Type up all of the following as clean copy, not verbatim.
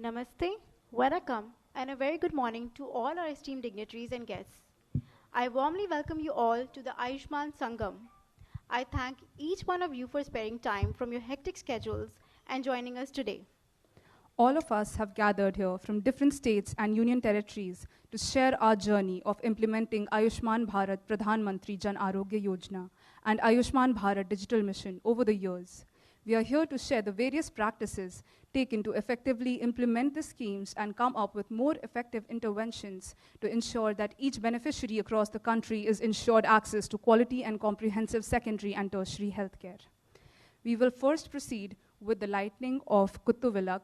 Namaste, welcome, and a very good morning to all our esteemed dignitaries and guests. I warmly welcome you all to the Ayushman Sangam. I thank each one of you for sparing time from your hectic schedules and joining us today. All of us have gathered here from different states and union territories to share our journey of implementing Ayushman Bharat Pradhan Mantri Jan Arogya Yojana and Ayushman Bharat Digital Mission over the years. We are here to share the various practices taken to effectively implement the schemes and come up with more effective interventions to ensure that each beneficiary across the country is ensured access to quality and comprehensive secondary and tertiary healthcare. We will first proceed with the lighting of Kuttu Vilak.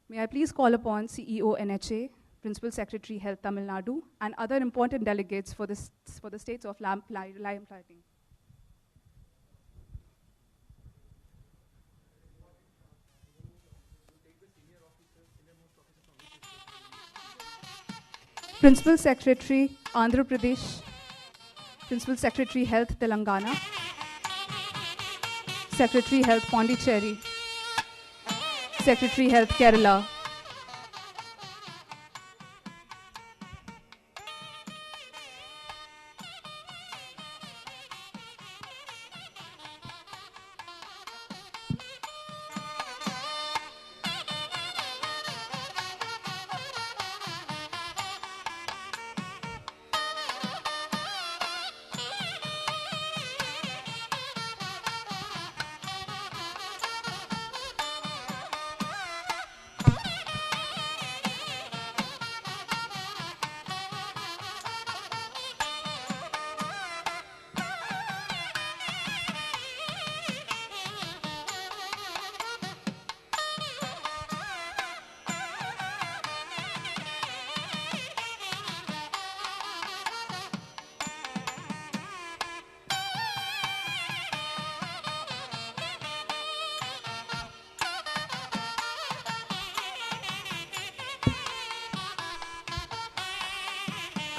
May I please call upon CEO NHA, Principal Secretary Health Tamil Nadu, and other important delegates for the states of lamp lighting. Principal Secretary Andhra Pradesh, Principal Secretary Health Telangana, Secretary Health Pondicherry, Secretary Health Kerala,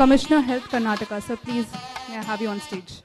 Commissioner Health Karnataka, sir, please, may I have you on stage.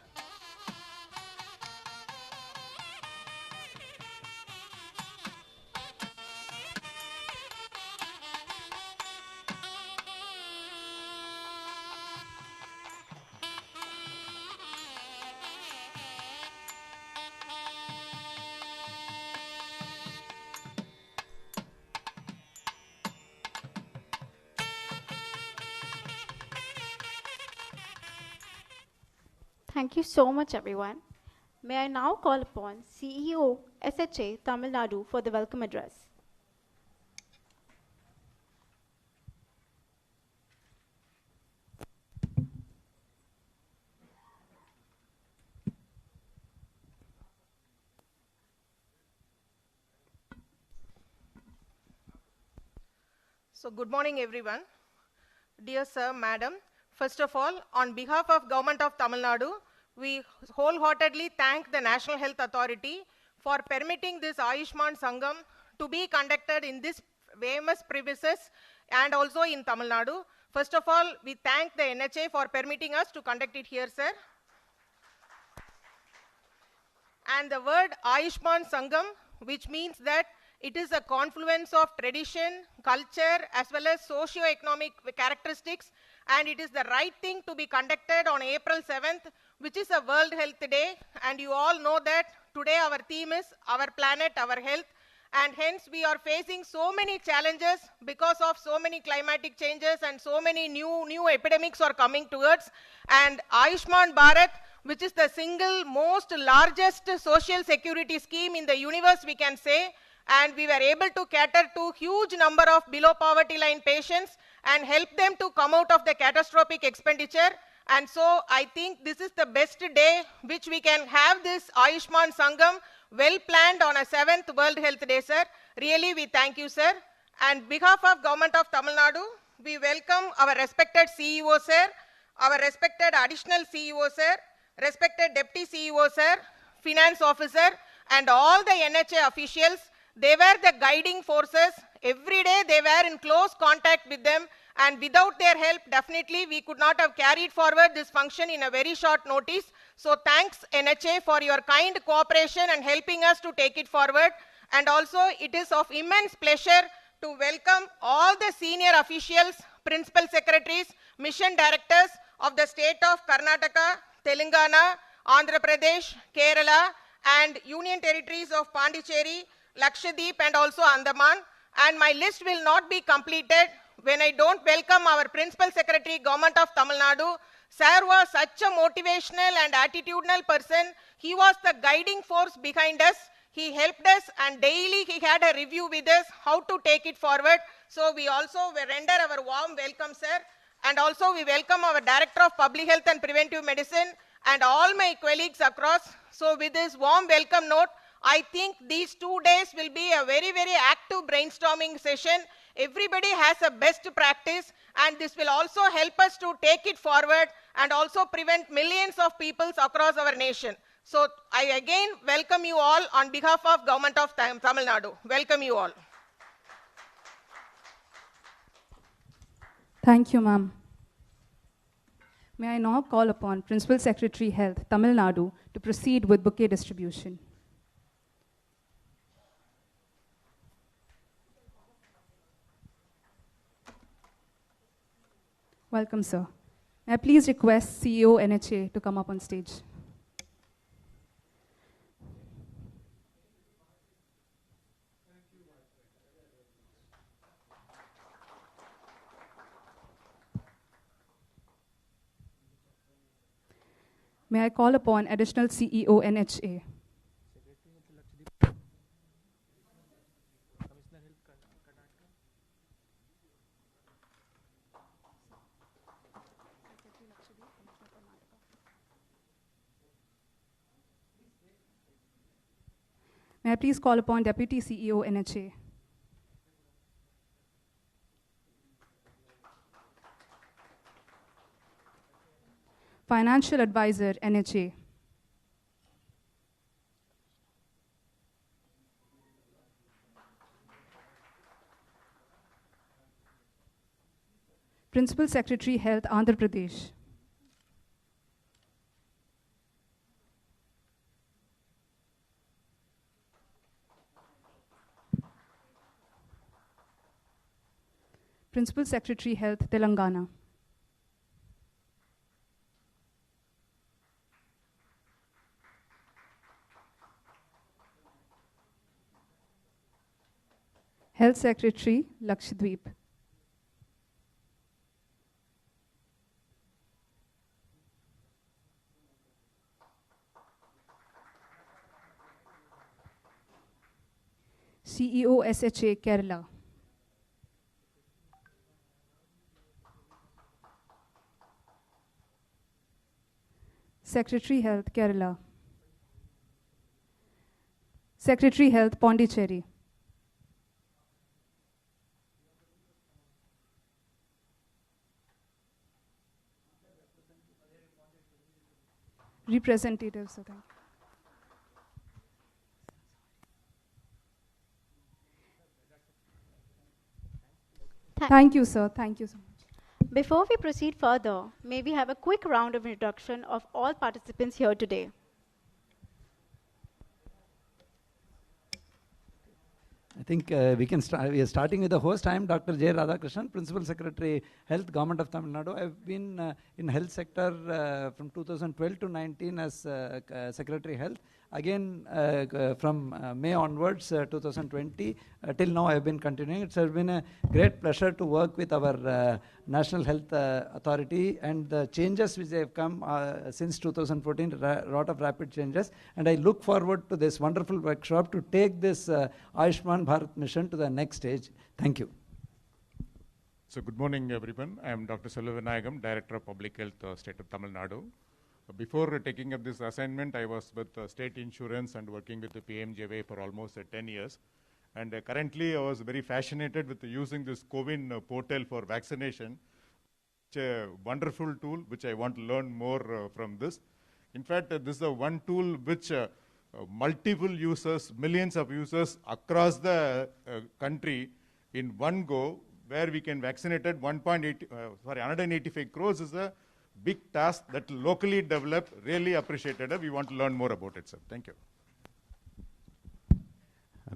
Thank you so much, everyone. May I now call upon CEO SHA Tamil Nadu for the welcome address. So good morning, everyone. Dear Sir, Madam, first of all, on behalf of Government of Tamil Nadu, we wholeheartedly thank the National Health Authority for permitting this Ayushman Sangam to be conducted in this famous premises and also in Tamil Nadu. First of all, we thank the NHA for permitting us to conduct it here, sir. And the word Ayushman Sangam, which means that it is a confluence of tradition, culture, as well as socio-economic characteristics, and it is the right thing to be conducted on April 7th, which is a World Health Day, and you all know that today our theme is Our Planet, Our Health, and hence we are facing so many challenges because of so many climatic changes and so many new epidemics are coming towards, and Ayushman Bharat, which is the single most largest social security scheme in the universe, we can say, and we were able to cater to huge number of below poverty line patients and help them to come out of the catastrophic expenditure. And so I think this is the best day which we can have this Ayushman Sangam well planned on a 7th World Health Day, sir. Really, we thank you, sir. And behalf of Government of Tamil Nadu, we welcome our respected CEO, sir, our respected additional CEO, sir, respected Deputy CEO, sir, Finance Officer, and all the NHA officials. They were the guiding forces. Every day they were in close contact with them, and without their help, definitely we could not have carried forward this function in a very short notice. So thanks NHA for your kind cooperation and helping us to take it forward. And also it is of immense pleasure to welcome all the senior officials, principal secretaries, mission directors of the state of Karnataka, Telangana, Andhra Pradesh, Kerala, and Union Territories of Pondicherry, Lakshadweep, and also Andaman. And my list will not be completed when I don't welcome our Principal Secretary, Government of Tamil Nadu. Sir was such a motivational and attitudinal person. He was the guiding force behind us. He helped us, and daily he had a review with us how to take it forward. So we also render our warm welcome, sir. And also we welcome our Director of Public Health and Preventive Medicine and all my colleagues across. So with this warm welcome note, I think these 2 days will be a very, very active brainstorming session. Everybody has a best practice, and this will also help us to take it forward and also prevent millions of people across our nation. So I again welcome you all on behalf of Government of Tamil Nadu. Welcome you all. Thank you, ma'am. May I now call upon Principal Secretary Health, Tamil Nadu, to proceed with bouquet distribution. Welcome, sir. May I please request CEO NHA to come up on stage. May I call upon additional CEO NHA. May I please call upon Deputy CEO NHA. Financial Advisor NHA. Principal Secretary Health Andhra Pradesh. Principal Secretary Health Telangana. Health Secretary Lakshadweep. CEO SHA Kerala. Secretary Health Kerala. Secretary Health Pondicherry. Representatives, so thank you. Thank you, sir. Thank you so much. Before we proceed further, may we have a quick round of introduction of all participants here today. I think we can start. We are starting with the host. I am Dr. J. Radhakrishnan, Principal Secretary, Health, Government of Tamil Nadu. I've been in health sector from 2012 to 19 as Secretary Health. Again, from May onwards, 2020, till now I've been continuing. It's been a great pleasure to work with our National Health Authority, and the changes which have come since 2014, a lot of rapid changes. And I look forward to this wonderful workshop to take this Ayushman Bharat mission to the next stage. Thank you. So good morning, everyone. I am Dr. Selvavinayagam, Director of Public Health, State of Tamil Nadu. Before taking up this assignment, I was with State Insurance and working with the PMJY for almost 10 years. And currently, I was very fascinated with using this CoWIN portal for vaccination. It's a wonderful tool, which I want to learn more from this. In fact, this is the one tool which multiple users, millions of users across the country in one go, where we can vaccinate 185 crores is a big task that locally developed, really appreciated. We want to learn more about it, sir. Thank you.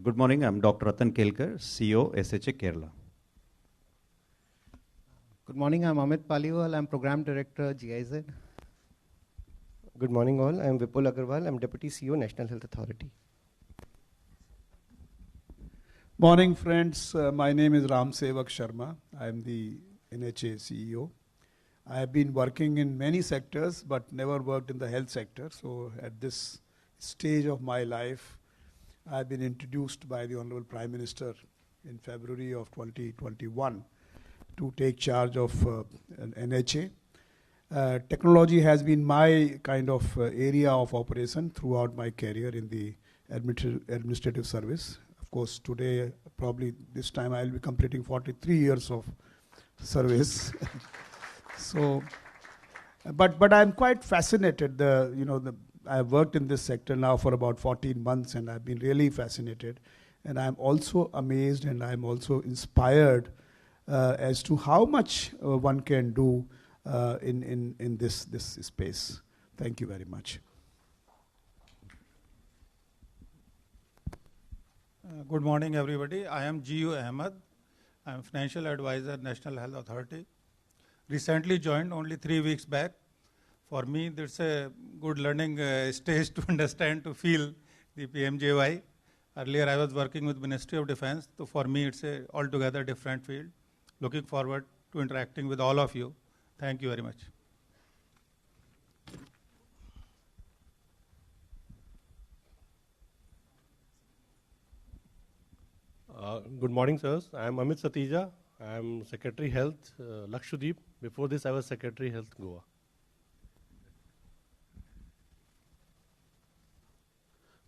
Good morning, I'm Dr. Ratan Kelkar, CEO, SHA Kerala. Good morning, I'm Amit Paliwal, I'm Program Director, GIZ. Good morning all, I'm Vipul Agarwal, I'm Deputy CEO, National Health Authority. Morning friends, my name is Ram Sevak Sharma. I am the NHA CEO. I have been working in many sectors but never worked in the health sector. So at this stage of my life, I have been introduced by the Honorable Prime Minister in February of 2021 to take charge of an NHA. Technology has been my kind of area of operation throughout my career in the administrative service. Of course, today, probably this time I'll be completing 43 years of service. So, but I'm quite fascinated. I've worked in this sector now for about 14 months, and I've been really fascinated. And I'm also amazed, and I'm also inspired as to how much one can do in this space. Thank you very much. Good morning, everybody. I am G.U. Ahmed. I am Financial Advisor, National Health Authority. Recently joined only 3 weeks back. For me, that's a good learning stage to understand, to feel the PMJY. Earlier, I was working with Ministry of Defense. So for me, it's a altogether different field. Looking forward to interacting with all of you. Thank you very much. Good morning, sirs. I am Amit Satija. I am Secretary Health, Lakshadweep. Before this, I was Secretary Health, Goa.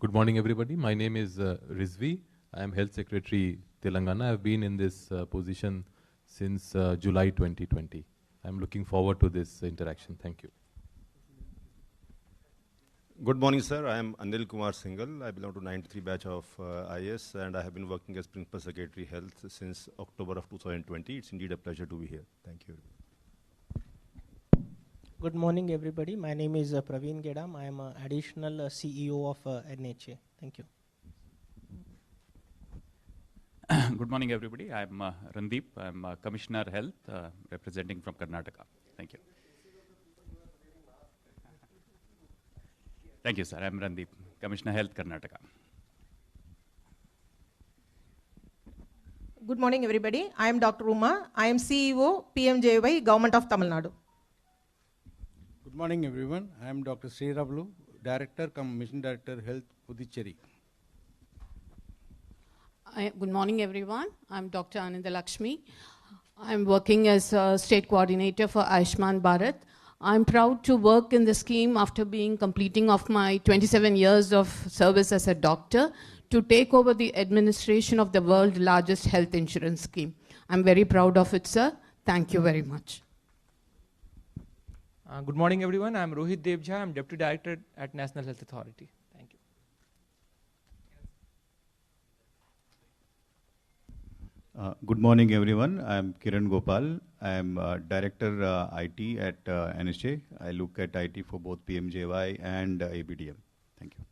Good morning, everybody. My name is Rizvi. I am Health Secretary, Telangana. I have been in this position since July 2020. I am looking forward to this interaction. Thank you. Good morning, sir. I am Anil Kumar Singhal. I belong to 93 batch of IS, and I have been working as Principal Secretary Health since October of 2020. It's indeed a pleasure to be here. Thank you. Good morning, everybody. My name is Praveen Gedam. I am additional CEO of NHA. Thank you. Good morning, everybody. I am Randeep. I am Commissioner Health, representing from Karnataka. Thank you. Thank you, sir. I am Randeep, Commissioner Health, Karnataka. Good morning, everybody. I am Dr. Uma. I am CEO, PMJY, Government of Tamil Nadu. Good morning, everyone. I am Dr. Sri Rablu, Director, Mission Director, Health, Puducherry. Good morning, everyone. I'm Dr. Ananda Lakshmi. I'm working as a state coordinator for Ayushman Bharat. I'm proud to work in the scheme after completing of my 27 years of service as a doctor to take over the administration of the world's largest health insurance scheme. I'm very proud of it, sir. Thank you very much. Good morning, everyone. I'm Rohit Devjha. I'm Deputy Director at National Health Authority. Thank you. Good morning, everyone. I'm Kiran Gopal. I'm Director IT at NHA. I look at IT for both PMJY and ABDM. Thank you.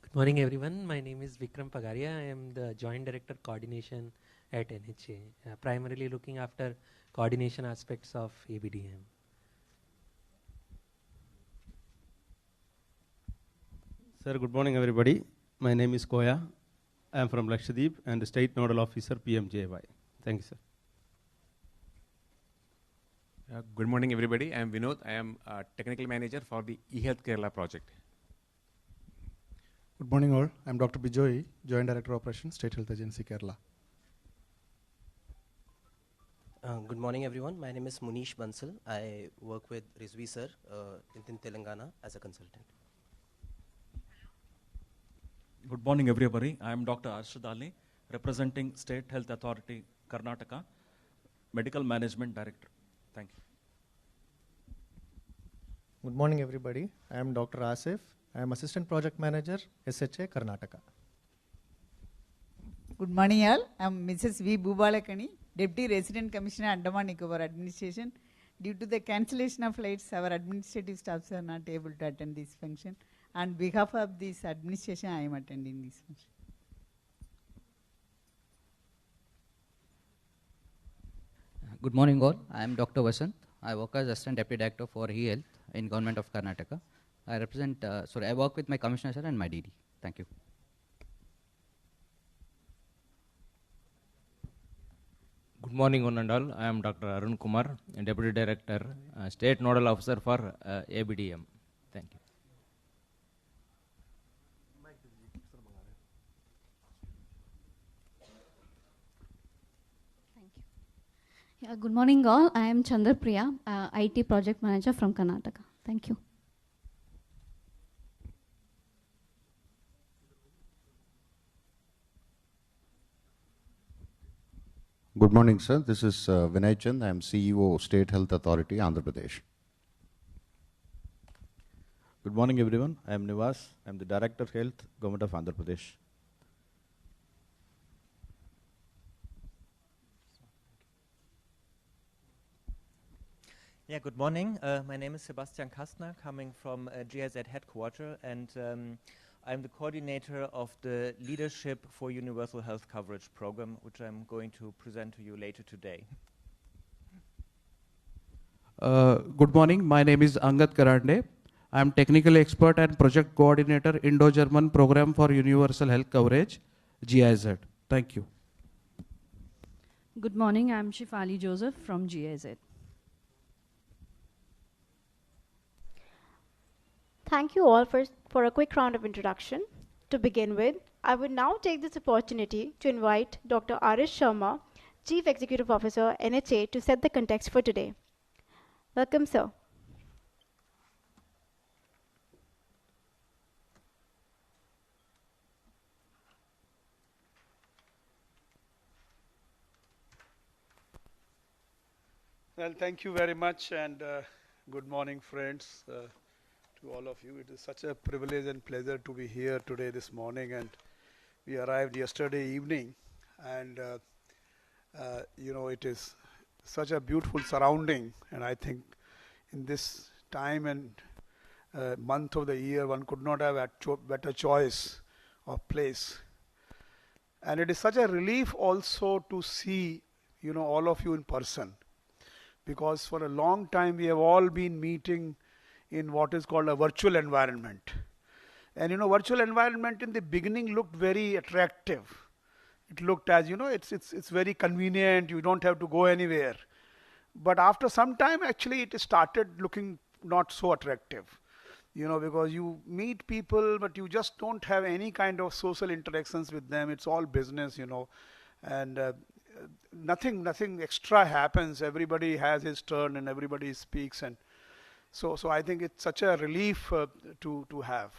Good morning, everyone. My name is Vikram Pagaria. I am the Joint Director Coordination at NHA, primarily looking after coordination aspects of ABDM. Sir, good morning, everybody. My name is Koya. I am from Lakshadweep and the State Nodal Officer, PMJY. Thank you, sir. Good morning, everybody. I am Vinod. I am Technical Manager for the eHealth Kerala project. Good morning, all. I'm Dr. Bijoy, Joint Director Operations, State Health Agency, Kerala. Good morning, everyone. My name is Munish Bansal. I work with Rizvi sir in Telangana as a consultant. Good morning, everybody. I am Dr. Arshad Ali, representing State Health Authority, Karnataka, Medical Management Director. Thank you. Good morning, everybody. I am Dr. Asif. I am Assistant Project Manager, SHA, Karnataka. Good morning, all. I am Mrs. V. Bhubalakani, Deputy Resident Commissioner, Andaman Nicobar Administration. Due to the cancellation of flights, our administrative staffs are not able to attend this function. On behalf of this administration, I am attending this function. Good morning, all. I am Dr. Vasant. I work as Assistant Deputy Director for eHealth in Government of Karnataka. I work with my Commissioner sir and my DD. Thank you. Good morning, one and all. I am Dr. Arun Kumar, Deputy Director, State Nodal Officer for ABDM. Thank you. Yeah, good morning, all. I am Chandra Priya, IT Project Manager from Karnataka. Thank you. Good morning, sir. This is Vinay Chand. I am CEO, State Health Authority, Andhra Pradesh. Good morning, everyone. I am Nivas. I am the Director of Health, Government of Andhra Pradesh. Yeah, good morning. My name is Sebastian Kastner, coming from GIZ headquarters, and I'm the coordinator of the Leadership for Universal Health Coverage program, which I'm going to present to you later today. Good morning. My name is Angad Karande. I am Technical Expert and Project Coordinator, Indo-German Program for Universal Health Coverage, GIZ. Thank you. Good morning. I am Shifali Joseph from GIZ. Thank you all for a quick round of introduction. To begin with, I would now take this opportunity to invite Dr. Arish Sharma, Chief Executive Officer, NHA, to set the context for today. Welcome, sir. Well, thank you very much, and good morning, friends. To all of you, it is such a privilege and pleasure to be here today, this morning, and we arrived yesterday evening, and it is such a beautiful surrounding, and I think in this time and month of the year, one could not have a better choice of place. And it is such a relief also to see, all of you in person, because for a long time we have all been meeting in what is called a virtual environment. And virtual environment in the beginning looked very attractive. It looked as, it's very convenient, you don't have to go anywhere. But after some time, actually, it started looking not so attractive. because you meet people, but you just don't have any kind of social interactions with them. It's all business, and nothing extra happens. Everybody has his turn and everybody speaks, and so I think it's such a relief to have.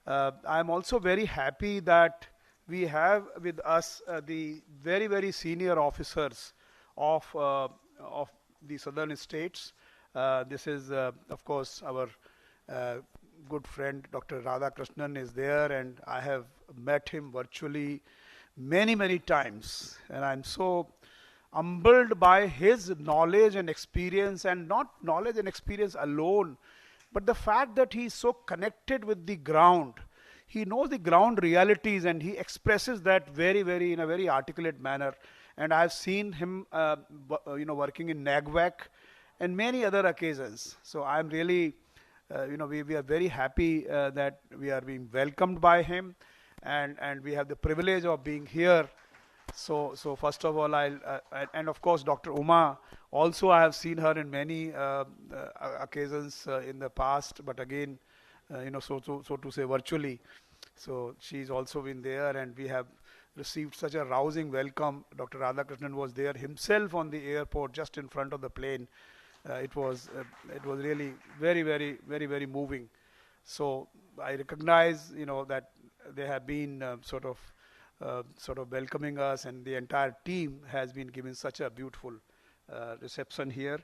I'm also very happy that we have with us the very, very senior officers of the southern states. This is, of course, our good friend Dr. Radhakrishnan is there, and I have met him virtually many times, and I'm so humbled by his knowledge and experience, and not knowledge and experience alone, but the fact that he is so connected with the ground. He knows the ground realities, and he expresses that in a very articulate manner. And I've seen him, working in NAGVAC and many other occasions. So I'm really, we are very happy that we are being welcomed by him, and we have the privilege of being here. So first of all, and of course Dr. Uma, also I have seen her in many occasions in the past, but again, so to say virtually. So she's also been there, and we have received such a rousing welcome. Dr. Radhakrishnan was there himself on the airport, just in front of the plane. It was really very moving. So I recognize, that they have been sort of welcoming us, and the entire team has been given such a beautiful reception here.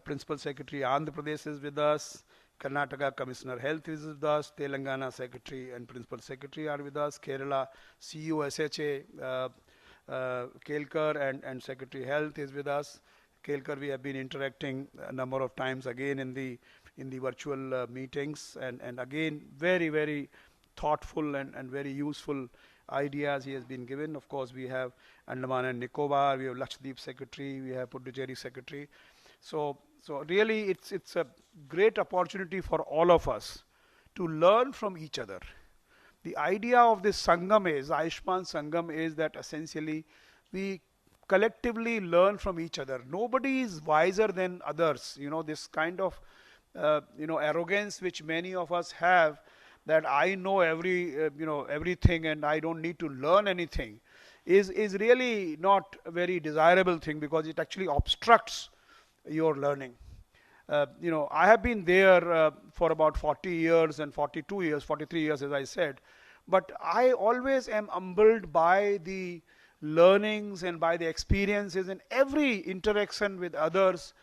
Principal Secretary Andhra Pradesh is with us. Karnataka Commissioner Health is with us. Telangana Secretary and Principal Secretary are with us. Kerala CEO SHA Kelkar and Secretary Health is with us. Kelkar, we have been interacting a number of times again in the virtual meetings, and again very thoughtful and very useful ideas he has been given. Of course, we have Andaman and Nicobar, we have Lakshadweep Secretary, we have Puducherry Secretary. So really it's a great opportunity for all of us to learn from each other. The idea of this Sangam is, Ayushman Sangam, is that essentially we collectively learn from each other. Nobody is wiser than others. This kind of arrogance which many of us have, that I know everything and I don't need to learn anything, is really not a very desirable thing, because it actually obstructs your learning. I have been there for about 40 years and 42 years, 43 years as I said, but I always am humbled by the learnings and by the experiences, and every interaction with others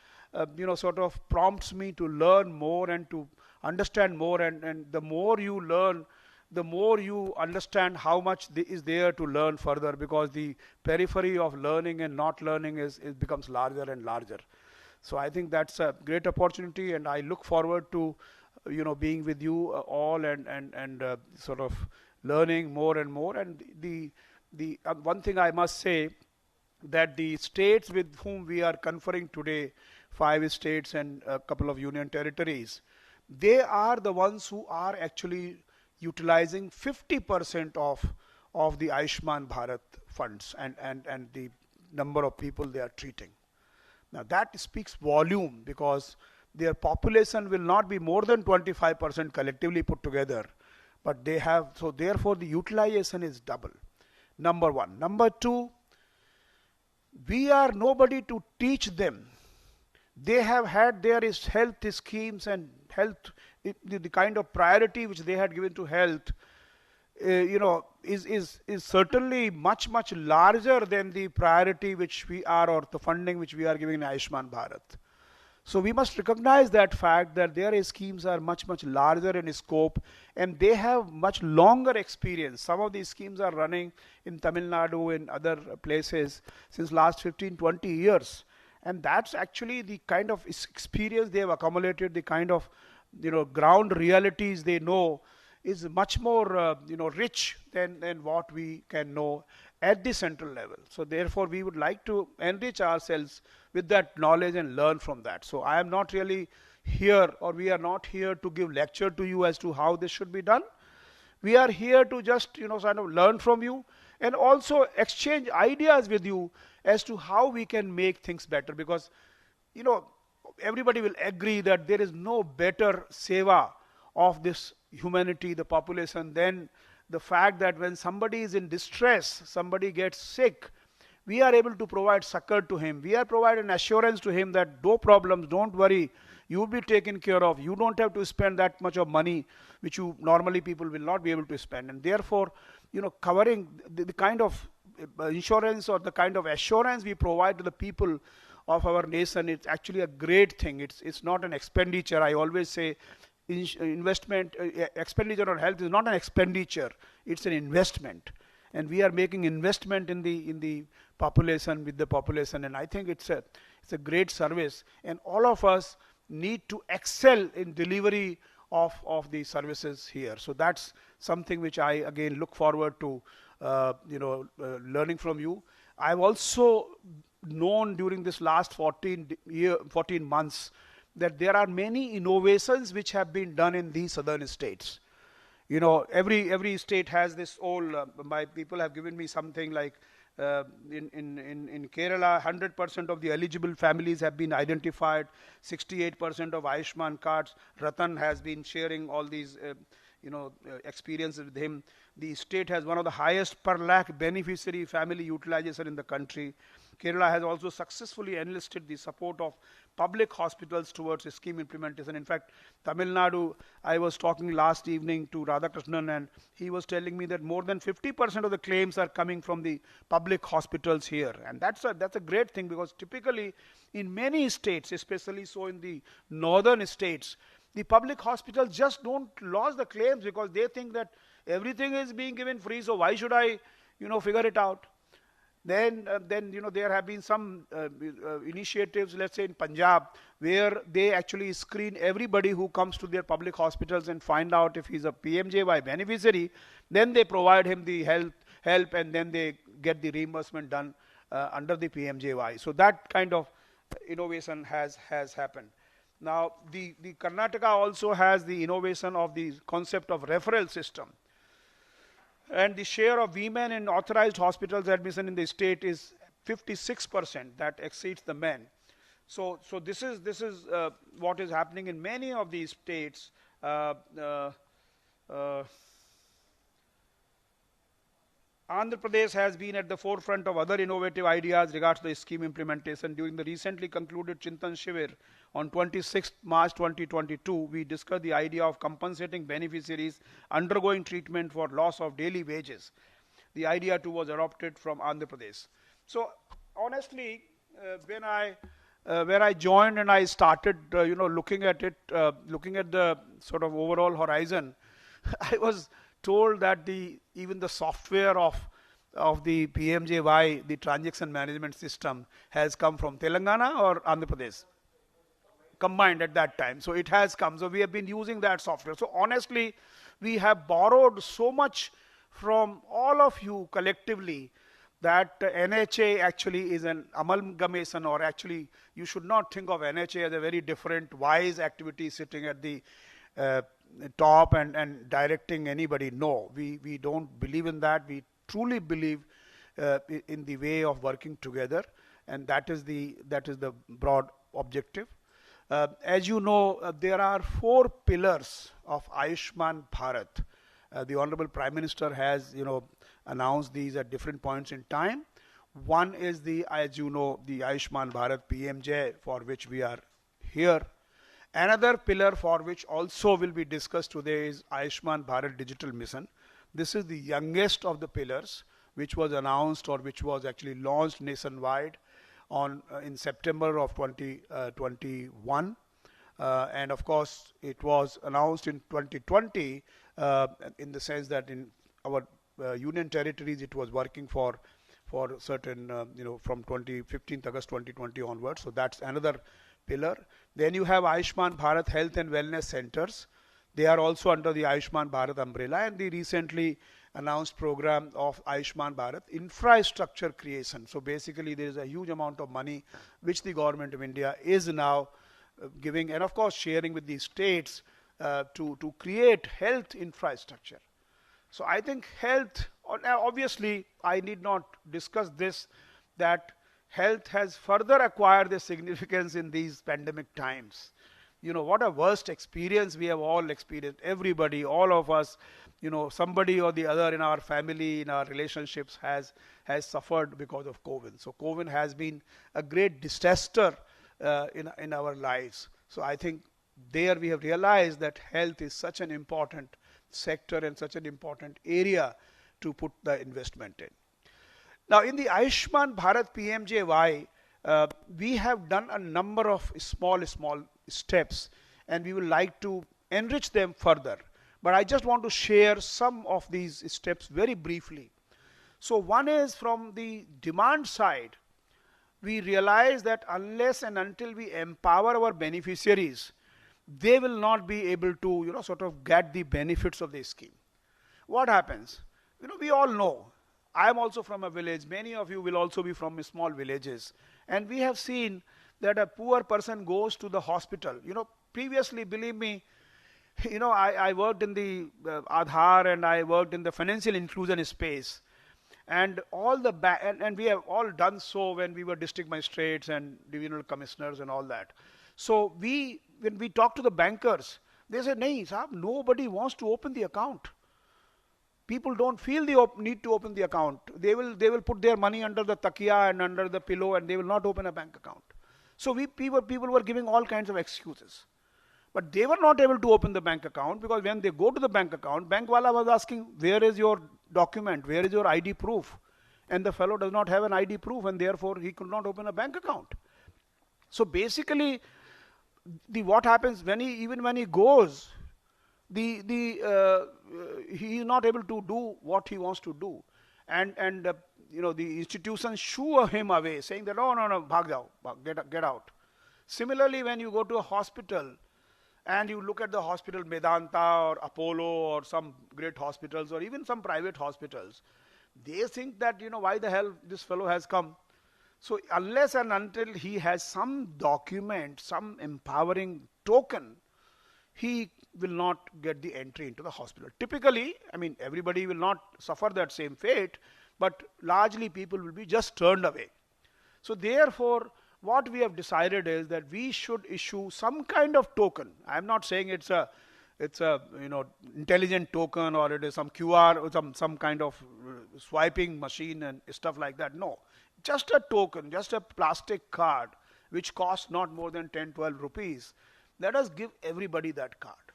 sort of prompts me to learn more and to understand more, and the more you learn, the more you understand how much is there to learn further, because the periphery of learning and not learning becomes larger and larger. So I think that's a great opportunity, and I look forward to being with you all and sort of learning more and more. And the one thing I must say, that the states with whom we are conferring today, 5 states and a couple of union territories, they are the ones who are actually utilizing 50% of the Ayushman Bharat funds and the number of people they are treating. Now that speaks volume, because their population will not be more than 25% collectively put together, but they have, so therefore the utilization is double. Number one. Number two, we are nobody to teach them. They have had their health schemes and health, the kind of priority which they had given to health, is certainly much larger than the priority which we are, or the funding which we are giving in Ayushman Bharat. So we must recognize that fact, that their schemes are much larger in scope, and they have much longer experience. Some of these schemes are running in Tamil Nadu and other places since last 15-20 years. And that's actually the kind of experience they have accumulated, the kind of ground realities they know is much more rich than what we can know at the central level. So therefore we would like to enrich ourselves with that knowledge and learn from that. So I am not really here, or we are not here to give lecture to you as to how this should be done. We are here to just sort of learn from you, and also exchange ideas with you as to how we can make things better, because everybody will agree that there is no better seva of this humanity, the population, then the fact that when somebody is in distress, somebody gets sick, we are able to provide succor to him. We are providing assurance to him that no problems, don't worry, you will be taken care of. You don't have to spend that much of money which you normally people will not be able to spend. And therefore, covering the kind of insurance or the kind of assurance we provide to the people of our nation, it's actually a great thing. It's not an expenditure. I always say expenditure on health is not an expenditure, it's an investment. And we are making investment in the population, with the population, and I think it's a great service, and all of us need to excel in delivery of the services here. So that's something which I again look forward to learning from you. I've also known during this last 14 months that there are many innovations which have been done in these southern states. Every state has this old, my people have given me something like in Kerala, 100% of the eligible families have been identified, 68% of Ayushman cards. Ratan has been sharing all these experiences with him. The state has one of the highest per lakh beneficiary family utilization in the country. Kerala has also successfully enlisted the support of public hospitals towards scheme implementation. In fact, Tamil Nadu, I was talking last evening to Radhakrishnan, and he was telling me that more than 50% of the claims are coming from the public hospitals here. And that's a great thing, because typically in many states, especially so in the northern states, the public hospitals just don't lodge the claims because they think that everything is being given free, so why should I, figure it out? Then there have been some initiatives, let's say in Punjab, where they actually screen everybody who comes to their public hospitals and find out if he's a PMJY beneficiary. Then they provide him the help, and then they get the reimbursement done under the PMJY. So that kind of innovation has happened. Now, the Karnataka also has the innovation of the concept of referral system. And the share of women in authorized hospitals admission in the state is 56%. That exceeds the men. So this is what is happening in many of these states. Andhra Pradesh has been at the forefront of other innovative ideas regards to the scheme implementation. During the recently concluded Chintan Shivir on 26th March 2022, we discussed the idea of compensating beneficiaries undergoing treatment for loss of daily wages. The idea too was adopted from Andhra Pradesh. So honestly, when I joined and I started, looking at it, looking at the sort of overall horizon, I was told that even the software of the PMJY, the transaction management system, has come from Telangana or Andhra Pradesh? Combined at that time. So it has come. So we have been using that software. So honestly, we have borrowed so much from all of you collectively that NHA actually is an amalgamation, or actually you should not think of NHA as a very different wise activity sitting at the top and directing anybody. No, we don't believe in that. We truly believe in the way of working together, and that is the broad objective. As you know, there are 4 pillars of Ayushman Bharat. The Honorable Prime Minister has announced these at different points in time. One is as you know, the Ayushman Bharat PMJ, for which we are here. Another pillar for which also will be discussed today is Ayushman Bharat Digital Mission. This is the youngest of the pillars, which was announced, or which was actually launched nationwide in September of 2021. And of course, it was announced in 2020 in the sense that in our union territories, it was working for certain, from 15th August 2020 onwards. So that's another pillar. Then you have Ayushman Bharat Health and Wellness Centers. They are also under the Ayushman Bharat umbrella, and the recently announced program of Ayushman Bharat infrastructure creation. So basically there is a huge amount of money which the government of India is now giving, and of course sharing with the states to create health infrastructure. So I think health, obviously I need not discuss this, that health has further acquired the significance in these pandemic times. you know, what a worst experience we have all experienced. Everybody, all of us, you know, somebody or the other in our family, in our relationships has suffered because of COVID. So COVID has been a great disaster in our lives. So I think there we have realized that health is such an important sector and such an important area to put the investment in. Now in the Ayushman Bharat PMJY, we have done a number of small steps, and we would like to enrich them further. But I just want to share some of these steps very briefly. So one is from the demand side. We realize that unless and until we empower our beneficiaries, they will not be able to, you know, sort of get the benefits of the scheme. What happens? You know, we all know. I am also from a village. Many of you will also be from small villages. And we have seen that a poor person goes to the hospital. You know, previously, believe me, you know, I worked in the Aadhaar and I worked in the financial inclusion space. And all the and we have all done so when we were district magistrates and divisional commissioners and all that. So when we talk to the bankers, they say, "Nahi, sahab, nobody wants to open the account. People don't feel the need to open the account. They will put their money under the takiya and under the pillow, and they will not open a bank account." So people were giving all kinds of excuses. But they were not able to open the bank account because when they go to the bank account, bank wala was asking, "Where is your document? Where is your ID proof?" And the fellow does not have an ID proof, and therefore he could not open a bank account. So basically, what happens even when he goes, he is not able to do what he wants to do, and you know, the institutions shoo him away, saying that, "No, bhag jao, get out." Similarly, when you go to a hospital and you look at the hospital Medanta or Apollo or some great hospitals or even some private hospitals, they think that, you know, why the hell this fellow has come. So unless and until he has some document, some empowering token, he will not get the entry into the hospital. Typically, I mean, everybody will not suffer that same fate, but largely people will be just turned away. So therefore, what we have decided is that we should issue some kind of token. I am not saying it's a you know, intelligent token or it is some QR or some kind of swiping machine and stuff like that. No, just a token, just a plastic card which costs not more than 10-12 rupees. Let us give everybody that card,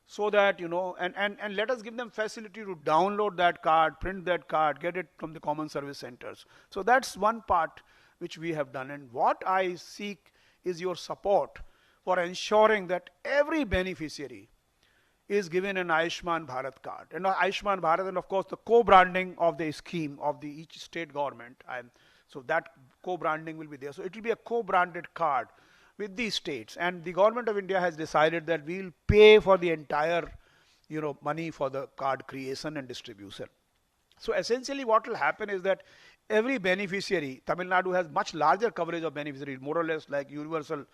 so that, you know, and let us give them facility to download that card, print that card, get it from the common service centers. So that's one part which we have done. And what I seek is your support for ensuring that every beneficiary is given an Ayushman Bharat card. And Ayushman Bharat, and of course the co-branding of the scheme of the each state government. So that co-branding will be there. So it will be a co-branded card with these states. And the government of India has decided that we will pay for the entire, you know, money for the card creation and distribution. So essentially what will happen is that every beneficiary, Tamil Nadu has much larger coverage of beneficiaries, more or less like universal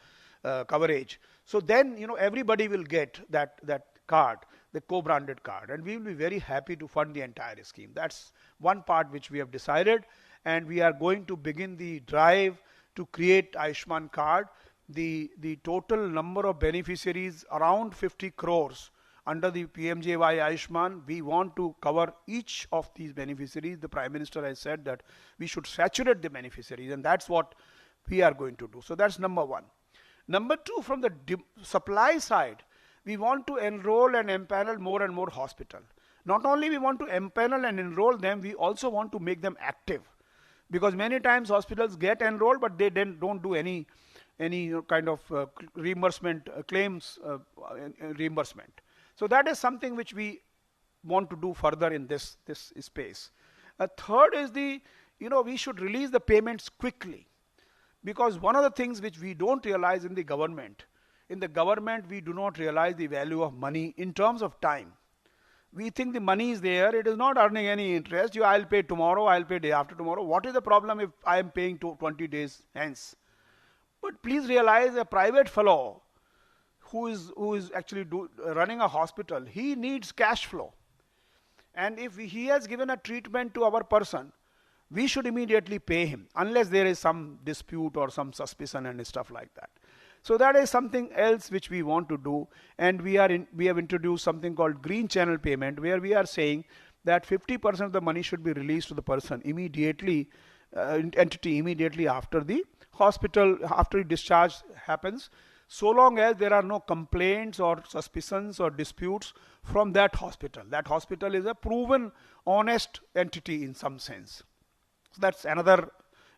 coverage. So then, you know, everybody will get that card, the co-branded card, and we will be very happy to fund the entire scheme. That's one part which we have decided, and we are going to begin the drive to create Ayushman card. The total number of beneficiaries, around 50 crores under the PMJY Ayushman. We want to cover each of these beneficiaries. The Prime Minister has said that we should saturate the beneficiaries, and that's what we are going to do. So that's number one. Number two, from the supply side, we want to enroll and empanel more and more hospitals. Not only we want to empanel and enroll them, we also want to make them active. Because many times hospitals get enrolled, but they then don't do any kind of reimbursement, claims reimbursement. So that is something which we want to do further in this space. A third is we should release the payments quickly. Because one of the things which we don't realize in the government we do not realize the value of money in terms of time. We think the money is there, it is not earning any interest. I'll pay tomorrow, I'll pay day after tomorrow. What is the problem if I am paying 20 days hence? But please realize, a private fellow who is actually running a hospital, he needs cash flow. And if he has given a treatment to our person, we should immediately pay him, unless there is some dispute or some suspicion and stuff like that. So that is something else which we want to do, and we have introduced something called green channel payment, where we are saying that 50% of the money should be released to the person immediately, entity immediately after the hospital, after discharge happens, so long as there are no complaints or suspicions or disputes from that hospital. That hospital is a proven honest entity in some sense. So that's another,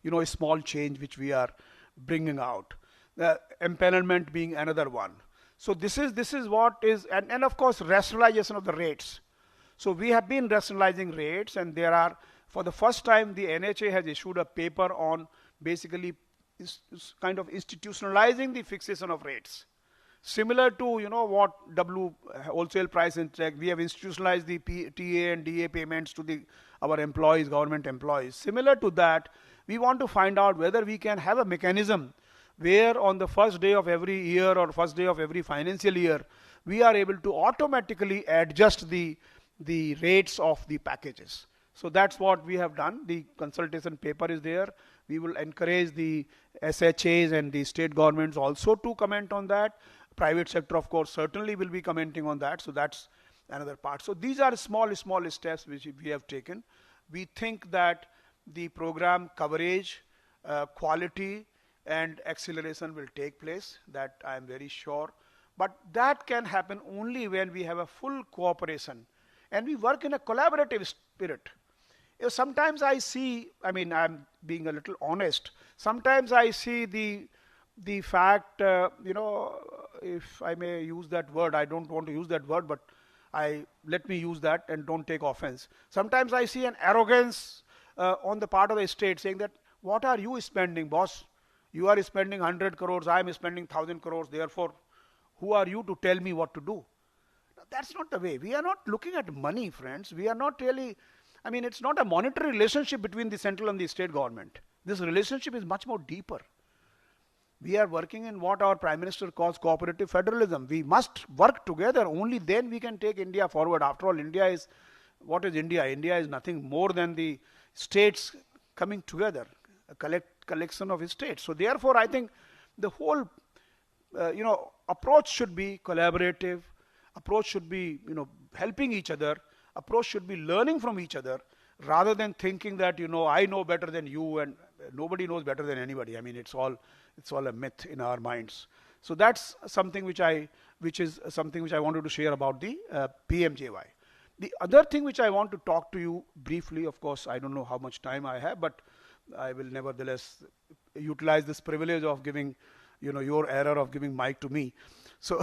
a small change which we are bringing out. The empanelment being another one. So this is what is, and of course rationalization of the rates. So we have been rationalizing rates, and there are, for the first time, the NHA has issued a paper on basically kind of institutionalizing the fixation of rates. Similar to, what wholesale price index, we have institutionalized the TA and DA payments to our employees, government employees. Similar to that, we want to find out whether we can have a mechanism where on the first day of every year or first day of every financial year, we are able to automatically adjust the rates of the packages. So that's what we have done. The consultation paper is there. We will encourage the SHAs and the state governments also to comment on that. Private sector, of course, certainly will be commenting on that. So that's another part. So these are small steps which we have taken. We think that the program coverage, quality, and acceleration will take place. That I am very sure. But that can happen only when we have a full cooperation and we work in a collaborative spirit. Sometimes I see, I'm being a little honest, sometimes I see the fact, if I may use that word, I don't want to use that word, but let me use that and don't take offense. Sometimes I see an arrogance on the part of the state saying that, what are you spending, boss? You are spending 100 crores, I am spending 1,000 crores, therefore, who are you to tell me what to do? That's not the way. We are not looking at money, friends. We are not really, it's not a monetary relationship between the central and the state government. This relationship is much more deeper. We are working in what our Prime Minister calls cooperative federalism. We must work together. Only then we can take India forward. After all, what is India? India is nothing more than the states coming together, a collection of states. So therefore, I think the whole, approach should be collaborative. Approach should be, helping each other. Approach should be learning from each other, rather than thinking that, I know better than you and nobody knows better than anybody. It's all a myth in our minds. So that's something which I wanted to share about the PMJY. The other thing which I want to talk to you briefly, of course, I don't know how much time I have, but I will nevertheless utilize this privilege of giving, your error of giving mic to me. So,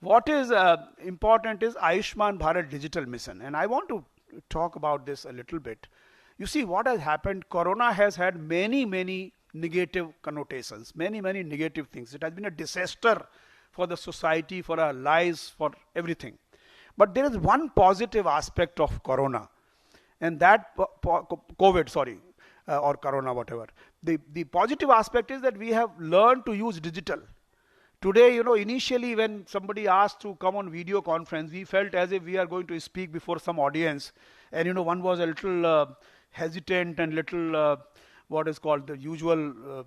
what is important is Ayushman Bharat Digital Mission, and I want to talk about this a little bit. You see, what has happened, Corona has had many negative connotations, many negative things. It has been a disaster for the society, for our lives, for everything. But there is one positive aspect of Corona, and that COVID, or Corona, whatever. The positive aspect is that we have learned to use digital. Today, initially when somebody asked to come on video conference, we felt as if we are going to speak before some audience. And, one was a little hesitant and little, what is called the usual,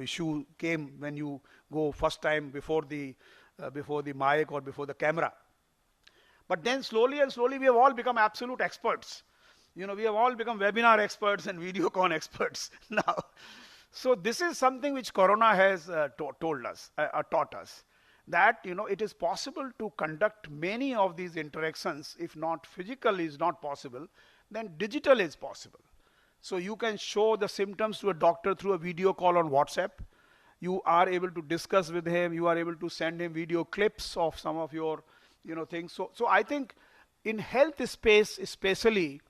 issue came when you go first time before the mic or before the camera. But then slowly we have all become absolute experts. We have all become webinar experts and videocon experts now. So this is something which Corona has taught us, that it is possible to conduct many of these interactions. If not physical is not possible, then digital is possible. So you can show the symptoms to a doctor through a video call on WhatsApp. You are able to discuss with him. You are able to send him video clips of some of your things. So I think in health space especially,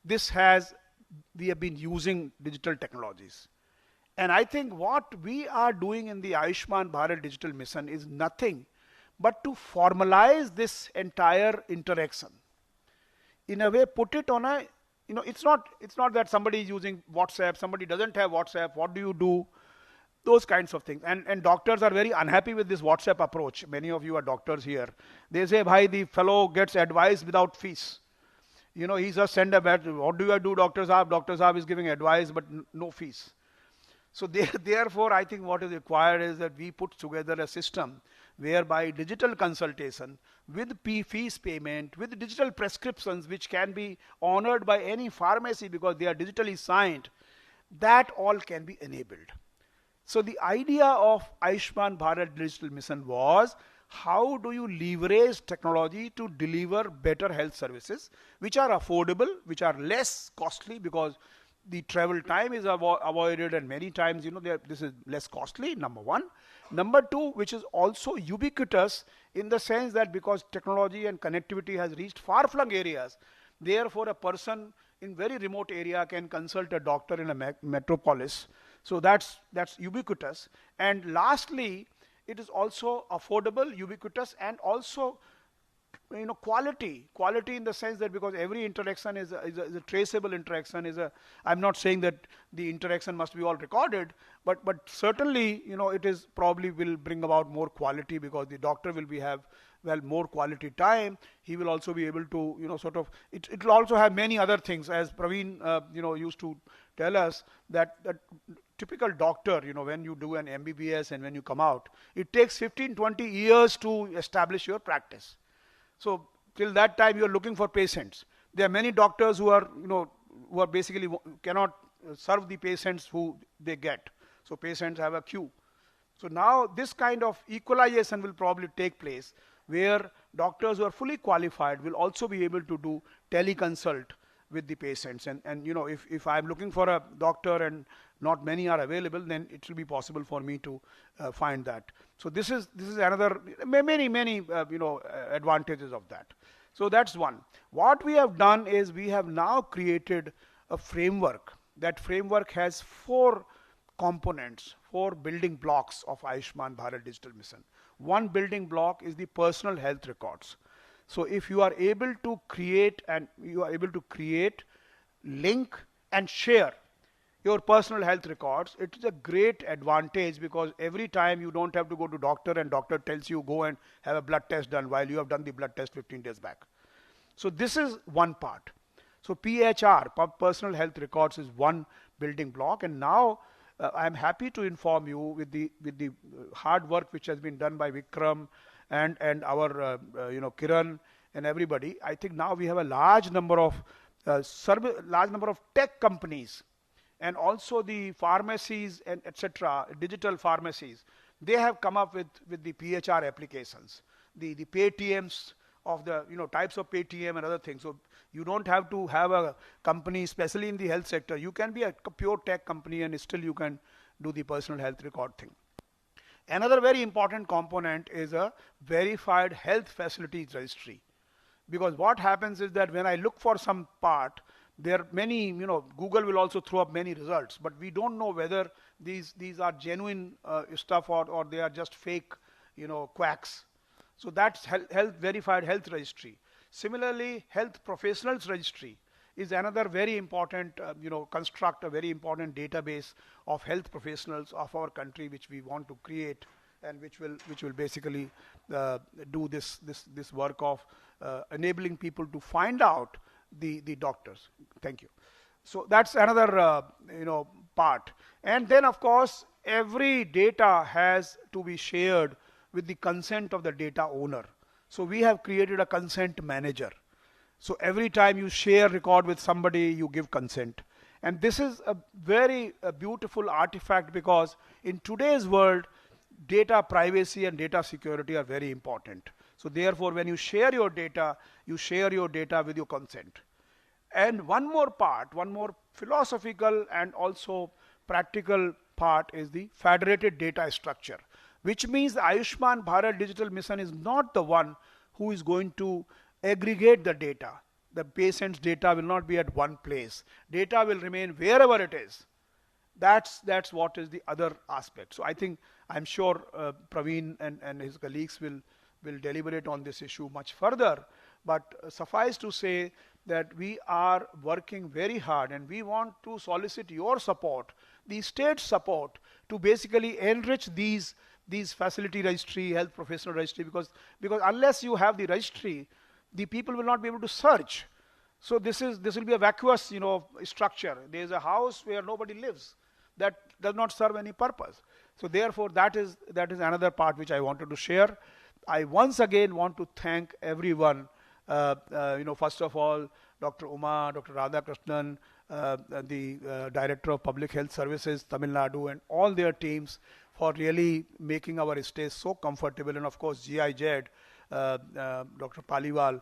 we have been using digital technologies. And I think what we are doing in the Ayushman Bharat Digital Mission is nothing but to formalize this entire interaction. In a way, put it on a, it's not that somebody is using WhatsApp, somebody doesn't have WhatsApp, what do you do? Those kinds of things. And doctors are very unhappy with this WhatsApp approach. Many of you are doctors here. They say, bhai, the fellow gets advice without fees. He just send a bad, what do I do, Dr. Saab? Dr. Saab is giving advice, but no fees. So therefore, I think what is required is that we put together a system whereby digital consultation with fees payment, with digital prescriptions which can be honored by any pharmacy because they are digitally signed, that all can be enabled. So the idea of Ayushman Bharat Digital Mission was, how do you leverage technology to deliver better health services which are affordable, which are less costly, because the travel time is avoided, and many times, this is less costly, number one. Number two, which is also ubiquitous in the sense that because technology and connectivity has reached far-flung areas, therefore a person in very remote area can consult a doctor in a metropolis. So that's ubiquitous. And lastly, it is also affordable, ubiquitous, and also quality in the sense that because every interaction is a traceable interaction. I'm not saying that the interaction must be all recorded, but certainly it is probably will bring about more quality because the doctor will have more quality time. He will also be able to it will also have many other things, as Praveen used to tell us, that typical doctor, when you do an MBBS and when you come out, it takes 15-20 years to establish your practice. So till that time you are looking for patients. There are many doctors who are basically cannot serve the patients who they get. So patients have a queue. So now this kind of equalization will probably take place where doctors who are fully qualified will also be able to do teleconsult with the patients. And if I'm looking for a doctor and not many are available, then it will be possible for me to find that. So this is another many advantages of that. So that's one. What we have done is we have now created a framework. That framework has 4 components, 4 building blocks of Ayushman Bharat Digital Mission. One building block is the personal health records. So if you are able to create link and share your personal health records, it is a great advantage because every time you don't have to go to doctor and doctor tells you go and have a blood test done while you have done the blood test 15 days back. So this is one part. So PHR, personal health records, is one building block. And now I'm happy to inform you with the hard work which has been done by Vikram and our Kiran and everybody. I think now we have a large number of tech companies and also the pharmacies and etc., digital pharmacies. They have come up with the PHR applications, the Paytms of the types of Paytm and other things. So you don't have to have a company, especially in the health sector. You can be a pure tech company and still you can do the personal health record thing. Another very important component is a verified health facilities registry. Because what happens is that when I look for some part, there are many, Google will also throw up many results, but we don't know whether these are genuine stuff or they are just fake, quacks. So that's verified health registry. Similarly, health professionals registry is another very important, construct a very important database of health professionals of our country, which we want to create and which will basically do this work of enabling people to find out the doctors. Thank you. So that's another part. And then of course every data has to be shared with the consent of the data owner. So we have created a consent manager. So every time you share record with somebody, you give consent. And this is a very beautiful artifact because in today's world, data privacy and data security are very important. So therefore, when you share your data with your consent. And one more philosophical and also practical part is the federated data structure, which means the Ayushman Bharat Digital Mission is not the one who is going to aggregate the data. The patient's data will not be at one place. Data will remain wherever it is. That's what is the other aspect. So I'm sure Praveen and his colleagues will deliberate on this issue much further. But suffice to say that we are working very hard and we want to solicit your support, the state support, to basically enrich these facility registry, health professional registry, because unless you have the registry, the people will not be able to search. So this will be a vacuous structure. There is a house where nobody lives. that does not serve any purpose. So therefore, that is another part which I wanted to share. I once again want to thank everyone. First of all, Dr. Uma, Dr. Radhakrishnan, the Director of Public Health Services, Tamil Nadu, and all their teams for really making our stay so comfortable. And of course, GIZ, Dr. Paliwal,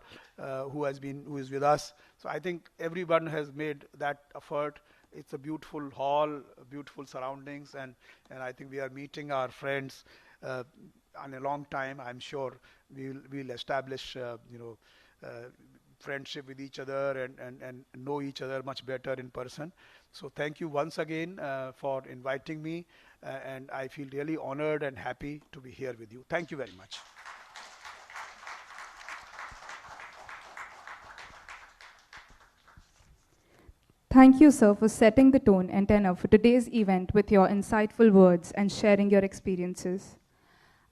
who is with us. So I think everyone has made that effort. It's a beautiful hall, beautiful surroundings, and I think we are meeting our friends in a long time. I'm sure we'll establish friendship with each other and know each other much better in person. So thank you once again for inviting me, and I feel really honored and happy to be here with you. Thank you very much. Thank you, sir, for setting the tone and tenor for today's event with your insightful words and sharing your experiences.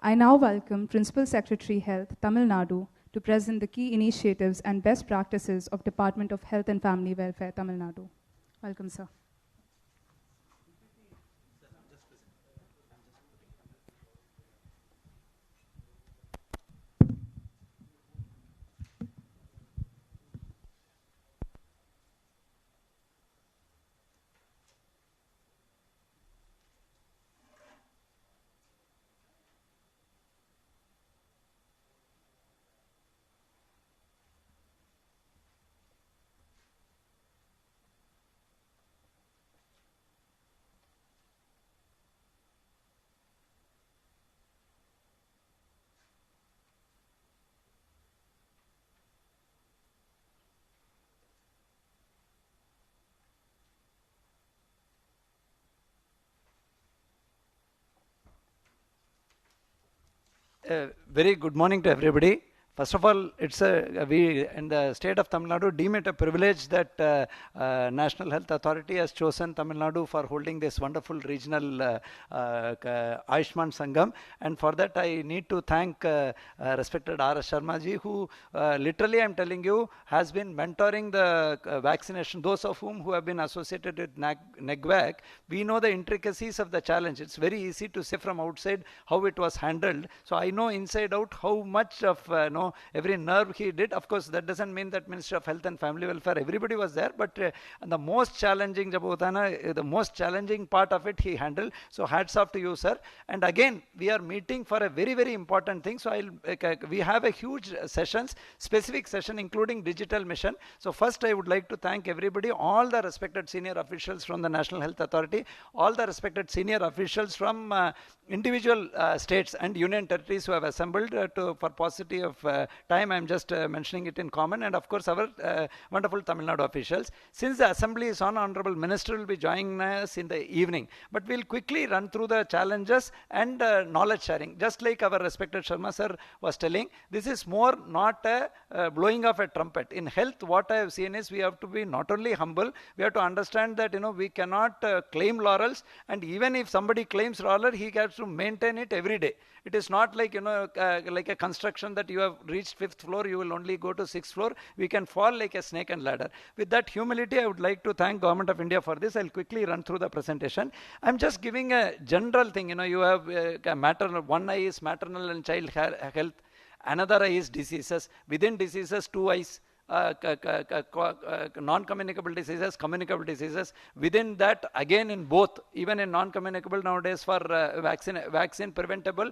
I now welcome Principal Secretary Health, Tamil Nadu, to present the key initiatives and best practices of Department of Health and Family Welfare, Tamil Nadu. Welcome, sir. Very good morning to everybody. First of all, we in the state of Tamil Nadu deem it a privilege that National Health Authority has chosen Tamil Nadu for holding this wonderful regional Ayushman Sangam, and for that I need to thank respected R.S. Sharma ji, who literally, I'm telling you, has been mentoring the vaccination. Those of whom who have been associated with NEGVAC, we know the intricacies of the challenge. It's very easy to say from outside how it was handled. So I know inside out how much of every nerve he did. Of course, that doesn't mean that Ministry of Health and Family Welfare, everybody was there, but the most challenging part of it he handled. So hats off to you, sir. And again, we are meeting for a very, very important thing. So we have a huge specific session, including digital mission. So first I would like to thank everybody, all the respected senior officials from the National Health Authority, all the respected senior officials from individual states and union territories who have assembled for paucity of time. I'm just mentioning it in common, and of course our wonderful Tamil Nadu officials. Since the assembly is on, Honorable Minister will be joining us in the evening, but we'll quickly run through the challenges and knowledge sharing. Just like our respected Sharma sir was telling, this is more not a blowing of a trumpet. In health, what I have seen is we have to be not only humble, we have to understand that we cannot claim laurels, and even if somebody claims laurel, he has to maintain it every day. It is not like like a construction that you have reached 5th floor, you will only go to 6th floor. We can fall like a snake and ladder. With that humility, I would like to thank Government of India for this. I'll quickly run through the presentation. I'm just giving a general thing. You have maternal. One eye is maternal and child health. Another eye is diseases. Within diseases, 2 eyes. Non-communicable diseases, communicable diseases. Within that, again in both, even in non-communicable nowadays for vaccine preventable,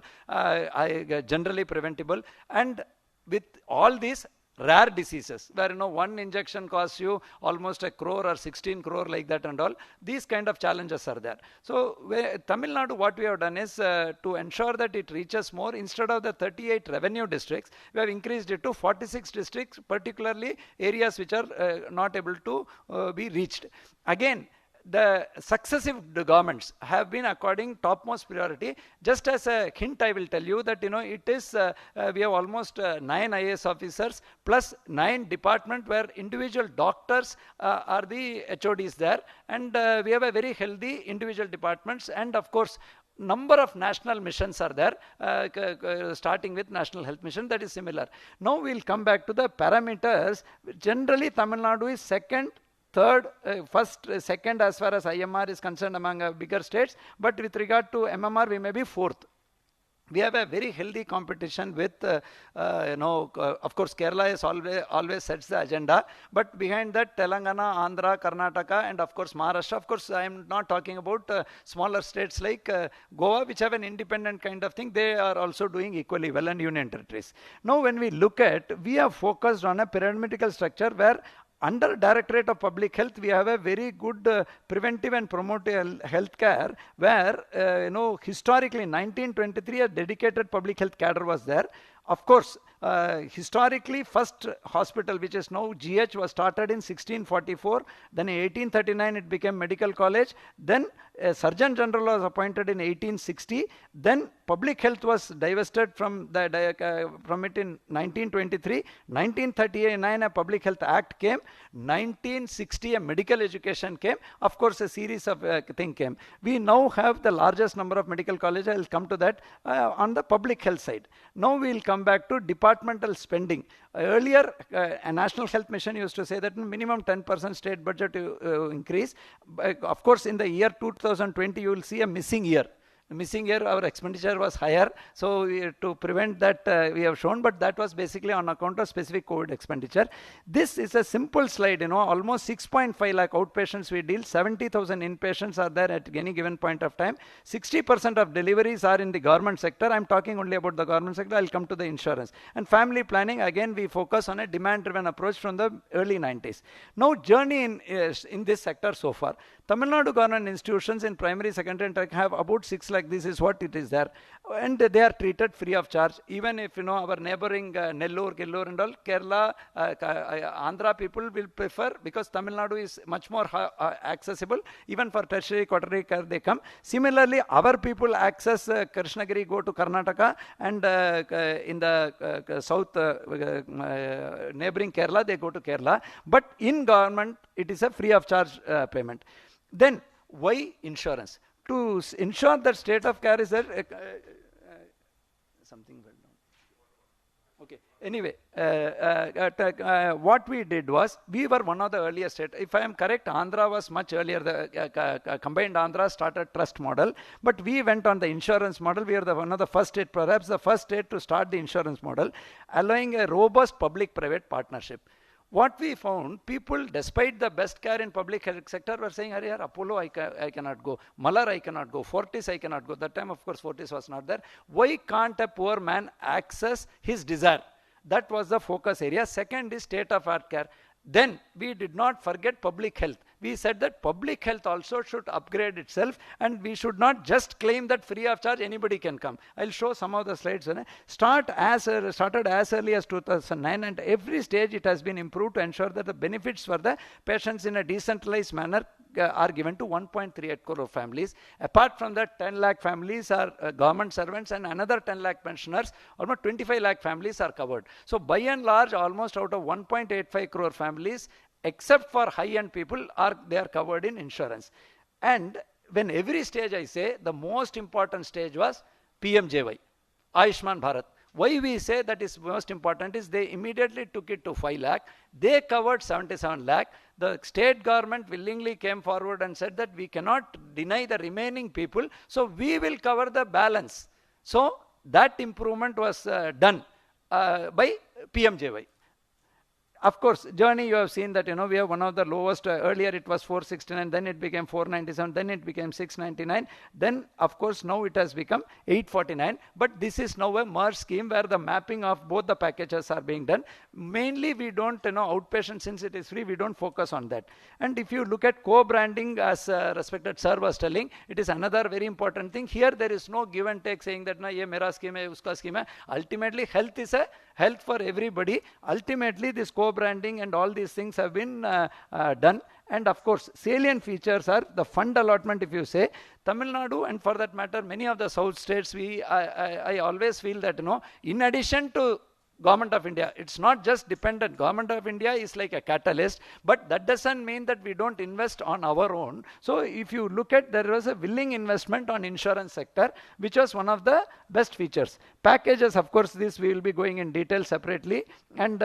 generally preventable, and with all these rare diseases where one injection costs you almost 1 crore or 16 crore like that and all. These kind of challenges are there. So Tamil Nadu, what we have done is to ensure that it reaches more, instead of the 38 revenue districts, we have increased it to 46 districts, particularly areas which are not able to be reached. Again, the successive governments have been according topmost priority. Just as a hint, I will tell you that it is we have almost 9 IAS officers plus 9 department where individual doctors are the HODs there, and we have a very healthy individual departments, and of course number of national missions are there, starting with National Health Mission, that is similar. Now we'll come back to the parameters. Generally, Tamil Nadu is second third, first, second as far as IMR is concerned among bigger states, but with regard to MMR, we may be fourth. We have a very healthy competition with, of course, Kerala is always sets the agenda, but behind that, Telangana, Andhra, Karnataka, and of course, Maharashtra. Of course, I am not talking about smaller states like Goa, which have an independent kind of thing. They are also doing equally well, and union territories. Now, when we look at, we have focused on a pyramidal structure where under Directorate of Public Health, we have a very good preventive and promotive health care where, historically 1923, a dedicated public health cadre was there. Of course, historically, first hospital, which is now GH, was started in 1644. Then in 1839, it became medical college. Then a Surgeon General was appointed in 1860. Then public health was divested from it in 1923. 1939, a Public Health Act came. 1960, a medical education came. Of course, a series of things came. We now have the largest number of medical colleges. I will come to that on the public health side. Now we will come back to departmental spending. Earlier, a National Health Mission used to say that minimum 10% state budget increase. Of course, in the year 2020, you will see a missing year. Missing year, our expenditure was higher. So to prevent that, we have shown, but that was basically on account of specific COVID expenditure. This is a simple slide, almost 6.5 lakh outpatients we deal, 70,000 inpatients are there at any given point of time. 60% of deliveries are in the government sector. I'm talking only about the government sector. I'll come to the insurance. And family planning, again, we focus on a demand-driven approach from the early 90s. Now, journey in this sector so far. Tamil Nadu government institutions in primary, secondary, and have about 6 lakh. This is what it is there. And they are treated free of charge. Even if, our neighboring Nellore, Gillore and all, Kerala, Andhra people will prefer, because Tamil Nadu is much more accessible. Even for tertiary, quaternary care, they come. Similarly, our people access Krishnagiri, go to Karnataka, and in the south, neighboring Kerala, they go to Kerala. But in government, it is a free of charge payment. Then, why insurance? To ensure that state of care is there, something went down. Okay. Anyway, what we did was, we were one of the earliest states. If I am correct, Andhra was much earlier. The combined Andhra started trust model, but we went on the insurance model. We are one of the first state, perhaps the first state to start the insurance model, allowing a robust public-private partnership. What we found, people, despite the best care in public health sector, were saying, "Arey, Apollo, I cannot go. Malar, I cannot go. Fortis, I cannot go." That time, of course, Fortis was not there. Why can't a poor man access his desire? That was the focus area. Second is state-of-art care. Then we did not forget public health. We said that public health also should upgrade itself, and we should not just claim that free of charge anybody can come. I'll show some of the slides. Started as early as 2009, and every stage it has been improved to ensure that the benefits for the patients in a decentralized manner are given to 1.38 crore families. Apart from that, 10 lakh families are government servants, and another 10 lakh pensioners, almost 25 lakh families are covered. So by and large, almost out of 1.85 crore families, except for high-end people, they are covered in insurance. And when every stage I say, the most important stage was PMJY, Ayushman Bharat. Why we say that is most important is they immediately took it to 5 lakh. They covered 77 lakh. The state government willingly came forward and said that we cannot deny the remaining people, so we will cover the balance. So that improvement was done by PMJY. Of course, journey, you have seen that, we have one of the lowest. Earlier it was 469, then it became 497, then it became 699. Then, of course, now it has become 849. But this is now a merge scheme where the mapping of both the packages are being done. Mainly, we don't, outpatient, since it is free, we don't focus on that. And if you look at co-branding, as respected sir was telling, it is another very important thing. Here, there is no give and take saying that, ye mera scheme hai, uska scheme hai. Ultimately, health is a health for everybody. Ultimately, this co-branding and all these things have been done. And of course, salient features are the fund allotment. If you say Tamil Nadu, and for that matter, many of the south states, I always feel that, in addition to Government of India, it's not just dependent. Government of India is like a catalyst, but that doesn't mean that we don't invest on our own. So if you look at, there was a willing investment on insurance sector, which was one of the best features. Packages, of course, this we will be going in detail separately. And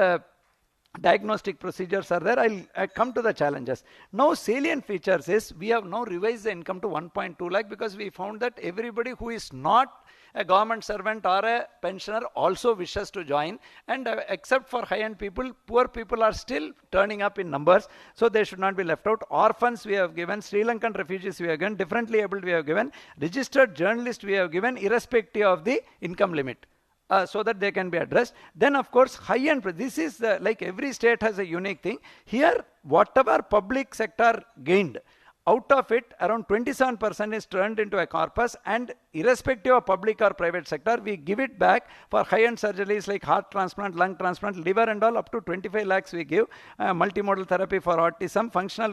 diagnostic procedures are there. I'll come to the challenges. Now salient features is we have now revised the income to 1.2 lakh because we found that everybody who is not a government servant or a pensioner also wishes to join, and except for high-end people, poor people are still turning up in numbers, so they should not be left out. Orphans we have given, Sri Lankan refugees we have given, differently abled we have given, registered journalists we have given irrespective of the income limit. So that they can be addressed. Then of course high-end, this is the, like every state has a unique thing. Here whatever public sector gained, out of it around 27% is turned into a corpus, and irrespective of public or private sector, we give it back for high-end surgeries like heart transplant, lung transplant, liver and all. Up to 25 lakhs we give, multimodal therapy for autism, functional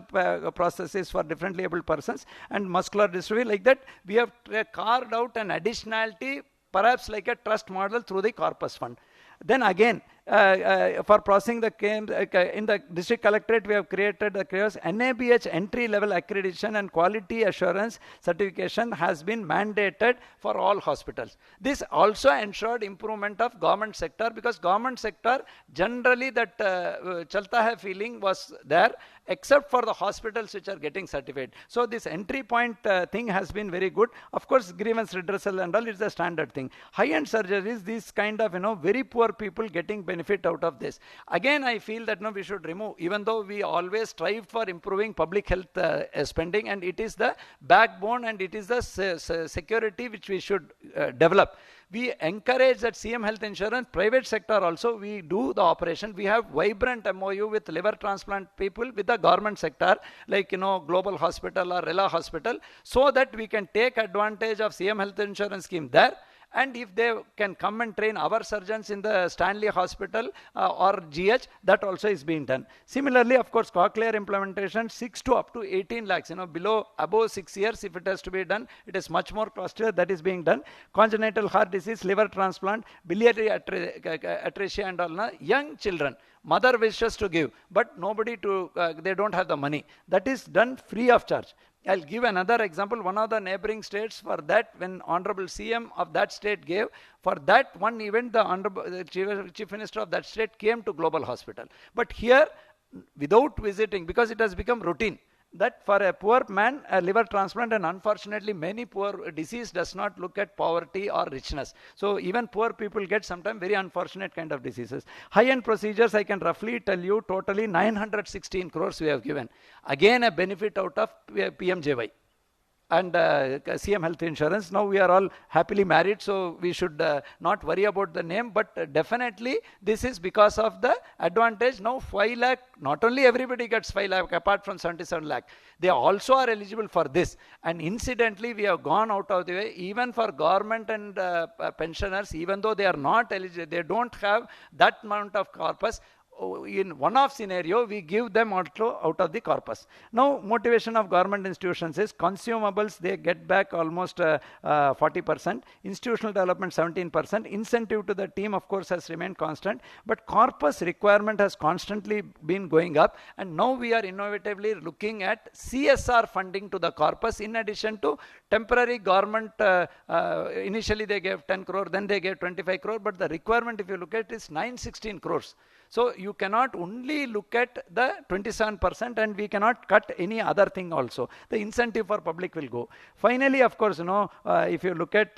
processes for differently abled persons, and muscular dystrophy. Like that we have carved out an additionality, perhaps like a trust model through the corpus fund. Then again, for processing the claims, in the district collectorate, we have created the NABH entry level accreditation and quality assurance certification has been mandated for all hospitals. This also ensured improvement of government sector, because government sector generally that chalta hai feeling was there, except for the hospitals which are getting certified. So this entry point thing has been very good. Of course, grievance redressal and all is the standard thing. High-end surgeries, these kind of very poor people getting benefit out of this. Again, I feel that we should remove, even though we always strive for improving public health spending, and it is the backbone and it is the security which we should develop. We encourage that CM Health Insurance, private sector also, we do the operation. We have vibrant MOU with liver transplant people with the government sector, like Global Hospital or Rela Hospital, so that we can take advantage of CM Health Insurance scheme there. And if they can come and train our surgeons in the Stanley Hospital or GH, that also is being done. Similarly, of course, cochlear implementation, 6 to up to 18 lakhs, above 6 years, if it has to be done, it is much more costlier. That is being done. Congenital heart disease, liver transplant, biliary atresia and all, young children. Mother wishes to give, but nobody they don't have the money. That is done free of charge. I'll give another example. One of the neighboring states, for that, when Honorable CM of that state gave, for that one event, the Chief Minister of that state came to Global Hospital. But here, without visiting, because it has become routine, that for a poor man, a liver transplant, and unfortunately many poor disease does not look at poverty or richness. So even poor people get sometimes very unfortunate kind of diseases. High-end procedures, I can roughly tell you, totally 916 crores we have given. Again, a benefit out of PMJY and CM Health Insurance. Now we are all happily married, so we should not worry about the name, but definitely this is because of the advantage. Now 5 lakh, not only everybody gets 5 lakh apart from 77 lakh, they also are eligible for this. And incidentally, we have gone out of the way, even for government and pensioners, even though they are not eligible, they don't have that amount of corpus, in one-off scenario, we give them also out of the corpus. Now, motivation of government institutions is consumables, they get back almost 40%, institutional development 17%, incentive to the team, of course, has remained constant, but corpus requirement has constantly been going up, and now we are innovatively looking at CSR funding to the corpus, in addition to temporary government, initially they gave 10 crore, then they gave 25 crore, but the requirement, if you look at it, is 916 crores. So you cannot only look at the 27%, and we cannot cut any other thing also. The incentive for public will go. Finally, of course, if you look at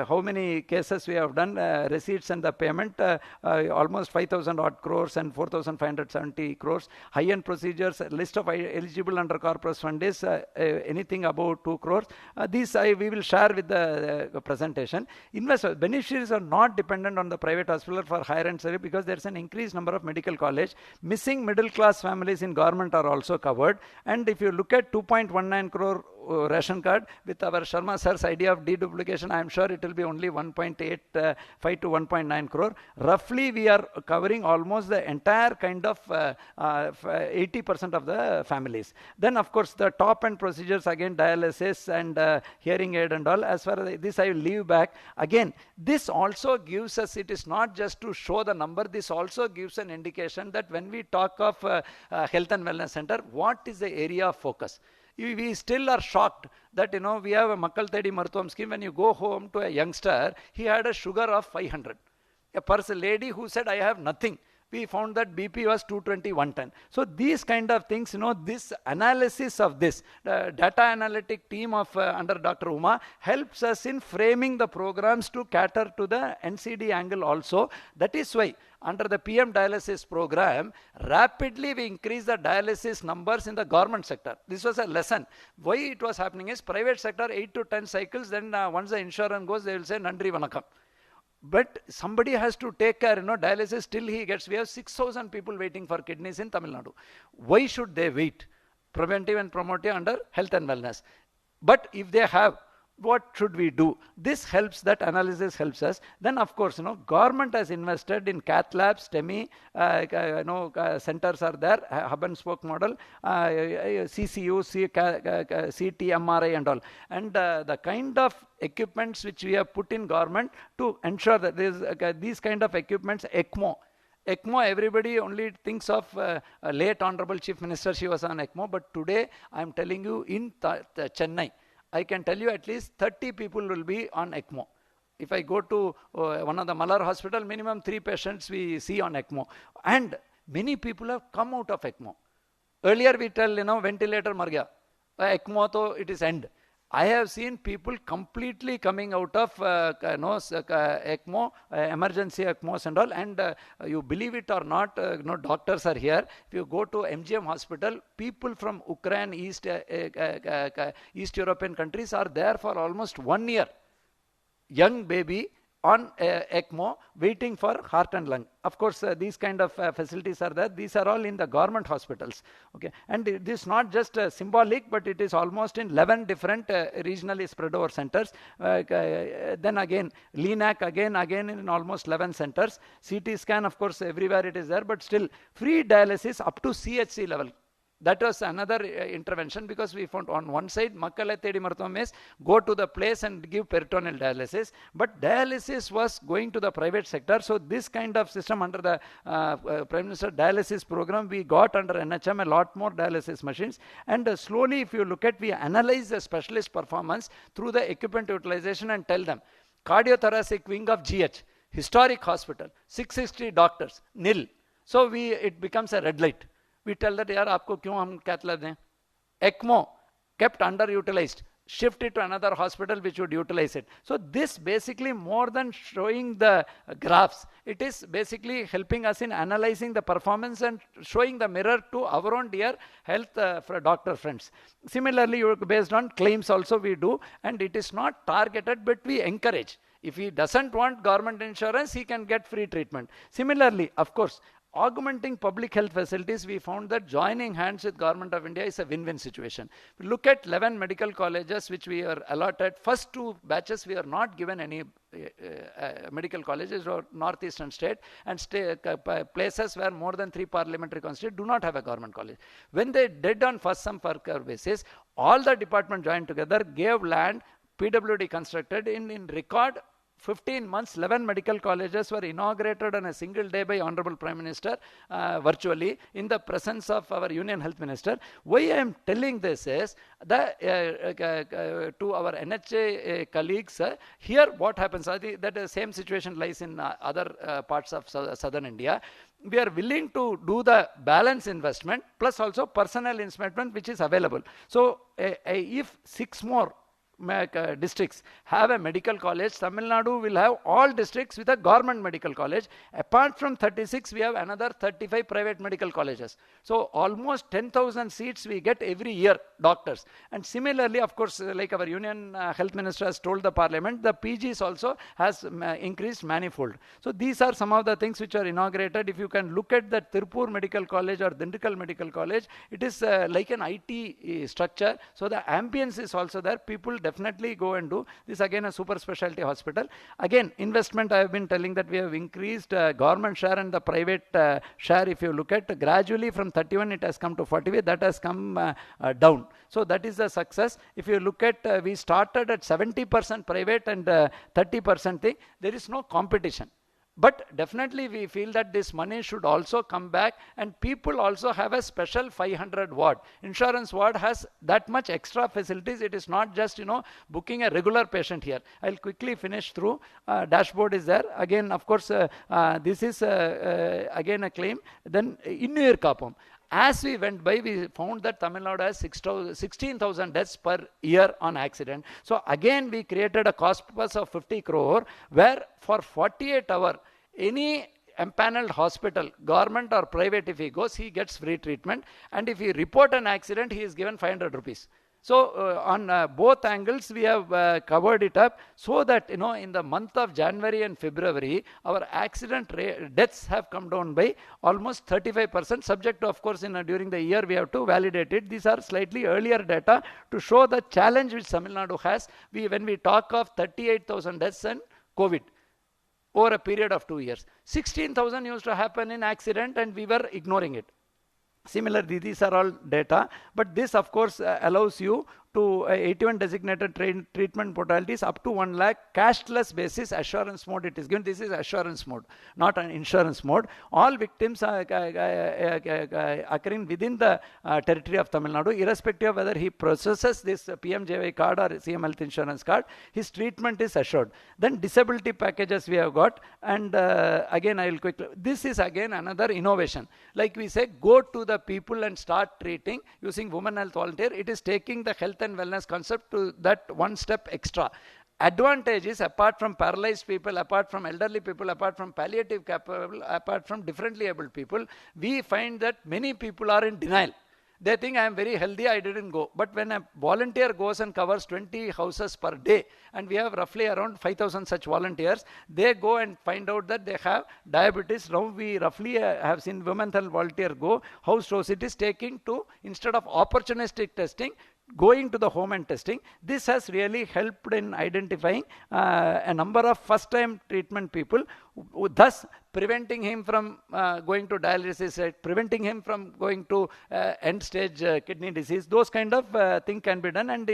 how many cases we have done, receipts and the payment, almost 5,000 odd crores and 4,570 crores. High-end procedures, list of eligible under corpus fund is anything above 2 crores. These we will share with the presentation. Investors, beneficiaries are not dependent on the private hospital for higher-end service, because there is an increased number of medical college. Missing middle class families in government are also covered. And if you look at 2.19 crore ration card, with our Sharma sir's idea of deduplication, I am sure it will be only 1.85 to 1.9 crore. Roughly, we are covering almost the entire kind of 80% of the families. Then, of course, the top end procedures, again, dialysis and hearing aid and all. As far as this, I will leave back. Again, this also gives us, it is not just to show the number, this also gives an indication that when we talk of health and wellness center, what is the area of focus? We still are shocked that, we have a Makkal Tedi Martvam scheme. When you go home to a youngster, he had a sugar of 500. A person, lady who said, I have nothing. we found that BP was 220, 110. So these kind of things, this analysis of this, the data analytic team of under Dr. Uma helps us in framing the programs to cater to the NCD angle also. That is why under the PM dialysis program, rapidly we increase the dialysis numbers in the government sector. This was a lesson. Why it was happening is private sector 8 to 10 cycles, then once the insurance goes, they will say Nandri Vanakam. But somebody has to take care, dialysis till he gets. We have 6,000 people waiting for kidneys in Tamil Nadu. Why should they wait? Preventive and promotive under health and wellness. But if they have, what should we do? This helps, that analysis helps us. Then of course, government has invested in cath labs, STEMI, centers are there, hub and spoke model, CCU, CT, MRI and all. And the kind of equipments which we have put in government to ensure that these kind of equipments, ECMO, everybody only thinks of late Honorable Chief Minister, she was on ECMO, but today I am telling you in Chennai, I can tell you at least 30 people will be on ECMO. If I go to one of the Malhar hospital, minimum 3 patients we see on ECMO. And many people have come out of ECMO. Earlier we tell, ventilator mar gaya. ECMO to it is end. I have seen people completely coming out of ECMO, emergency ECMOs and all, and you believe it or not, doctors are here. If you go to MGM hospital, people from Ukraine, East European countries are there for almost 1 year. Young baby on ECMO waiting for heart and lung. Of course, these kind of facilities are there. These are all in the government hospitals. Okay, and this is not just symbolic, but it is almost in 11 different regionally spread over centers. Then again, LINAC again in almost 11 centers. CT scan, of course, everywhere it is there, but still free dialysis up to CHC level. That was another intervention, because we found on one side, Makkala Thedi Martham is go to the place and give peritoneal dialysis, but dialysis was going to the private sector. So this kind of system under the Prime Minister dialysis program, we got under NHM a lot more dialysis machines. And slowly, if you look at, we analyze the specialist performance through the equipment utilization and tell them, cardiothoracic wing of GH, historic hospital, 660 doctors, nil. So it becomes a red light. We tell that, yaar, aapko kyun hum cath lab dein? ECMO kept underutilized. Shift it to another hospital which would utilize it. So this basically, more than showing the graphs, it is basically helping us in analyzing the performance and showing the mirror to our own dear health for doctor friends. Similarly, based on claims also we do, and it is not targeted, but we encourage. If he doesn't want government insurance, he can get free treatment. Similarly, of course, augmenting public health facilities, we found that joining hands with Government of India is a win-win situation. We look at 11 medical colleges which we are allotted. First 2 batches we are not given any medical colleges or northeastern state, and places where more than 3 parliamentary constituencies do not have a government college. When they did on first some basis, all the department joined together, gave land, PWD constructed in record 15 months, 11 medical colleges were inaugurated on a single day by Honorable Prime Minister virtually in the presence of our Union Health Minister. Why I am telling this is that to our NHA colleagues, here what happens, I think that the same situation lies in other parts of southern India. We are willing to do the balance investment plus also personnel investment which is available. So if 6 more districts have a medical college, Tamil Nadu will have all districts with a government medical college. Apart from 36, we have another 35 private medical colleges. So almost 10,000 seats we get every year, doctors. And similarly, of course, like our Union Health Minister has told the Parliament, the PGs also has increased manifold. So these are some of the things which are inaugurated. If you can look at the Tirupur Medical College or Dindukal Medical College, it is like an IT structure. So the ambience is also there. People definitely go and do this. Again, a super specialty hospital. Again, investment, I have been telling that we have increased government share and the private share. If you look at gradually from 31 it has come to 48, that has come down. So that is a success. If you look at we started at 70% private and 30% thing, there is no competition. But definitely we feel that this money should also come back, and people also have a special 500 ward. Insurance ward has that much extra facilities. It is not just, booking a regular patient here. I'll quickly finish through. Dashboard is there. Again, of course, this is again a claim. Then Innuyir Kapam. As we went by, we found that Tamil Nadu has 16,000 deaths per year on accident. So again, we created a cost plus of 50 crore, where for 48 hours, any empaneled hospital, government or private, if he goes, he gets free treatment. And if he report an accident, he is given 500 rupees. So on both angles, we have covered it up, so that, in the month of January and February, our accident deaths have come down by almost 35%, subject to, of course, during the year we have to validate it. These are slightly earlier data to show the challenge which Tamil Nadu has. When we talk of 38,000 deaths and COVID over a period of 2 years, 16,000 used to happen in accident, and we were ignoring it. Similarly, these are all data, but this of course allows you to 81 designated treatment modalities up to 1 lakh, cashless basis, assurance mode it is given. This is assurance mode, not an insurance mode. All victims are occurring within the territory of Tamil Nadu, irrespective of whether he processes this PMJY card or CM Health Insurance card, his treatment is assured. Then disability packages we have got, and again I will quickly, this is again another innovation. Like we say, go to the people and start treating using Women Health Volunteer. It is taking the health and wellness concept to that one step extra. Advantage is, apart from paralyzed people, apart from elderly people, apart from palliative capable, apart from differently abled people, we find that many people are in denial. They think I am very healthy, I didn't go. But when a volunteer goes and covers 20 houses per day, and we have roughly around 5,000 such volunteers, they go and find out that they have diabetes. Now we roughly have seen Women Health Volunteer go, house to house. It is taking to, instead of opportunistic testing, going to the home and testing. This has really helped in identifying a number of first-time treatment people, thus preventing him from going to dialysis, preventing him from going to end-stage kidney disease. Those kind of thing can be done, and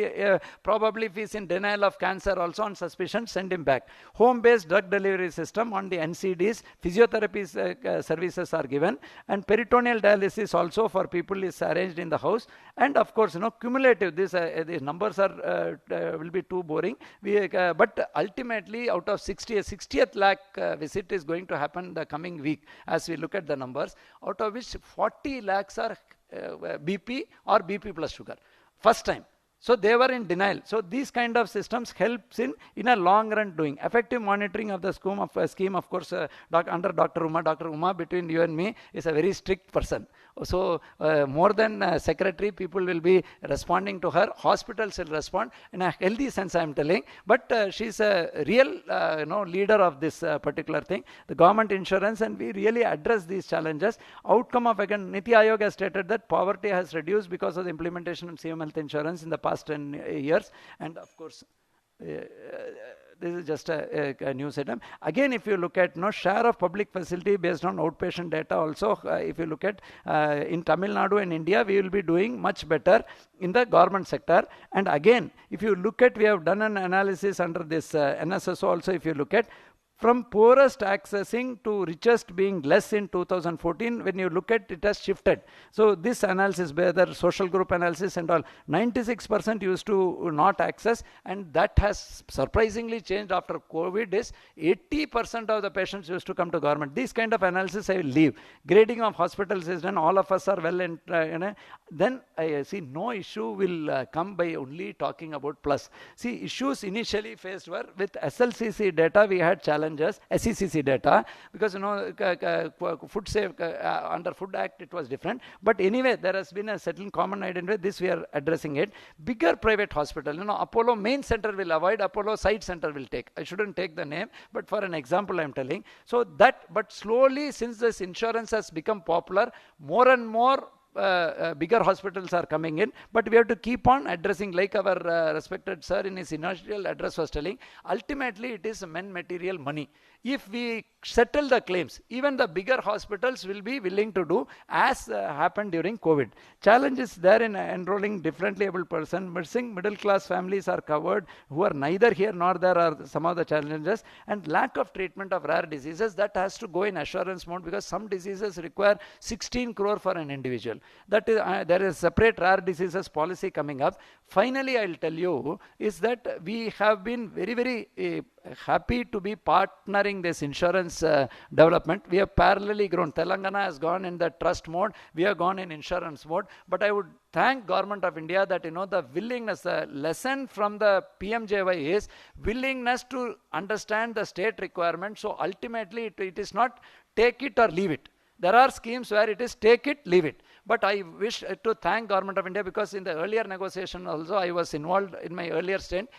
probably if he's in denial of cancer also, on suspicion, send him back. Home-based drug delivery system on the NCDs, physiotherapy services are given, and peritoneal dialysis also for people is arranged in the house. And of course, cumulative, these numbers are will be too boring. But ultimately, out of 60th lakh visit is going to happen the coming week, as we look at the numbers, out of which 40 lakhs are BP or BP plus sugar, first time. So they were in denial. So these kind of systems helps in a long run doing. Effective monitoring of the scheme, of course, under Dr. Uma, between you and me, is a very strict person. So more than secretary, people will be responding to her. Hospitals will respond in a healthy sense, I am telling. But she's a real leader of this particular thing. The government insurance, and we really address these challenges. Outcome of, again, Niti Aayog has stated that poverty has reduced because of the implementation of CM Health Insurance in the past 10 years. And of course, this is just a news item. Again, if you look at share of public facility based on outpatient data also, if you look at in Tamil Nadu and India, we will be doing much better in the government sector. And again, if you look at, we have done an analysis under this NSSO also, if you look at, from poorest accessing to richest being less in 2014, when you look at it has shifted. So this analysis, whether social group analysis and all, 96% used to not access, and that has surprisingly changed after COVID. Is 80% of the patients used to come to government. This kind of analysis I will leave. Grading of hospitals is done, all of us are well in, then I see no issue will come by only talking about plus. See, issues initially faced were with SLCC data, we had challenges, SECC data, because food safe under Food Act it was different. But anyway, there has been a certain common identity. This we are addressing it. Bigger private hospital, Apollo main center will avoid, Apollo side center will take. I shouldn't take the name, but for an example I am telling. So that, but slowly, since this insurance has become popular, more and more bigger hospitals are coming in, but we have to keep on addressing, like our respected sir in his initial address was telling, ultimately it is men, material, money. If we settle the claims, even the bigger hospitals will be willing to do, as happened during COVID. Challenge is there in enrolling differently able person. Missing middle class families are covered who are neither here nor there are some of the challenges, and lack of treatment of rare diseases that has to go in assurance mode, because some diseases require 16 crore for an individual. That is, there is separate rare diseases policy coming up. Finally, I'll tell you is that we have been very, very happy to be partnering this insurance development. We have parallelly grown. Telangana has gone in the trust mode. We have gone in insurance mode. But I would thank Government of India that, the willingness, the lesson from the PMJY is willingness to understand the state requirement. So ultimately, it is not take it or leave it. There are schemes where it is take it, leave it. But I wish to thank Government of India, because in the earlier negotiation also I was involved in my earlier stint,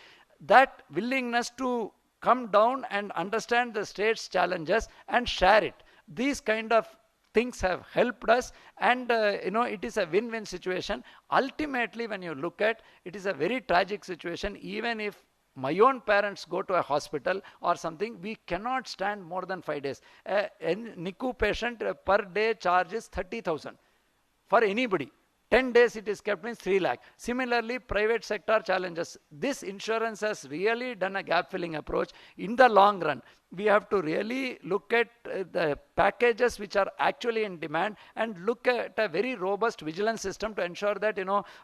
that willingness to come down and understand the state's challenges and share it. These kind of things have helped us, and it is a win-win situation. Ultimately, when you look at it, is a very tragic situation. Even if my own parents go to a hospital or something, we cannot stand more than 5 days. A NICU patient per day charges 30,000 for anybody. 10 days it is kept, means 3 lakh. Similarly, private sector challenges. This insurance has really done a gap filling approach. In the long run, we have to really look at the packages which are actually in demand, and look at a very robust vigilance system to ensure that,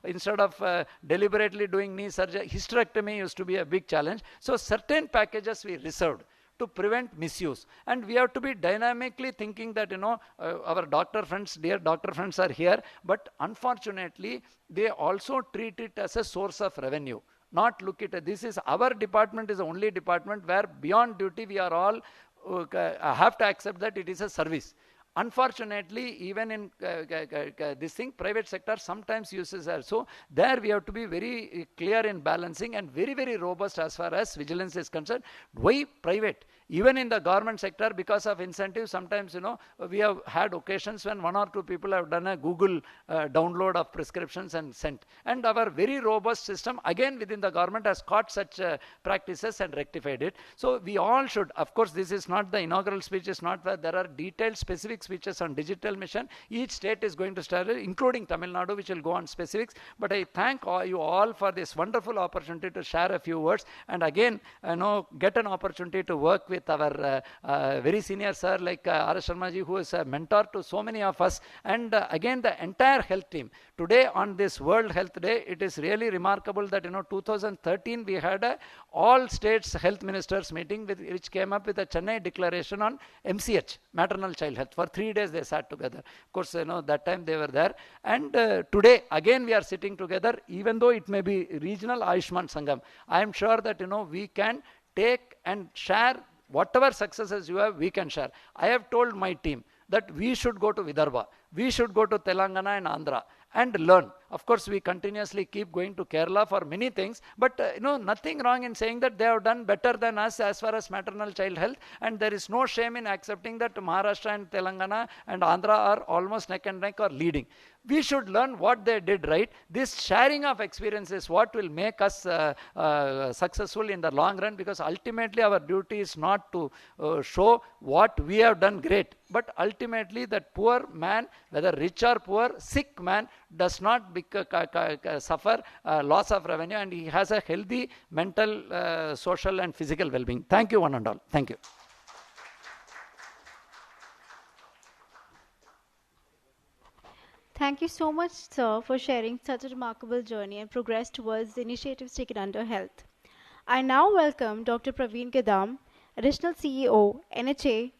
instead of deliberately doing knee surgery, hysterectomy used to be a big challenge. So certain packages we reserved to prevent misuse, and we have to be dynamically thinking that, our doctor friends, dear doctor friends are here, but unfortunately they also treat it as a source of revenue. Not look at it. This is our department, is the only department where beyond duty we are all have to accept that it is a service. Unfortunately, even in this thing, private sector sometimes uses it. So there we have to be very clear in balancing, and very, very robust as far as vigilance is concerned. Why private? Even in the government sector, because of incentives, sometimes, we have had occasions when 1 or 2 people have done a Google download of prescriptions and sent. And our very robust system, again within the government, has caught such practices and rectified it. So we all should, of course, this is not the inaugural speech, is not where there are detailed specific speeches on digital mission. Each state is going to start it, including Tamil Nadu, which will go on specifics. But I thank you all for this wonderful opportunity to share a few words, and again, get an opportunity to work with our very senior sir like R.S. Sharma ji, who is a mentor to so many of us, and again the entire health team. Today on this World Health Day, it is really remarkable that 2013 we had a all states health ministers meeting which came up with a Chennai declaration on MCH, maternal child health. For 3 days they sat together. Of course, that time they were there, and today again we are sitting together, even though it may be regional Ayushman Sangam. I am sure that we can take and share whatever successes you have, we can share. I have told my team that we should go to Vidarbha, we should go to Telangana and Andhra and learn. Of course, we continuously keep going to Kerala for many things, but nothing wrong in saying that they have done better than us as far as maternal child health, and there is no shame in accepting that Maharashtra and Telangana and Andhra are almost neck and neck or leading. We should learn what they did right. This sharing of experience is what will make us successful in the long run, because ultimately our duty is not to show what we have done great, but ultimately that poor man, whether rich or poor, sick man, does not suffer loss of revenue, and he has a healthy mental, social and physical well-being. Thank you one and all. Thank you. Thank you so much, sir, for sharing such a remarkable journey and progress towards the initiatives taken under health. I now welcome Dr. Praveen Gedam, Additional CEO, NHA,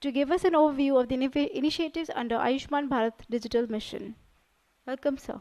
to give us an overview of the initiatives under Ayushman Bharat Digital Mission. Welcome, sir.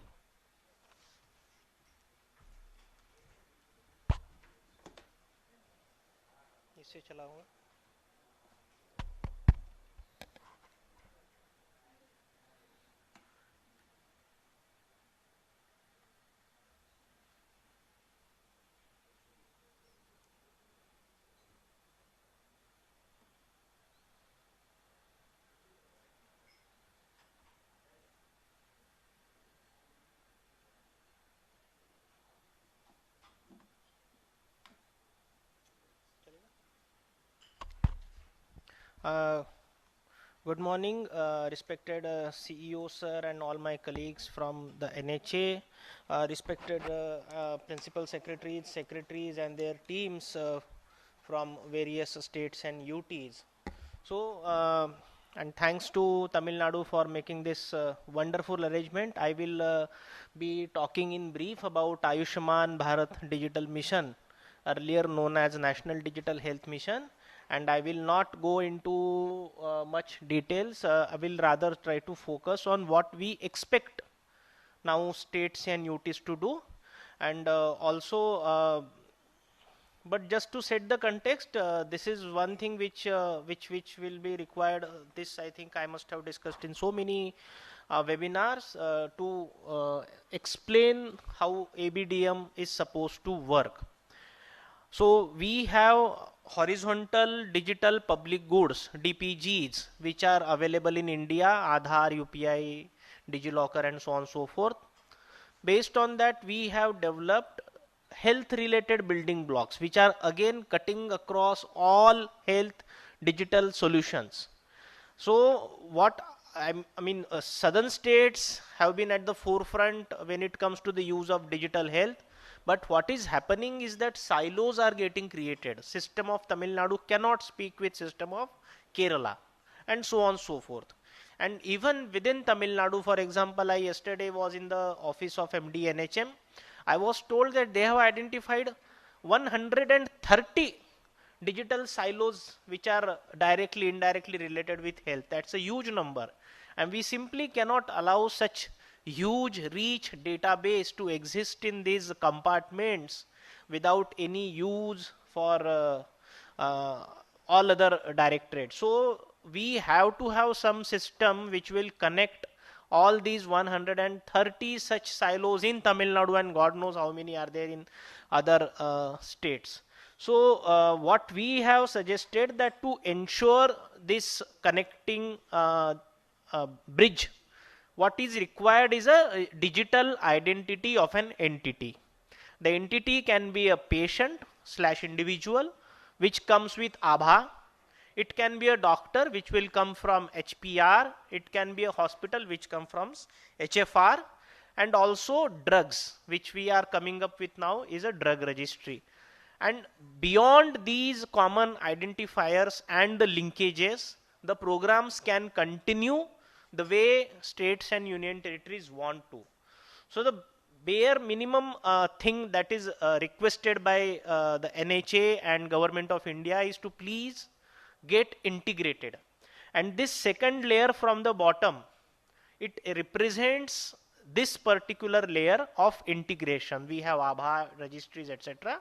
Uh, Good morning, respected CEO sir and all my colleagues from the NHA, respected principal secretaries and their teams from various states and UTs. So, and thanks to Tamil Nadu for making this wonderful arrangement. I will be talking in brief about Ayushman Bharat Digital Mission, earlier known as National Digital Health Mission, and I will not go into much details. I will rather try to focus on what we expect now states and UTs to do, and also but just to set the context, this is one thing which will be required. This I think I must have discussed in so many webinars to explain how ABDM is supposed to work. So we have horizontal digital public goods, DPGs, which are available in India, Aadhaar, UPI, DigiLocker and so on and so forth. Based on that, we have developed health related building blocks, which are again cutting across all health digital solutions. So what I mean, southern states have been at the forefront when it comes to the use of digital health. But what is happening is that silos are getting created. System of Tamil Nadu cannot speak with system of Kerala and so on and so forth. And even within Tamil Nadu, for example, I yesterday was in the office of MD NHM. I was told that they have identified 130 digital silos which are directly, indirectly related with health. That's a huge number. And we simply cannot allow such huge rich database to exist in these compartments without any use for all other directorates. So we have to have some system which will connect all these 130 such silos in Tamil Nadu, and God knows how many are there in other states. So what we have suggested, that to ensure this connecting bridge, what is required is a digital identity of an entity. The entity can be a patient / individual, which comes with Aadhaar. It can be a doctor, which will come from HPR. It can be a hospital, which comes from HFR. And also drugs, which we are coming up with now, is a drug registry. And beyond these common identifiers and the linkages, the programs can continue the way states and union territories want to. So the bare minimum thing that is requested by the NHA and Government of India is to please get integrated. And this second layer from the bottom, it represents this particular layer of integration. We have Aadhaar registries, etc.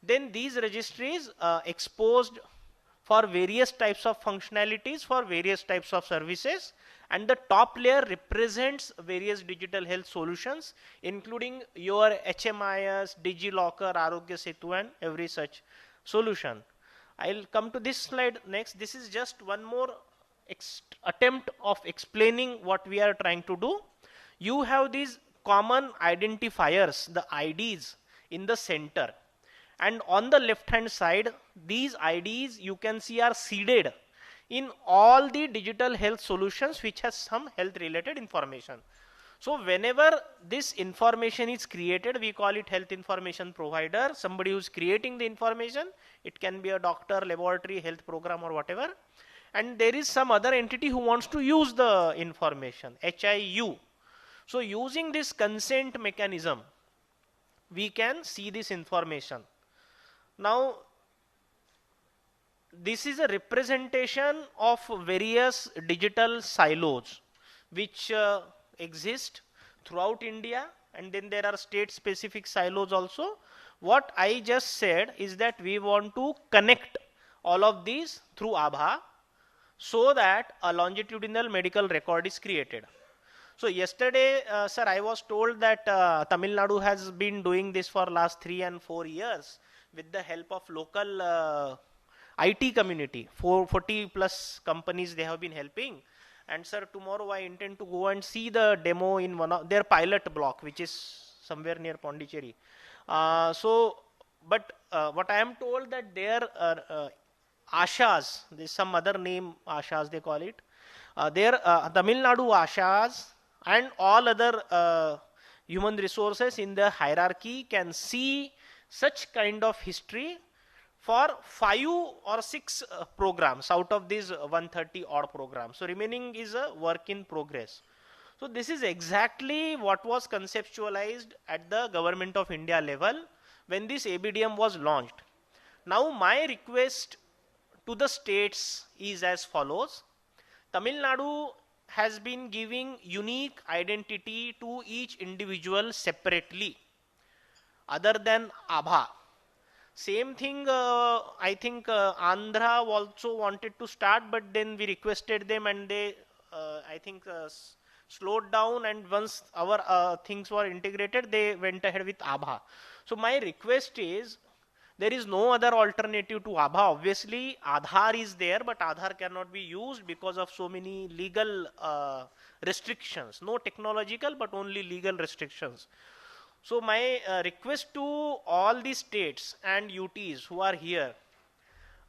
Then these registries exposed for various types of functionalities, for various types of services, and the top layer represents various digital health solutions, including your HMIS, DigiLocker, Arogya Setu, and every such solution. I'll come to this slide next. This is just one more attempt of explaining what we are trying to do. You have these common identifiers, the IDs, in the center. And on the left hand side, these IDs you can see are seeded in all the digital health solutions which has some health related information. So whenever this information is created, we call it health information provider, somebody who's creating the information. It can be a doctor, laboratory, health program, or whatever. And there is some other entity who wants to use the information, HIU. So using this consent mechanism, we can see this information. Now, this is a representation of various digital silos which exist throughout India, and then there are state specific silos also. What I just said is that we want to connect all of these through Aadhaar so that a longitudinal medical record is created. So yesterday, sir, I was told that Tamil Nadu has been doing this for last 3 and 4 years with the help of local IT community. 40 plus companies they have been helping. And sir, tomorrow I intend to go and see the demo in one of their pilot block, which is somewhere near Pondicherry. But what I am told that their Ashas, there's some other name, Ashas they call it. Tamil Nadu Ashas and all other human resources in the hierarchy can see such kind of history for 5 or 6 programs out of these 130 odd programs. So remaining is a work in progress. So this is exactly what was conceptualized at the Government of India level when this ABDM was launched. Now my request to the states is as follows. Tamil Nadu has been giving unique identity to each individual separately other than ABHA. Same thing, I think Andhra also wanted to start, but then we requested them and they, I think, slowed down, and once our things were integrated, they went ahead with ABHA. So my request is, there is no other alternative to ABHA. Obviously, Aadhaar is there, but Aadhaar cannot be used because of so many legal restrictions. No technological, but only legal restrictions. So my request to all the states and UTs who are here,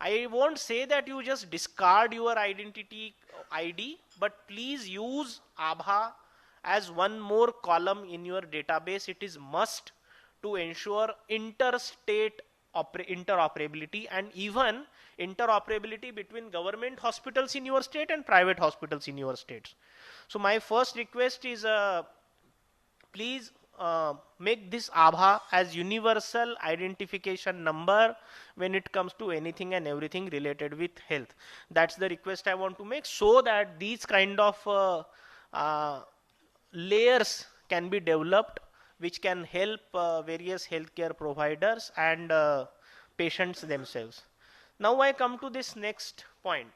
I won't say that you just discard your identity ID, but please use ABHA as one more column in your database. It is must to ensure interstate interoperability and even interoperability between government hospitals in your state and private hospitals in your states. So my first request is please make this ABHA as universal identification number when it comes to anything and everything related with health. That's the request I want to make, so that these kind of layers can be developed which can help various healthcare providers and patients themselves. Now I come to this next point.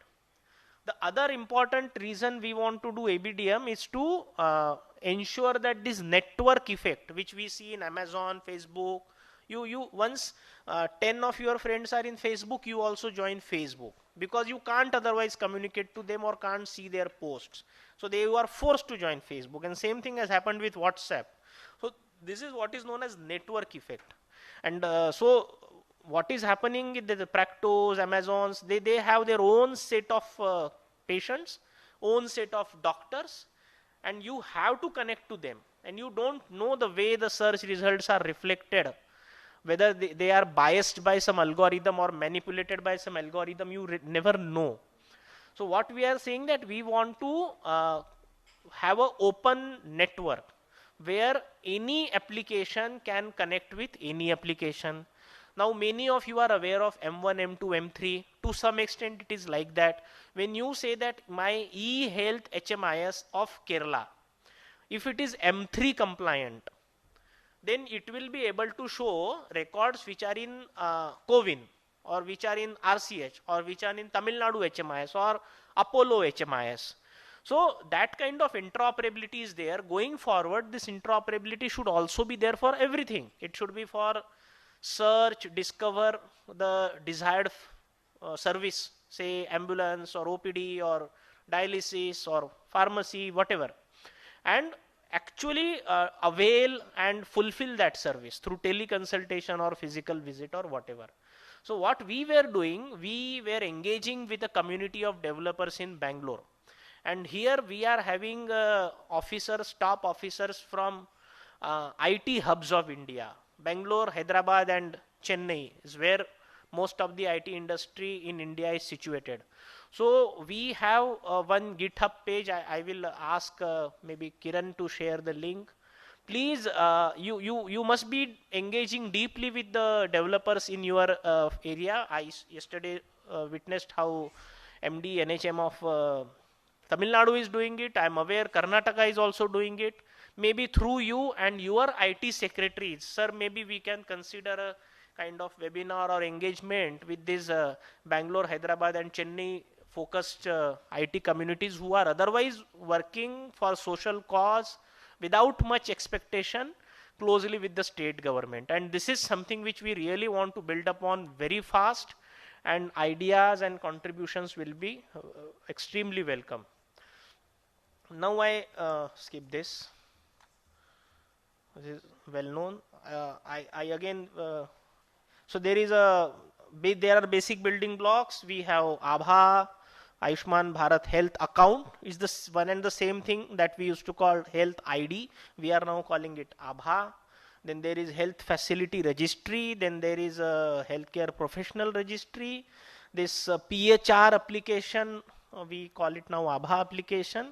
The other important reason we want to do ABDM is to ensure that this network effect, which we see in Amazon, Facebook, you once 10 of your friends are in Facebook, you also join Facebook, because you can't otherwise communicate to them or can't see their posts. So they are forced to join Facebook, and same thing has happened with WhatsApp. So this is what is known as network effect. And so what is happening in the Practos, Amazons, they have their own set of patients, own set of doctors, and you have to connect to them. And you don't know the way the search results are reflected, whether they are biased by some algorithm or manipulated by some algorithm, you never know. So what we are saying, that we want to have an open network where any application can connect with any application. Now many of you are aware of M1, M2, M3. To some extent it is like that. When you say that my e-health HMIS of Kerala, if it is M3 compliant, then it will be able to show records which are in CoWIN, or which are in RCH, or which are in Tamil Nadu HMIS or Apollo HMIS. So that kind of interoperability is there. Going forward, this interoperability should also be there for everything. It should be for search, discover the desired service, say ambulance or OPD or dialysis or pharmacy, whatever, and actually avail and fulfill that service through teleconsultation or physical visit or whatever. So what we were doing, we were engaging with a community of developers in Bangalore. And here we are having officers, top officers from IT hubs of India. Bangalore, Hyderabad and Chennai is where most of the IT industry in India is situated. So we have one GitHub page. I will ask maybe Kiran to share the link. Please, you must be engaging deeply with the developers in your area. I yesterday witnessed how MD NHM of Tamil Nadu is doing it. I am aware Karnataka is also doing it. Maybe through you and your IT secretaries, sir, maybe we can consider a kind of webinar or engagement with these Bangalore, Hyderabad and Chennai focused IT communities who are otherwise working for social cause without much expectation closely with the state government. And this is something which we really want to build upon very fast, and ideas and contributions will be extremely welcome. Now I skip this. This is well known. I again, so there is a there are basic building blocks. We have Abha, Ayushman Bharat Health Account is the one and the same thing that we used to call Health ID. We are now calling it Abha. Then there is Health Facility Registry. Then there is a Healthcare Professional Registry. This PHR application, we call it now Abha application.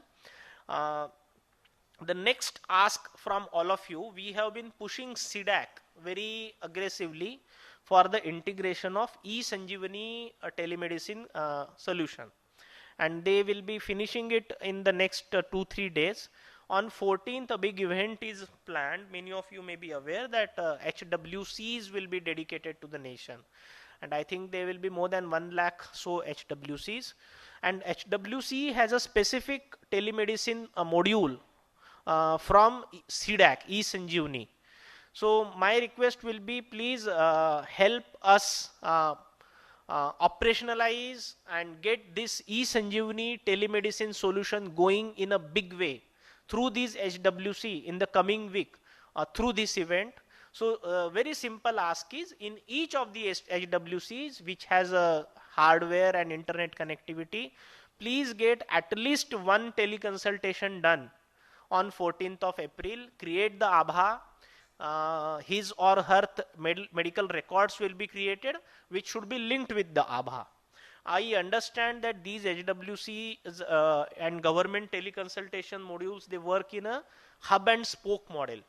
The next ask from all of you, we have been pushing CDAC very aggressively for the integration of eSanjeevani telemedicine solution. And they will be finishing it in the next 2-3 days. On 14th, a big event is planned. Many of you may be aware that HWCs will be dedicated to the nation. And I think there will be more than 1 lakh so HWCs. And HWC has a specific telemedicine module from CDAC, eSanjeevani. So my request will be, please help us operationalize and get this eSanjeevani telemedicine solution going in a big way through these HWC in the coming week through this event. So very simple ask is, in each of the HWCs which has a hardware and internet connectivity, please get at least one teleconsultation done on 14th of April. Create the Abha. His or her medical records will be created, which should be linked with the Abha. I understand that these HWCs and government teleconsultation modules, they work in a hub and spoke model.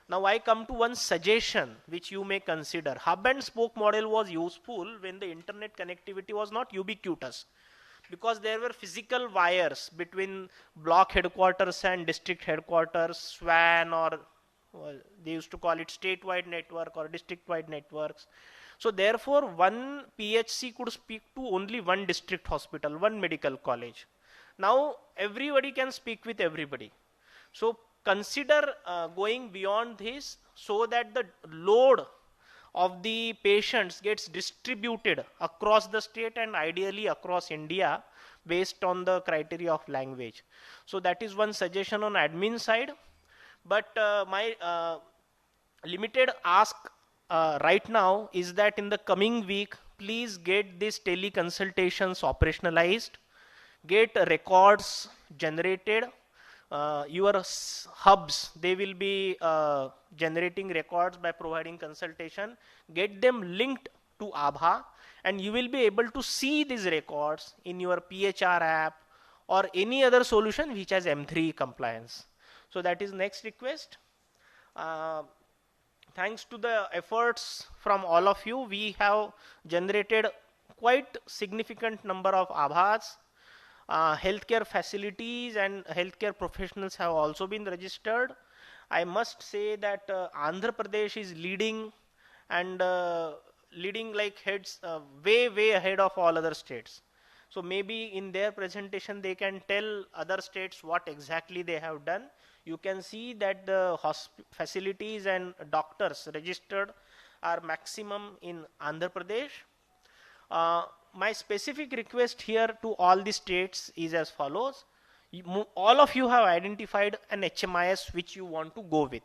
Now I come to one suggestion which you may consider. Hub and spoke model was useful when the internet connectivity was not ubiquitous, because there were physical wires between block headquarters and district headquarters, SWAN, or they used to call it statewide network or district-wide networks. So therefore, one PHC could speak to only one district hospital, one medical college. Now everybody can speak with everybody. So consider going beyond this so that the load of the patients gets distributed across the state and ideally across India based on the criteria of language. So that is one suggestion on admin side. But my limited ask right now is that in the coming week, please get these teleconsultations operationalized, get records generated. Your hubs, they will be generating records by providing consultation. Get them linked to Abha, and you will be able to see these records in your PHR app or any other solution which has M3 compliance. So that is next request. Thanks to the efforts from all of you, we have generated quite significant number of Abhas. Healthcare facilities and healthcare professionals have also been registered. I must say that Andhra Pradesh is leading, and leading like heads way ahead of all other states. So maybe in their presentation they can tell other states what exactly they have done. You can see that the facilities and doctors registered are maximum in Andhra Pradesh. My specific request here to all the states is as follows. All of you have identified an HMIS which you want to go with.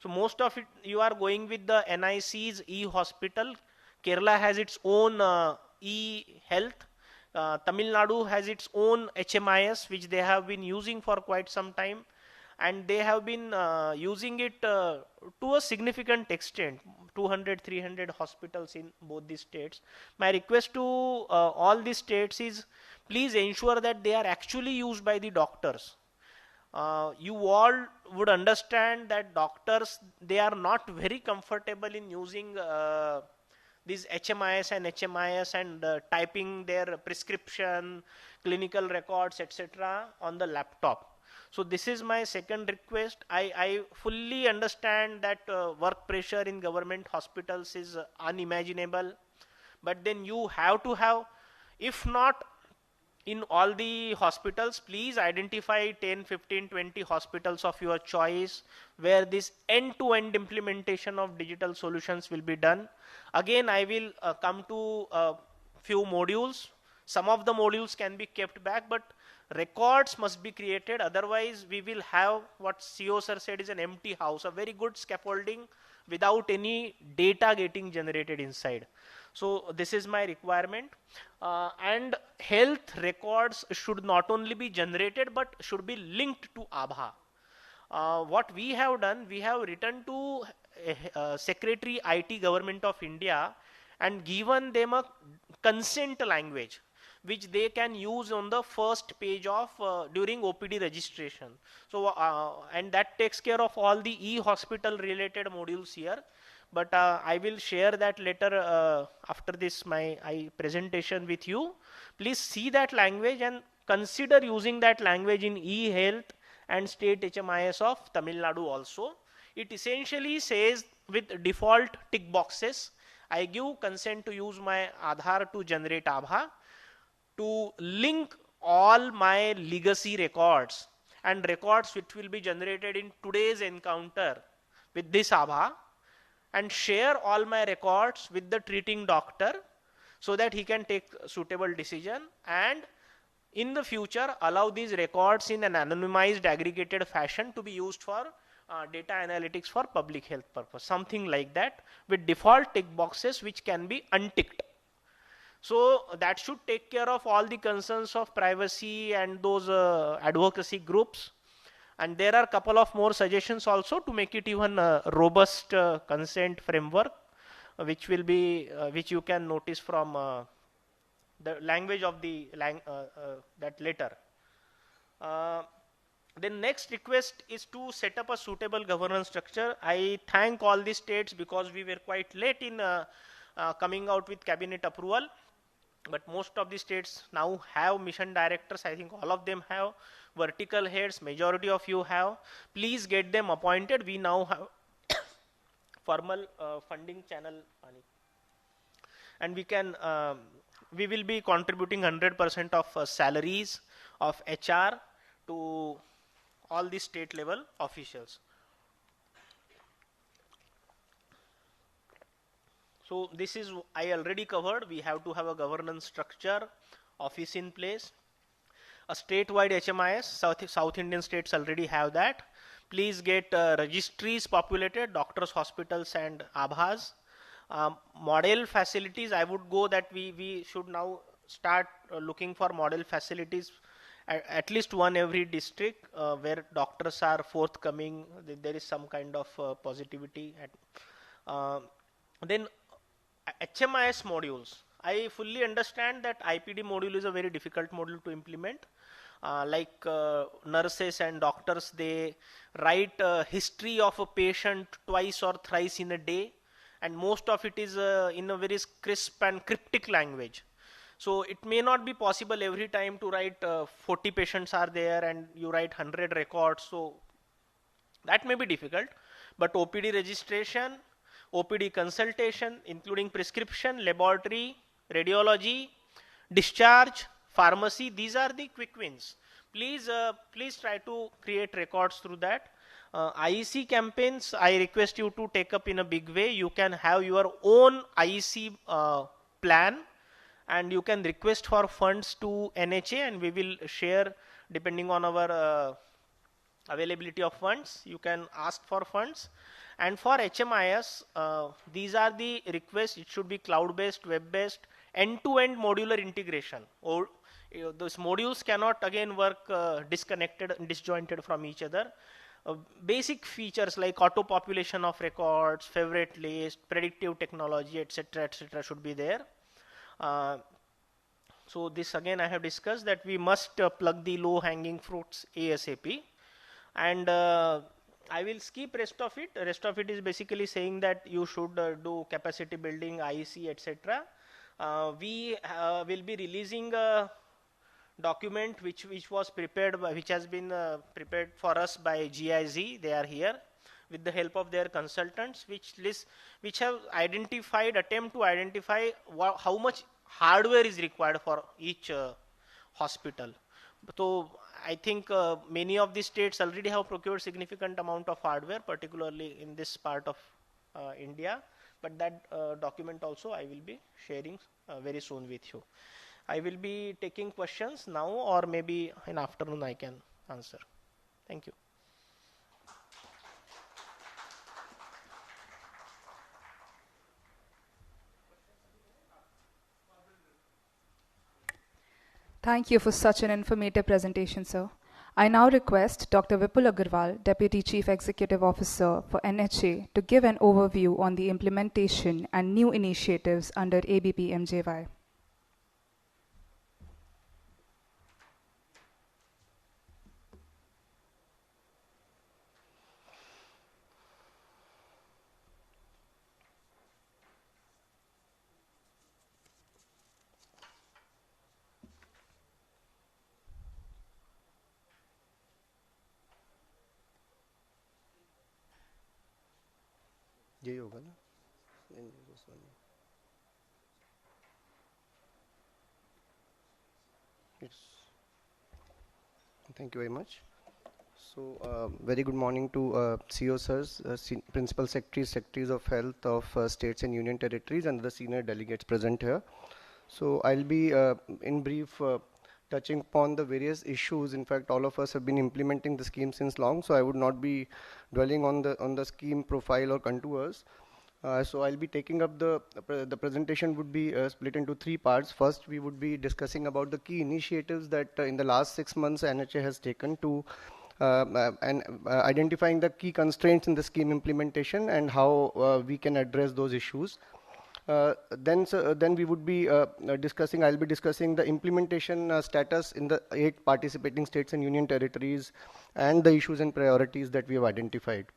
So most of it you are going with the NIC's e-hospital. Kerala has its own e-health. Tamil Nadu has its own HMIS which they have been using for quite some time, and they have been using it to a significant extent, 200-300 hospitals in both these states. My request to all these states is, please ensure that they are actually used by the doctors. You all would understand that doctors, they are not very comfortable in using these HMIS and typing their prescription, clinical records, etc. on the laptop. So this is my second request. I fully understand that work pressure in government hospitals is unimaginable, but then you have to have, if not in all the hospitals, please identify 10, 15, 20 hospitals of your choice where this end-to-end implementation of digital solutions will be done. Again, I will come to a few modules. Some of the modules can be kept back, but records must be created. Otherwise, we will have what CEO sir said is an empty house, a very good scaffolding without any data getting generated inside. So this is my requirement. And health records should not only be generated but should be linked to Aadhaar. What we have done, we have written to Secretary IT Government of India and given them a consent language which they can use on the first page of during OPD registration. So and that takes care of all the e-hospital related modules here. But I will share that later after this my presentation with you. Please see that language and consider using that language in e-health and state HMIS of Tamil Nadu also. It essentially says with default tick boxes, I give consent to use my Aadhaar to generate Aadhaar, to link all my legacy records and records which will be generated in today's encounter with this Aadhaar, and share all my records with the treating doctor so that he can take suitable decision, and in the future allow these records in an anonymized aggregated fashion to be used for data analytics for public health purpose, something like that, with default tick boxes which can be unticked. So that should take care of all the concerns of privacy and those advocacy groups. And there are a couple of more suggestions also to make it even a robust consent framework, which will be which you can notice from the language of the that letter. The next request is to set up a suitable governance structure. I thank all the states because we were quite late in coming out with cabinet approval. But most of the states now have mission directors. I think all of them have vertical heads. Majority of you have. Please get them appointed. We now have formal funding channel, and we can. We will be contributing 100% of salaries of HR to all the state level officials. So this is I already covered. We have to have a governance structure, office in place, a statewide HMIS. South Indian states already have that. Please get registries populated, doctors, hospitals, and Aadhaars. Model facilities, I would go that we should now start looking for model facilities, at least one every district where doctors are forthcoming. There is some kind of positivity. Then HMIS modules. I fully understand that IPD module is a very difficult module to implement. Like nurses and doctors, they write a history of a patient twice or thrice in a day, and most of it is in a very crisp and cryptic language. So it may not be possible every time to write 40 patients are there and you write 100 records. So that may be difficult, but OPD registration, OPD consultation, including prescription, laboratory, radiology, discharge, pharmacy, these are the quick wins. Please try to create records through that. IEC campaigns, I request you to take up in a big way. You can have your own IEC plan, and you can request for funds to NHA, and we will share depending on our availability of funds. You can ask for funds. And for HMIS, these are the requests. It should be cloud-based, web-based, end-to-end modular integration. Or those modules cannot again work disconnected and disjointed from each other. Basic features like auto population of records, favorite list, predictive technology, etc., should be there. So this again I have discussed that we must plug the low-hanging fruits ASAP. And I will skip rest of it. Rest of it is basically saying that you should do capacity building, IEC, etc. We will be releasing a document which was prepared, which has been prepared for us by GIZ. They are here with the help of their consultants, which have attempt to identify how much hardware is required for each hospital. So I think many of the states already have procured significant amount of hardware, particularly in this part of India. But that document also I will be sharing very soon with you. I will be taking questions now, or maybe in afternoon I can answer. Thank you. Thank you for such an informative presentation, sir. I now request Dr. Vipul Agarwal, Deputy Chief Executive Officer for NHA, to give an overview on the implementation and new initiatives under ABP MJY. यही होगा ना Yes. Thank you very much. So, very good morning to CEO sirs, Principal Secretaries, Secretaries of Health of states and union territories, and the senior delegates present here. So, I'll be in brief touching upon the various issues. In fact, all of us have been implementing the scheme since long, so I would not be dwelling on the scheme profile or contours. So I'll be taking up the presentation would be split into three parts. First, we would be discussing about the key initiatives that in the last 6 months NHA has taken to identifying the key constraints in the scheme implementation and how we can address those issues. Then we would be discussing, I'll be discussing the implementation status in the 8 participating states and union territories and the issues and priorities that we have identified.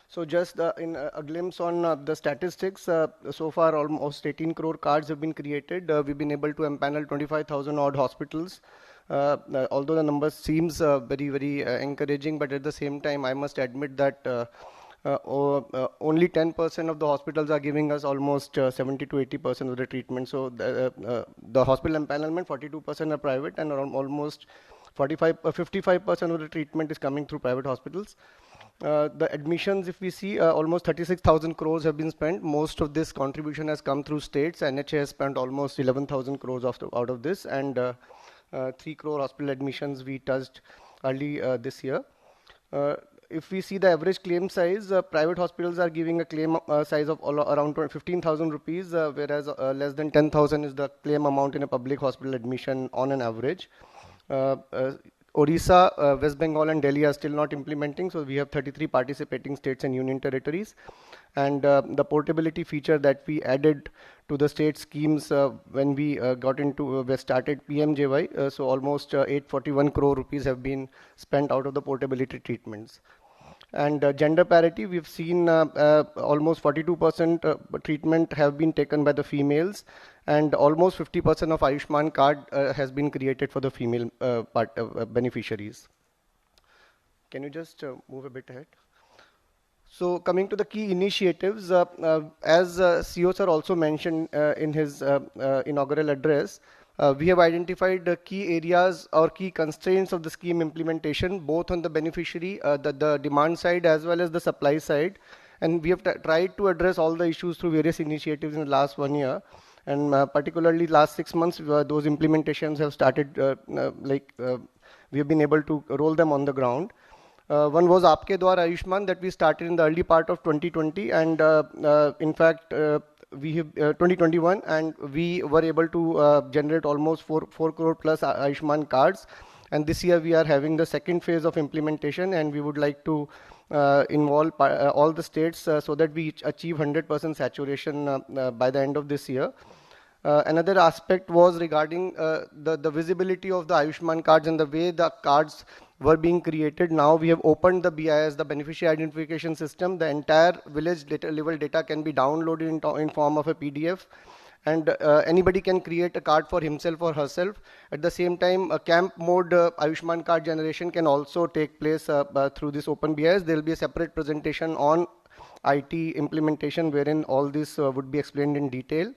So just in a glimpse on the statistics, so far almost 18 crore cards have been created. We've been able to empanel 25,000 odd hospitals. Although the number seems very, very encouraging, but at the same time, I must admit that only 10% of the hospitals are giving us almost 70 to 80% of the treatment. So the hospital empanelment, 42% are private, and almost 55% of the treatment is coming through private hospitals. The admissions, if we see, almost 36,000 crores have been spent. Most of this contribution has come through states. NHA has spent almost 11,000 crores out of this, and 3 crore hospital admissions we touched early this year. If we see the average claim size, private hospitals are giving a claim size of around 15,000 rupees, whereas less than 10,000 is the claim amount in a public hospital admission on an average. Orissa, West Bengal and Delhi are still not implementing, so we have 33 participating states and union territories. And the portability feature that we added to the state schemes when we we started PMJY, so almost 841 crore rupees have been spent out of the portability treatments. And gender parity, we've seen almost 42% treatment have been taken by the females, and almost 50% of Ayushman card has been created for the female beneficiaries. Can you just move a bit ahead? So coming to the key initiatives, as CEO sir also mentioned in his inaugural address, we have identified the key areas or key constraints of the scheme implementation, both on the beneficiary, the demand side as well as the supply side. And we have tried to address all the issues through various initiatives in the last 1 year. And particularly last 6 months, those implementations have started, we have been able to roll them on the ground. One was Aapke Dwar Ayushman that we started in the early part of 2020, and in fact, we have 2021, and we were able to generate almost 4 crore plus Ayushman cards. And this year we are having the second phase of implementation, and we would like to involve all the states so that we achieve 100% saturation by the end of this year. Another aspect was regarding the visibility of the Ayushman cards and the way the cards were being created. Now we have opened the BIS, the Beneficiary Identification System. The entire village level data can be downloaded in form of a PDF. And anybody can create a card for himself or herself. At the same time, a camp mode Ayushman card generation can also take place through this open BIS. There will be a separate presentation on IT implementation wherein all this would be explained in detail.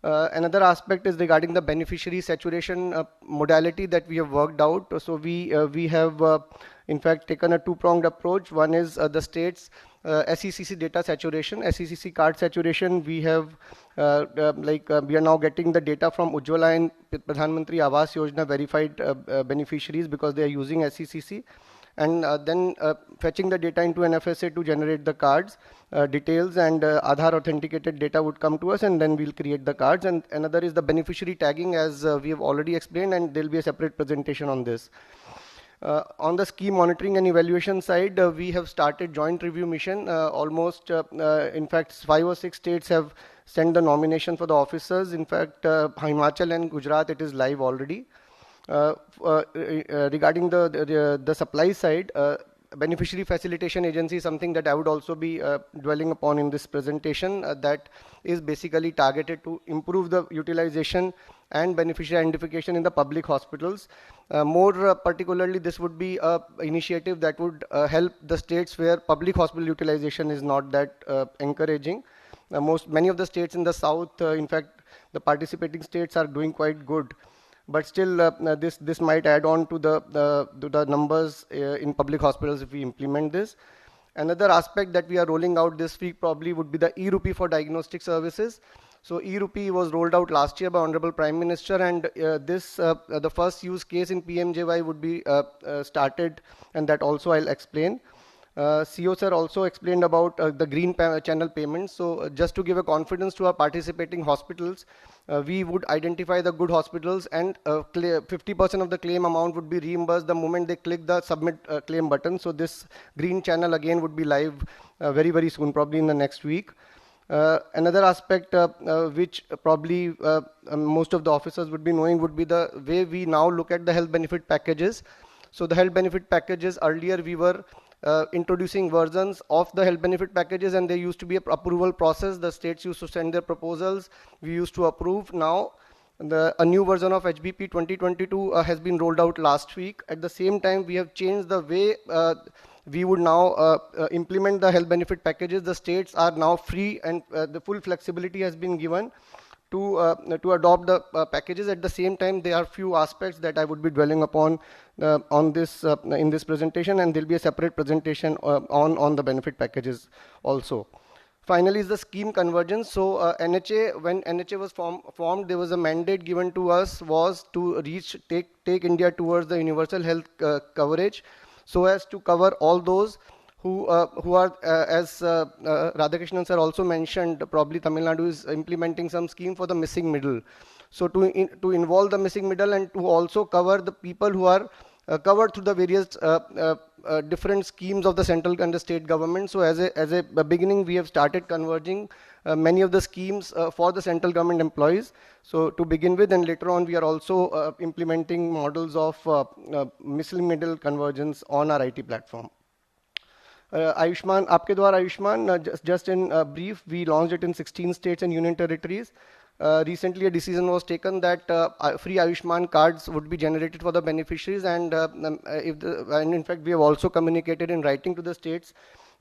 Another aspect is regarding the beneficiary saturation modality that we have worked out. So we have in fact taken a two-pronged approach. One is the states SECC data saturation, SECC card saturation. We have we are now getting the data from Ujjwala and Pradhan Mantri Awas Yojana verified beneficiaries because they are using SECC. and then fetching the data into an FSA to generate the cards, details, and Aadhaar authenticated data would come to us, and then we'll create the cards. And another is the beneficiary tagging, as we have already explained, and there'll be a separate presentation on this. On the scheme monitoring and evaluation side, we have started joint review mission. In fact, 5 or 6 states have sent the nomination for the officers. In fact, Himachal and Gujarat, it is live already. Regarding the supply side, beneficiary facilitation agency is something that I would also be dwelling upon in this presentation. That is basically targeted to improve the utilization and beneficiary identification in the public hospitals. More particularly, this would be an initiative that would help the states where public hospital utilization is not that encouraging. Many of the states in the south, in fact, the participating states are doing quite good. But still, this might add on to the numbers in public hospitals if we implement this. Another aspect that we are rolling out this week probably would be the e-Rupee for diagnostic services. So e-Rupee was rolled out last year by Honorable Prime Minister, and the first use case in PMJY would be started, and that also I'll explain. CEO sir also explained about the green channel payments. So just to give a confidence to our participating hospitals, we would identify the good hospitals, and 50% of the claim amount would be reimbursed the moment they click the submit claim button. So this green channel again would be live very, very soon, probably in the next week. Another aspect which probably most of the officers would be knowing would be the way we now look at the health benefit packages. So the health benefit packages, earlier we were introducing versions of the health benefit packages, and there used to be an approval process. The states used to send their proposals. We used to approve. Now, a new version of HBP 2022 has been rolled out last week. At the same time, we have changed the way we would now implement the health benefit packages. The states are now free, and the full flexibility has been given to adopt the packages. At the same time, there are few aspects that I would be dwelling upon in this presentation, and there'll be a separate presentation on the benefit packages also. Finally is the scheme convergence. So when NHA was formed, there was a mandate given to us was to take India towards the universal health coverage, so as to cover all those who are, as Radhakrishnan sir also mentioned, probably Tamil Nadu is implementing some scheme for the missing middle. So to involve the missing middle and to also cover the people who are covered through the various different schemes of the central and the state government. So as a beginning, we have started converging many of the schemes for the central government employees. So to begin with, and later on, we are also implementing models of missing middle convergence on our IT platform. Ayushman, Aapke Dwar Ayushman, just in brief, we launched it in 16 states and union territories. Recently, a decision was taken that free Ayushman cards would be generated for the beneficiaries, and in fact, we have also communicated in writing to the states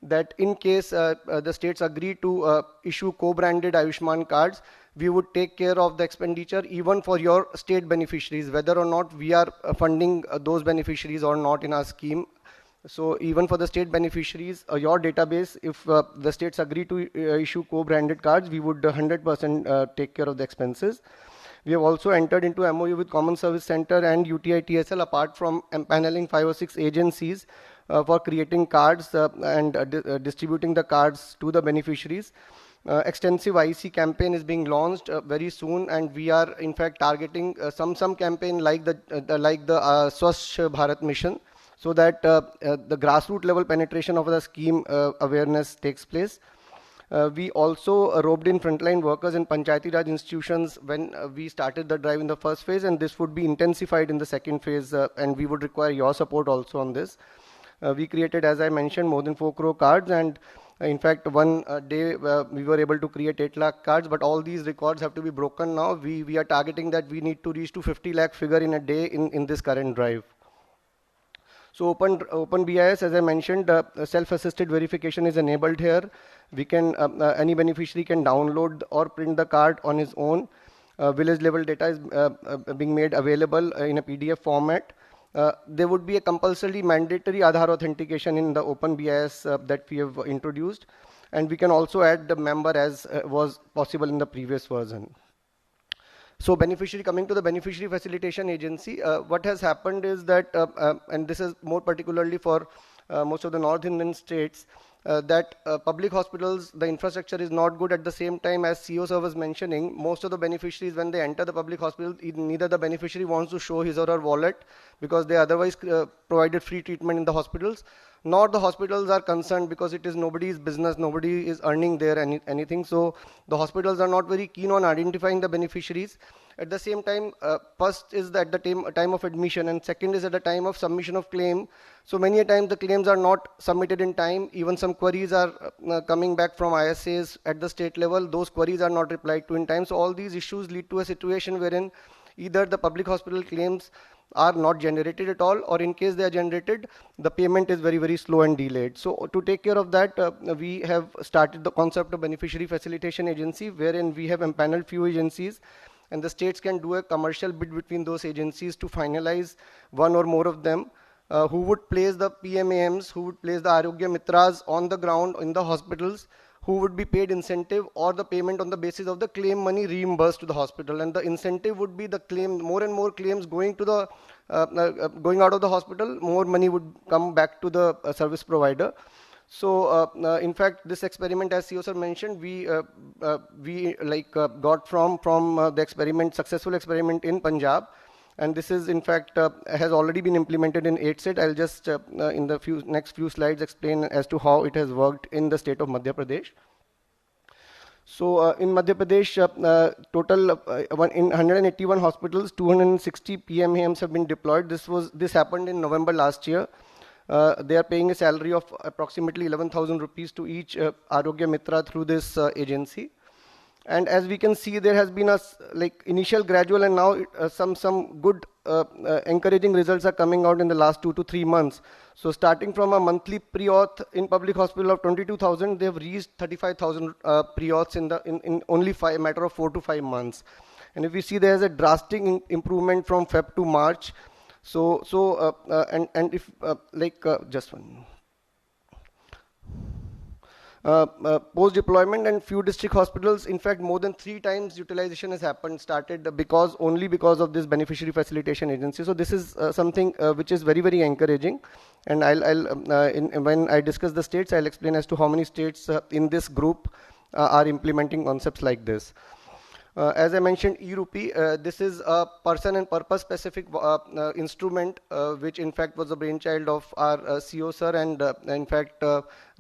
that in case the states agree to issue co-branded Ayushman cards, we would take care of the expenditure even for your state beneficiaries, whether or not we are funding those beneficiaries or not in our scheme. So even for the state beneficiaries, your database, if the states agree to issue co-branded cards, we would 100% take care of the expenses. We have also entered into MOU with Common Service Center and UTI TSL, apart from empaneling 5 or 6 agencies for creating cards and distributing the cards to the beneficiaries. Extensive IC campaign is being launched very soon, and we are in fact targeting some campaign like the Swachh Bharat mission, so that the grassroots level penetration of the scheme awareness takes place. We also roped in frontline workers in Panchayati Raj institutions when we started the drive in the first phase, and this would be intensified in the second phase, and we would require your support also on this. We created, as I mentioned, more than 4 crore cards, and in fact, one day we were able to create 8 lakh cards, but all these records have to be broken now. We are targeting that we need to reach to 50 lakh figure in a day in this current drive. So Open BIS, as I mentioned, self-assisted verification is enabled here. We can any beneficiary can download or print the card on his own. Village level data is being made available in a PDF format. There would be a compulsory mandatory Aadhaar authentication in the Open BIS that we have introduced, and we can also add the member as was possible in the previous version. So beneficiary, coming to the beneficiary facilitation agency, what has happened is that, and this is more particularly for most of the North Indian states, that public hospitals, the infrastructure is not good. At the same time, as CEO sir was mentioning, most of the beneficiaries, when they enter the public hospital, neither the beneficiary wants to show his or her wallet because they otherwise provided free treatment in the hospitals, nor the hospitals are concerned because it is nobody's business, nobody is earning there anything. So the hospitals are not very keen on identifying the beneficiaries. At the same time, first is at the time of admission, and second is at the time of submission of claim. So many a times the claims are not submitted in time. Even some queries are coming back from ISAs at the state level. Those queries are not replied to in time. So all these issues lead to a situation wherein either the public hospital claims are not generated at all, or in case they are generated, the payment is very, very slow and delayed. So to take care of that, we have started the concept of beneficiary facilitation agency, wherein we have empaneled few agencies, and the states can do a commercial bid between those agencies to finalize one or more of them, who would place the PMAMs, who would place the Arogya Mitras on the ground in the hospitals, who would be paid incentive or the payment on the basis of the claim money reimbursed to the hospital. And the incentive would be the claim, more and more claims going to the going out of the hospital, more money would come back to the service provider. So in fact, this experiment, as CEO sir mentioned, we got from the experiment, successful experiment in Punjab. And this is, in fact, has already been implemented in 8 states. I'll just, in the next few slides, explain as to how it has worked in the state of Madhya Pradesh. So in Madhya Pradesh, total in 181 hospitals, 260 PMAMs have been deployed. This happened in November last year. They are paying a salary of approximately 11,000 rupees to each Arogya Mitra through this agency. And as we can see, there has been a initial gradual and now some good encouraging results are coming out in the last 2 to 3 months. So starting from a monthly pre-auth in public hospital of 22,000, they have reached 35,000 pre-auths in only a matter of 4 to 5 months. And if we see, there is a drastic improvement from Feb to March. So if just one. Post-deployment and few district hospitals, in fact, more than 3 times utilization has started only because of this beneficiary facilitation agency. So this is something which is very, very encouraging. And when I discuss the states, I'll explain as to how many states in this group are implementing concepts like this. As I mentioned, e-Rupee, this is a person and purpose specific instrument, which in fact was the brainchild of our CEO sir, and in fact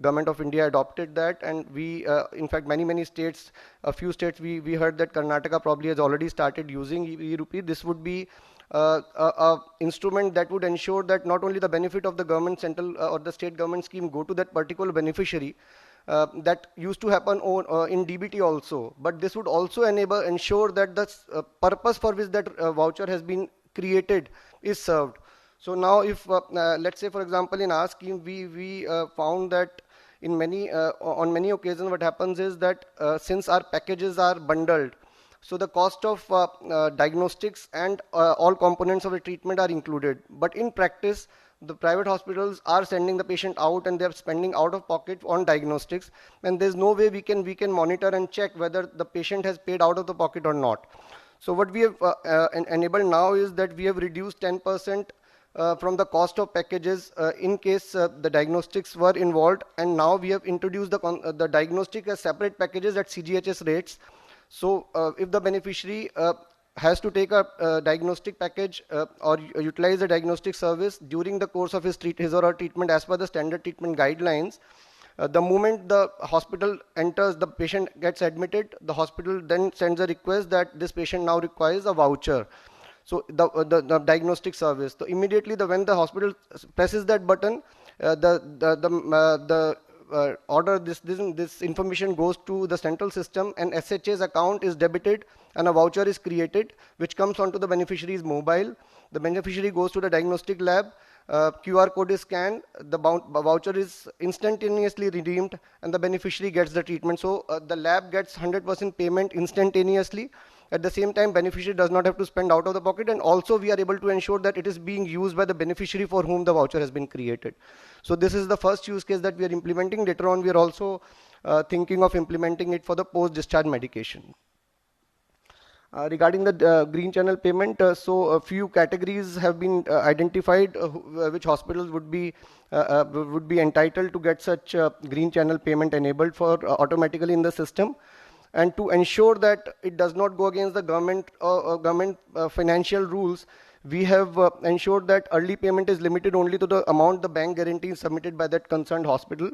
Government of India adopted that, and we in fact many states, a few states we heard that Karnataka probably has already started using e-Rupee. This would be a instrument that would ensure that not only the benefit of the government central or the state government scheme go to that particular beneficiary, that used to happen in DBT also, but this would also ensure that the purpose for which that voucher has been created is served. So now if let's say for example in our scheme we found that in on many occasions what happens is that since our packages are bundled, so the cost of diagnostics and all components of the treatment are included, but in practice the private hospitals are sending the patient out and they're spending out of pocket on diagnostics, and there's no way we can monitor and check whether the patient has paid out of the pocket or not. So what we have enabled now is that we have reduced 10% from the cost of packages in case the diagnostics were involved, and now we have introduced the diagnostic as separate packages at CGHS rates. So if the beneficiary has to take a diagnostic package or utilize the diagnostic service during the course of his or her treatment as per the standard treatment guidelines, the moment the hospital enters, the patient gets admitted, the hospital then sends a request that this patient now requires a voucher. So the diagnostic service. So immediately when the hospital presses that button, this information goes to the central system, and SHA's account is debited and a voucher is created which comes onto the beneficiary's mobile. The beneficiary goes to the diagnostic lab, QR code is scanned, the voucher is instantaneously redeemed, and the beneficiary gets the treatment. So the lab gets 100% payment instantaneously. At the same time, beneficiary does not have to spend out of the pocket, and also we are able to ensure that it is being used by the beneficiary for whom the voucher has been created. So this is the first use case that we are implementing. Later on, we are also thinking of implementing it for the post-discharge medication. Regarding the green channel payment, so a few categories have been identified which hospitals would be entitled to get such green channel payment enabled for automatically in the system. And to ensure that it does not go against the government financial rules, we have ensured that early payment is limited only to the amount the bank guarantee is submitted by that concerned hospital.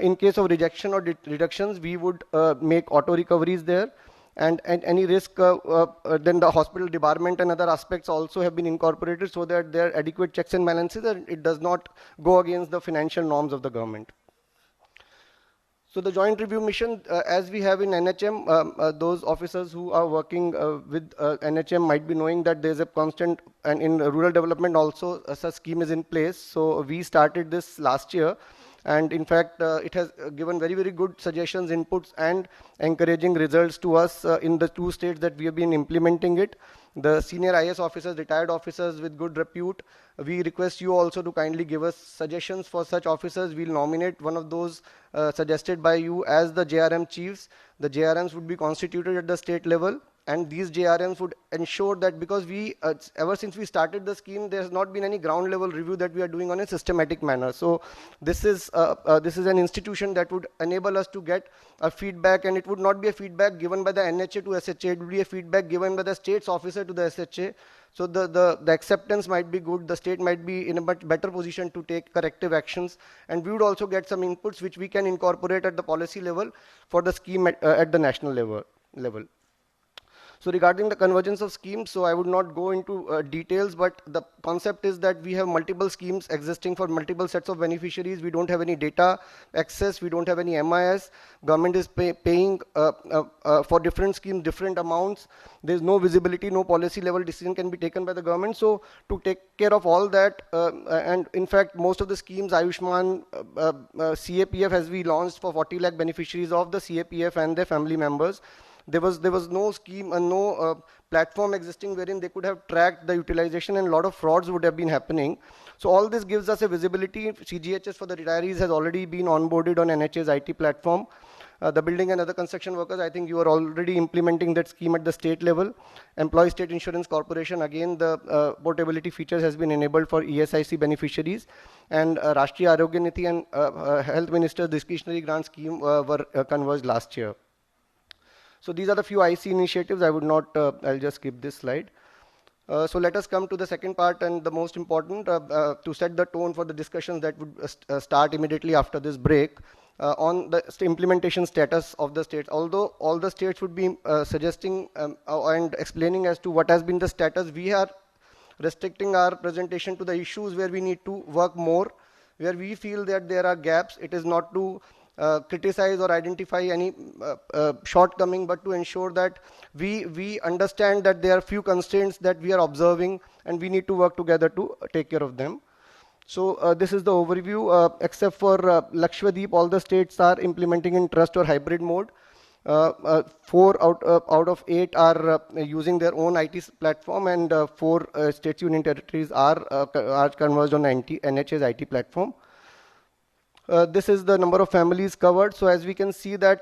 In case of rejection or reductions, we would make auto recoveries there. And any risk, then the hospital debarment and other aspects also have been incorporated so that there are adequate checks and balances and it does not go against the financial norms of the government. So the joint review mission, as we have in NHM, those officers who are working with NHM might be knowing that there's a constant, and in rural development also such scheme is in place. So we started this last year. And in fact, it has given very, very good suggestions, inputs, and encouraging results to us in the 2 states that we have been implementing it. The senior IS officers, retired officers with good repute, we request you also to kindly give us suggestions for such officers. We'll nominate one of those suggested by you as the JRM chiefs. The JRMs would be constituted at the state level. And these JRMs would ensure that, because we, ever since we started the scheme, there has not been any ground level review that we are doing on a systematic manner. So this is an institution that would enable us to get a feedback, and it would not be a feedback given by the NHA to SHA, it would be a feedback given by the state's officer to the SHA. So the acceptance might be good, the state might be in a much better position to take corrective actions, and we would also get some inputs which we can incorporate at the policy level for the scheme at the national level. So regarding the convergence of schemes, so I would not go into details, but the concept is that we have multiple schemes existing for multiple sets of beneficiaries. We don't have any data access, we don't have any MIS. Government is paying for different schemes, different amounts. There's no visibility, no policy level decision can be taken by the government. So to take care of all that, and in fact, most of the schemes, Ayushman, CAPF has been launched for 40 lakh beneficiaries of the CAPF and their family members. There was no scheme and no platform existing wherein they could have tracked the utilization, and a lot of frauds would have been happening. So all this gives us a visibility. CGHS for the retirees has already been onboarded on NHA's IT platform. The building and other construction workers, I think you are already implementing that scheme at the state level. Employee State Insurance Corporation, again, the portability features has been enabled for ESIC beneficiaries. And Rashtriya Arogya Niti and Health Minister's discretionary grant scheme were converged last year. So these are the few IC initiatives. I would not, I'll just skip this slide. So let us come to the second part and the most important, to set the tone for the discussions that would start immediately after this break on the implementation status of the states. Although all the states would be suggesting and explaining as to what has been the status, we are restricting our presentation to the issues where we need to work more, where we feel that there are gaps. It is not to criticize or identify any shortcoming, but to ensure that we understand that there are few constraints that we are observing and we need to work together to take care of them. So this is the overview. Except for Lakshadweep, all the states are implementing in trust or hybrid mode. 4 out of 8 are using their own IT platform, and 4 states, union territories are converged on NHA's IT platform. This is the number of families covered. So as we can see that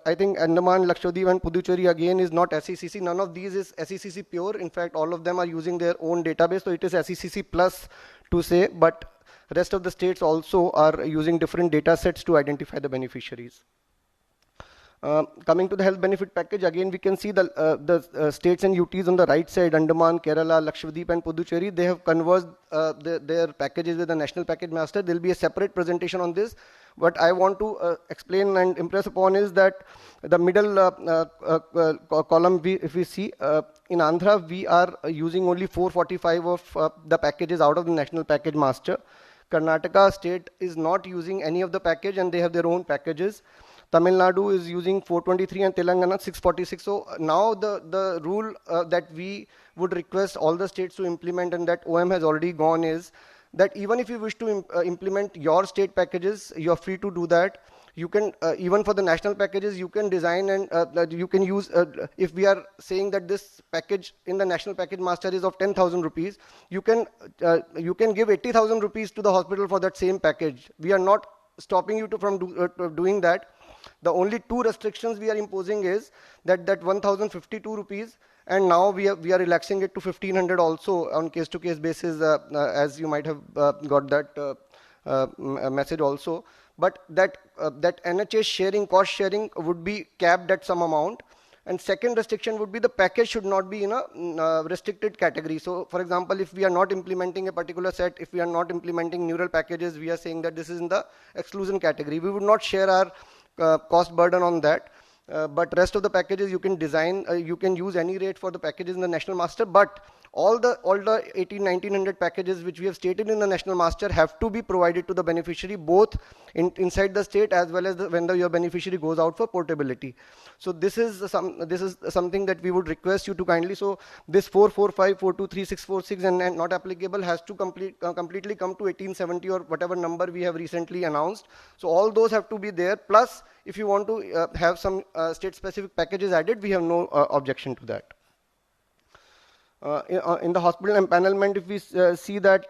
I think Andaman, Lakshadweep and Puducherry again is not SECC. None of these is SECC pure. In fact, all of them are using their own database. So it is SECC plus to say, but rest of the states also are using different data sets to identify the beneficiaries. Coming to the health benefit package, again we can see the states and UTs on the right side, Andaman, Kerala, Lakshadweep and Puducherry, they have converged their packages with the national package master. There will be a separate presentation on this. What I want to explain and impress upon is that the middle column, if we see, in Andhra, we are using only 445 of the packages out of the national package master. Karnataka state is not using any of the package and they have their own packages. Tamil Nadu is using 423 and Telangana 646. So now the rule that we would request all the states to implement, and that OM has already gone, is that even if you wish to implement your state packages, you are free to do that. You can, even for the national packages, you can design and you can use, if we are saying that this package in the national package master is of 10,000 rupees, you can give 80,000 rupees to the hospital for that same package. We are not stopping you from doing that. The only 2 restrictions we are imposing is that 1,052 rupees and now we are relaxing it to 1500 also on case-to-case basis, as you might have got that message also. But that NHA sharing, cost sharing would be capped at some amount. And second restriction would be the package should not be in a restricted category. So for example, if we are not implementing a particular set, if we are not implementing neural packages, we are saying that this is in the exclusion category. We would not share our cost burden on that. But rest of the packages you can design, you can use any rate for the packages in the national master, but all the 1900 packages which we have stated in the national master have to be provided to the beneficiary, both inside the state as well as when your beneficiary goes out for portability. So this is something that we would request you to kindly. So this 445, 423, 646 and not applicable has to completely come to 1870 or whatever number we have recently announced. So all those have to be there. Plus, if you want to have some state-specific packages added, we have no objection to that. In the hospital empanelment, if we see that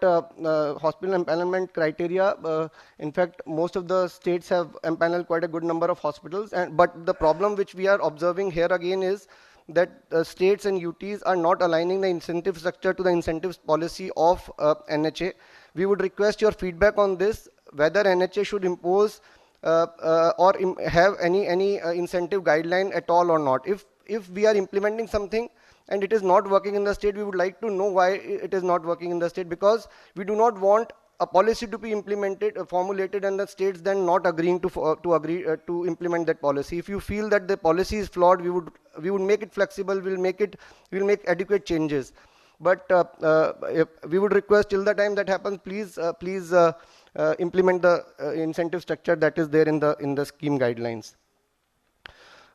hospital empanelment criteria, in fact, most of the states have empaneled quite a good number of hospitals. But the problem which we are observing here again is that states and UTs are not aligning the incentive structure to the incentives policy of NHA. We would request your feedback on this, whether NHA should impose or have any incentive guideline at all or not. If we are implementing something and it is not working in the state, we would like to know why it is not working in the state, because we do not want a policy to be formulated and the states then not agreeing to implement that policy. If you feel that the policy is flawed, we would make it flexible, we'll make adequate changes. But we would request till the time that happens, please implement the incentive structure that is there in the scheme guidelines.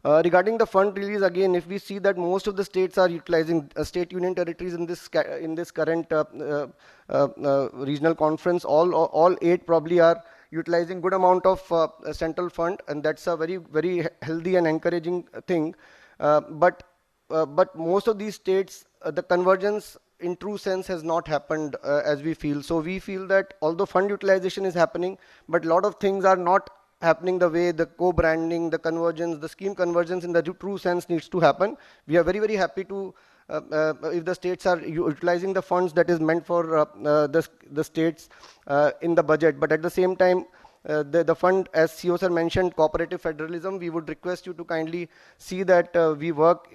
Regarding the fund release, again, if we see that most of the states are utilizing state union territories in this current regional conference, all 8 probably are utilizing good amount of central fund, and that's a very, very healthy and encouraging thing. But most of these states, the convergence in true sense has not happened as we feel. So we feel that although fund utilization is happening, but a lot of things are not happening the way the co-branding, the convergence, the scheme convergence in the true sense needs to happen. We are very, very happy to, if the states are utilizing the funds that is meant for the states in the budget. But at the same time, the fund, as CEO sir mentioned, cooperative federalism, we would request you to kindly see that we work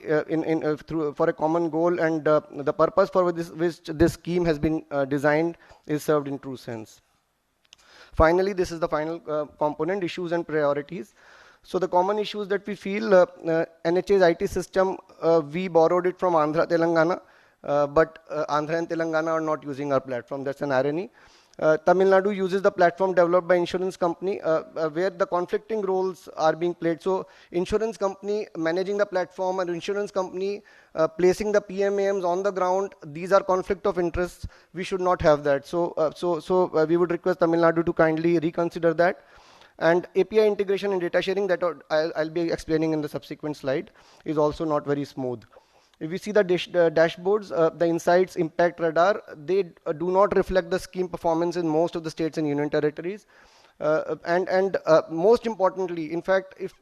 for a common goal, and the purpose for which this scheme has been designed is served in true sense. Finally, this is the final component, issues and priorities. So the common issues that we feel, NHA's IT system, we borrowed it from Andhra, Telangana, but Andhra and Telangana are not using our platform. That's an irony. Tamil Nadu uses the platform developed by insurance company, where the conflicting roles are being played. So insurance company managing the platform and insurance company placing the PMAMs on the ground, these are conflict of interests. We should not have that. So we would request Tamil Nadu to kindly reconsider that. And API integration and data sharing, that I'll be explaining in the subsequent slide, is also not very smooth. If we see the dashboards, the insights, impact radar, they do not reflect the scheme performance in most of the states and union territories. And most importantly, in fact, if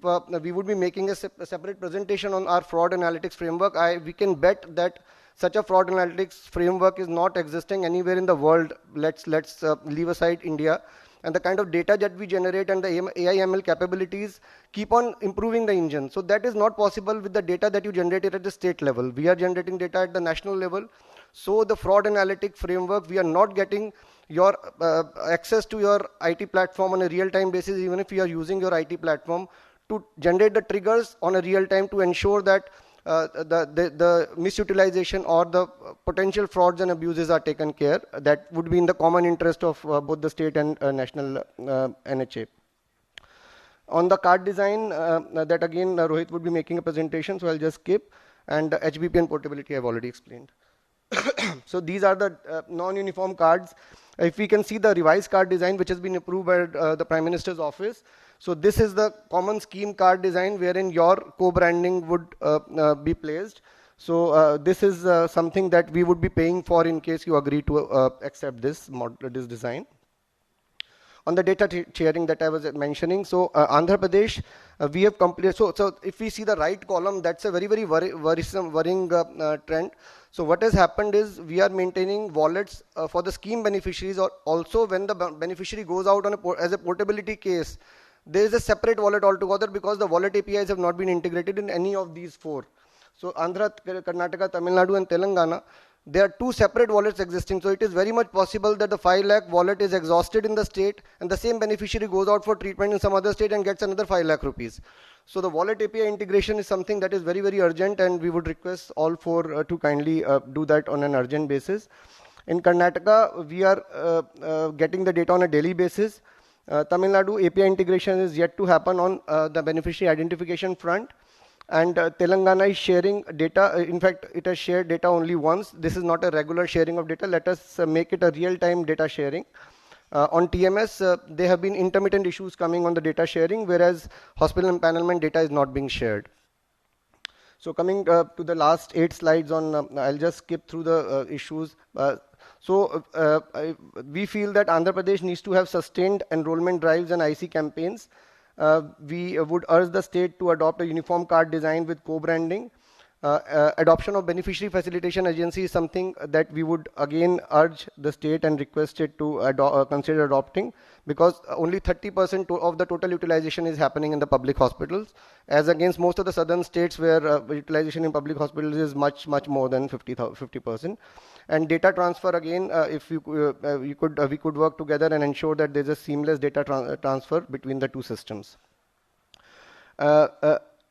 we would be making a separate presentation on our fraud analytics framework, we can bet that such a fraud analytics framework is not existing anywhere in the world. Let's leave aside India. And the kind of data that we generate and the AI/ML capabilities keep on improving the engine. So that is not possible with the data that you generated at the state level. We are generating data at the national level. So the fraud analytic framework, we are not getting your access to your IT platform on a real-time basis, even if you are using your IT platform to generate the triggers on a real time to ensure that the misutilization or the potential frauds and abuses are taken care. That would be in the common interest of both the state and national NHA. On the card design, that again Rohit would be making a presentation, so I'll just skip. And HBP and portability I've already explained. So these are the non-uniform cards. If we can see the revised card design which has been approved by the Prime Minister's office. So this is the common scheme card design wherein your co-branding would be placed. So this is something that we would be paying for in case you agree to accept this design. on the data sharing that I was mentioning. So Andhra Pradesh, we have completed. So if we see the right column, that's a very worrying trend. So what has happened is we are maintaining wallets for the scheme beneficiaries, or also when the beneficiary goes out on as a portability case, there is a separate wallet altogether because the wallet APIs have not been integrated in any of these four. So Andhra, Karnataka, Tamil Nadu and Telangana, there are two separate wallets existing. So it is very much possible that the 5 lakh wallet is exhausted in the state and the same beneficiary goes out for treatment in some other state and gets another 5 lakh rupees. So the wallet API integration is something that is very urgent, and we would request all four to kindly do that on an urgent basis. In Karnataka, we are getting the data on a daily basis. Tamil Nadu API integration is yet to happen on the beneficiary identification front. And Telangana is sharing data. In fact, it has shared data only once. This is not a regular sharing of data. Let us make it a real-time data sharing. On TMS, there have been intermittent issues coming on the data sharing, whereas hospital empanelment data is not being shared. So coming to the last 8 slides on, I'll just skip through the issues. We feel that Andhra Pradesh needs to have sustained enrollment drives and IC campaigns. We would urge the state to adopt a uniform card design with co-branding. Adoption of beneficiary facilitation agency is something that we would again urge the state and request it to consider adopting, because only 30% of the total utilization is happening in the public hospitals, as against most of the southern states where utilization in public hospitals is much more than 50%. And data transfer, again, if we could work together and ensure that there's a seamless data transfer between the two systems.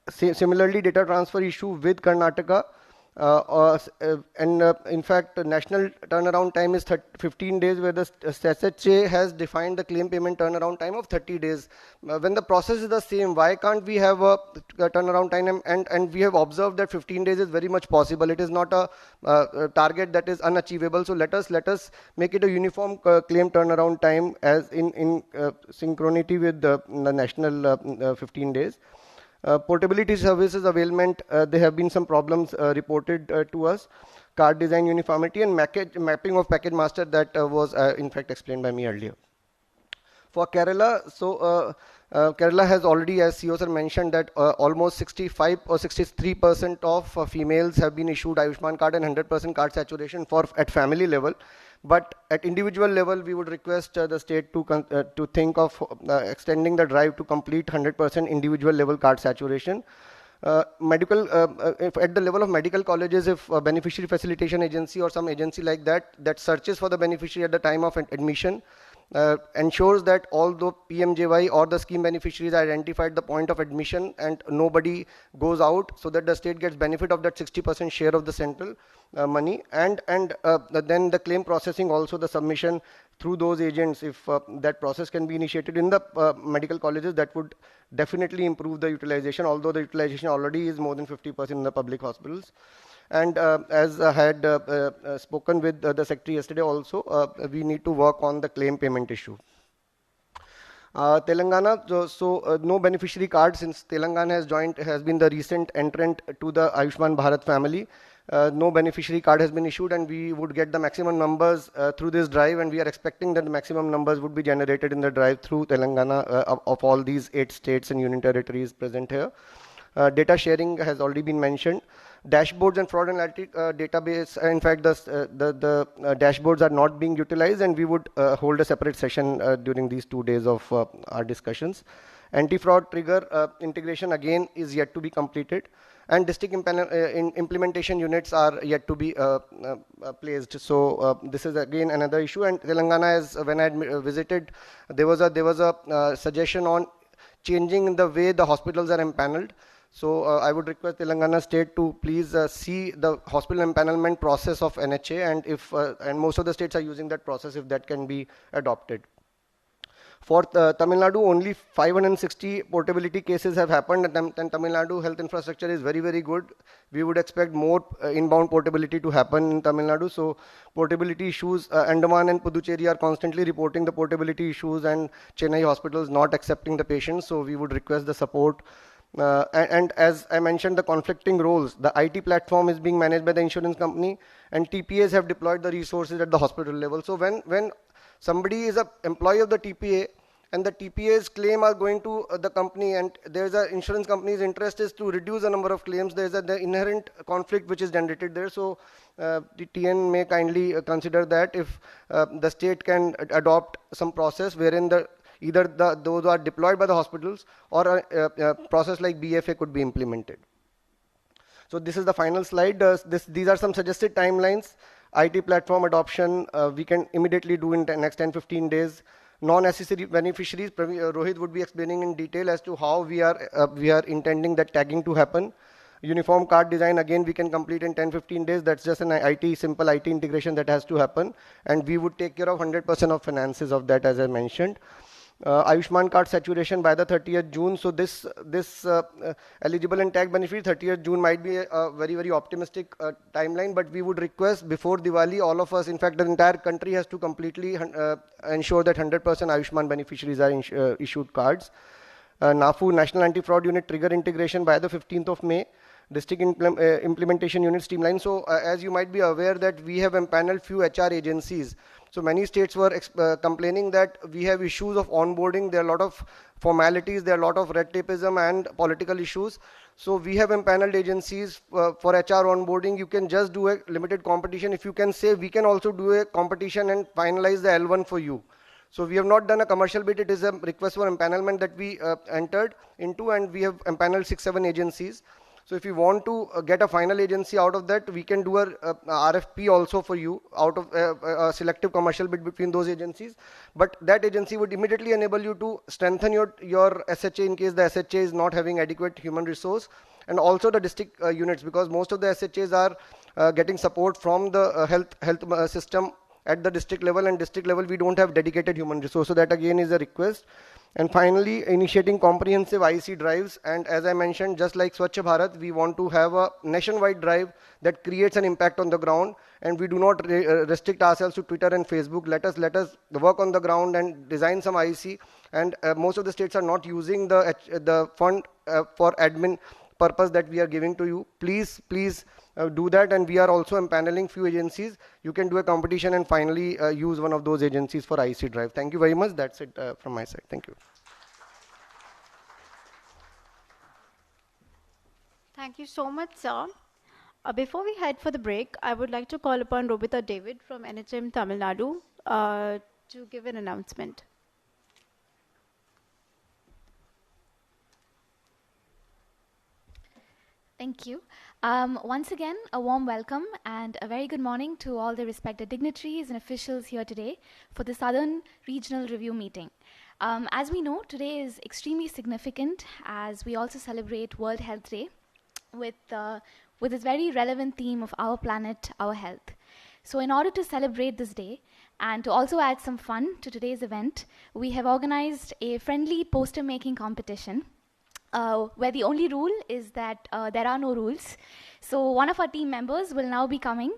Similarly, data transfer issue with Karnataka, in fact, national turnaround time is 15 days, where the SHA has defined the claim payment turnaround time of 30 days. When the process is the same, why can't we have a turnaround time? And we have observed that 15 days is very much possible. It is not a target that is unachievable. So let us make it a uniform claim turnaround time, as in synchronity with the national 15 days. Portability services availment, there have been some problems reported to us. Card design uniformity and mapping of package master, that was in fact explained by me earlier. For Kerala, so Kerala has already, as CEO sir mentioned, that almost 65 or 63% of females have been issued Ayushman card and 100% card saturation at family level. But at individual level, we would request the state to think of extending the drive to complete 100% individual level card saturation. If at the level of medical colleges, if a beneficiary facilitation agency or some agency like that searches for the beneficiary at the time of admission, ensures that all the PMJY or the scheme beneficiaries identified the point of admission and nobody goes out, so that the state gets benefit of that 60% share of the central money, and then the claim processing, also the submission through those agents, if that process can be initiated in the medical colleges, that would definitely improve the utilization, although the utilization already is more than 50% in the public hospitals. And as I had spoken with the secretary yesterday also, we need to work on the claim payment issue. Telangana, no beneficiary card, since Telangana has been the recent entrant to the Ayushman Bharat family. No beneficiary card has been issued, and we would get the maximum numbers through this drive, and we are expecting that the maximum numbers would be generated in the drive through Telangana of all these 8 states and union territories present here. Data sharing has already been mentioned. Dashboards and fraud analytic database, in fact, the dashboards are not being utilized, and we would hold a separate session during these 2 days of our discussions. Anti-fraud trigger integration, again, is yet to be completed, and district implementation units are yet to be placed. So this is again another issue. And Telangana, as when I visited, there was a suggestion on changing the way the hospitals are empaneled. So I would request Telangana state to please see the hospital empanelment process of NHA, and and most of the states are using that process, if that can be adopted. For Tamil Nadu, only 560 portability cases have happened, and Tamil Nadu health infrastructure is very good. We would expect more inbound portability to happen in Tamil Nadu. So portability issues, Andaman and Puducherry are constantly reporting the portability issues, and Chennai hospitals not accepting the patients. So we would request the support. And as I mentioned, the conflicting roles, the IT platform is being managed by the insurance company, and TPAs have deployed the resources at the hospital level. So when somebody is an employee of the TPA, and the TPA's claim are going to the company, and there's an insurance company's interest is to reduce the number of claims. There's the inherent conflict which is generated there. So the TN may kindly consider that if the state can adopt some process wherein either those are deployed by the hospitals or a process like BFA could be implemented. So this is the final slide. These are some suggested timelines. IT platform adoption, we can immediately do in the next 10-15 days. Non-necessary beneficiaries, Rohit would be explaining in detail as to how we are intending that tagging to happen. Uniform card design, again, we can complete in 10-15 days. That's just an simple IT integration that has to happen. And we would take care of 100% of finances of that, as I mentioned. Ayushman card saturation by the 30th June. So this eligible and tag benefit 30th June might be a very, very optimistic timeline, but we would request before Diwali, all of us, in fact, the entire country has to completely ensure that 100% Ayushman beneficiaries are issued cards. NAFU, National Anti-Fraud Unit trigger integration by the 15th of May. District implementation unit streamline. So as you might be aware that we have empaneled few HR agencies. So many states were complaining that we have issues of onboarding. There are a lot of formalities, there are a lot of red tapeism and political issues. So we have empaneled agencies for HR onboarding. You can just do a limited competition. If you can say, we can also do a competition and finalize the L1 for you. So we have not done a commercial bid. It is a request for empanelment that we entered into, and we have empaneled 6-7 agencies. So if you want to get a final agency out of that, we can do a RFP also for you out of a selective commercial bid between those agencies. But that agency would immediately enable you to strengthen your SHA in case the SHA is not having adequate human resource, and also the district units, because most of the SHAs are getting support from the health system at the district level, and district level we don't have dedicated human resource. So that again is a request. And finally, initiating comprehensive IC drives. And as I mentioned, just like Swachh Bharat, we want to have a nationwide drive that creates an impact on the ground. And we do not restrict ourselves to Twitter and Facebook. Let us work on the ground and design some IC. And most of the states are not using the fund for admin purpose that we are giving to you. Please do that. And we are also empaneling few agencies. You can do a competition and finally use one of those agencies for IC drive. Thank you very much. That's it from my side. Thank you. Thank you so much, sir. Before we head for the break, I would like to call upon Robita David from NHM Tamil Nadu to give an announcement. Thank you. Once again, a warm welcome and a very good morning to all the respected dignitaries and officials here today for the Southern Regional Review meeting. As we know, today is extremely significant as we also celebrate World Health Day with this very relevant theme of our planet, our health. So in order to celebrate this day and to also add some fun to today's event, we have organized a friendly poster making competition where the only rule is that there are no rules. So one of our team members will now be coming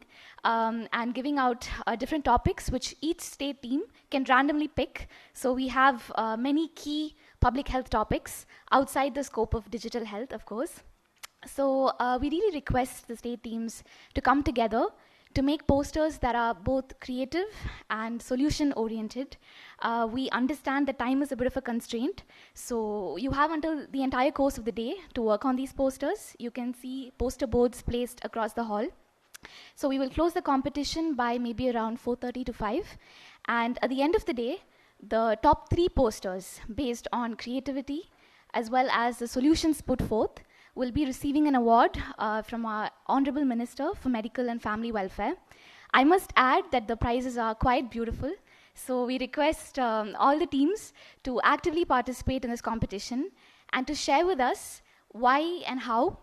and giving out different topics which each state team can randomly pick. So we have many key public health topics outside the scope of digital health, of course. So we really request the state teams to come together to make posters that are both creative and solution oriented. We understand that time is a bit of a constraint, so you have until the entire course of the day to work on these posters. You can see poster boards placed across the hall. So we will close the competition by maybe around 4:30 to 5, and at the end of the day, the top 3 posters based on creativity as well as the solutions put forth will be receiving an award from our Honorable Minister for Medical and Family Welfare. I must add that the prizes are quite beautiful, so we request all the teams to actively participate in this competition and to share with us why and how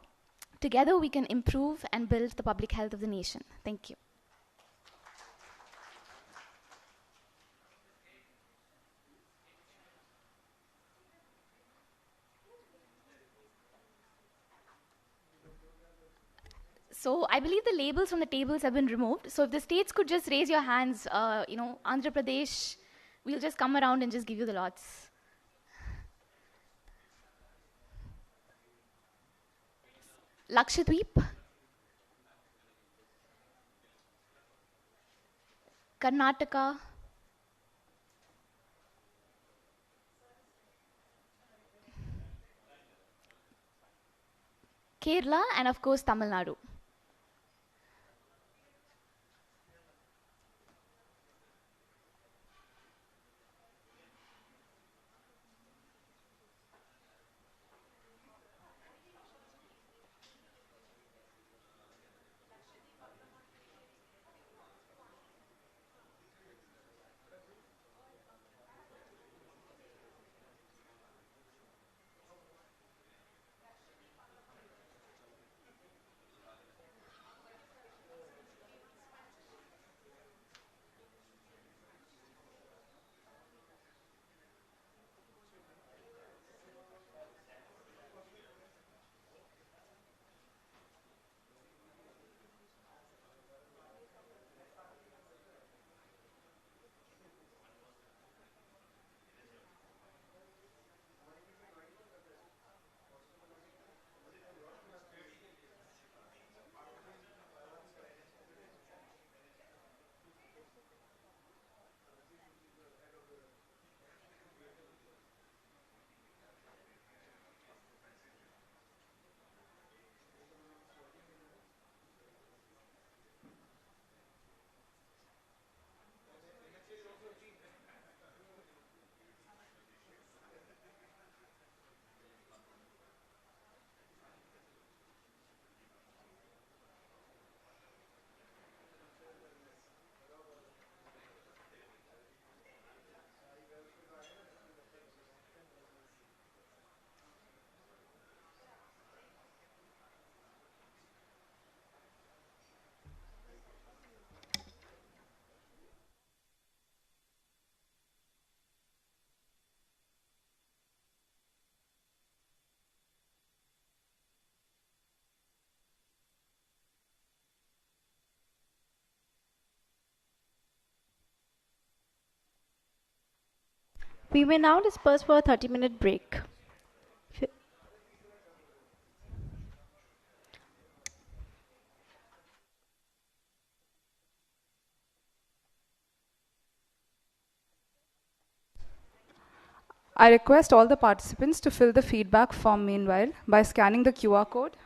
together we can improve and build the public health of the nation. Thank you. So I believe the labels on the tables have been removed. So if the states could just raise your hands, Andhra Pradesh, we'll just come around and just give you the lots. Lakshadweep, Karnataka, Kerala, and of course Tamil Nadu. We may now disperse for a 30-minute break. I request all the participants to fill the feedback form meanwhile by scanning the QR code.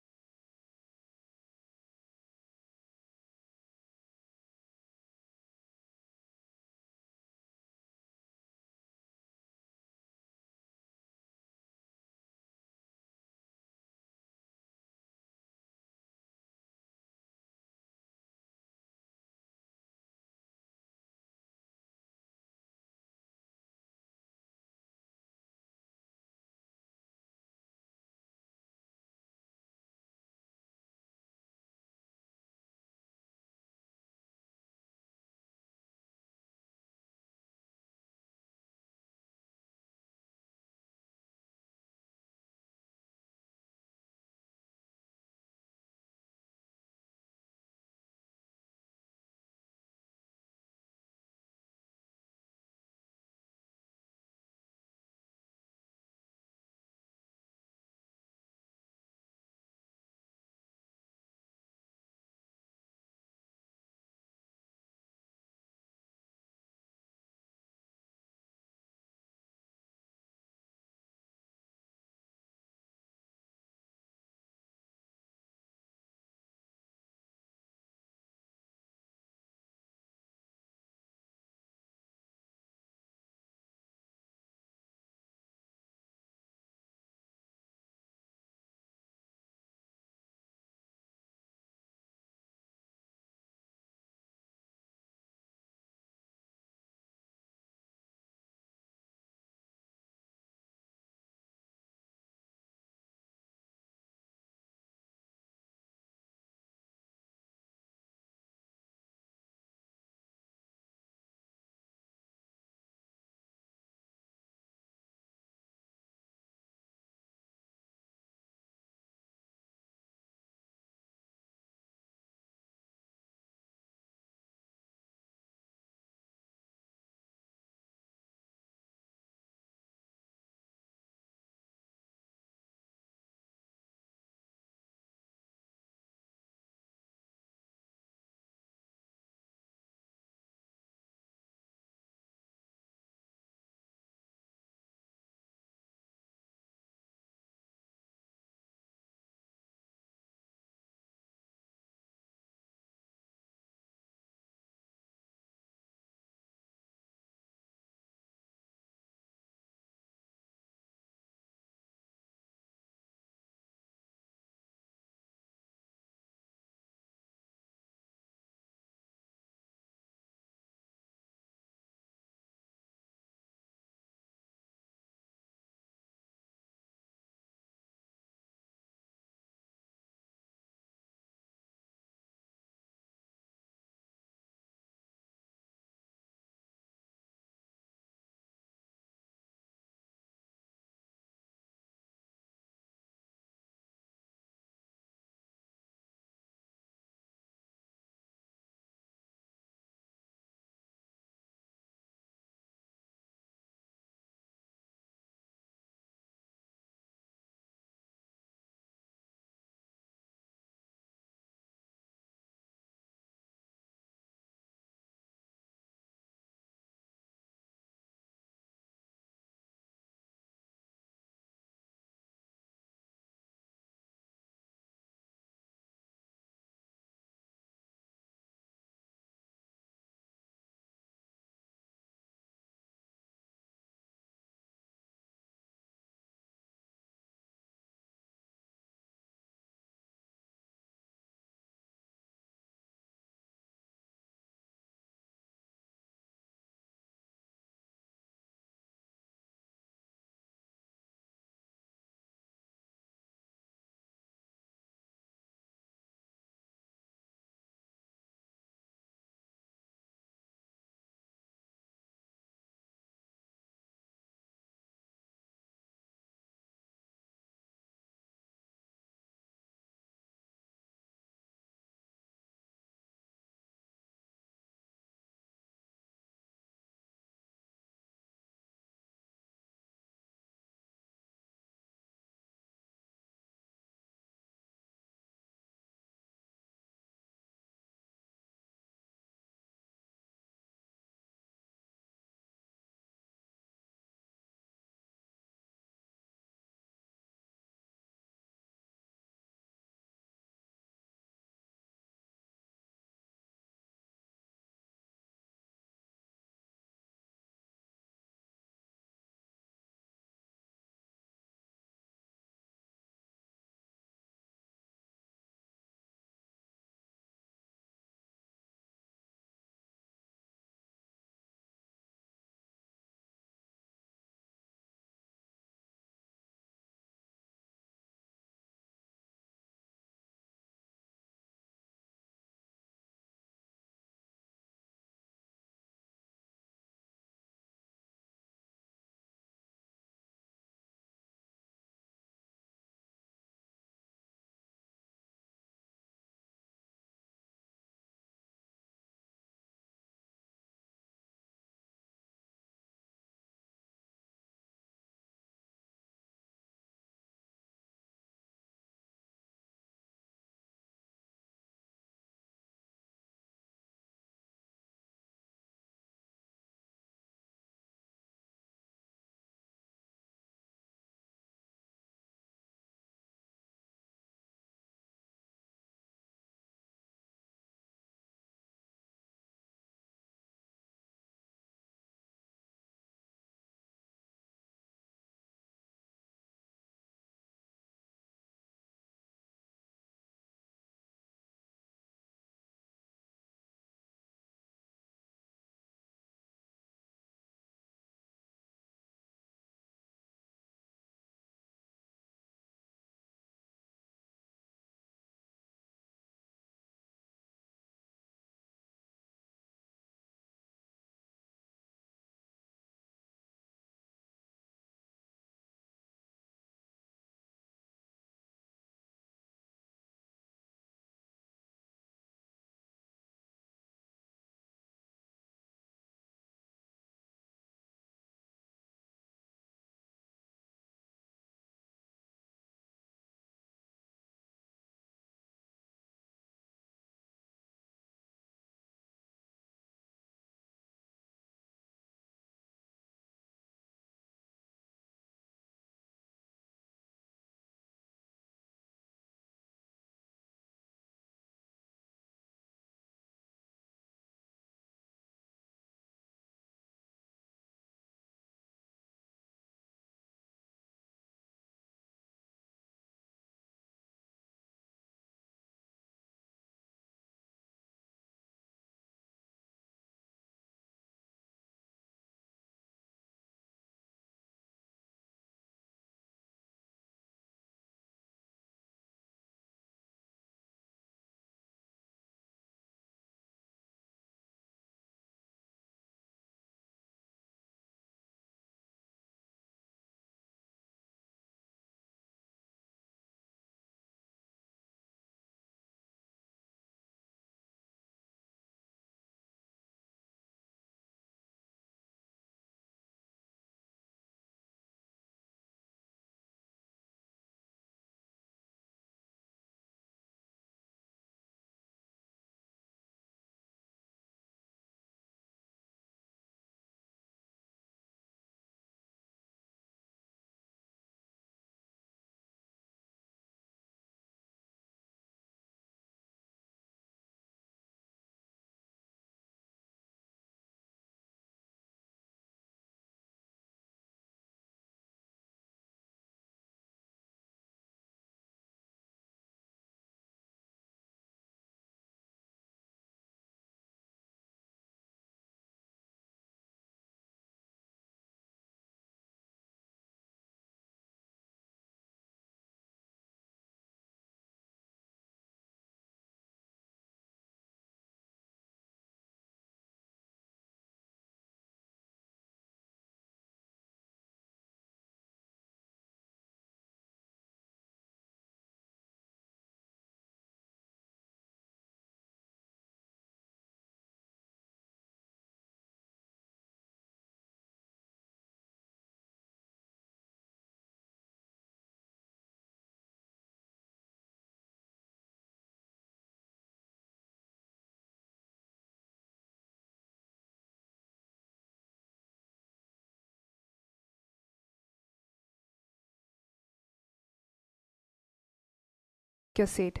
your seat.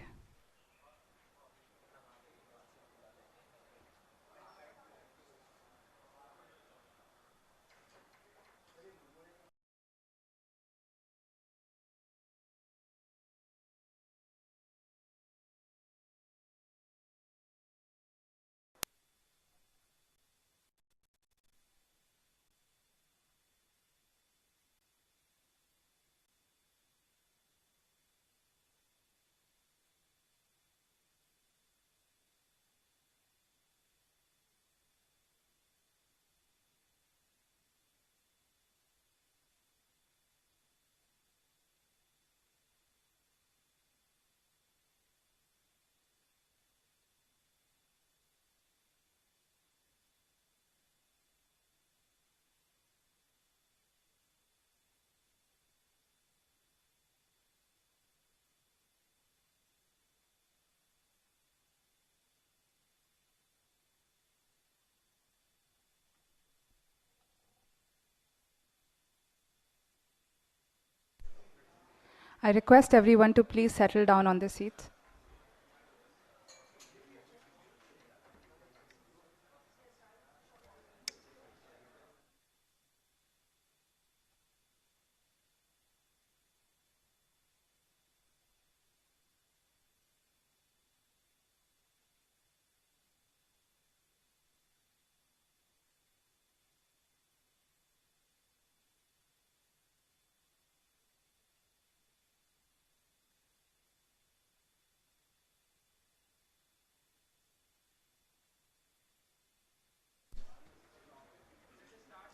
I request everyone to please settle down on their seats.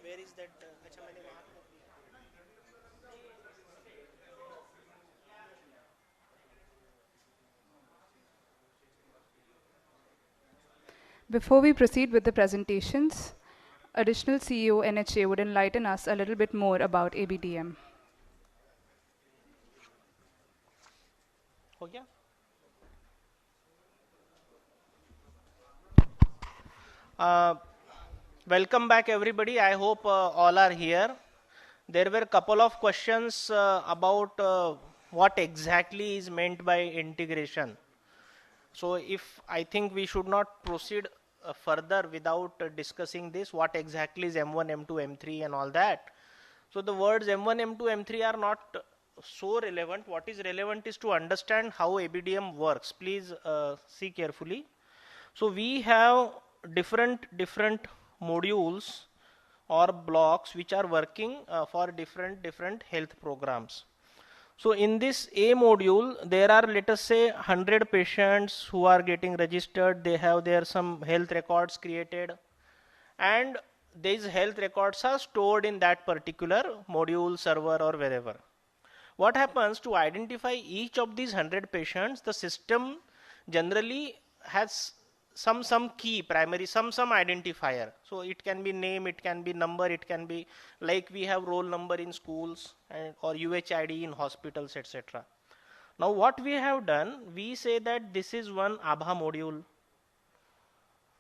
Where is that? Before we proceed with the presentations, additional CEO NHA would enlighten us a little bit more about ABDM. हो गया? Welcome back everybody. I hope all are here. There were a couple of questions about what exactly is meant by integration. So I think we should not proceed further without discussing this, what exactly is M1, M2, M3 and all that. So the words M1, M2, M3 are not so relevant. What is relevant is to understand how ABDM works. Please see carefully. So we have different modules or blocks which are working for different health programs. So in this A module, there are, let us say, 100 patients who are getting registered. They have their some health records created, and these health records are stored in that particular module, server, or wherever. What happens to identify each of these 100 patients? The system generally has some key, primary, some identifier. So it can be name, it can be number, it can be like we have roll number in schools or UHID in hospitals, etc. Now what we have done, we say that this is one ABHA module.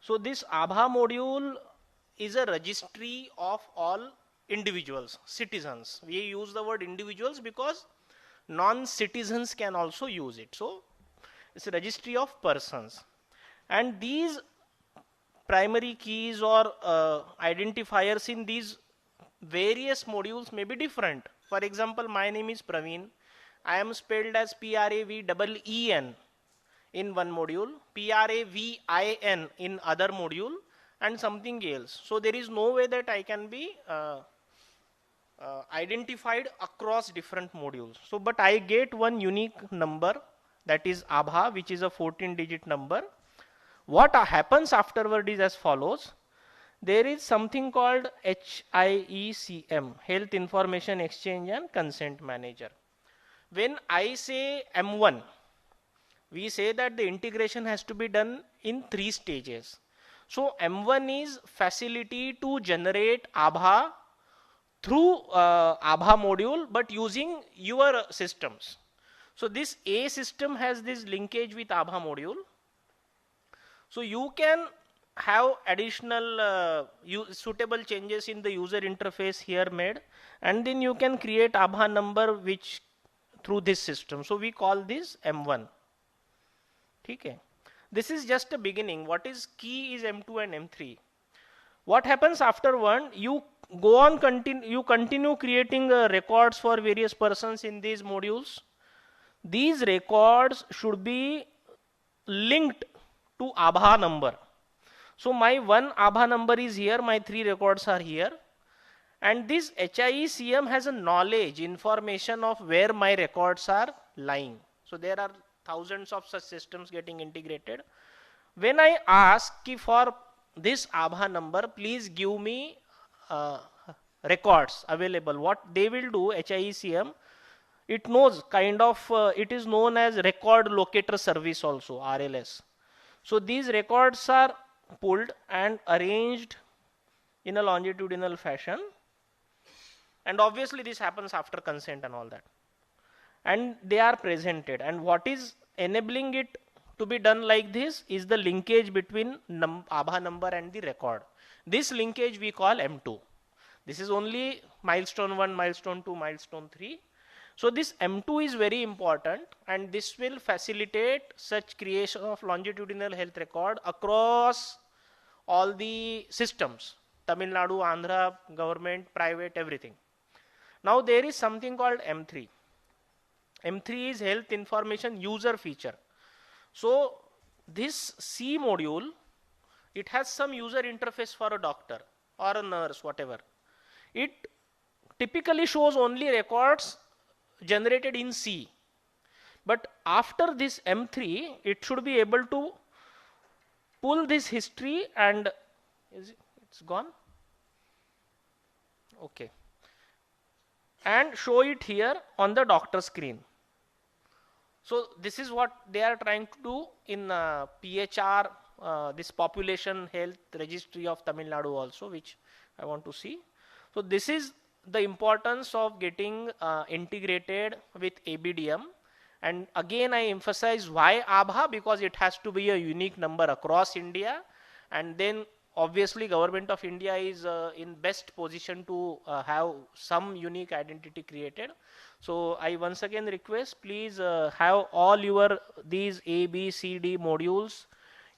So this ABHA module is a registry of all individuals, citizens. We use the word individuals because non-citizens can also use it. So it's a registry of persons. And these primary keys or identifiers in these various modules may be different. For example, my name is Praveen. I am spelled as Praveen in one module, Pravin in other module, and something else. So there is no way that I can be identified across different modules. So, but I get one unique number, that is ABHA, which is a 14-digit number. What happens afterward is as follows. There is something called HIECM, Health Information Exchange and Consent Manager. When I say M1, we say that the integration has to be done in 3 stages. So M1 is facility to generate ABHA through ABHA module, but using your systems. So this A system has this linkage with ABHA module. So you can have additional suitable changes in the user interface here made, and then you can create ABHA number which through this system. So we call this M1. Okay. This is just a beginning. What is key is M2 and M3. What happens after one? You go on you continue creating records for various persons in these modules. These records should be linked to Aadhaar number. So my one Aadhaar number is here, my 3 records are here, and this HIECM has a knowledge, information of where my records are lying. So there are thousands of such systems getting integrated. When I ask for this Aadhaar number, please give me records available. What they will do, HIECM, it knows kind of, it is known as record locator service also, RLS. So these records are pulled and arranged in a longitudinal fashion. And obviously this happens after consent and all that. And they are presented. And what is enabling it to be done like this is the linkage between Aadhaar number and the record. This linkage we call M2. This is only milestone 1, milestone 2, milestone 3. So this M2 is very important, and this will facilitate such creation of longitudinal health record across all the systems, Tamil Nadu, Andhra, government, private, everything. Now there is something called M3. M3 is health information user feature. So this C module, it has some user interface for a doctor or a nurse, whatever. It typically shows only records generated in C. But after this M3, it should be able to pull this history and it's gone? Okay. And show it here on the doctor screen. So this is what they are trying to do in PHR, this population health registry of Tamil Nadu also, which I want to see. So this is the importance of getting integrated with ABDM. And again I emphasize why Aadhaar, because it has to be a unique number across India, and then obviously government of India is in best position to have some unique identity created. So I once again request, please have all your these A, B, C, D modules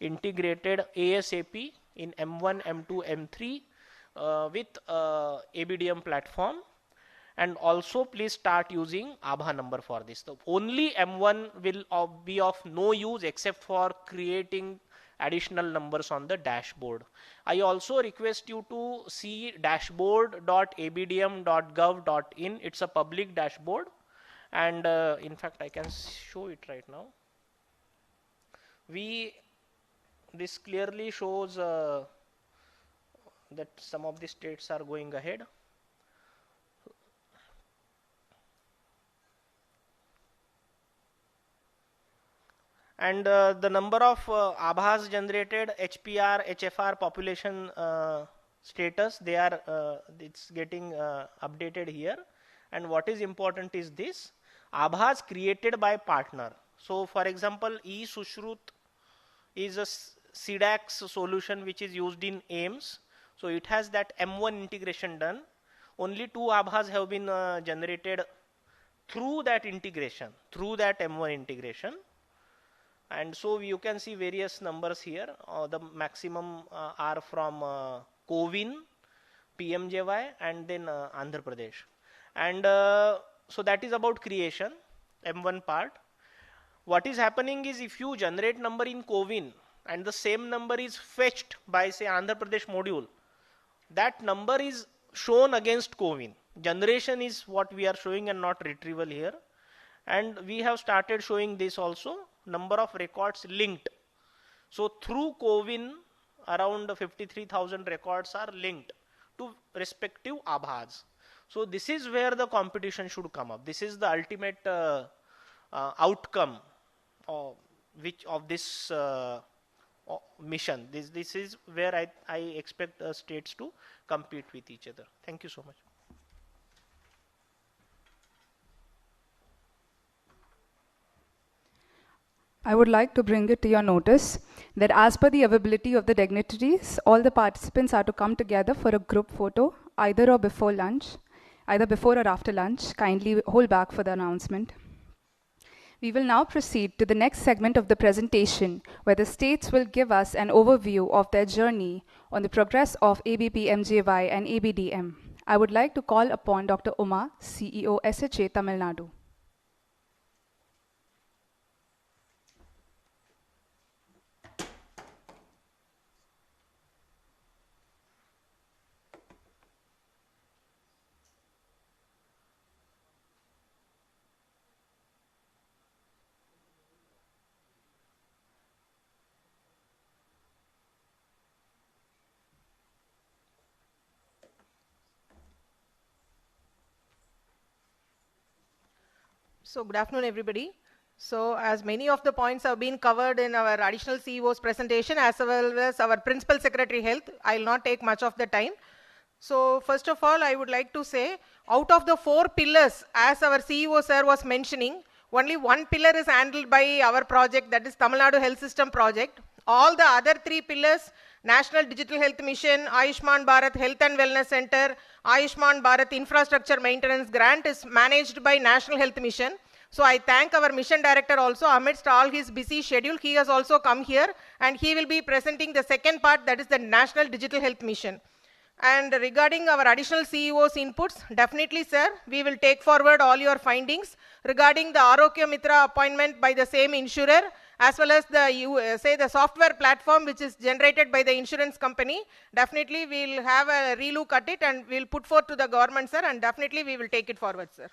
integrated ASAP in M1, M2, M3 with ABDM platform. And also please start using Aadhaar number for this. So only M1 will be of no use except for creating additional numbers on the dashboard. I also request you to see dashboard.abdm.gov.in. It's a public dashboard, and in fact I can show it right now. This clearly shows that some of the states are going ahead. And the number of Aadhaars generated, HPR, HFR population status, they are it's getting updated here. And what is important is this: Aadhaars created by partner. So for example, eSushrut is a CDAX solution which is used in AIIMS. So it has that M1 integration done. Only 2 Aadhaars have been generated through that integration, through that M1 integration. And so you can see various numbers here. The maximum are from CoWIN, PMJY, and then Andhra Pradesh. And so that is about creation, M1 part. What is happening is, if you generate number in CoWIN and the same number is fetched by say Andhra Pradesh module, that number is shown against CoWIN. Generation is what we are showing and not retrieval here. And we have started showing this also, number of records linked. So through CoWIN, around 53,000 records are linked to respective Aadhaars. So this is where the competition should come up. This is the ultimate outcome of this mission. This is where I expect states to compete with each other. Thank you so much. I would like to bring it to your notice that as per the availability of the dignitaries, all the participants are to come together for a group photo, either or before lunch, either before or after lunch. Kindly hold back for the announcement. We will now proceed to the next segment of the presentation, where the states will give us an overview of their journey on the progress of ABP MJY and ABDM. I would like to call upon Dr. Uma, CEO SHA Tamil Nadu. So good afternoon, everybody. So as many of the points have been covered in our additional CEO's presentation as well as our Principal Secretary Health, I will not take much of the time. So first of all, I would like to say, out of the 4 pillars, as our CEO sir was mentioning, only 1 pillar is handled by our project, that is Tamil Nadu Health System project. All the other 3 pillars, National Digital Health Mission, Ayushman Bharat Health and Wellness Center, Ayushman Bharat Infrastructure Maintenance Grant is managed by National Health Mission. So I thank our mission director also, amidst all his busy schedule, he has also come here and he will be presenting the second part, that is the National Digital Health Mission. And regarding our additional CEO's inputs, definitely sir, we will take forward all your findings regarding the Arogya Mitra appointment by the same insurer, as well as the software platform which is generated by the insurance company. Definitely we will have a relook at it and we will put forth to the government sir, and definitely we will take it forward sir.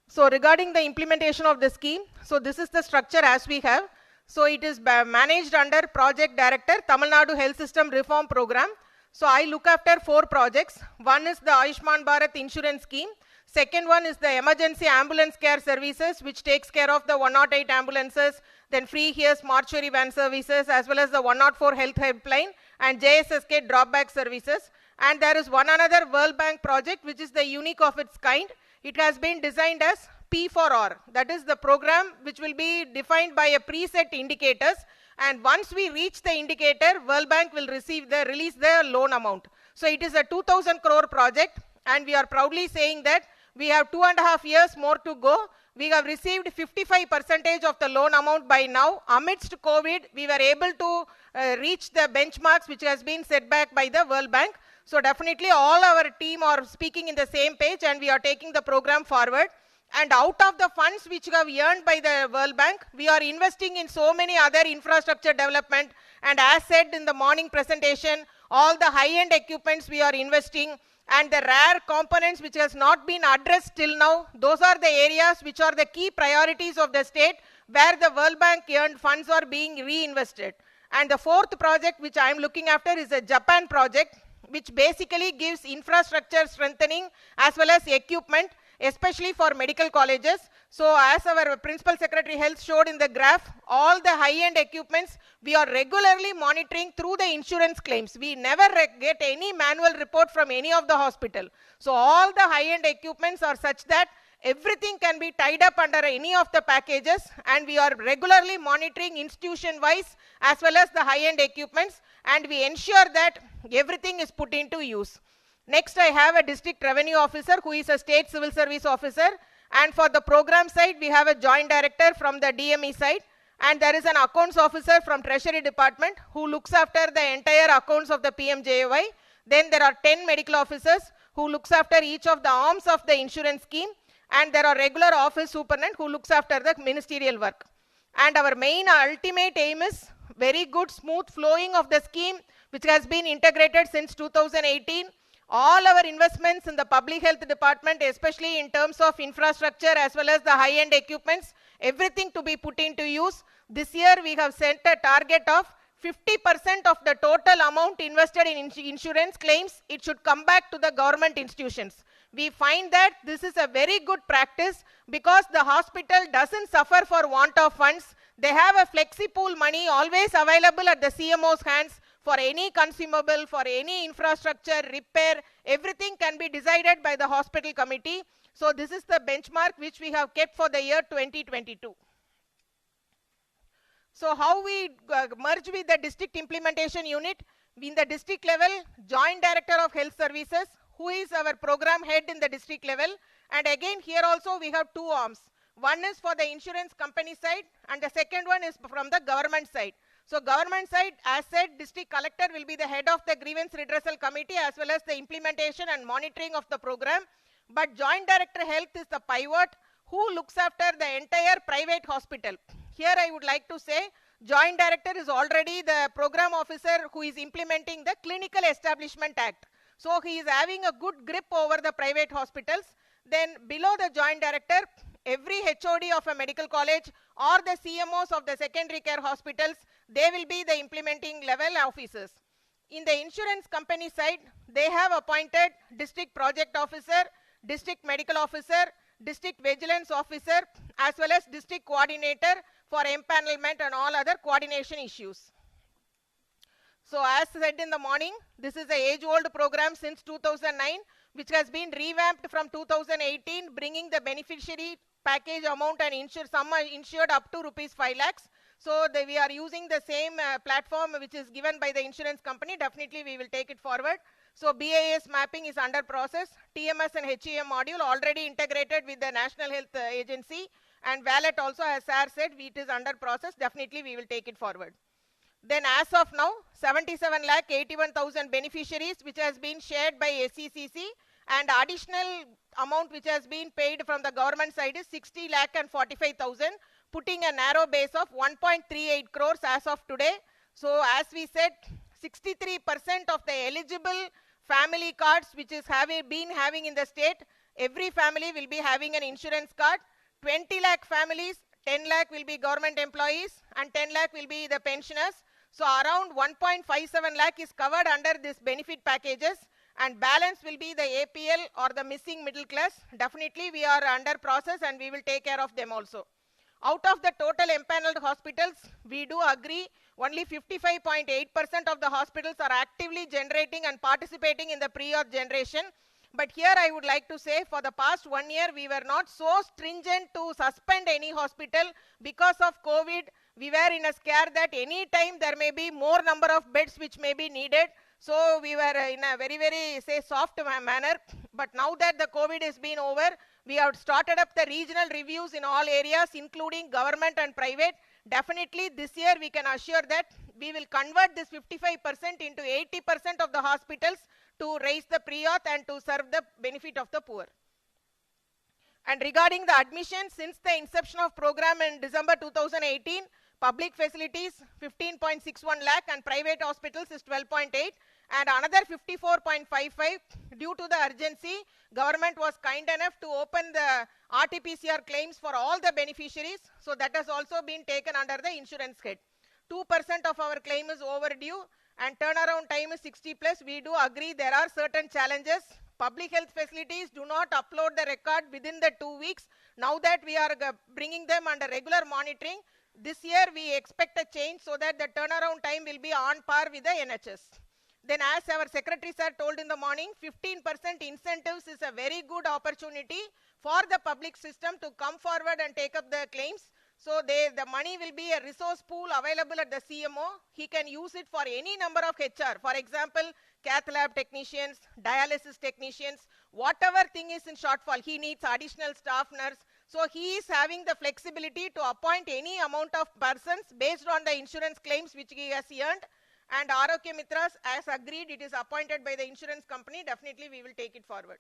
So regarding the implementation of the scheme, so this is the structure as we have. So it is managed under Project Director, Tamil Nadu Health System Reform Program. So I look after 4 projects. One is the Ayushman Bharat Insurance Scheme. Second one is the Emergency Ambulance Care Services, which takes care of the 108 ambulances, then free HEARS mortuary van services, as well as the 104 health helpline and JSSK dropback services. And there is one another World Bank project, which is the unique of its kind. It has been designed as P4R, that is the program which will be defined by a preset indicators, and once we reach the indicator, World Bank will release the loan amount. So it is a 2000 crore project, and we are proudly saying that we have 2.5 years more to go. We have received 55% of the loan amount by now. Amidst COVID, we were able to reach the benchmarks which has been set back by the World Bank. So definitely all our team are speaking in the same page and we are taking the program forward. And out of the funds which have earned by the World Bank, we are investing in so many other infrastructure development. And as said in the morning presentation, all the high-end equipments we are investing, and the rare components which has not been addressed till now, those are the areas which are the key priorities of the state where the World Bank earned funds are being reinvested. And the 4th project which I am looking after is a Japan project, which basically gives infrastructure strengthening as well as equipment, especially for medical colleges. So as our Principal Secretary Health showed in the graph, all the high-end equipments we are regularly monitoring through the insurance claims. We never get any manual report from any of the hospital. So all the high-end equipments are such that everything can be tied up under any of the packages, and we are regularly monitoring institution-wise as well as the high-end equipments, and we ensure that everything is put into use. Next, I have a district revenue officer who is a state civil service officer, and for the program side, we have a joint director from the DME side, and there is an accounts officer from Treasury Department who looks after the entire accounts of the PMJAY. Then there are 10 medical officers who looks after each of the arms of the insurance scheme, and there are regular office superintendent who looks after the ministerial work. And our main ultimate aim is very good smooth flowing of the scheme, which has been integrated since 2018. All our investments in the public health department, especially in terms of infrastructure as well as the high-end equipments, everything to be put into use. This year we have set a target of 50% of the total amount invested in insurance claims, it should come back to the government institutions. We find that this is a very good practice because the hospital doesn't suffer for want of funds. They have a flexi pool money always available at the CMO's hands for any consumable, for any infrastructure, repair, everything can be decided by the hospital committee. So this is the benchmark which we have kept for the year 2022. So how we merge with the district implementation unit? In the district level, Joint Director of Health Services, who is our program head in the district level, And again, here also we have two arms. One is for the insurance company side, and the second one is from the government side. So government side, as said, district collector will be the head of the grievance redressal committee as well as the implementation and monitoring of the program. But Joint Director Health is the pivot who looks after the entire private hospital. Here I would like to say, Joint Director is already the program officer who is implementing the Clinical Establishment Act. So he is having a good grip over the private hospitals. Then below the Joint Director, every HOD of a medical college or the CMOs of the secondary care hospitals, they will be the implementing level officers. In the insurance company side, they have appointed district project officer, district medical officer, district vigilance officer, as well as district coordinator for empanelment and all other coordination issues. So as said in the morning, this is an age-old program since 2009, which has been revamped from 2018, bringing the beneficiary package amount and sum insured up to rupees 5 lakhs. So we are using the same platform which is given by the insurance company. Definitely we will take it forward. So BIS mapping is under process. TMS and HEM module already integrated with the National Health Agency, and Wallet also, as Sir said, it is under process. Definitely we will take it forward. Then as of now, 77,81,000 beneficiaries which has been shared by SECC, and additional amount which has been paid from the government side is 60,45,000, putting a narrow base of 1.38 crores as of today. So as we said, 63% of the eligible family cards which is been having in the state, every family will be having an insurance card. 20 lakh families, 10 lakh will be government employees and 10 lakh will be the pensioners. So around 1.57 lakh is covered under this benefit packages, and balance will be the APL or the missing middle class. Definitely we are under process and we will take care of them also. Out of the total empaneled hospitals, we do agree only 55.8% of the hospitals are actively generating and participating in the pre-auth generation. But here I would like to say, for the past 1 year, we were not so stringent to suspend any hospital because of COVID. We were in a scare that any time there may be more number of beds which may be needed. So we were in a very, say, soft manner. But now that the COVID has been over, we have started up the regional reviews in all areas, including government and private. Definitely this year we can assure that we will convert this 55% into 80% of the hospitals to raise the pre-auth and to serve the benefit of the poor. And regarding the admission, since the inception of program in December 2018, public facilities 15.61 lakh and private hospitals is 12.8, and another 54.55. Due to the urgency, government was kind enough to open the RT-PCR claims for all the beneficiaries. So that has also been taken under the insurance head. 2% of our claim is overdue and turnaround time is 60 plus. We do agree there are certain challenges. Public health facilities do not upload the record within the 2 weeks. Now that we are bringing them under regular monitoring, this year we expect a change so that the turnaround time will be on par with the NHS. Then as our secretary sir told in the morning, 15% incentives is a very good opportunity for the public system to come forward and take up the claims. So the money will be a resource pool available at the CMO. He can use it for any number of HR. For example, cath lab technicians, dialysis technicians, whatever thing is in shortfall, he needs additional staff nurse. So he is having the flexibility to appoint any amount of persons based on the insurance claims which he has earned. And Arogya Mitras, as agreed, it is appointed by the insurance company. Definitely we will take it forward.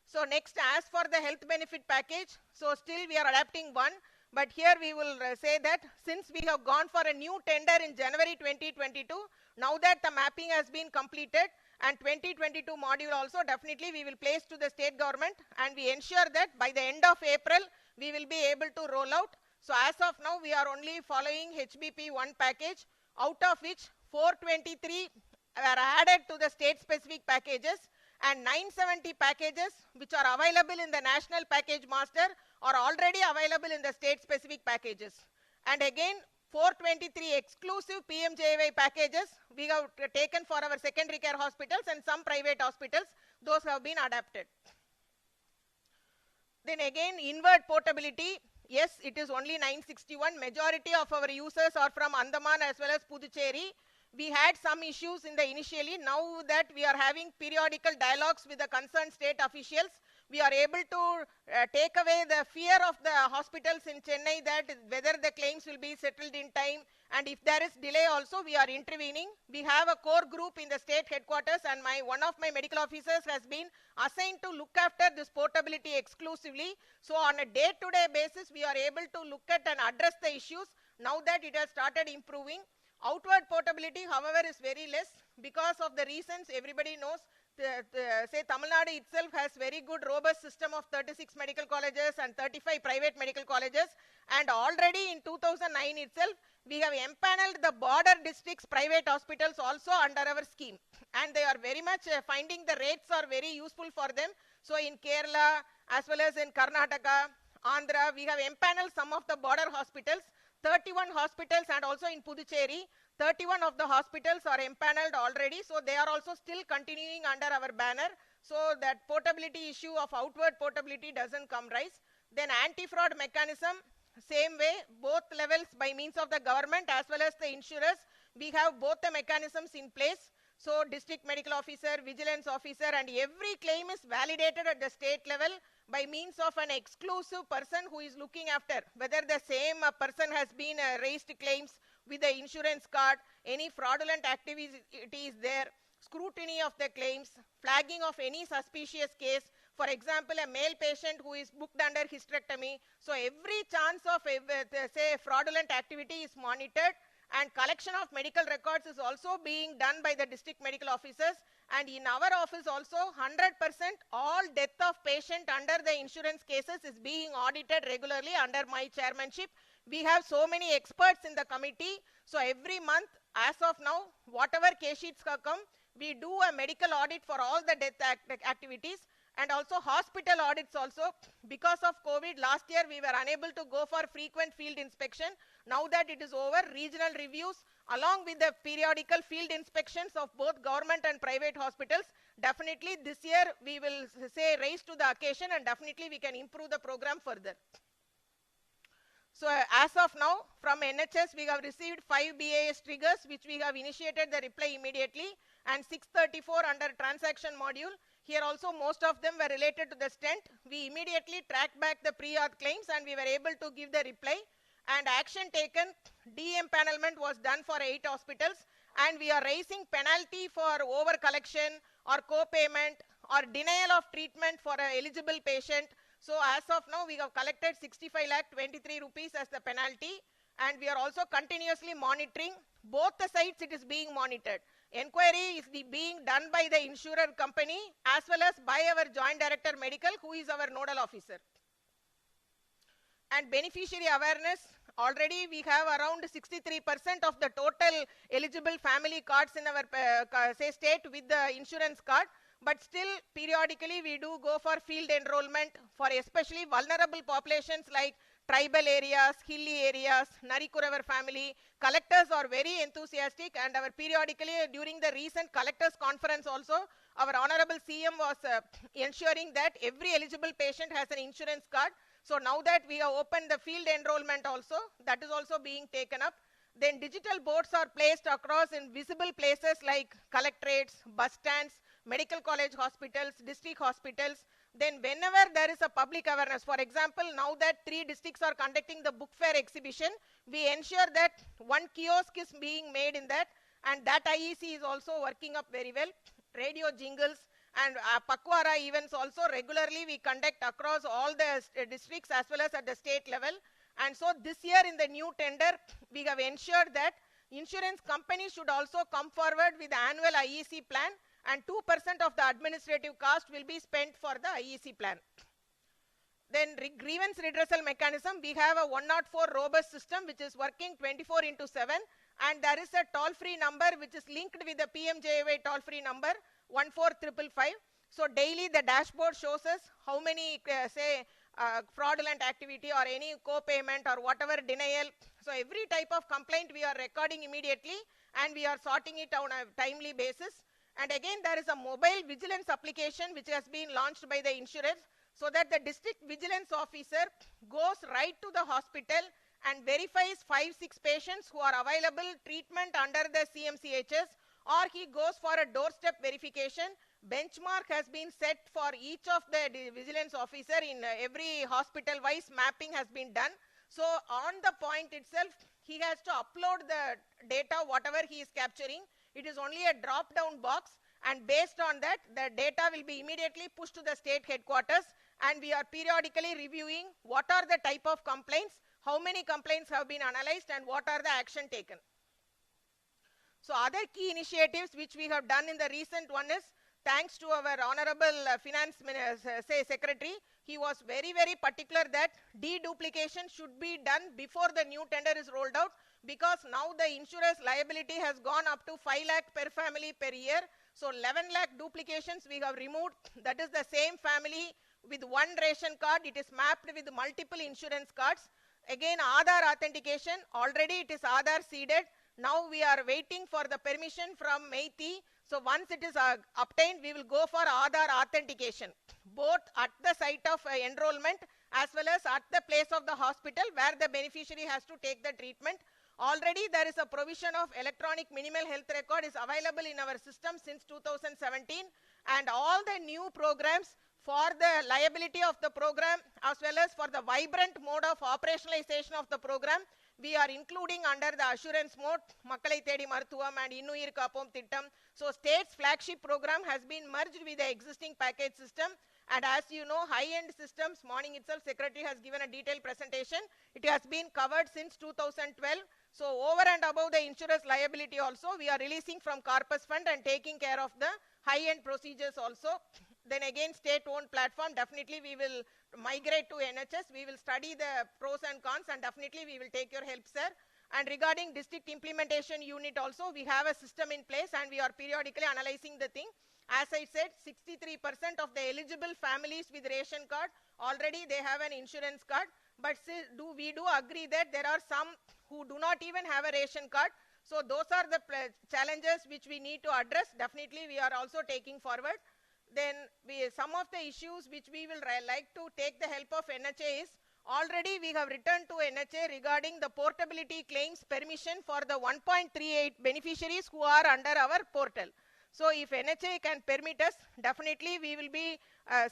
So next, as for the health benefit package, so still we are adapting one, but here we will say that since we have gone for a new tender in January 2022, now that the mapping has been completed and 2022 module also, definitely we will place to the state government, and we ensure that by the end of April, we will be able to roll out. So as of now, we are only following HBP 1 package, out of which 423 were added to the state specific packages, and 970 packages which are available in the national package master are already available in the state specific packages. And again, 423 exclusive PMJY packages we have taken for our secondary care hospitals and some private hospitals. Those have been adapted. Then again, inward portability. Yes, it is only 961. Majority of our users are from Andaman as well as Puducherry. We had some issues in the initially. Now that we are having periodical dialogues with the concerned state officials, we are able to take away the fear of the hospitals in Chennai that whether the claims will be settled in time, and if there is delay also we are intervening. We have a core group in the state headquarters, and one of my medical officers has been assigned to look after this portability exclusively. So on a day-to-day basis we are able to look at and address the issues now that it has started improving. Outward portability, however, is very less because of the reasons everybody knows. Say Tamil Nadu itself has very good robust system of 36 medical colleges and 35 private medical colleges, and already in 2009 itself we have empaneled the border districts private hospitals also under our scheme, and they are very much finding the rates are very useful for them. So in Kerala as well as in Karnataka, Andhra, we have empaneled some of the border hospitals, 31 hospitals, and also in Puducherry 31 of the hospitals are empaneled already, so they are also still continuing under our banner, so that portability issue of outward portability doesn't come rise. Then anti-fraud mechanism, same way, both levels by means of the government as well as the insurers, we have both the mechanisms in place. So district medical officer, vigilance officer, and every claim is validated at the state level by means of an exclusive person who is looking after whether the same person has been raised claims with the insurance card, any fraudulent activity is there, scrutiny of the claims, flagging of any suspicious case. For example, a male patient who is booked under hysterectomy. So every chance of say fraudulent activity is monitored, and collection of medical records is also being done by the district medical officers. And in our office also 100% all death of patient under the insurance cases is being audited regularly under my chairmanship. We have so many experts in the committee, so every month as of now whatever case sheets come, we do a medical audit for all the death activities, and also hospital audits also. Because of COVID last year we were unable to go for frequent field inspection. Now that it is over, regional reviews along with the periodical field inspections of both government and private hospitals, definitely this year we will say raise to the occasion, and definitely we can improve the program further. So as of now from NHS we have received 5 BAS triggers which we have initiated the reply immediately, and 634 under transaction module. Here also most of them were related to the stent. We immediately tracked back the pre-auth claims and we were able to give the reply, and action taken. De-empanelment was done for 8 hospitals, and we are raising penalty for over collection or co-payment or denial of treatment for an eligible patient. So as of now we have collected 65,23,000 rupees as the penalty, and we are also continuously monitoring both the sites. It is being monitored. Enquiry is being done by the insurer company as well as by our joint director medical, who is our nodal officer. And beneficiary awareness, already we have around 63% of the total eligible family cards in our say state with the insurance card. But still periodically we do go for field enrollment for especially vulnerable populations like tribal areas, hilly areas, Narikuravar family. Collectors are very enthusiastic, and our periodically during the recent collectors conference also our honorable CM was ensuring that every eligible patient has an insurance card. So now that we have opened the field enrollment also, that is also being taken up. Then digital boards are placed across in visible places like collectorates, bus stands, medical college hospitals, district hospitals. Then whenever there is a public awareness, for example, now that 3 districts are conducting the book fair exhibition, we ensure that one kiosk is being made in that, and that IEC is also working up very well. Radio jingles and Pakwara events also regularly we conduct across all the districts as well as at the state level. And so this year in the new tender, we have ensured that insurance companies should also come forward with the annual IEC plan, and 2% of the administrative cost will be spent for the IEC plan. Then grievance redressal mechanism, we have a 104 robust system which is working 24/7, and there is a toll-free number which is linked with the PMJAY toll-free number 14555. So daily the dashboard shows us how many fraudulent activity or any co-payment or whatever denial. So every type of complaint we are recording immediately, and we are sorting it on a timely basis. And again there is a mobile vigilance application which has been launched by the insurers, so that the district vigilance officer goes right to the hospital and verifies 5-6 patients who are available treatment under the CMCHS, or he goes for a doorstep verification benchmark has been set for each of the vigilance officer in every hospital wise mapping has been done. So on the point itself, he has to upload the data, whatever he is capturing. It is only a drop down box, and based on that, the data will be immediately pushed to the state headquarters, and we are periodically reviewing what are the type of complaints, how many complaints have been analyzed, and what are the action taken. So other key initiatives which we have done in the recent one is, thanks to our honorable finance secretary, he was very, very particular that deduplication should be done before the new tender is rolled out, because now the insurance liability has gone up to 5 lakh per family per year. So 11 lakh duplications we have removed. That is the same family with one ration card. It is mapped with multiple insurance cards. Again, Aadhaar authentication, already it is Aadhaar seeded. Now we are waiting for the permission from MeitY. So once it is obtained, we will go for Aadhaar authentication, both at the site of enrollment as well as at the place of the hospital where the beneficiary has to take the treatment. Already there is a provision of electronic minimal health record is available in our system since 2017, and all the new programs for the liability of the program as well as for the vibrant mode of operationalization of the program, we are including under the assurance mode Makkalai Thedi Maruthuvam and Innuyir Kaapom Thittam. So state's flagship program has been merged with the existing package system, and as you know, high-end systems, morning itself secretary has given a detailed presentation. It has been covered since 2012. So over and above the insurance liability also, we are releasing from Corpus Fund and taking care of the high-end procedures also. Then again, state-owned platform, definitely we will migrate to NHS. We will study the pros and cons, and definitely we will take your help, sir. And regarding district implementation unit also, we have a system in place and we are periodically analyzing the thing. As I said, 63% of the eligible families with ration card, already they have an insurance card. But we do agree that there are some who do not even have a ration card. So those are the challenges which we need to address. Definitely we are also taking forward. Then some of the issues which we will like to take the help of NHA is, already we have returned to NHA regarding the portability claims permission for the 1.38 beneficiaries who are under our portal. So if NHA can permit us, definitely we will be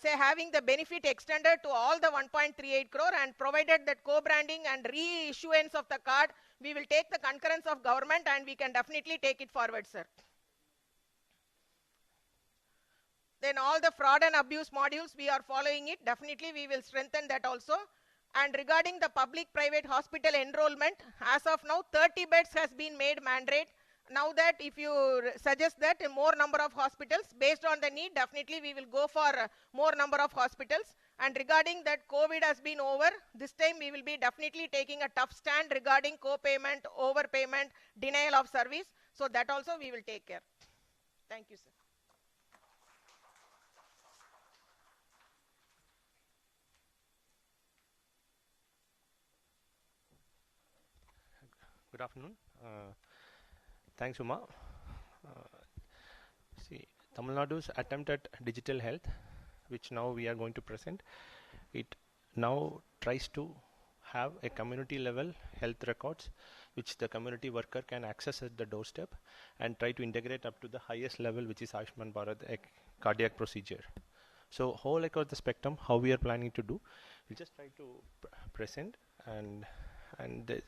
having the benefit extended to all the 1.38 crore, and provided that co-branding and reissuance of the card, we will take the concurrence of government and we can definitely take it forward, sir. Then all the fraud and abuse modules, we are following it. Definitely we will strengthen that also. And regarding the public-private hospital enrollment, as of now 30 beds has been made mandate. Now that if you suggest that more number of hospitals, based on the need, definitely we will go for more number of hospitals. And regarding that COVID has been over, this time we will be definitely taking a tough stand regarding co-payment, overpayment, denial of service. So that also we will take care. Thank you, sir. Good afternoon. Thanks, Uma. Tamil Nadu's attempt at digital health, which now we are going to present, it now tries to have a community level health records which the community worker can access at the doorstep and try to integrate up to the highest level, which is Ayushman Bharat, a cardiac procedure. So whole across the spectrum, how we are planning to do, we'll just try to present. And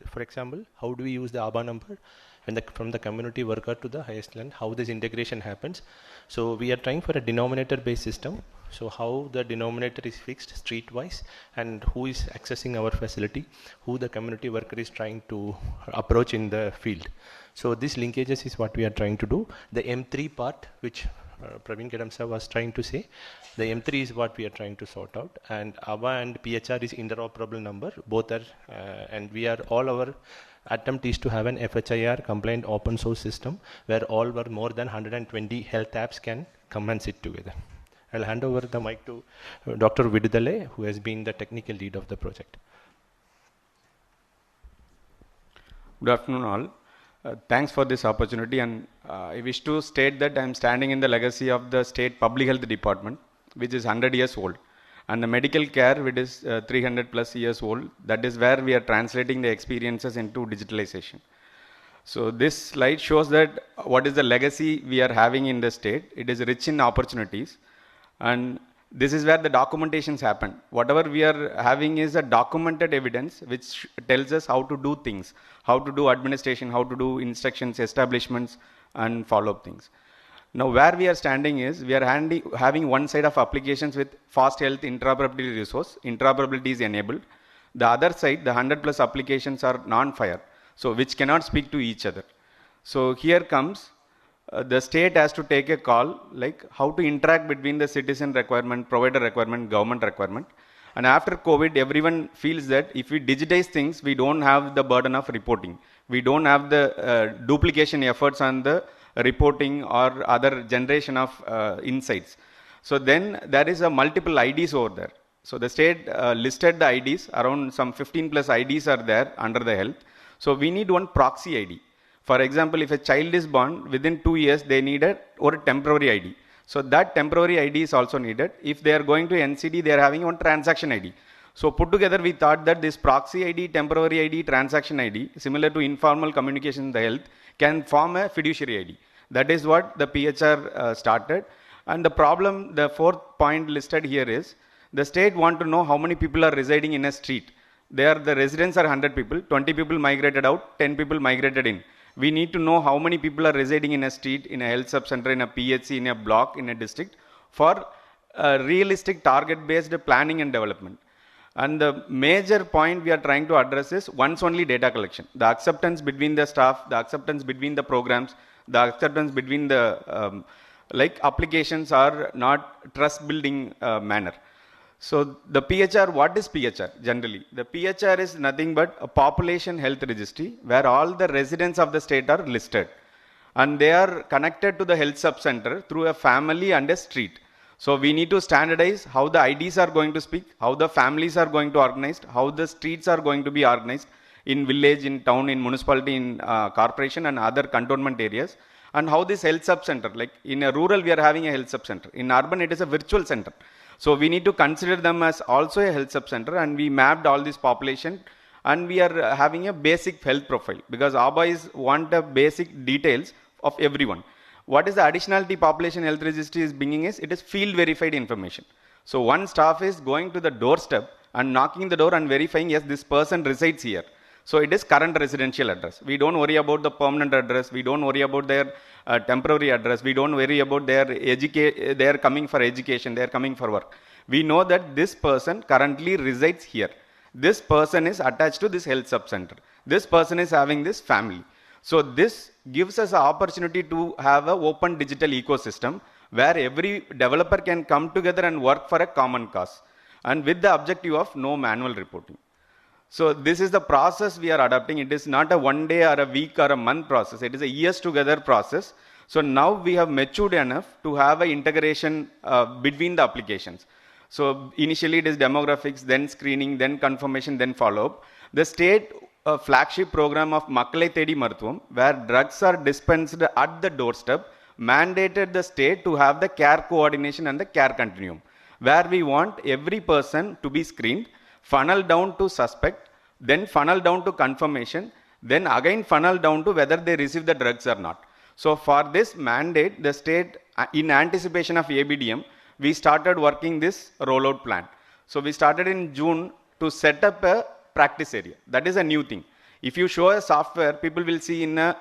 for example, how do we use the ABA number when from the community worker to the highest land, how this integration happens. So we are trying for a denominator based system. So how the denominator is fixed street wise, and who is accessing our facility, who the community worker is trying to approach in the field. So these linkages is what we are trying to do. The M3 part, which Praveen Kedam sir was trying to say, the M3 is what we are trying to sort out, and ABA and PHR is interoperable number. Both are, and we are all our attempt is to have an FHIR compliant open source system where all our more than 120 health apps can come and sit together. I'll hand over the mic to Dr. Vidudale, who has been the technical lead of the project. Good afternoon all. Thanks for this opportunity, and I wish to state that I am standing in the legacy of the state public health department, which is 100 years old, and the medical care, which is 300 plus years old. That is where we are translating the experiences into digitalization. So this slide shows that what is the legacy we are having in the state. It is rich in opportunities, and this is where the documentations happen. Whatever we are having is a documented evidence which tells us how to do things, how to do administration, how to do instructions, establishments, and follow-up things. Now where we are standing is, we are having one side of applications with fast health interoperability resource. Interoperability is enabled. The other side, the 100+ applications are non-FHIR, so which cannot speak to each other. So here comes the state has to take a call, like how to interact between the citizen requirement, provider requirement, government requirement. And after COVID, everyone feels that if we digitize things, we don't have the burden of reporting. We don't have the duplication efforts on the reporting or other generation of insights. So then there is a multiple IDs over there. So the state listed the IDs, around some 15+ IDs are there under the health. So we need one proxy ID. For example, if a child is born, within 2 years, they need a temporary ID. So that temporary ID is also needed. If they are going to NCD, they are having one transaction ID. So put together, we thought that this proxy ID, temporary ID, transaction ID, similar to informal communication in the health, can form a fiduciary ID. That is what the PHR started. And the problem, the fourth point listed here is, the state want to know how many people are residing in a street. The residents are 100 people, 20 people migrated out, 10 people migrated in. We need to know how many people are residing in a street, in a health sub-center, in a PHC, in a block, in a district, for realistic target-based planning and development. And the major point we are trying to address is once only data collection. The acceptance between the staff, the acceptance between the programs, the acceptance between the applications are not trust-building manner. So the PHR, what is PHR generally? The PHR is nothing but a population health registry where all the residents of the state are listed. And they are connected to the health sub-center through a family and a street. So we need to standardize how the IDs are going to speak, how the families are going to organize, how the streets are going to be organized in village, in town, in municipality, in corporation and other cantonment areas. And how this health sub-center, like in a rural we are having a health sub-center. In urban it is a virtual center. So we need to consider them as also a health sub-center, and we mapped all this population and we are having a basic health profile because ABAs want the basic details of everyone. What is the additionality population health registry is bringing is, it is field verified information. So one staff is going to the doorstep and knocking the door and verifying, yes, this person resides here. So it is current residential address. We don't worry about the permanent address. We don't worry about their temporary address. We don't worry about they are coming for education. They are coming for work. We know that this person currently resides here. This person is attached to this health sub-center. This person is having this family. So this gives us an opportunity to have an open digital ecosystem where every developer can come together and work for a common cause, and with the objective of no manual reporting. So this is the process we are adopting. It is not a 1 day or a week or a month process. It is a years together process. So now we have matured enough to have an integration between the applications. So initially it is demographics, then screening, then confirmation, then follow-up. The state flagship program of Makkale Thedi Maruthuvam, where drugs are dispensed at the doorstep, mandated the state to have the care coordination and the care continuum, where we want every person to be screened, funnel down to suspect, then funnel down to confirmation, then again funnel down to whether they receive the drugs or not. So for this mandate, the state, in anticipation of ABDM, we started working this rollout plan. So we started in June to set up a practice area. That is a new thing. If you show a software, people will see in a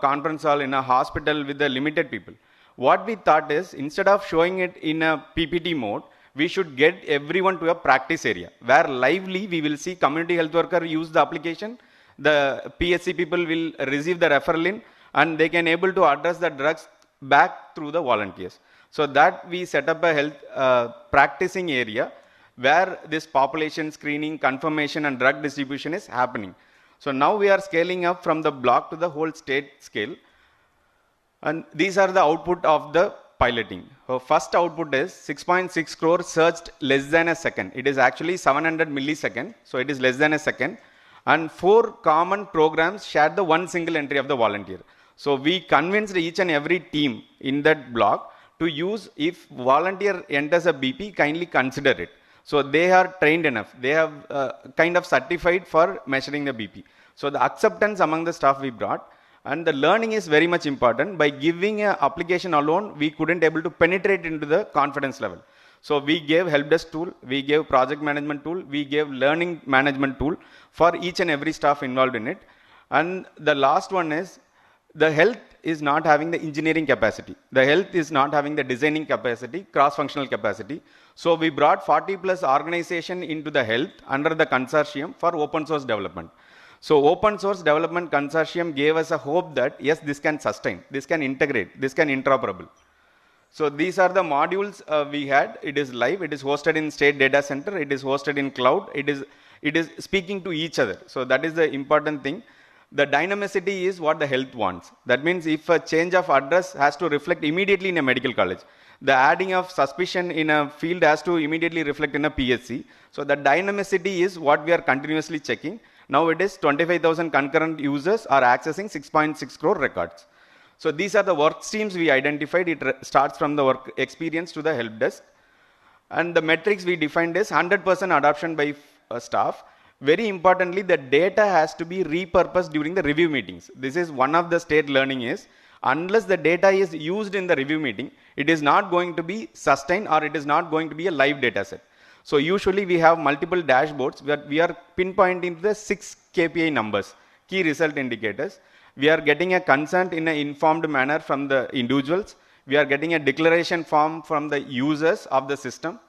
conference hall, in a hospital with the limited people. What we thought is, instead of showing it in a PPT mode, we should get everyone to a practice area where lively we will see community health worker use the application, the PSC people will receive the referral in, and they can able to address the drugs back through the volunteers. So that we set up a health practicing area where this population screening, confirmation and drug distribution is happening. So now we are scaling up from the block to the whole state scale. And these are the output of the piloting. So first output is 6.6 crore searched less than a second. It is actually 700 milliseconds. So it is less than a second. And 4 common programs shared the one single entry of the volunteer. So we convinced each and every team in that block to use, if volunteer enters a BP, kindly consider it. So they are trained enough. They have kind of certified for measuring the BP. So the acceptance among the staff we brought. And the learning is very much important. By giving an application alone, we couldn't able to penetrate into the confidence level. So we gave help desk tool, we gave project management tool, we gave learning management tool for each and every staff involved in it. And the last one is, the health is not having the engineering capacity. The health is not having the designing capacity, cross-functional capacity. So we brought 40 plus organization into the health under the consortium for open source development. So open source development consortium gave us a hope that yes, this can sustain, this can integrate, this can interoperable. So these are the modules we had. It is live, it is hosted in state data center, it is hosted in cloud, it is speaking to each other. So that is the important thing. The dynamicity is what the health wants. That means if a change of address has to reflect immediately in a medical college, the adding of suspicion in a field has to immediately reflect in a PSC. So the dynamicity is what we are continuously checking. Now it is 25,000 concurrent users are accessing 6.6 crore records. So these are the work streams we identified. It starts from the work experience to the help desk. And the metrics we defined is 100% adoption by staff. Very importantly, the data has to be repurposed during the review meetings. This is one of the state learning is, unless the data is used in the review meeting, it is not going to be sustained or it is not going to be a live data set. So usually we have multiple dashboards where we are pinpointing the 6 KPI numbers, key result indicators. We are getting a consent in an informed manner from the individuals. We are getting a declaration form from the users of the system.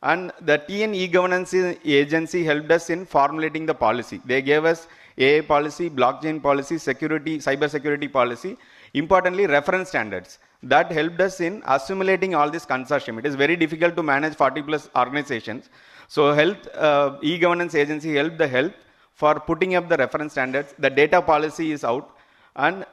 And the TN e-governance agency helped us in formulating the policy. They gave us AI policy, blockchain policy, security, cyber security policy, importantly reference standards. That helped us in assimilating all this consortium. It is very difficult to manage 40 plus organizations. So health e-governance agency helped the health for putting up the reference standards. The data policy is out. And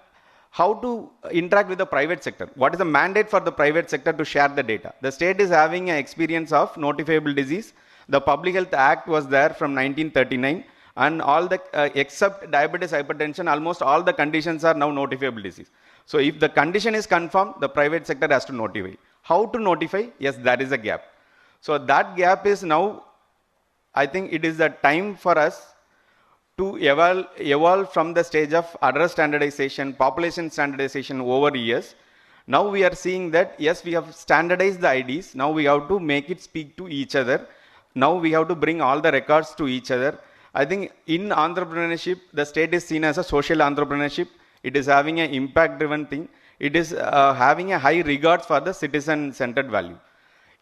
how to interact with the private sector. What is the mandate for the private sector to share the data? The state is having an experience of notifiable disease. The Public Health Act was there from 1939, and all the, except diabetes, hypertension, almost all the conditions are now notifiable disease. So if the condition is confirmed, the private sector has to notify. How to notify? Yes, that is a gap. So that gap is now, I think it is the time for us to evolve from the stage of address standardization, population standardization over years. Now we are seeing that, yes, we have standardized the IDs. Now we have to make it speak to each other. Now we have to bring all the records to each other. I think in entrepreneurship, the state is seen as a social entrepreneurship. It is having an impact-driven thing. It is having a high regards for the citizen-centered value.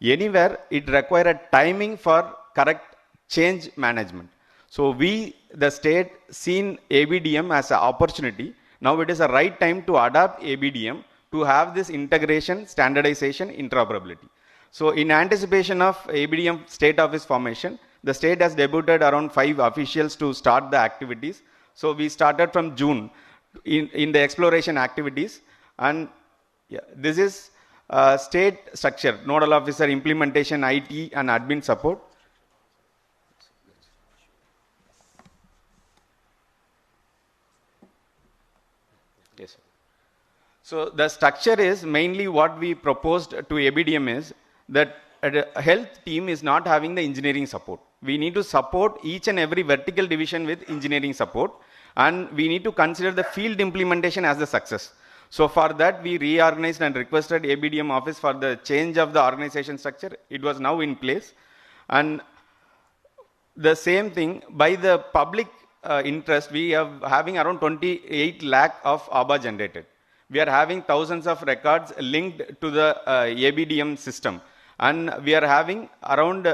Anywhere, it requires a timing for correct change management. So we, the state, seen ABDM as an opportunity. Now it is the right time to adopt ABDM to have this integration, standardization, interoperability. So in anticipation of ABDM state office formation, the state has debuted around 5 officials to start the activities. So we started from June in the exploration activities. And yeah, this is state structure, nodal officer, implementation, IT and admin support. Yes. So the structure is mainly what we proposed to ABDM is that a health team is not having the engineering support. We need to support each and every vertical division with engineering support, and we need to consider the field implementation as the success. So for that, we reorganized and requested ABDM office for the change of the organization structure. It was now in place. And the same thing, by the public interest, we are having around 28 lakh of ABA generated. We are having thousands of records linked to the ABDM system. And we are having around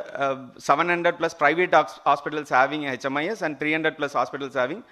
700 plus private hospitals having HMIS and 300 plus hospitals having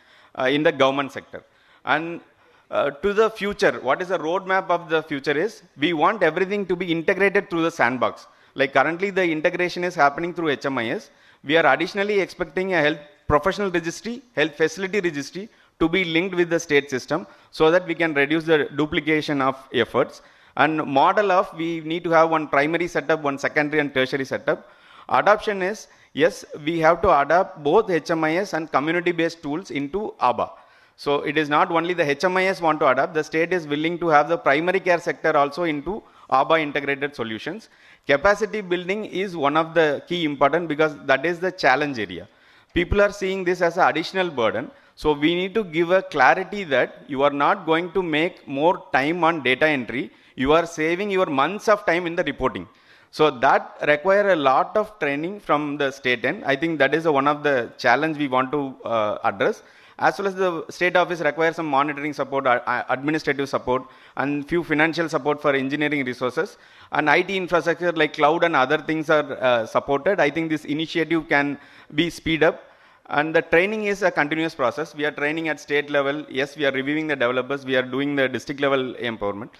in the government sector. And to the future, what is the roadmap of the future is, we want everything to be integrated through the sandbox. Like currently the integration is happening through HMIS. We are additionally expecting a health professional registry, health facility registry to be linked with the state system so that we can reduce the duplication of efforts. And model of, we need to have one primary setup, one secondary and tertiary setup. Adoption is, yes, we have to adopt both HMIS and community-based tools into ABA. So it is not only the HMIS want to adopt, the state is willing to have the primary care sector also into ABA integrated solutions. Capacity building is one of the key important because that is the challenge area. people are seeing this as an additional burden. So we need to give a clarity that you are not going to make more time on data entry. You are saving your months of time in the reporting. So that require a lot of training from the state end. I think that is one of the challenge we want to address. As well as the state office requires some monitoring support, administrative support, and few financial support for engineering resources. And IT infrastructure like cloud and other things are supported. I think this initiative can be speed up. And the training is a continuous process. We are training at state level. Yes, we are reviewing the developers. We are doing the district level empowerment.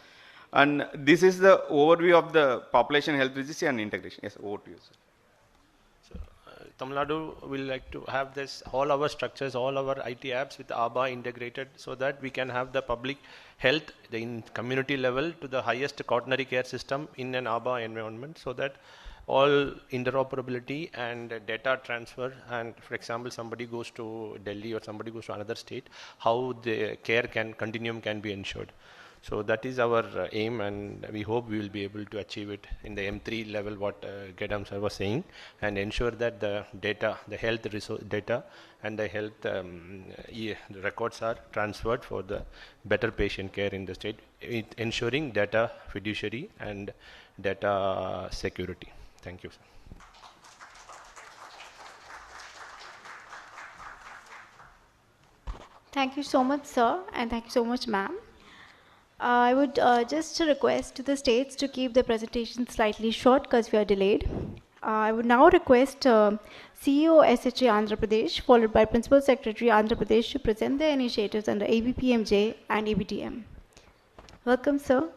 And this is the overview of the population health registry and integration. Yes, over to you, sir. Tamil Nadu will like to have this, all our structures, all our IT apps with ABA integrated so that we can have the public health in community level to the highest quaternary care system in an ABA environment, so that all interoperability and data transfer, and for example somebody goes to Delhi or somebody goes to another state, how the care continuum can be ensured. So that is our aim, and we hope we will be able to achieve it in the M3 level, what Gedam sir was saying, and ensure that the data, the health resource data and the health the records are transferred for the better patient care in the state, ensuring data fiduciary and data security. Thank you, sir. Thank you so much, sir, and thank you so much, ma'am. I would just request to the states to keep the presentation slightly short because we are delayed. I would now request CEO SHA Andhra Pradesh, followed by Principal Secretary Andhra Pradesh, to present their initiatives under ABPMJ and ABTM. Welcome, sir.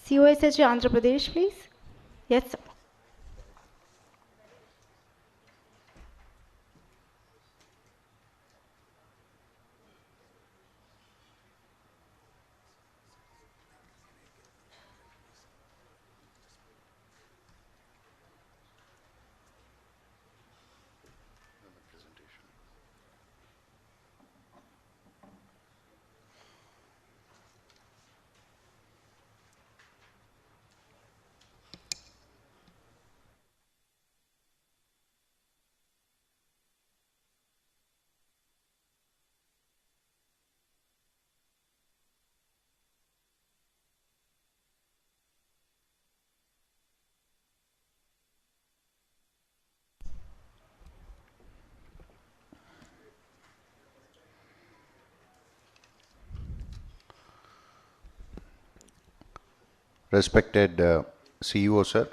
CEO SHA Andhra Pradesh, please. Yes, sir. Respected CEO sir,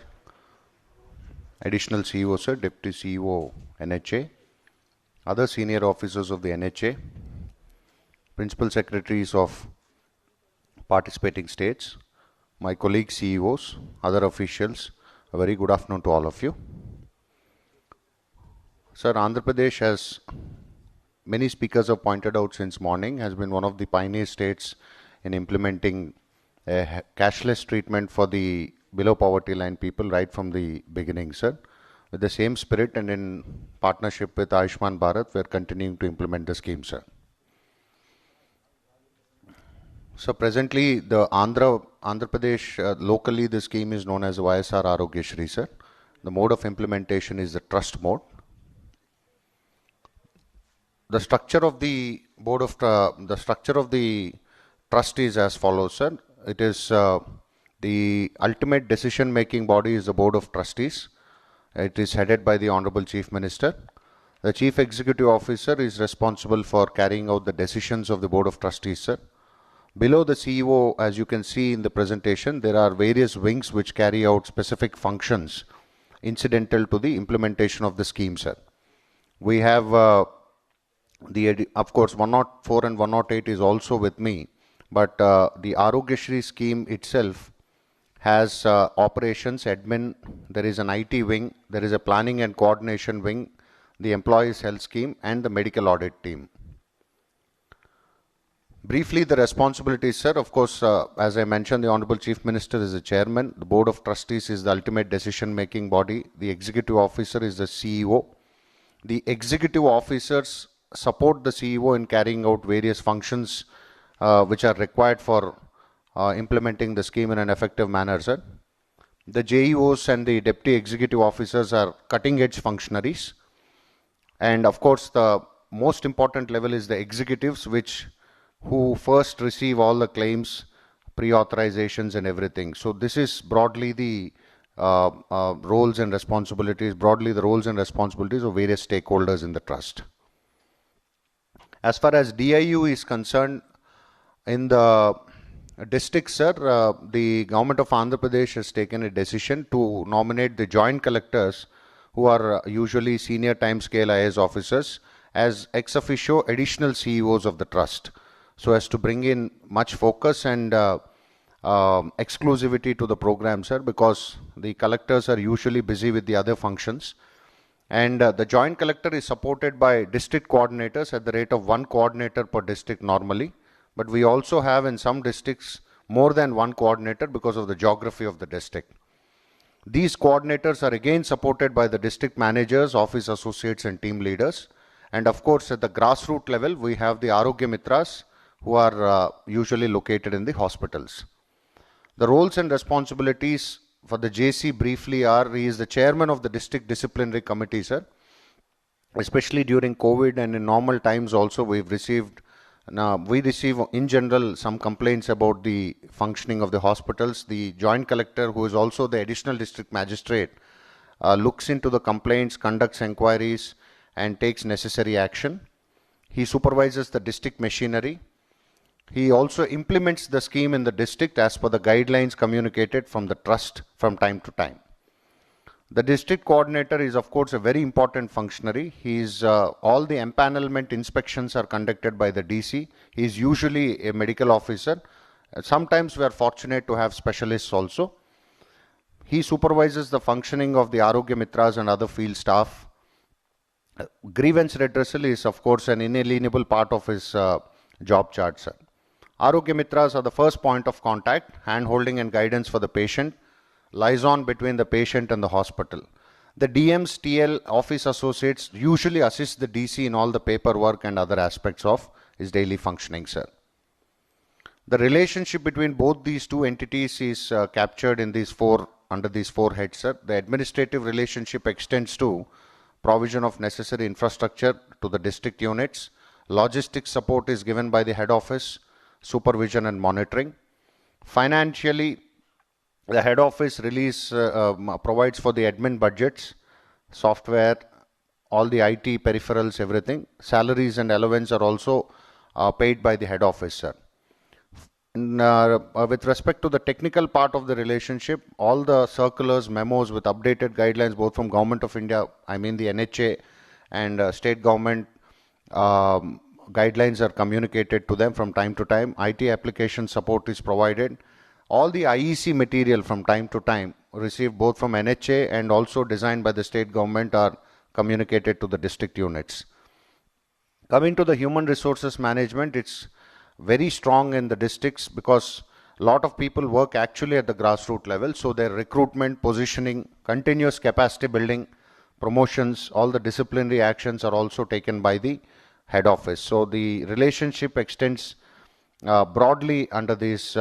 Additional CEO sir, Deputy CEO NHA, other senior officers of the NHA, Principal Secretaries of participating states, my colleague CEOs, other officials, a very good afternoon to all of you. Sir, Andhra Pradesh, as many speakers have pointed out since morning, has been one of the pioneer states in implementing a cashless treatment for the below poverty line people right from the beginning, sir. With the same spirit and in partnership with Ayushman Bharat, we are continuing to implement the scheme, sir. So presently, the Andhra Pradesh, locally the scheme is known as YSR Arogyashree, sir. The mode of implementation is the trust mode. The structure of the board of the trust is as follows, sir. It is the ultimate decision-making body is the Board of Trustees. It is headed by the Honorable Chief Minister. The Chief Executive Officer is responsible for carrying out the decisions of the Board of Trustees, sir. Below the CEO, as you can see in the presentation, there are various wings which carry out specific functions incidental to the implementation of the scheme, sir. We have, of course, 104 and 108 is also with me. But the Arogyashree scheme itself has operations, admin, there is an IT wing, there is a planning and coordination wing, the employees health scheme, and the medical audit team. Briefly, the responsibilities, sir. Of course, as I mentioned, the Honorable Chief Minister is the chairman. The Board of Trustees is the ultimate decision-making body. The Executive Officer is the CEO. The Executive Officers support the CEO in carrying out various functions which are required for implementing the scheme in an effective manner, sir. The JEOs and the Deputy Executive Officers are cutting-edge functionaries. And of course, the most important level is the executives, who first receive all the claims, pre-authorizations and everything. So this is broadly the roles and responsibilities of various stakeholders in the trust. As far as DIU is concerned, in the district, sir, the government of Andhra Pradesh has taken a decision to nominate the joint collectors, who are usually senior time-scale IAS officers, as ex officio additional CEOs of the trust, so as to bring in much focus and exclusivity to the program, sir, because the collectors are usually busy with the other functions. And the joint collector is supported by district coordinators at the rate of 1 coordinator per district normally. But we also have in some districts more than 1 coordinator because of the geography of the district. These coordinators are again supported by the district managers, office associates and team leaders. And of course, at the grassroots level, we have the Arogya Mitras, who are usually located in the hospitals. The roles and responsibilities for the JC briefly are: he is the chairman of the district disciplinary committee, sir. Especially during COVID and in normal times also, we receive in general some complaints about the functioning of the hospitals. The joint collector, who is also the additional district magistrate, looks into the complaints, conducts inquiries and takes necessary action. He supervises the district machinery. He also implements the scheme in the district as per the guidelines communicated from the trust from time to time. The district coordinator is of course a very important functionary. All the empanelment inspections are conducted by the DC. He is usually a medical officer. Sometimes we are fortunate to have specialists also. He supervises the functioning of the Arogya Mitras and other field staff. Grievance redressal is of course an inalienable part of his job chart, sir. Arogya Mitras are the first point of contact, hand-holding and guidance for the patient, liaison between the patient and the hospital. The DMs, TL, office associates usually assist the DC in all the paperwork and other aspects of his daily functioning, sir. The relationship between both these two entities is captured in under these four heads, sir. The administrative relationship extends to provision of necessary infrastructure to the district units. Logistics support is given by the head office, supervision and monitoring. Financially, the head office provides for the admin budgets, software, all the IT peripherals, everything. Salaries and allowance are also paid by the head office, sir. With respect to the technical part of the relationship, all the circulars, memos with updated guidelines both from Government of India, I mean the NHA, and state government guidelines are communicated to them from time to time. IT application support is provided. All the IEC material from time to time received both from NHA and also designed by the state government are communicated to the district units. Coming to the human resources management, it's very strong in the districts because a lot of people work actually at the grassroots level. So their recruitment, positioning, continuous capacity building, promotions, all the disciplinary actions are also taken by the head office. So the relationship extends broadly under these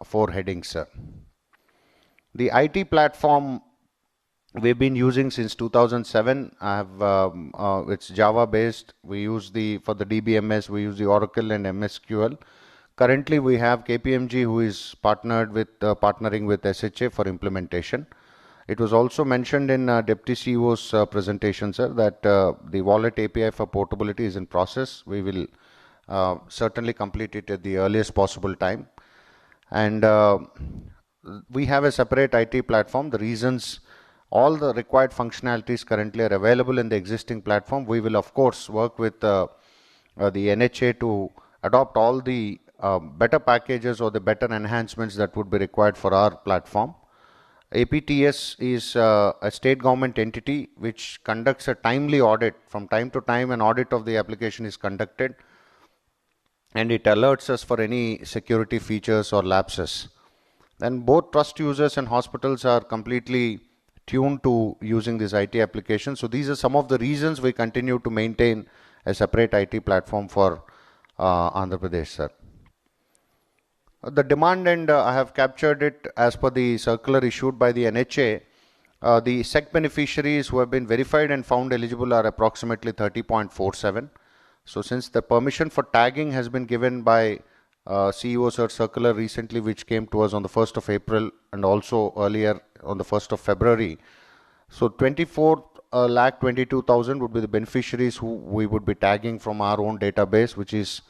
four headings, sir. The IT platform we've been using since 2007. It's Java based. We use for the DBMS, we use the Oracle and MSQL. Currently, we have KPMG who is partnering with SHA for implementation. It was also mentioned in Deputy CEO's presentation, sir, that the wallet API for portability is in process. We will certainly complete it at the earliest possible time. And we have a separate IT platform. The reasons all the required functionalities currently are available in the existing platform. We will, of course, work with the NHA to adopt all the better packages or the better enhancements that would be required for our platform. APTS is a state government entity which conducts a timely audit. From time to time, an audit of the application is conducted and it alerts us for any security features or lapses. Then both trust users and hospitals are completely tuned to using this IT application. So these are some of the reasons we continue to maintain a separate IT platform for Andhra Pradesh, sir. The demand, and I have captured it as per the circular issued by the NHA. The SEC beneficiaries who have been verified and found eligible are approximately 30.47. So since the permission for tagging has been given by CEO Sir circular recently, which came to us on the 1st of April and also earlier on the 1st of February. So 24,22,000 would be the beneficiaries who we would be tagging from our own database, which is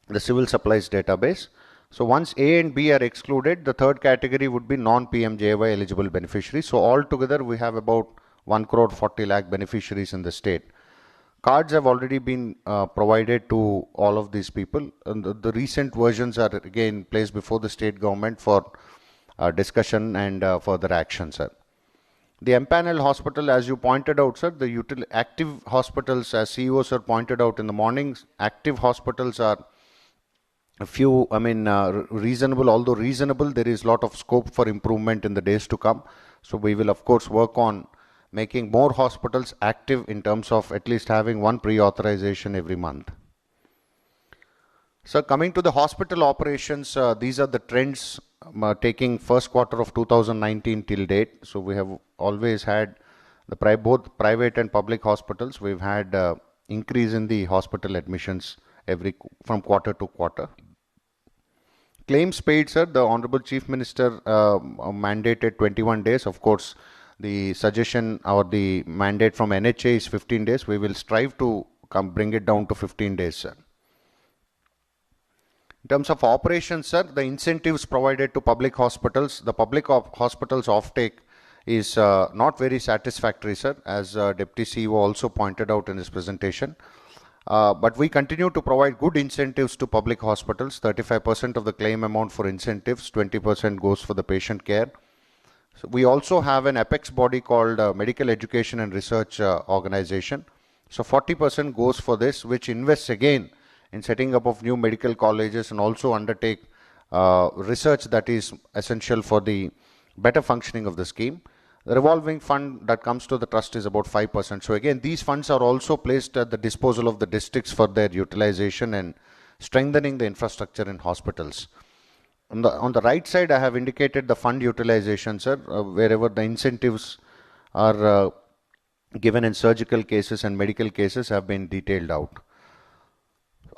the civil supplies database. So once A and B are excluded, the third category would be non-PMJY eligible beneficiaries. So altogether we have about 1 crore 40 lakh beneficiaries in the state. Cards have already been provided to all of these people. And the recent versions are again placed before the state government for discussion and further action, sir. The empaneled hospital, as you pointed out, sir, the active hospitals, as CEO sir pointed out in the mornings, active hospitals are a few, reasonable, although reasonable, there is a lot of scope for improvement in the days to come. So we will of course work on making more hospitals active in terms of at least having one pre-authorization every month. So coming to the hospital operations, these are the trends taking first quarter of 2019 till date. So we have always had both private and public hospitals. We've had increase in the hospital admissions from quarter to quarter. Claims paid, sir, the Honorable Chief Minister mandated 21 days. Of course, the suggestion or the mandate from NHA is 15 days. We will strive to bring it down to 15 days, sir. In terms of operations, sir, the incentives provided to public hospitals, the public hospitals offtake is not very satisfactory, sir, as Deputy CEO also pointed out in his presentation. But we continue to provide good incentives to public hospitals. 35% of the claim amount for incentives, 20% goes for the patient care. So we also have an apex body called Medical Education and Research Organization. So 40% goes for this, which invests again in setting up of new medical colleges and also undertake research that is essential for the better functioning of the scheme. The revolving fund that comes to the trust is about 5%. So again, these funds are also placed at the disposal of the districts for their utilization and strengthening the infrastructure in hospitals. On the right side, I have indicated the fund utilization, sir, wherever the incentives are given in surgical cases and medical cases have been detailed out.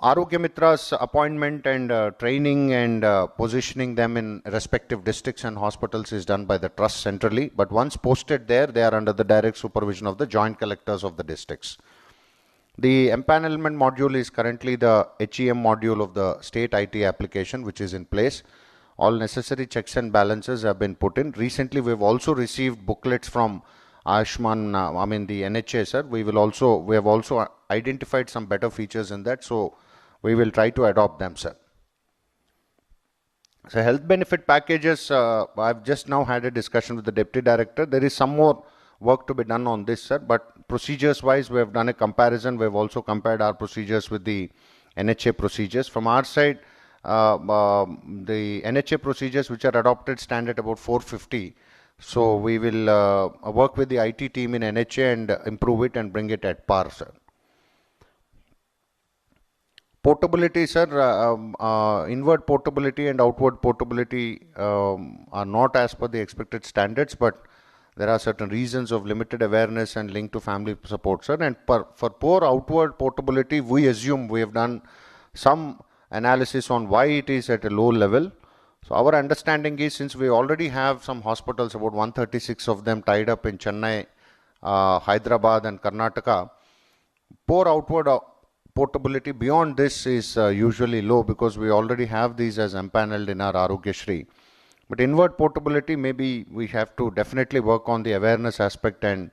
Arogya Mitra's appointment and training and positioning them in respective districts and hospitals is done by the trust centrally. But once posted there, they are under the direct supervision of the joint collectors of the districts. The empanelment module is currently the HEM module of the state IT application, which is in place. All necessary checks and balances have been put in. Recently, we have also received booklets from Ayushman, the NHA, sir. We have also identified some better features in that. So we will try to adopt them, sir. So health benefit packages, I've just now had a discussion with the Deputy Director. There is some more work to be done on this, sir, but procedures wise, we have done a comparison. We have also compared our procedures with the NHA procedures. From our side, the NHA procedures which are adopted stand at about 450. So we will work with the IT team in NHA and improve it and bring it at par, sir. Portability, sir, inward portability and outward portability are not as per the expected standards, but there are certain reasons of limited awareness and linked to family support, sir. And for poor outward portability, we assume we have done some analysis on why it is at a low level. So our understanding is, since we already have some hospitals, about 136 of them tied up in Chennai, Hyderabad and Karnataka, poor outward portability beyond this is usually low because we already have these as empaneled in our Arogya Shri. But inward portability, maybe we have to definitely work on the awareness aspect, and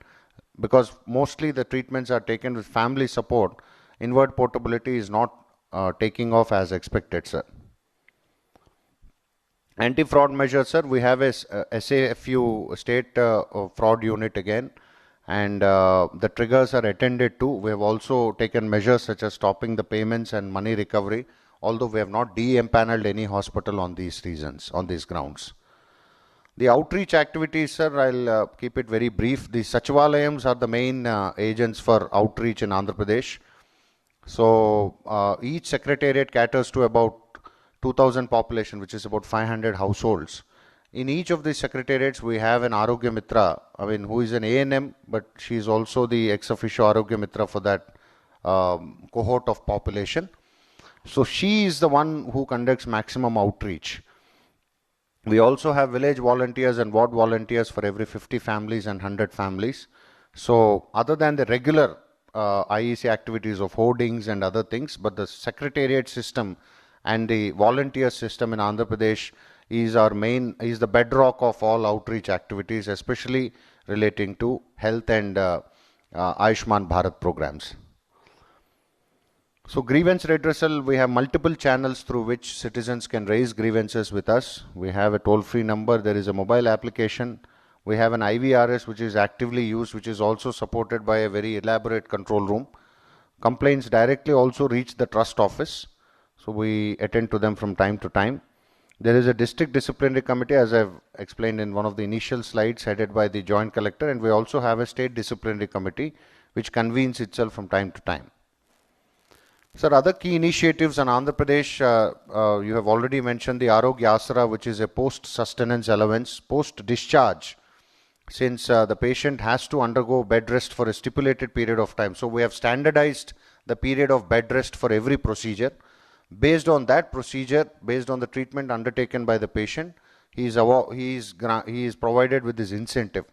because mostly the treatments are taken with family support, inward portability is not taking off as expected, sir. Anti-fraud measures, sir, we have a SAFU, State Fraud Unit again, and the triggers are attended to. We have also taken measures such as stopping the payments and money recovery, although we have not de-empaneled any hospital on these reasons, on these grounds. The outreach activities, sir, I'll keep it very brief. The Sachivalayams are the main agents for outreach in Andhra Pradesh. So each secretariat caters to about 2,000 population, which is about 500 households. in each of these secretariats we have an Arogya Mitra, I mean, who is an ANM, but she is also the ex officio Arogya Mitra for that cohort of population. So she is the one who conducts maximum outreach. We also have village volunteers and ward volunteers for every 50 families and 100 families. So other than the regular IEC activities of hoardings and other things, but the secretariat system and the volunteer system in Andhra Pradesh is the bedrock of all outreach activities, especially relating to health and Ayushman Bharat programs. So grievance redressal, we have multiple channels through which citizens can raise grievances with us. We have a toll-free number, there is a mobile application, we have an IVRS which is actively used, which is also supported by a very elaborate control room. Complaints directly also reach the trust office, so we attend to them from time to time. There is a district disciplinary committee, as I've explained in one of the initial slides, headed by the joint collector, and we also have a state disciplinary committee which convenes itself from time to time. Sir, other key initiatives in Andhra Pradesh, you have already mentioned the Arogya Asara, which is a post-sustenance allowance, post-discharge, since the patient has to undergo bed rest for a stipulated period of time. So we have standardized the period of bed rest for every procedure. Based on that procedure, based on the treatment undertaken by the patient, he is provided with this incentive.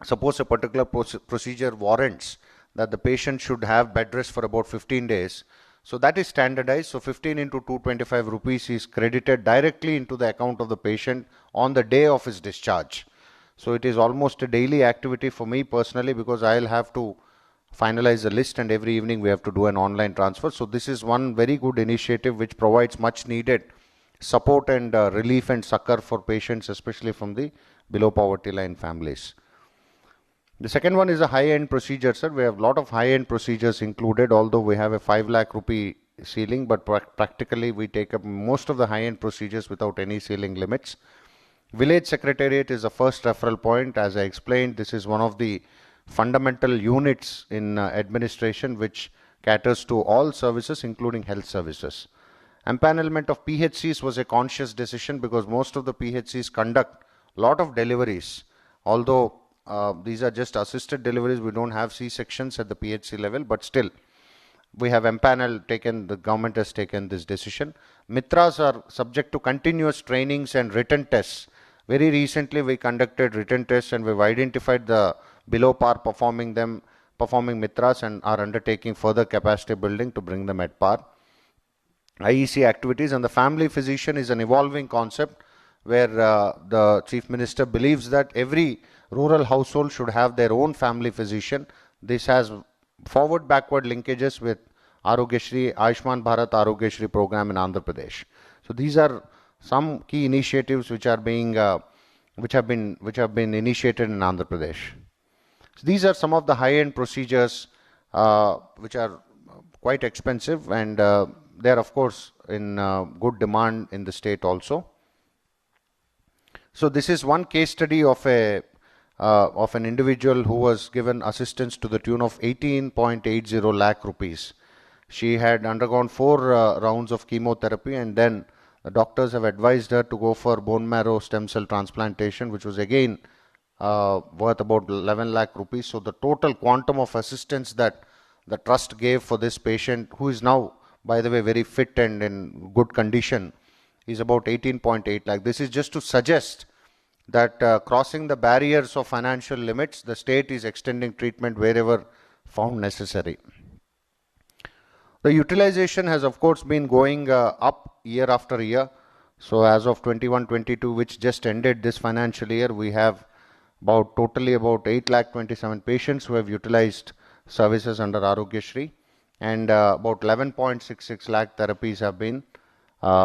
Suppose a particular procedure warrants that the patient should have bed rest for about 15 days. So that is standardized. So 15 into 225 rupees is credited directly into the account of the patient on the day of his discharge. So it is almost a daily activity for me personally, because I'll have to finalize the list and every evening we have to do an online transfer. So this is one very good initiative which provides much needed support and relief and succor for patients, especially from the below poverty line families. The second one is a high-end procedure, sir. We have a lot of high-end procedures included, although we have a 5 lakh rupee ceiling, but practically we take up most of the high-end procedures without any ceiling limits. Village Secretariat is the first referral point. As I explained, this is one of the fundamental units in administration which caters to all services, including health services. Empanelment of PHCs was a conscious decision because most of the PHCs conduct a lot of deliveries, although these are just assisted deliveries. We don't have C-sections at the PHC level, but still we have the government has taken this decision. Mitras are subject to continuous trainings and written tests. Very recently we conducted written tests and we've identified the below par performing Mitras and are undertaking further capacity building to bring them at par. IEC activities and the family physician is an evolving concept where the Chief Minister believes that every rural household should have their own family physician. This has forward-backward linkages with Arogyashri, Ayushman Bharat Arogyashri program in Andhra Pradesh. So these are some key initiatives which have been initiated in Andhra Pradesh. So these are some of the high-end procedures which are quite expensive, and they are of course in good demand in the state also. So this is one case study of an individual who was given assistance to the tune of 18.80 lakh rupees. She had undergone 4 rounds of chemotherapy, and then the doctors have advised her to go for bone marrow stem cell transplantation, which was again worth about 11 lakh rupees. So the total quantum of assistance that the trust gave for this patient, who is now, by the way, very fit and in good condition, is about 18.8 lakh. This is just to suggest that crossing the barriers of financial limits, the state is extending treatment wherever found necessary. The utilization has of course been going up year after year. So as of 21-22, which just ended this financial year, we have totally about 8,27,000 patients who have utilized services under Arogyashri, and about 11.66 lakh therapies have been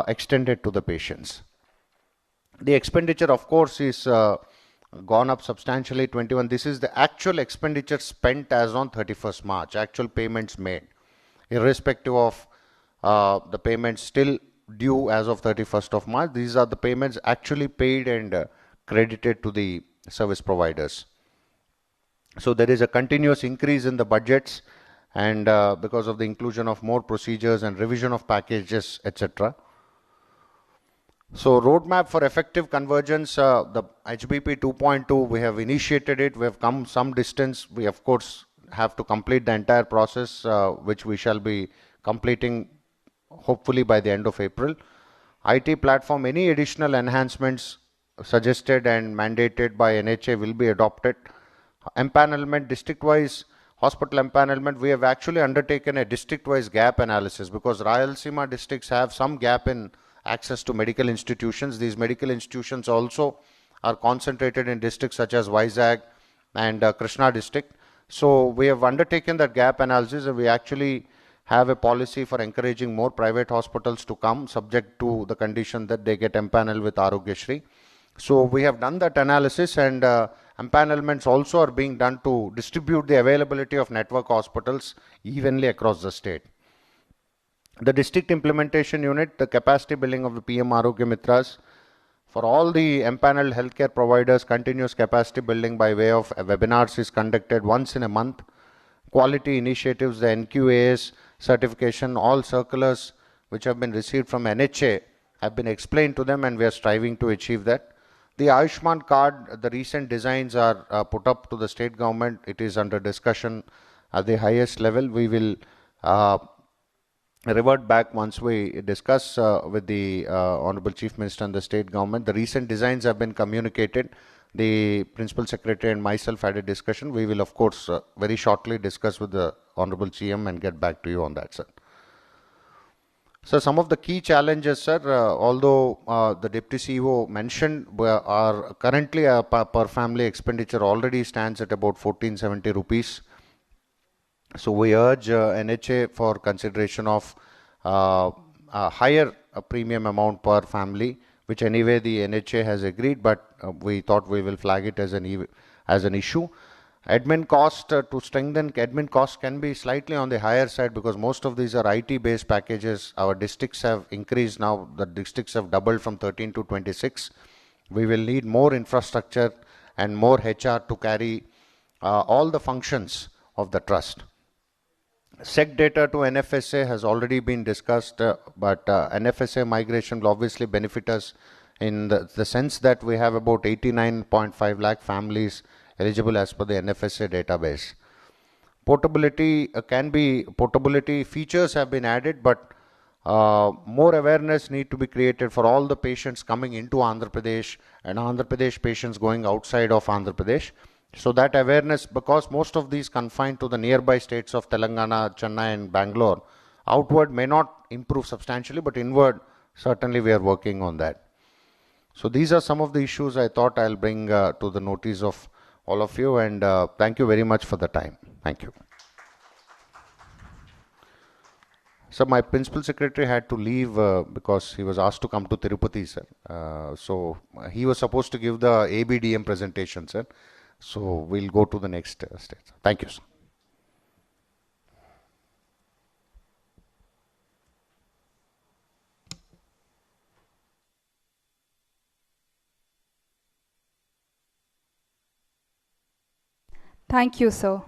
extended to the patients. The expenditure of course is gone up substantially, 21. This is the actual expenditure spent as on 31st March, actual payments made, irrespective of the payments still due as of 31st of March. These are the payments actually paid and credited to the service providers. So there is a continuous increase in the budgets, and because of the inclusion of more procedures and revision of packages, etc. So roadmap for effective convergence, the HBP 2.2, we have initiated it. We have come some distance. We of course have to complete the entire process, which we shall be completing hopefully by the end of April. IT platform, any additional enhancements suggested and mandated by NHA will be adopted. Empanelment, district-wise hospital empanelment, we have actually undertaken a district-wise gap analysis because Rayalaseema districts have some gap in access to medical institutions. These medical institutions also are concentrated in districts such as Vizag and Krishna district. So we have undertaken that gap analysis, and we actually have a policy for encouraging more private hospitals to come, subject to the condition that they get empaneled with Arogyasri. So we have done that analysis, and empanelments also are being done to distribute the availability of network hospitals evenly across the state. The district implementation unit, the capacity building of the PM Arogya Mitras, for all the empaneled healthcare providers, continuous capacity building by way of webinars is conducted once in a month. Quality initiatives, the NQAS certification, all circulars which have been received from NHA have been explained to them, and we are striving to achieve that. The Ayushman card, the recent designs are put up to the state government. It is under discussion at the highest level. We will revert back once we discuss with the Honorable Chief Minister and the state government. The recent designs have been communicated. The Principal Secretary and myself had a discussion. We will, of course, very shortly discuss with the Honorable CM and get back to you on that, sir. So some of the key challenges, sir, although the Deputy CEO mentioned, are currently per family expenditure already stands at about 1470 rupees. So we urge NHA for consideration of a higher premium amount per family, which anyway the NHA has agreed, but we thought we will flag it as an issue. Admin cost, to strengthen admin cost can be slightly on the higher side because most of these are IT based packages. Our districts have increased now. The districts have doubled from 13 to 26. We will need more infrastructure and more HR to carry all the functions of the trust. SEC data to NFSA has already been discussed, but NFSA migration will obviously benefit us in the sense that we have about 89.5 lakh families eligible as per the NFSA database. Portability portability features have been added, but more awareness need to be created for all the patients coming into Andhra Pradesh and Andhra Pradesh patients going outside of Andhra Pradesh. So that awareness, because most of these confined to the nearby states of Telangana, Chennai and Bangalore, outward may not improve substantially, but inward certainly we are working on that. So these are some of the issues I thought I'll bring to the notice of all of you, and thank you very much for the time. Thank you. So my Principal Secretary had to leave because he was asked to come to Tirupati, sir. So he was supposed to give the ABDM presentation, sir. So we'll go to the next stage. Thank you, sir. Thank you, sir.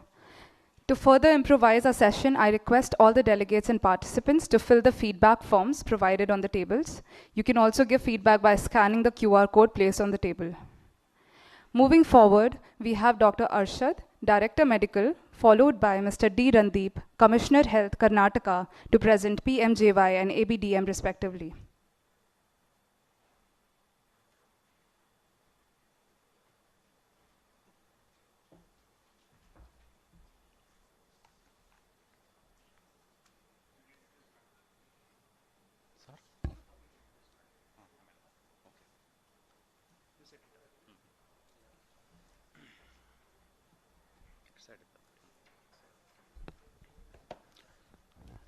To further improvise our session, I request all the delegates and participants to fill the feedback forms provided on the tables. You can also give feedback by scanning the QR code placed on the table. Moving forward, we have Dr. Arshad, Director Medical, followed by Mr. D. Randeep, Commissioner Health, Karnataka, to present PMJY and ABDM respectively.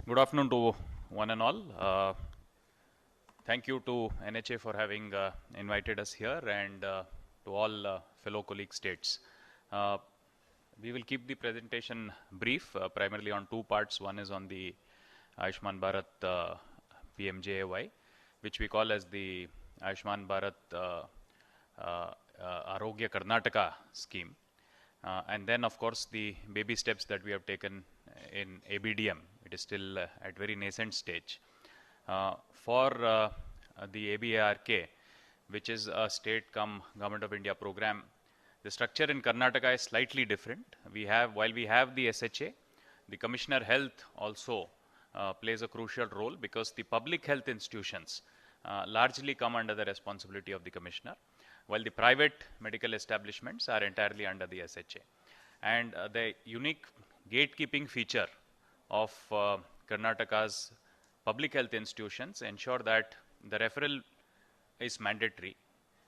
Good afternoon to one and all. Thank you to NHA for having invited us here, and to all fellow colleague states. We will keep the presentation brief, primarily on two parts. One is on the Ayushman Bharat PMJAY, which we call as the Ayushman Bharat Arogya Karnataka scheme. And then, of course, the baby steps that we have taken in ABDM. It is still at very nascent stage. For the ABARK, which is a state cum Government of India program. The structure in Karnataka is slightly different. While we have the SHA, the Commissioner Health also plays a crucial role, because the public health institutions largely come under the responsibility of the Commissioner, while the private medical establishments are entirely under the SHA. And the unique gatekeeping feature of Karnataka's public health institutions ensure that the referral is mandatory,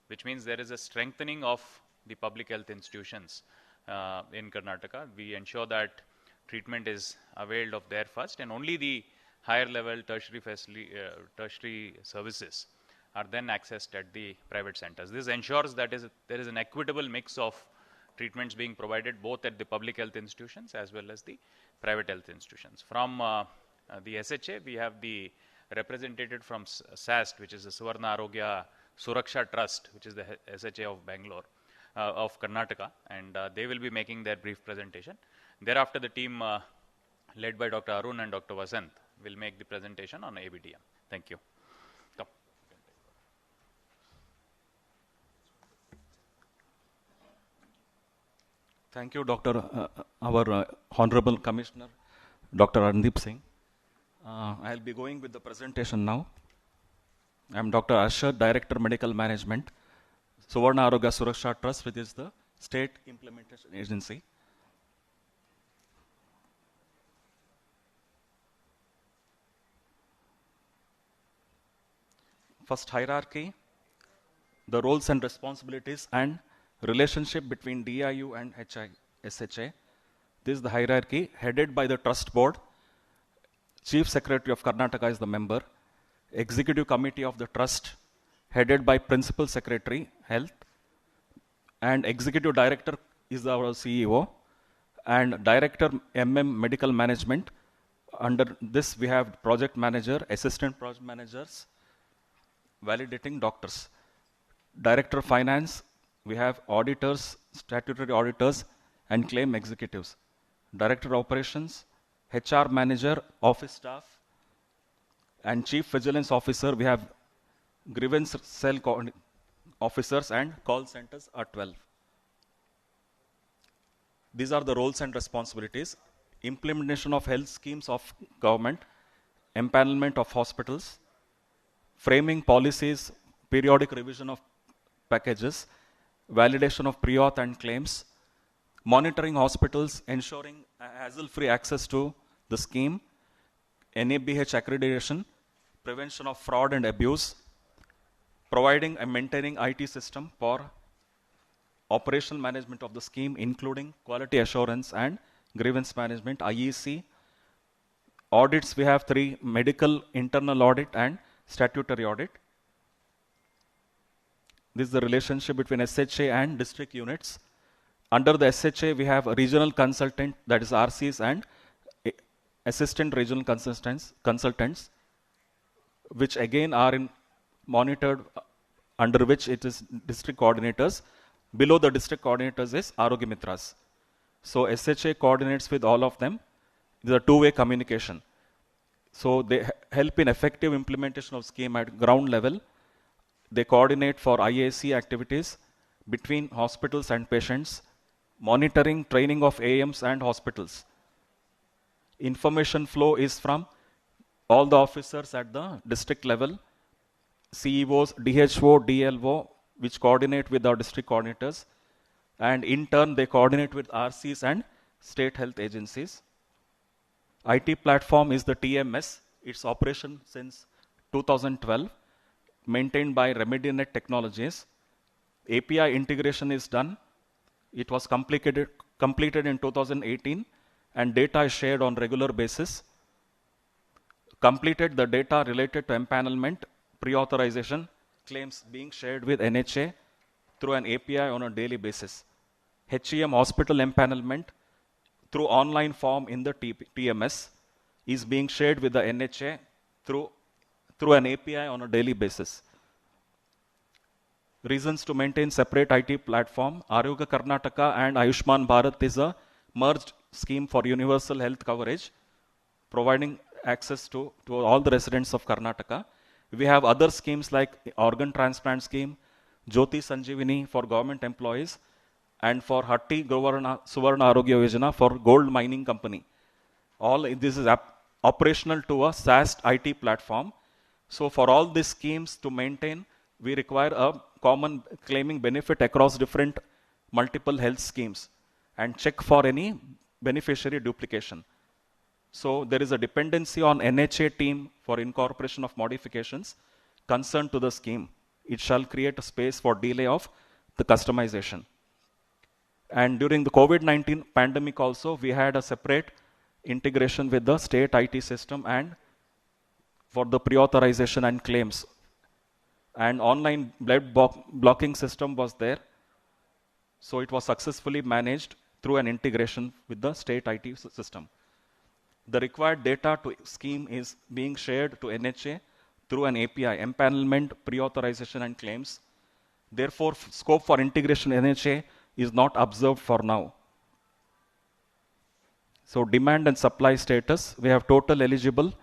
which means there is a strengthening of the public health institutions in Karnataka. We ensure that treatment is availed of there first, and only the higher level tertiary services are then accessed at the private centers. This ensures that there is an equitable mix of treatments being provided both at the public health institutions as well as the private health institutions. From the SHA, we have the representative from SAST, which is the Suvarna Arogya Suraksha Trust, which is the SHA of Bangalore, of Karnataka, and they will be making their brief presentation. Thereafter, the team led by Dr. Arun and Dr. Vasant will make the presentation on ABDM. Thank you. Come. Thank you, our Honorable Commissioner, Dr. Arndeep Singh. I'll be going with the presentation now. I'm Dr. Asher, Director Medical Management, Suvarna Arogya Suraksha Trust, which is the state implementation agency. First, hierarchy, the roles and responsibilities and relationship between DIU and SHA. This is the hierarchy headed by the Trust Board. Chief Secretary of Karnataka is the member. Executive Committee of the Trust headed by Principal Secretary, Health. And Executive Director is our CEO. And Director Medical Management. Under this we have Project Manager, Assistant Project Managers, Validating Doctors. Director Finance, we have auditors, statutory auditors, and claim executives. Director Operations, HR Manager, Office Staff, and Chief Vigilance Officer, we have grievance cell officers, and call centers are 12. These are the roles and responsibilities. Implementation of health schemes of government, empanelment of hospitals, framing policies, periodic revision of packages, validation of pre-auth and claims, monitoring hospitals, ensuring hassle-free access to the scheme, NABH accreditation, prevention of fraud and abuse, providing and maintaining IT system for operational management of the scheme, including quality assurance and grievance management, IEC. Audits, we have 3: medical, internal audit, and statutory audit. This is the relationship between SHA and district units. Under the SHA, we have a regional consultant, that is RCs, and assistant regional consultants, which again are monitored, under which it is district coordinators. Below the district coordinators is Arogya Mitras. So SHA coordinates with all of them. This is a two-way communication. So they help in effective implementation of scheme at ground level. They coordinate for IAC activities between hospitals and patients, monitoring training of AMs and hospitals. Information flow is from all the officers at the district level, CEOs, DHO, DLO, which coordinate with our district coordinators, and in turn they coordinate with RCs and state health agencies. IT platform is the TMS. Its operation since 2012, maintained by Remedinet Technologies. API integration is done. It was completed in 2018, and data is shared on regular basis. Completed the data related to empanelment, pre-authorization, claims being shared with NHA through an API on a daily basis. HEM hospital empanelment through online form in the TMS is being shared with the NHA through an API on a daily basis. Reasons to maintain separate IT platform. Arogya Karnataka and Ayushman Bharat is a merged scheme for universal health coverage, providing access to all the residents of Karnataka. We have other schemes like organ transplant scheme, Jyoti Sanjeevani for government employees, and for Hatti Suvarna Arogya Yojana for gold mining company. All this is operational to a SaaS IT platform. So for all these schemes to maintain, we require a common claiming benefit across different multiple health schemes and check for any beneficiary duplication. So there is a dependency on NHA team for incorporation of modifications concerned to the scheme. It shall create a space for delay of the customization. And during the COVID-19 pandemic also, we had a separate integration with the state IT system and for the pre-authorization and claims. And online blood blocking system was there. So it was successfully managed through an integration with the state IT system. The required data to scheme is being shared to NHA through an API, empanelment, pre-authorization and claims. Therefore, scope for integration NHA is not observed for now. So demand and supply status, we have total eligible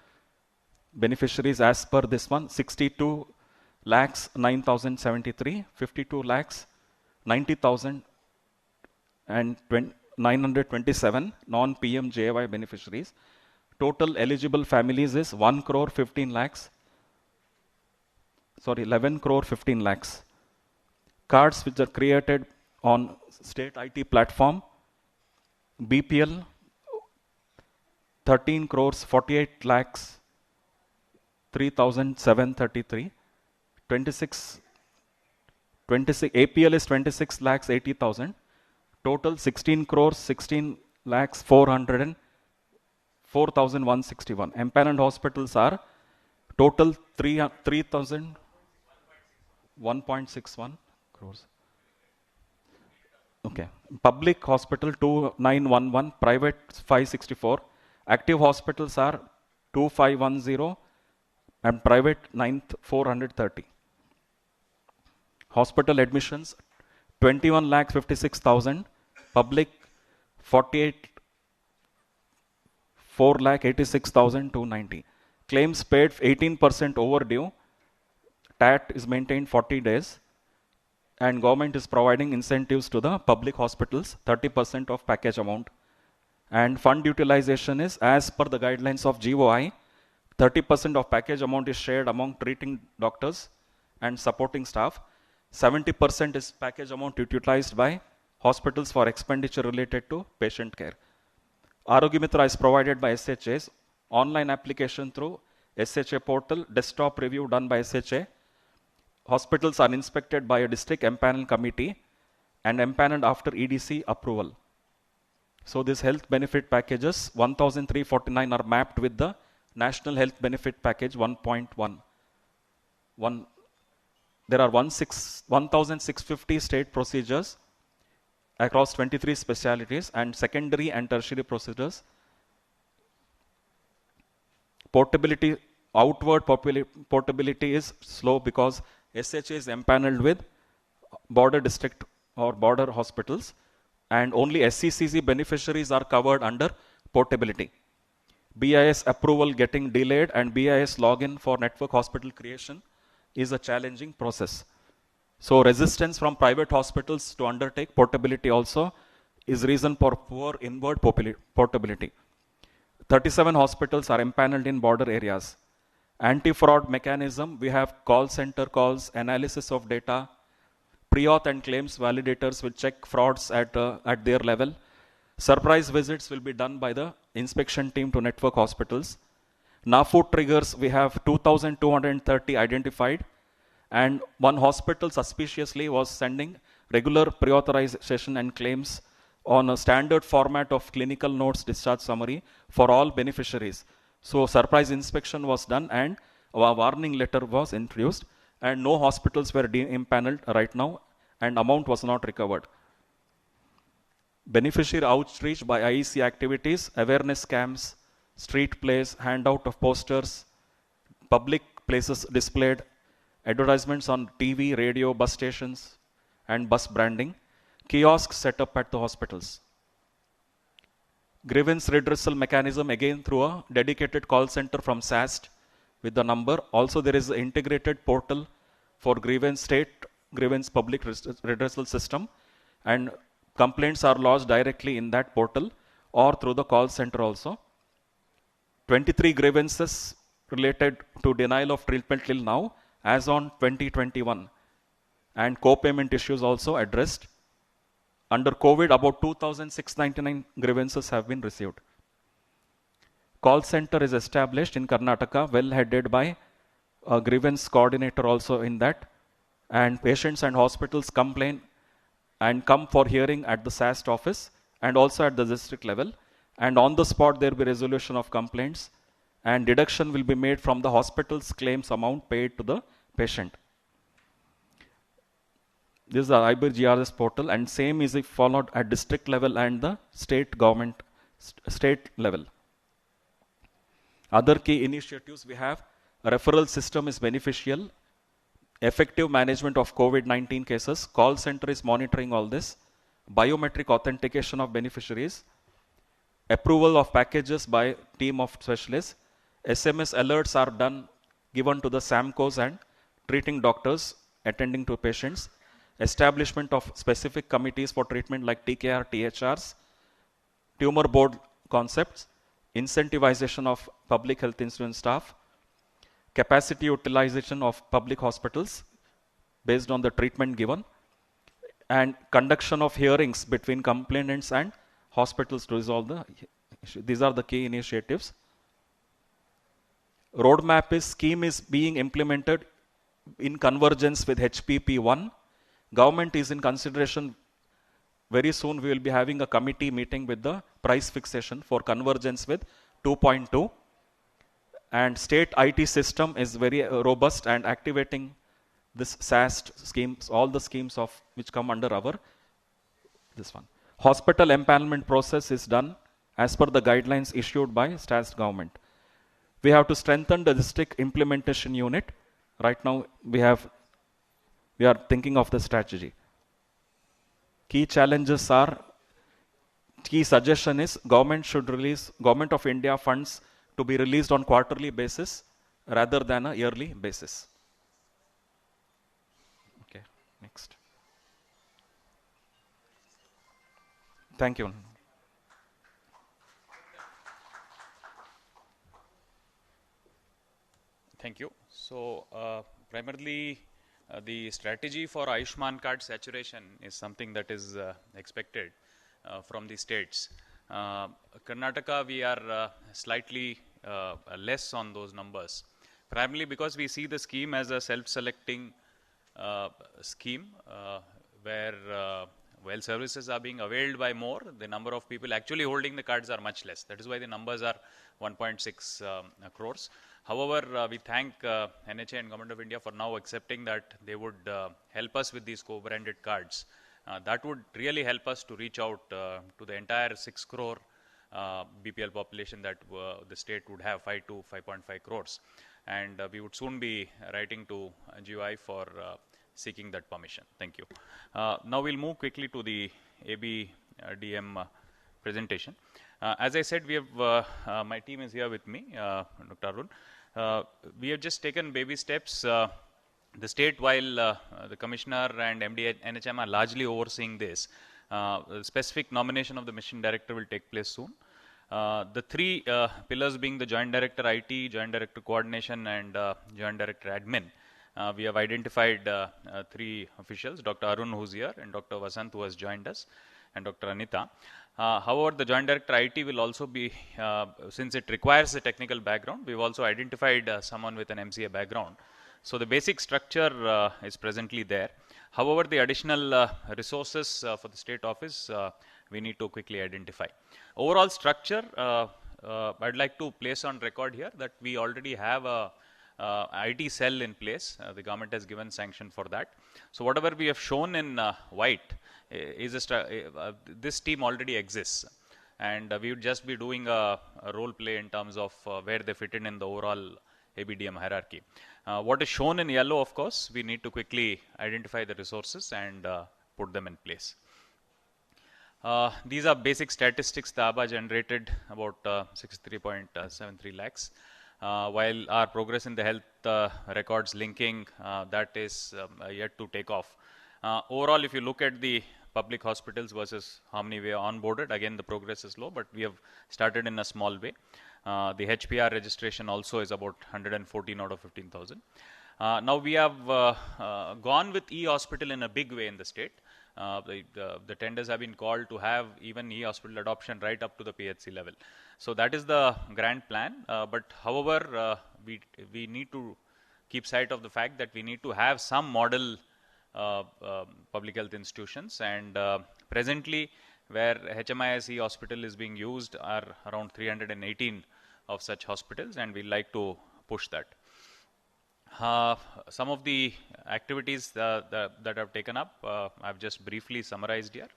beneficiaries as per this one, 62 lakhs 9,073, 52 lakhs 90,000 and 927 non-PMJY beneficiaries. Total eligible families is 1 crore 15 lakhs, sorry 11 crore 15 lakhs. Cards which are created on state IT platform, BPL 13 crores 48 lakhs 3,733, 26 APL is 26 lakhs 80,000, total 16 crores 16 lakhs 4,161. Empaneled hospitals are total 3,000 1.61 crores. Okay. Public hospital 2911, private 564. Active hospitals are 2510 and private 430. Hospital admissions 21 lakh 56,000, public 4 lakh 86,290. Claims paid 18% overdue. TAT is maintained 40 days. And government is providing incentives to the public hospitals, 30% of package amount. And fund utilization is as per the guidelines of GOI, 30% of package amount is shared among treating doctors and supporting staff. 70% is package amount utilized by hospitals for expenditure related to patient care. Arogya Mitra is provided by SHAs, online application through SHA portal, desktop review done by SHA. Hospitals are inspected by a district empanel committee and empaneled after EDC approval. So these health benefit packages, 1,349 are mapped with the National Health Benefit Package 1.1. There are 1,650 state procedures across 23 specialties and secondary and tertiary procedures. Portability, outward portability is slow because SHA is empaneled with border district or border hospitals, and only SCCC beneficiaries are covered under portability. BIS approval getting delayed and BIS login for network hospital creation is a challenging process. So resistance from private hospitals to undertake portability also is reason for poor inward portability. 37 hospitals are empaneled in border areas. Anti-fraud mechanism, we have call center calls, analysis of data, pre-auth and claims validators will check frauds at their level. Surprise visits will be done by the inspection team to network hospitals. NAFU triggers, we have 2,230 identified, and one hospital suspiciously was sending regular pre-authorization and claims on a standard format of clinical notes discharge summary for all beneficiaries. So surprise inspection was done and a warning letter was introduced, and no hospitals were impaneled right now and amount was not recovered. Beneficiary outreach by IEC activities, awareness camps, street plays, handout of posters, public places displayed, advertisements on TV, radio, bus stations, and bus branding, kiosks set up at the hospitals. Grievance redressal mechanism again through a dedicated call center from SAST with the number. Also, there is an integrated portal for state grievance public redressal system, and complaints are lodged directly in that portal or through the call center also. 23 grievances related to denial of treatment till now as on 2021, and co-payment issues also addressed. Under COVID, about 2,699 grievances have been received. Call center is established in Karnataka, well headed by a grievance coordinator also in that, and patients and hospitals complain and come for hearing at the SAST office and also at the district level, and on the spot there will be resolution of complaints, and deduction will be made from the hospital's claims amount paid to the patient. This is the IBIR GRS portal, and same is followed at district level and the state government, state level. Other key initiatives we have: a referral system is beneficial, effective management of COVID-19 cases, call center is monitoring all this, biometric authentication of beneficiaries, approval of packages by team of specialists, SMS alerts are given to the SAMCOs and treating doctors attending to patients, establishment of specific committees for treatment like TKR, THRs, tumor board concepts, incentivization of public health insurance staff, capacity utilization of public hospitals based on the treatment given, and conduction of hearings between complainants and hospitals to resolve the issue. These are the key initiatives. Roadmap scheme is being implemented in convergence with HPP1. Government is in consideration. Very soon we will be having a committee meeting with the price fixation for convergence with 2.2. And state IT system is very robust and activating this SAST schemes, all the schemes of which come under our this one. Hospital empanelment process is done as per the guidelines issued by SAST government. We have to strengthen the district implementation unit. Right now we are thinking of the strategy. Key challenges are, key suggestion is government should release, Government of India funds to be released on quarterly basis rather than a yearly basis. Okay, next. Thank you. Thank you. So, primarily, the strategy for Ayushman card saturation is something that is expected from the states. Karnataka, we are slightly less on those numbers, primarily because we see the scheme as a self-selecting scheme where while services are being availed by more, the number of people actually holding the cards are much less. That is why the numbers are 1.6 crores. However, we thank NHA and Government of India for now accepting that they would help us with these co-branded cards. That would really help us to reach out to the entire 6 crore BPL population that the state would have, 5 to 5.5 crores. And we would soon be writing to GOI for seeking that permission. Thank you. Now we'll move quickly to the ABDM presentation. As I said, we have my team is here with me, Dr. Arun. We have just taken baby steps. The state, while the commissioner and MD NHM are largely overseeing this, the specific nomination of the mission director will take place soon. The three pillars being the Joint Director IT, Joint Director Coordination, and Joint Director Admin. We have identified three officials, Dr. Arun, who's here, and Dr. Vasant, who has joined us, and Dr. Anita. However, the Joint Director IT will also be, since it requires a technical background, we've also identified someone with an MCA background. So the basic structure is presently there. However, the additional resources for the state office, we need to quickly identify. Overall structure, I'd like to place on record here that we already have a IT cell in place. The government has given sanction for that. So whatever we have shown in white is this team already exists, and we would just be doing a role play in terms of where they fit in the overall ABDM hierarchy. What is shown in yellow, of course, we need to quickly identify the resources and put them in place. These are basic statistics. The ABA generated about 63.73 lakhs. while our progress in the health records linking, that is yet to take off. Overall, if you look at the public hospitals versus how many we are onboarded, again the progress is low, but we have started in a small way. The HPR registration also is about 114 out of 15,000. Now we have gone with e-hospital in a big way in the state. The tenders have been called to have even e-hospital adoption right up to the PHC level. So that is the grand plan. But however, we need to keep sight of the fact that we need to have some model public health institutions, and presently where HMIS e-hospital is being used are around 318 of such hospitals, and we like to push that. Some of the activities that I've taken up, I've just briefly summarized here.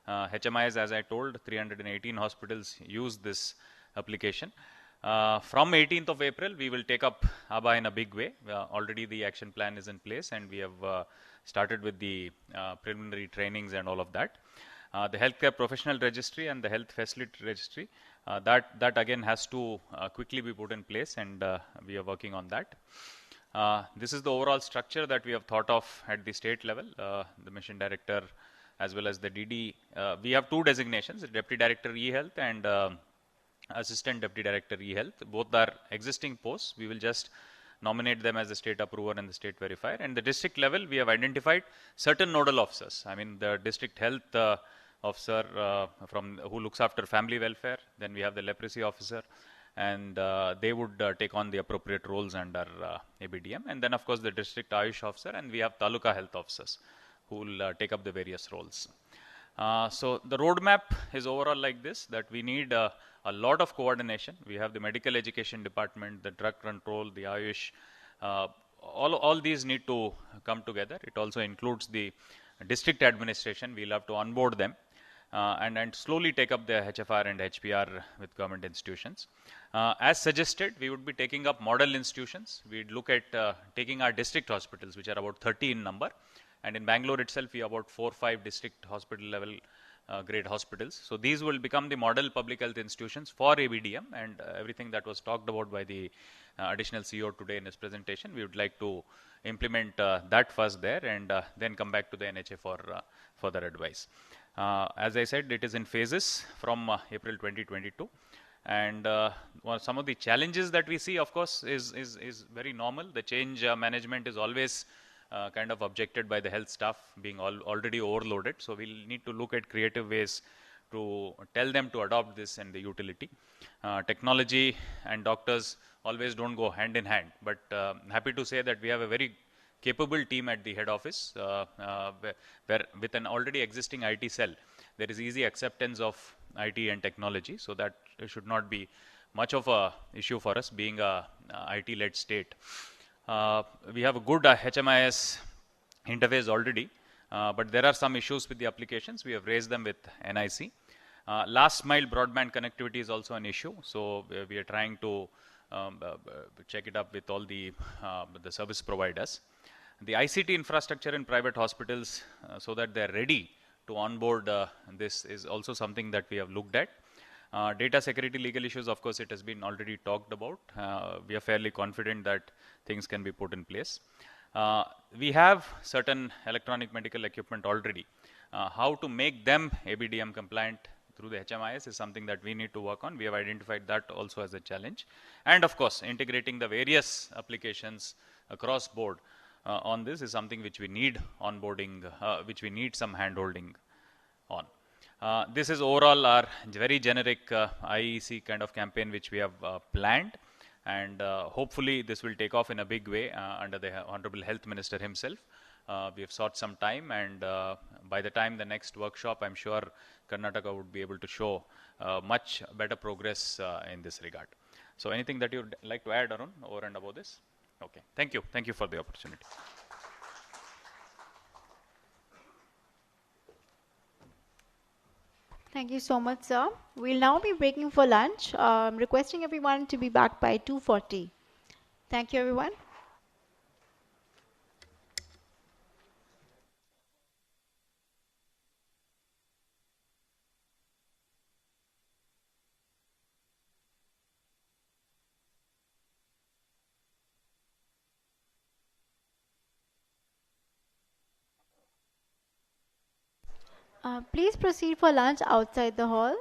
HMIS, as I told, 318 hospitals use this application. From 18th of April, we will take up ABHA in a big way. Already the action plan is in place, and we have started with the preliminary trainings and all of that. The healthcare professional registry and the health facility registry, that again has to quickly be put in place, and we are working on that. This is the overall structure that we have thought of at the state level. The mission director as well as the DD. We have two designations, Deputy Director E-Health and Assistant Deputy Director E-Health. Both are existing posts. We will just nominate them as the state approver and the state verifier. And the district level, we have identified certain nodal officers. I mean, the district health officer who looks after family welfare. Then we have the leprosy officer, and they would take on the appropriate roles under ABDM. And then, of course, the district Ayush officer, and we have Taluka health officers who will take up the various roles. So the roadmap is overall like this, that we need a lot of coordination. We have the medical education department, the drug control, the Ayush, all these need to come together. It also includes the district administration. We'll have to onboard them and slowly take up the HFR and HPR with government institutions. As suggested, we would be taking up model institutions. We'd look at taking our district hospitals, which are about 30 in number. And in Bangalore itself, we have about 4 or 5 district hospital level grade hospitals. So these will become the model public health institutions for ABDM, and everything that was talked about by the additional CEO today in his presentation, we would like to implement that first there, and then come back to the NHA for further advice. As I said, it is in phases from April 2022. And some of the challenges that we see, of course, is very normal. The change management is always kind of objected by the health staff being already overloaded. So we'll need to look at creative ways to tell them to adopt this and the utility. Technology and doctors always don't go hand in hand, but happy to say that we have a very capable team at the head office, where with an already existing IT cell, there is easy acceptance of IT and technology, so that should not be much of a issue for us being a IT-led state. We have a good HMIS interface already, but there are some issues with the applications. We have raised them with NIC. Last mile broadband connectivity is also an issue, so we are trying to check it up with all the service providers. The ICT infrastructure in private hospitals, so that they are ready to onboard this, is also something that we have looked at. Data security legal issues, of course, it has been already talked about. We are fairly confident that things can be put in place. We have certain electronic medical equipment already. How to make them ABDM compliant through the HMIS is something that we need to work on. We have identified that also as a challenge. And of course, integrating the various applications across board on this is something which we need onboarding, which we need some hand-holding on. This is overall our very generic IEC kind of campaign which we have planned, and hopefully this will take off in a big way under the Honorable Health Minister himself. We have sought some time, and by the time the next workshop, I'm sure Karnataka would be able to show much better progress in this regard. So anything that you would like to add, Arun, over and above this? Okay, thank you. Thank you for the opportunity. Thank you so much, sir. We'll now be breaking for lunch. Requesting everyone to be back by 2:40. Thank you, everyone. Please proceed for lunch outside the hall.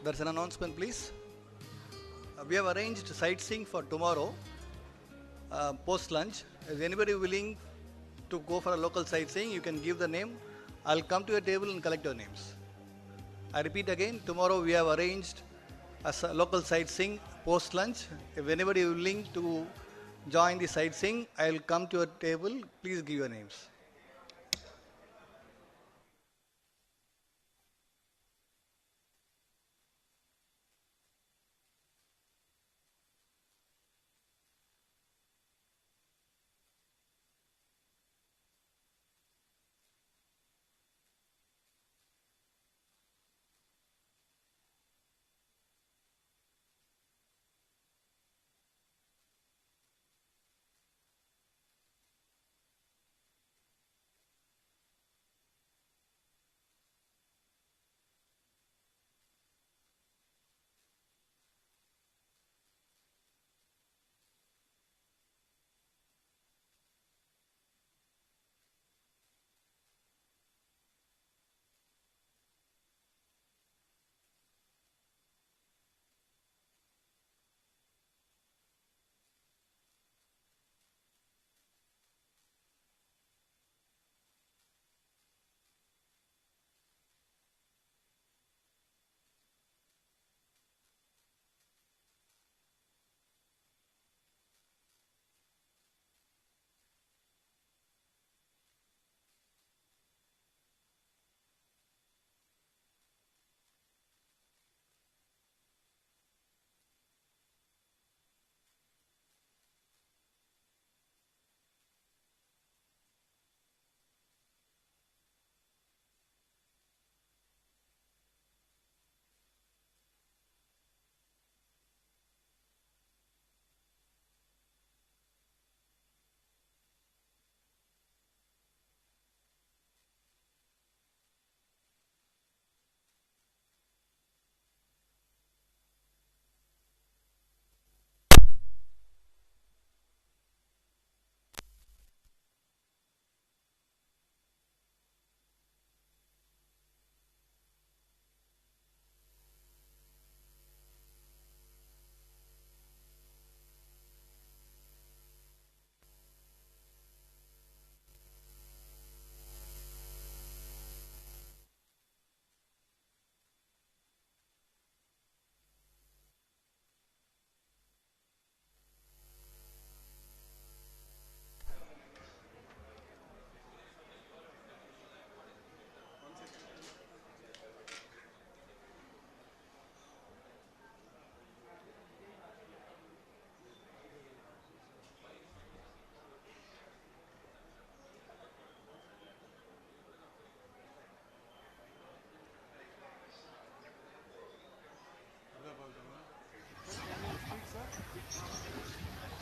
there's an announcement, please. We have arranged sightseeing for tomorrow, post lunch. Is anybody willing to go for a local sightseeing? You can give the name. I'll come to your table and collect your names. I repeat again, tomorrow we have arranged a local sightseeing post lunch. If anybody is willing to join the sightseeing, I'll come to your table. Please give your names.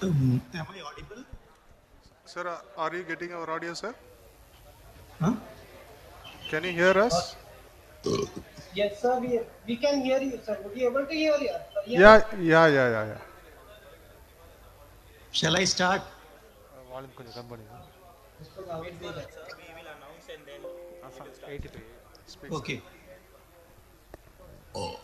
Am I audible? Sir, are you getting our audio, sir? Huh? Can you hear us? Yes, sir. We can hear you, sir. Would you able to hear you? Yeah. Shall I start? Volume konjam kam pani. We will announce and then 83. Speak, Okay. Oh.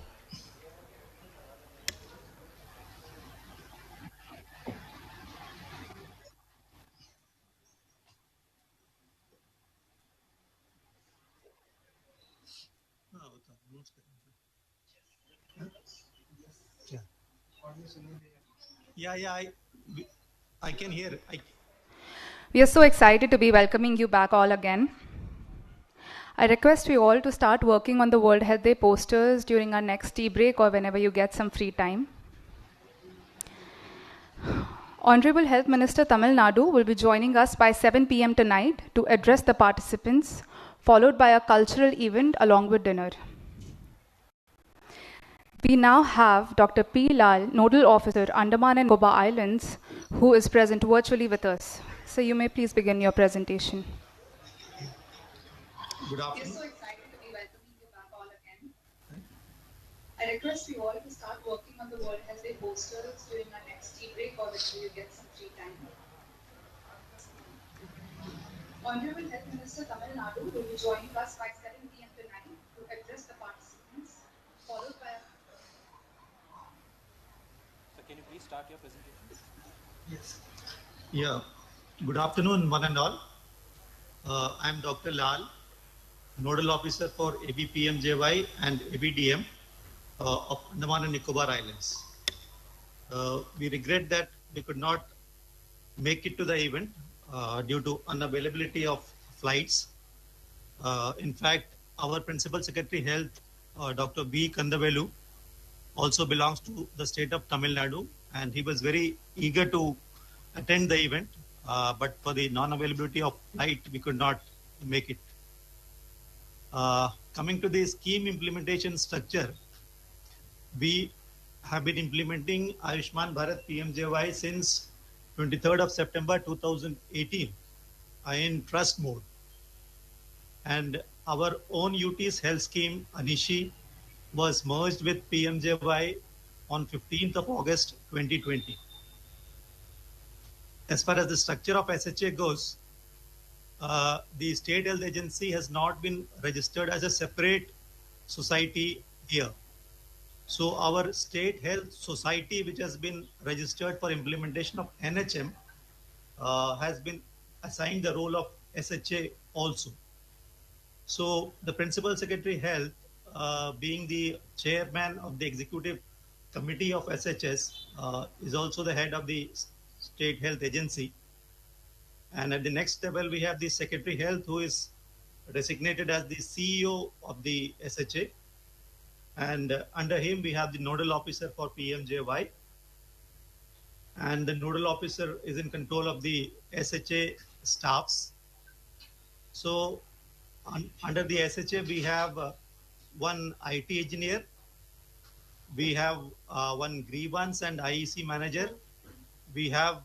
Yeah. I can hear. We are so excited to be welcoming you back all again. I request you all to start working on the World Health Day posters during our next tea break or whenever you get some free time. Honorable Health Minister Tamil Nadu will be joining us by 7 p.m. tonight to address the participants, followed by a cultural event along with dinner. We now have Dr. P. Lal, Nodal Officer, Andaman and Nicobar Islands, who is present virtually with us. So you may please begin your presentation. Good afternoon. We are so excited to be welcoming you back all again. I request you all to start working on the World Health Day posters during our next tea break or whenever you get some free time. Honorable Health Minister Tamil Nadu will be joining us by 7 p.m. tonight to address the participants, followed by a can you please start your presentation? Yes. Yeah. Good afternoon, one and all. I'm Dr. Lal, Nodal Officer for ABPMJY and ABDM of Andaman and Nicobar Islands. We regret that we could not make it to the event due to unavailability of flights. In fact, our Principal Secretary Health, Dr. B. Kandavelu, also belongs to the state of Tamil Nadu, and he was very eager to attend the event, but for the non-availability of flight, we could not make it. Coming to the scheme implementation structure, we have been implementing Ayushman Bharat PMJY since 23rd of September 2018 in trust mode. And our own UT's health scheme, Anishi, was merged with PMJY on 15th of August 2020. As far as the structure of SHA goes, the State Health Agency has not been registered as a separate society here. So our State Health Society, which has been registered for implementation of NHM, has been assigned the role of SHA also. So the Principal Secretary Health, being the chairman of the Executive Committee of SHS, is also the head of the State Health Agency. And at the next level, we have the Secretary Health, who is designated as the CEO of the SHA. And under him, we have the Nodal Officer for PMJY. And the Nodal Officer is in control of the SHA staffs. So under the SHA, we have one IT engineer, we have one grievance and IEC manager, we have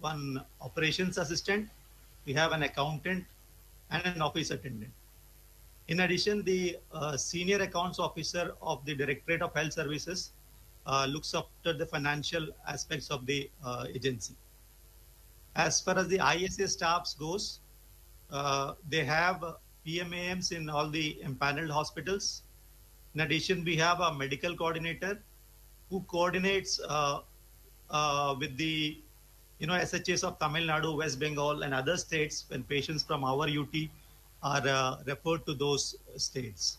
one operations assistant, we have an accountant, and an office attendant. In addition, the senior accounts officer of the Directorate of Health Services looks after the financial aspects of the agency. As far as the ISA staffs goes, they have PMAMs in all the empaneled hospitals. In addition, we have a medical coordinator who coordinates with the SHAs of Tamil Nadu, West Bengal, and other states when patients from our UT are referred to those states.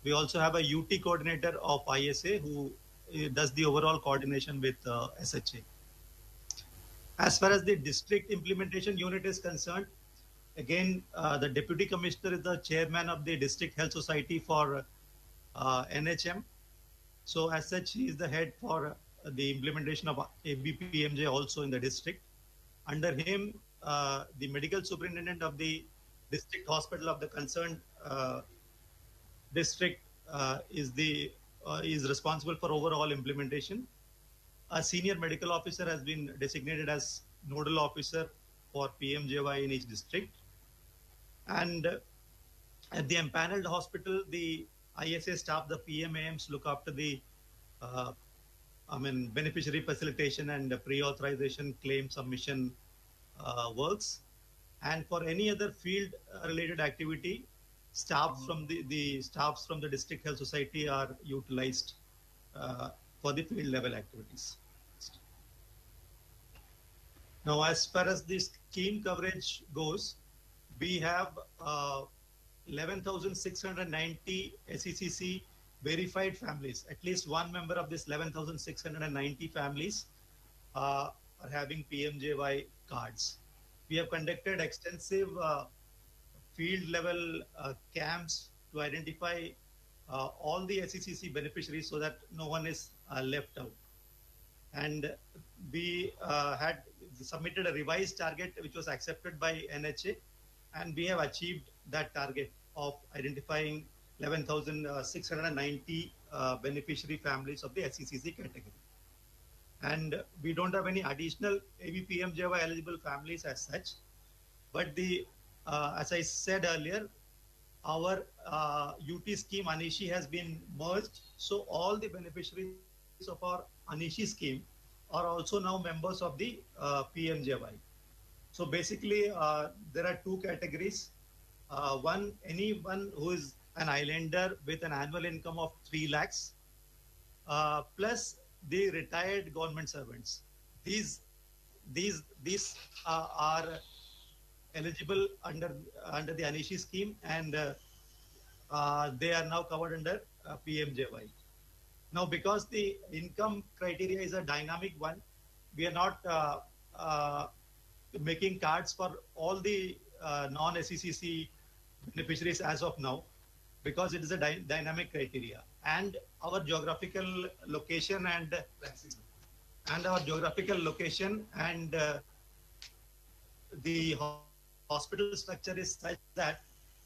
We also have a UT coordinator of ISA who does the overall coordination with SHA. As far as the district implementation unit is concerned, again, the Deputy Commissioner is the chairman of the District Health Society for NHM. So as such, he is the head for the implementation of ABPMJ also in the district. Under him, the medical superintendent of the district hospital of the concerned district is responsible for overall implementation. A senior medical officer has been designated as nodal officer for PMJY in each district. And at the empaneled hospital, the ISA staff, the PMAMs, look after the beneficiary facilitation and pre-authorization claim submission works. And for any other field related activity, staff from the staffs from the District Health Society are utilized for the field level activities. Now, as far as the scheme coverage goes, we have 11,690 SECC verified families. At least one member of this 11,690 families are having PMJY cards. We have conducted extensive field level camps to identify all the SECC beneficiaries so that no one is left out. And we had submitted a revised target which was accepted by NHA, and we have achieved that target of identifying 11,690 beneficiary families of the SECC category. And we don't have any additional ABPMJY eligible families as such, but the as I said earlier, our UT scheme Anishi has been merged, so all the beneficiaries of our Anishi scheme are also now members of the PMJY. So basically, there are two categories. One, anyone who is an islander with an annual income of 3 lakhs, plus the retired government servants. These are eligible under the Anishi scheme, and they are now covered under PMJY. Now, because the income criteria is a dynamic one, we are not making cards for all the non-SECC beneficiaries as of now, because it is a dynamic criteria, and our geographical location and the hospital structure is such that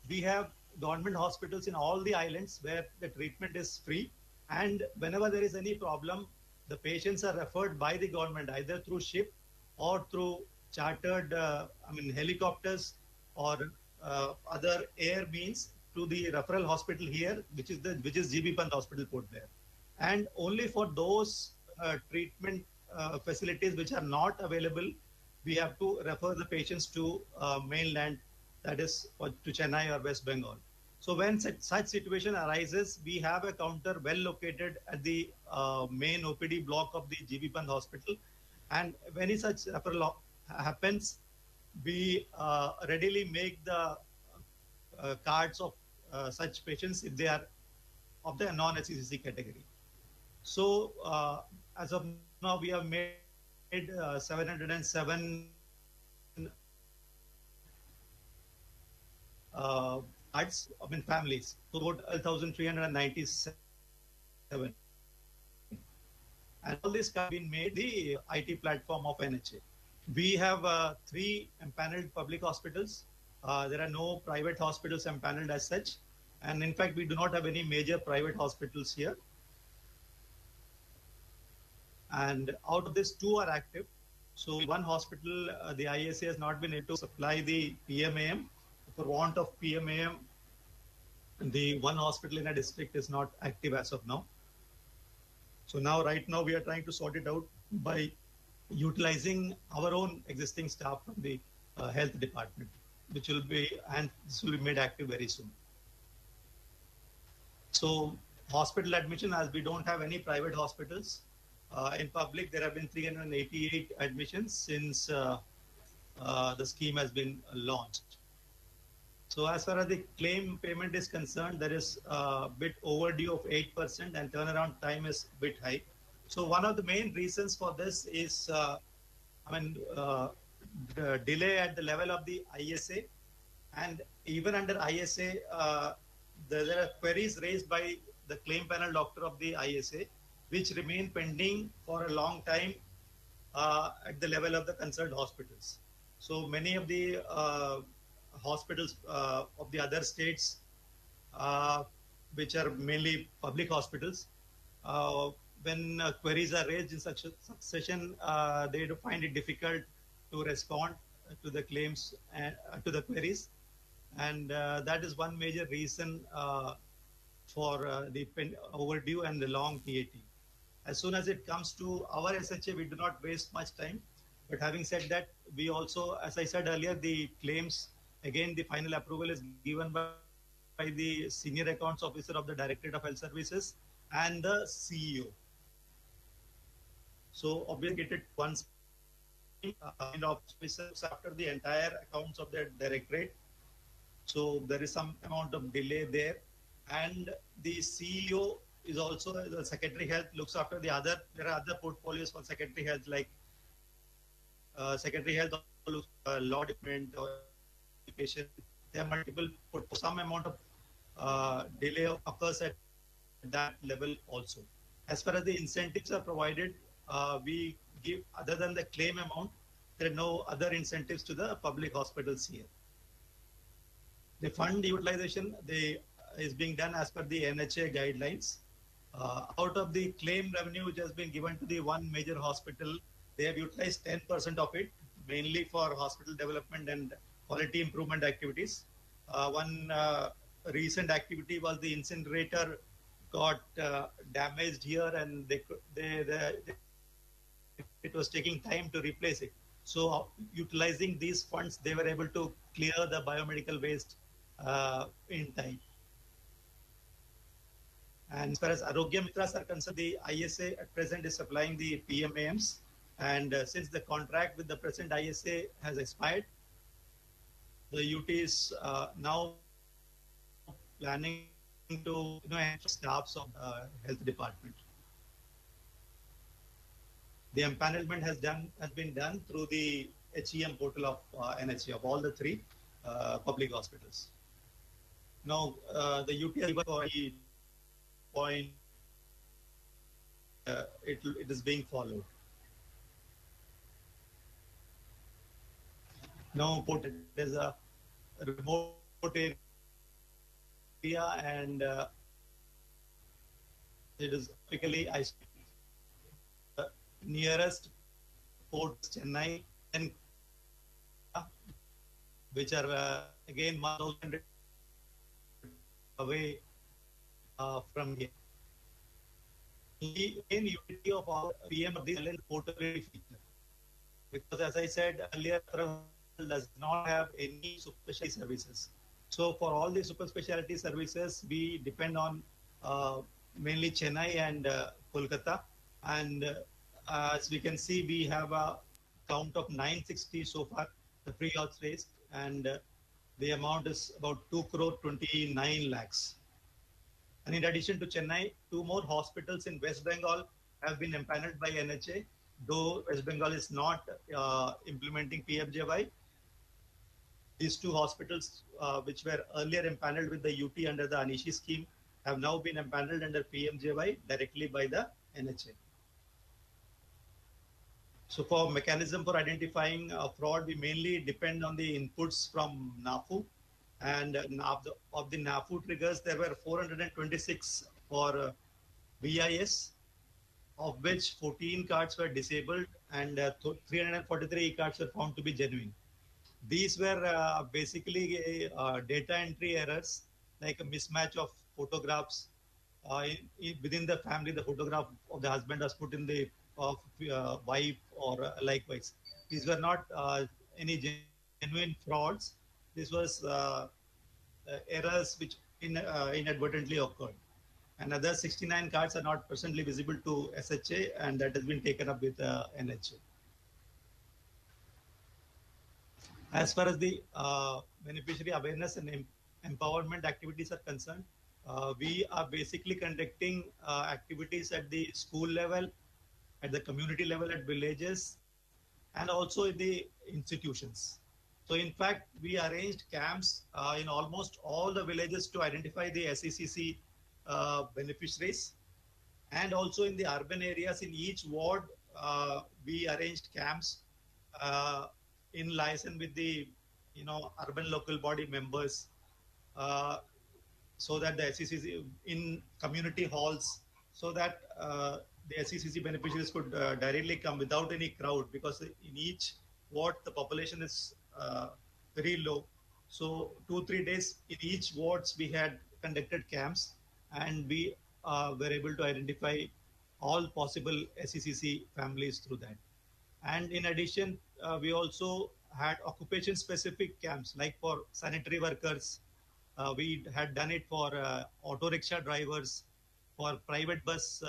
we have government hospitals in all the islands where the treatment is free, and whenever there is any problem, the patients are referred by the government either through ship or through chartered helicopters or other air means to the referral hospital here, which is GB Pant Hospital, Port Blair. And only for those treatment facilities which are not available, we have to refer the patients to mainland, that is to Chennai or West Bengal. So when such situation arises, we have a counter well located at the main OPD block of the GB Pant Hospital. And when any such referral happens, we readily make the cards of such patients if they are of the non-SECC category. So as of now, we have made 707 cards, families, so about 1,397. And all this can be made the IT platform of NHA. We have 3 empaneled public hospitals. There are no private hospitals empaneled as such. And in fact, we do not have any major private hospitals here. And out of this, 2 are active. So one hospital, the ISA has not been able to supply the PMAM. For want of PMAM, the one hospital in a district is not active as of now. So right now we are trying to sort it out by utilizing our own existing staff from the health department, this will be made active very soon. So hospital admission, as we don't have any private hospitals, in public there have been 388 admissions since the scheme has been launched. So as far as the claim payment is concerned, there is a bit overdue of 8% and turnaround time is a bit high. So one of the main reasons for this is the delay at the level of the ISA, and even under ISA, there are queries raised by the claim panel doctor of the ISA, which remain pending for a long time at the level of the concerned hospitals. So many of the hospitals of the other states, which are mainly public hospitals, when queries are raised in such a succession, they find it difficult to respond to the claims and to the queries. And that is one major reason for the overdue and the long TAT. As soon as it comes to our SHA, we do not waste much time. But having said that, we also, as I said earlier, the claims, again, the final approval is given by the Senior Accounts Officer of the Directorate of Health Services and the CEO. So obviously, once officers after the entire accounts of the directorate. So there is some amount of delay there. And the CEO is also the Secretary Health looks after there are other portfolios for Secretary Health, like Secretary Health, law department, or education. There are multiple, some amount of delay occurs at that level also. As far as the incentives are provided, we give, other than the claim amount, there are no other incentives to the public hospitals here. The fund utilization is being done as per the NHA guidelines. Out of the claim revenue which has been given to the one major hospital, they have utilized 10% of it, mainly for hospital development and quality improvement activities. One recent activity was the incinerator got damaged here, and it was taking time to replace it. So utilizing these funds, they were able to clear the biomedical waste in time. And as far as Arogya Mitras are concerned, the ISA at present is supplying the PMAMs. And since the contract with the present ISA has expired, the UT is now planning to have staffs of health department. The empanelment has been done through the HEM portal of NHA of all the three public hospitals. Now the UT point it is being followed. Now there's a remote area and it is typically isolated. The nearest port is Chennai and which are again 1,000 away from here. The main unity of our PM of the portability feature, because as I said earlier, does not have any super specialty services. So for all the super specialty services, we depend on mainly Chennai and Kolkata. And as we can see, we have a count of 960 so far, the pre-auth raised, and the amount is about 2.29 lakhs. And in addition to Chennai, 2 more hospitals in West Bengal have been empaneled by NHA, though West Bengal is not implementing PMJY. These 2 hospitals, which were earlier empaneled with the UT under the Anishi scheme, have now been empaneled under PMJY directly by the NHA. So for mechanism for identifying fraud, we mainly depend on the inputs from NAFU. And of the NAFU triggers, there were 426 for VIS, of which 14 cards were disabled and 343 cards were found to be genuine. These were basically data entry errors, like a mismatch of photographs. Within the family, the photograph of the husband was put in the wife or likewise. These were not any genuine frauds. This was errors which inadvertently occurred. Another 69 cards are not presently visible to SHA, and that has been taken up with NHA. As far as the beneficiary awareness and empowerment activities are concerned, we are basically conducting activities at the school level, at the community level, at villages, and also in the institutions. So in fact, we arranged camps in almost all the villages to identify the SECC beneficiaries. And also in the urban areas, in each ward, we arranged camps in liaison with the urban local body members, so that the SECC in community halls, so that the SECC beneficiaries could directly come without any crowd, because in each ward the population is very low. So 2-3 days in each wards we had conducted camps, and we were able to identify all possible SECC families through that. And in addition, we also had occupation specific camps, like for sanitary workers. We had done it for auto rickshaw drivers, for private bus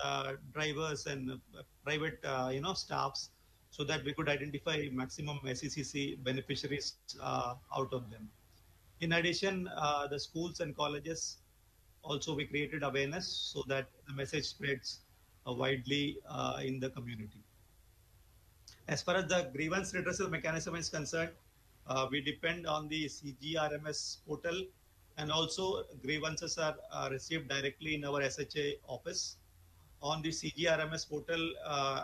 drivers and private staffs, so that we could identify maximum SECC beneficiaries out of them. In addition, the schools and colleges also we created awareness so that the message spreads widely in the community. As far as the grievance redressal mechanism is concerned, we depend on the CGRMS portal, and also grievances are received directly in our SHA office. On the CGRMS portal,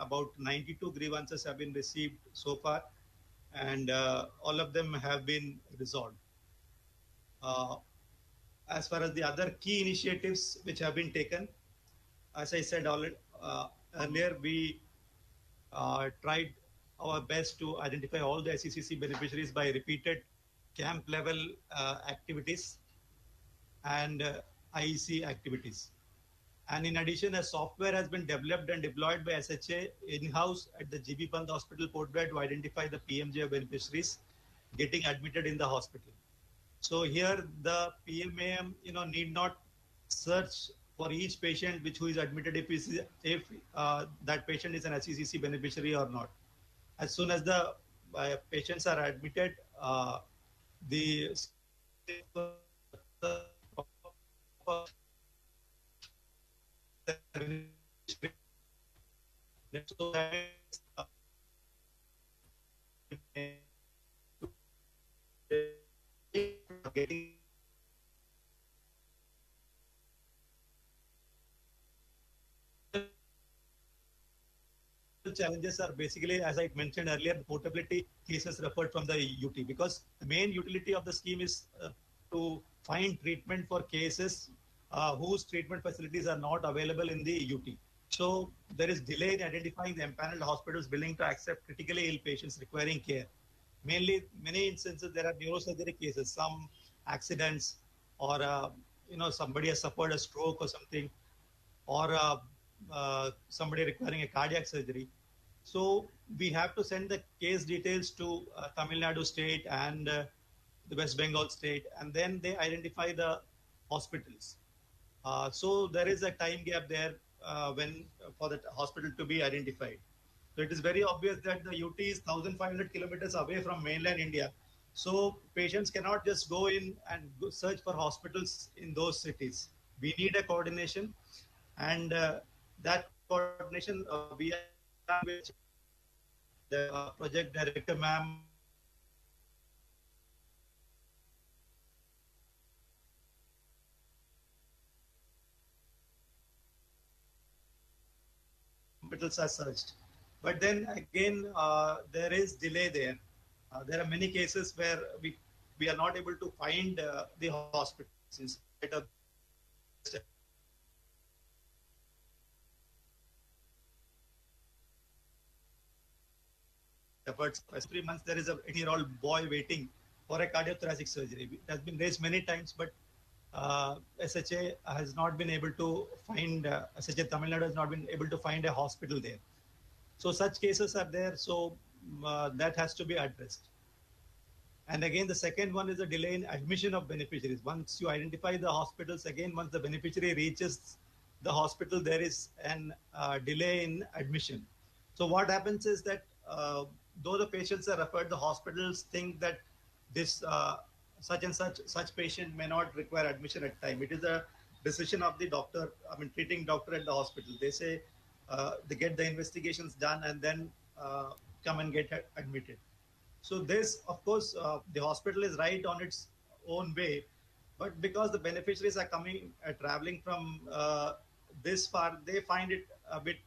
about 92 grievances have been received so far, and all of them have been resolved. As far as the other key initiatives which have been taken, as I said earlier, we tried our best to identify all the SECC beneficiaries by repeated camp level activities and IEC activities. And in addition, a software has been developed and deployed by SHA in-house at the GB Pant Hospital, Port Blair, to identify the PMJ beneficiaries getting admitted in the hospital. So here the PMAM need not search for each patient who is admitted if that patient is an SECC beneficiary or not. As soon as the patients are admitted, the getting challenges are basically, as I mentioned earlier, the portability cases referred from the UT, because the main utility of the scheme is to find treatment for cases whose treatment facilities are not available in the UT. So there is delay in identifying the empaneled hospitals willing to accept critically ill patients requiring care. Mainly, many instances there are neurosurgery cases, some accidents, or somebody has suffered a stroke or something, or somebody requiring a cardiac surgery. So we have to send the case details to Tamil Nadu state and the West Bengal state, and then they identify the hospitals. So there is a time gap there when for the hospital to be identified. So it is very obvious that the UT is 1,500 kilometers away from mainland India. So patients cannot just go in and search for hospitals in those cities. We need a coordination, and that coordination we are with the project director, ma'am. Hospitals are searched. But then again, there is delay there. There are many cases where we are not able to find the hospitals in spite of efforts. For 3 months, there is a 8-year-old boy waiting for a cardiothoracic surgery. It has been raised many times, but SHA has not been able to find, SHA Tamil Nadu has not been able to find a hospital there. So such cases are there, so that has to be addressed. And again, the second one is a delay in admission of beneficiaries. Once you identify the hospitals, again, once the beneficiary reaches the hospital, there is an delay in admission. So what happens is that though the patients are referred, the hospitals think that this such and such patient may not require admission at time. It is a decision of the doctor, treating doctor at the hospital. They say they get the investigations done and then come and get admitted. So this, of course, the hospital is right on its own way, but because the beneficiaries are traveling from this far, they find it a bit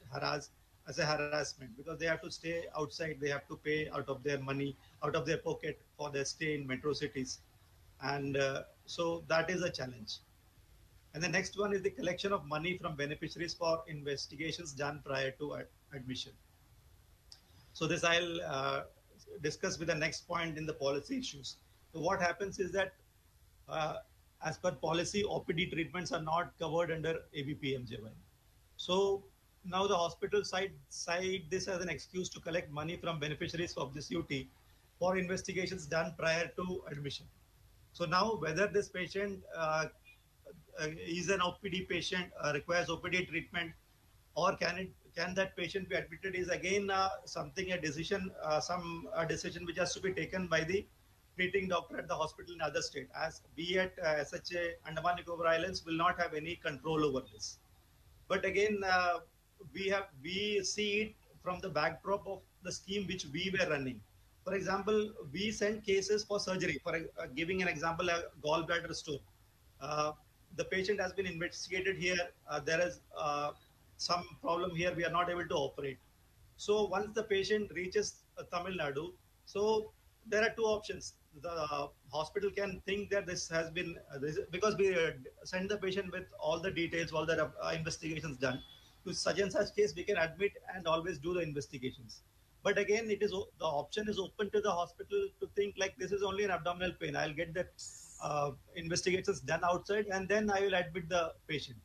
as a harassment, because they have to stay outside, they have to pay out of their money, out of their pocket for their stay in metro cities. And so that is a challenge. And the next one is the collection of money from beneficiaries for investigations done prior to admission. So this I'll discuss with the next point in the policy issues. So what happens is that as per policy, OPD treatments are not covered under ABPMJY. So now the hospital cite this as an excuse to collect money from beneficiaries of this UT for investigations done prior to admission. So now whether this patient is an OPD patient, requires OPD treatment, or can that patient be admitted is again a decision which has to be taken by the treating doctor at the hospital in other state. As we at SHA Andaman Nicobar Islands will not have any control over this. But again, we see it from the backdrop of the scheme which we were running. For example, we sent cases for surgery. For giving an example, a gallbladder stone. The patient has been investigated here. There is some problem here. We are not able to operate. So once the patient reaches Tamil Nadu, so there are two options. The hospital can think that this has been because we send the patient with all the details, all the investigations done. To such and such case, we can admit and always do the investigations. But again, it is the option is open to the hospital to think like this is only an abdominal pain. I'll get that investigations done outside and then I will admit the patient.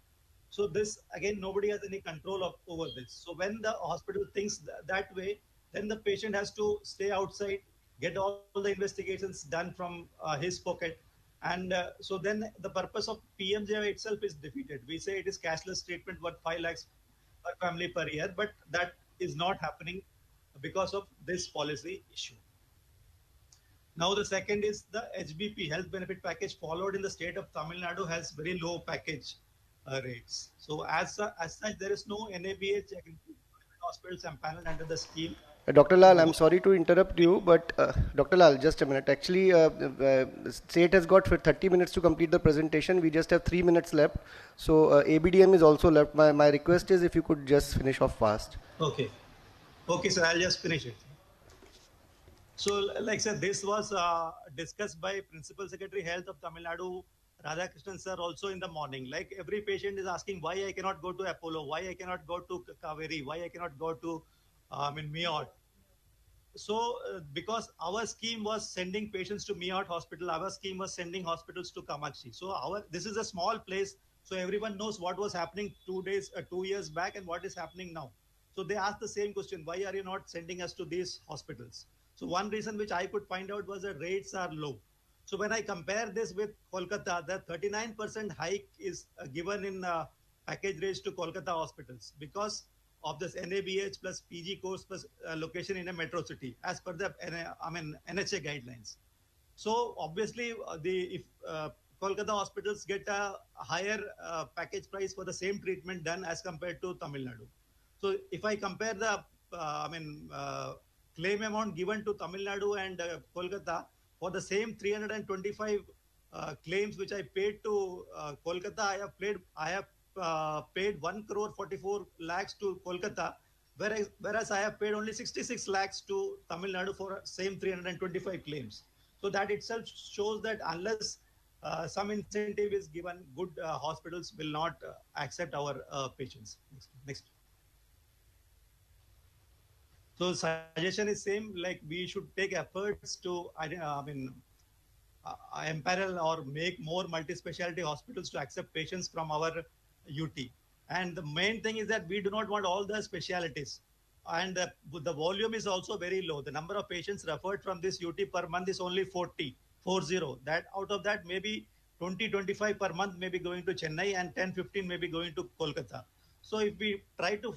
So this again, nobody has any control over this. So when the hospital thinks that way, then the patient has to stay outside, get all the investigations done from his pocket, And so then the purpose of PMJY itself is defeated. We say it is cashless treatment worth 5 lakhs per family per year, but that is not happening because of this policy issue. Now the second is the HBP, health benefit package, followed in the state of Tamil Nadu has very low package rates. So as such, there is no NABH hospitals empaneled under the scheme. Dr. Lal, I'm sorry to interrupt you, but Dr. Lal, just a minute. Actually, the state has got 30 minutes to complete the presentation. We just have 3 minutes left. So ABDM is also left. My request is if you could just finish off fast. Okay. Okay, sir, I'll just finish it. So, like I said, this was discussed by Principal Secretary Health of Tamil Nadu, Radhakrishnan sir, also in the morning. Like every patient is asking why I cannot go to Apollo, why I cannot go to Kaveri, why I cannot go to Meerut. So, because our scheme was sending patients to Meerut Hospital, our scheme was sending hospitals to Kamakshi. So, this is a small place, so everyone knows what was happening 2 years back and what is happening now. So, they asked the same question, why are you not sending us to these hospitals? So, one reason which I could find out was the rates are low. So, when I compare this with Kolkata, the 39% hike is given in package rates to Kolkata hospitals because of this NABH plus PG course plus location in a metro city as per the NHA guidelines. So obviously if Kolkata hospitals get a higher package price for the same treatment done as compared to Tamil Nadu. So if I compare the claim amount given to Tamil Nadu and Kolkata for the same 325 claims which I paid to Kolkata, I have paid 1 crore 44 lakhs to Kolkata, whereas I have paid only 66 lakhs to Tamil Nadu for same 325 claims. So that itself shows that unless some incentive is given, good hospitals will not accept our patients. Next. So suggestion is same, like we should take efforts to empanel or make more multi-specialty hospitals to accept patients from our UT. And the main thing is that we do not want all the specialities. And the volume is also very low. The number of patients referred from this UT per month is only 40. That out of that, maybe 20-25 per month may be going to Chennai and 10-15 may be going to Kolkata. So if we try to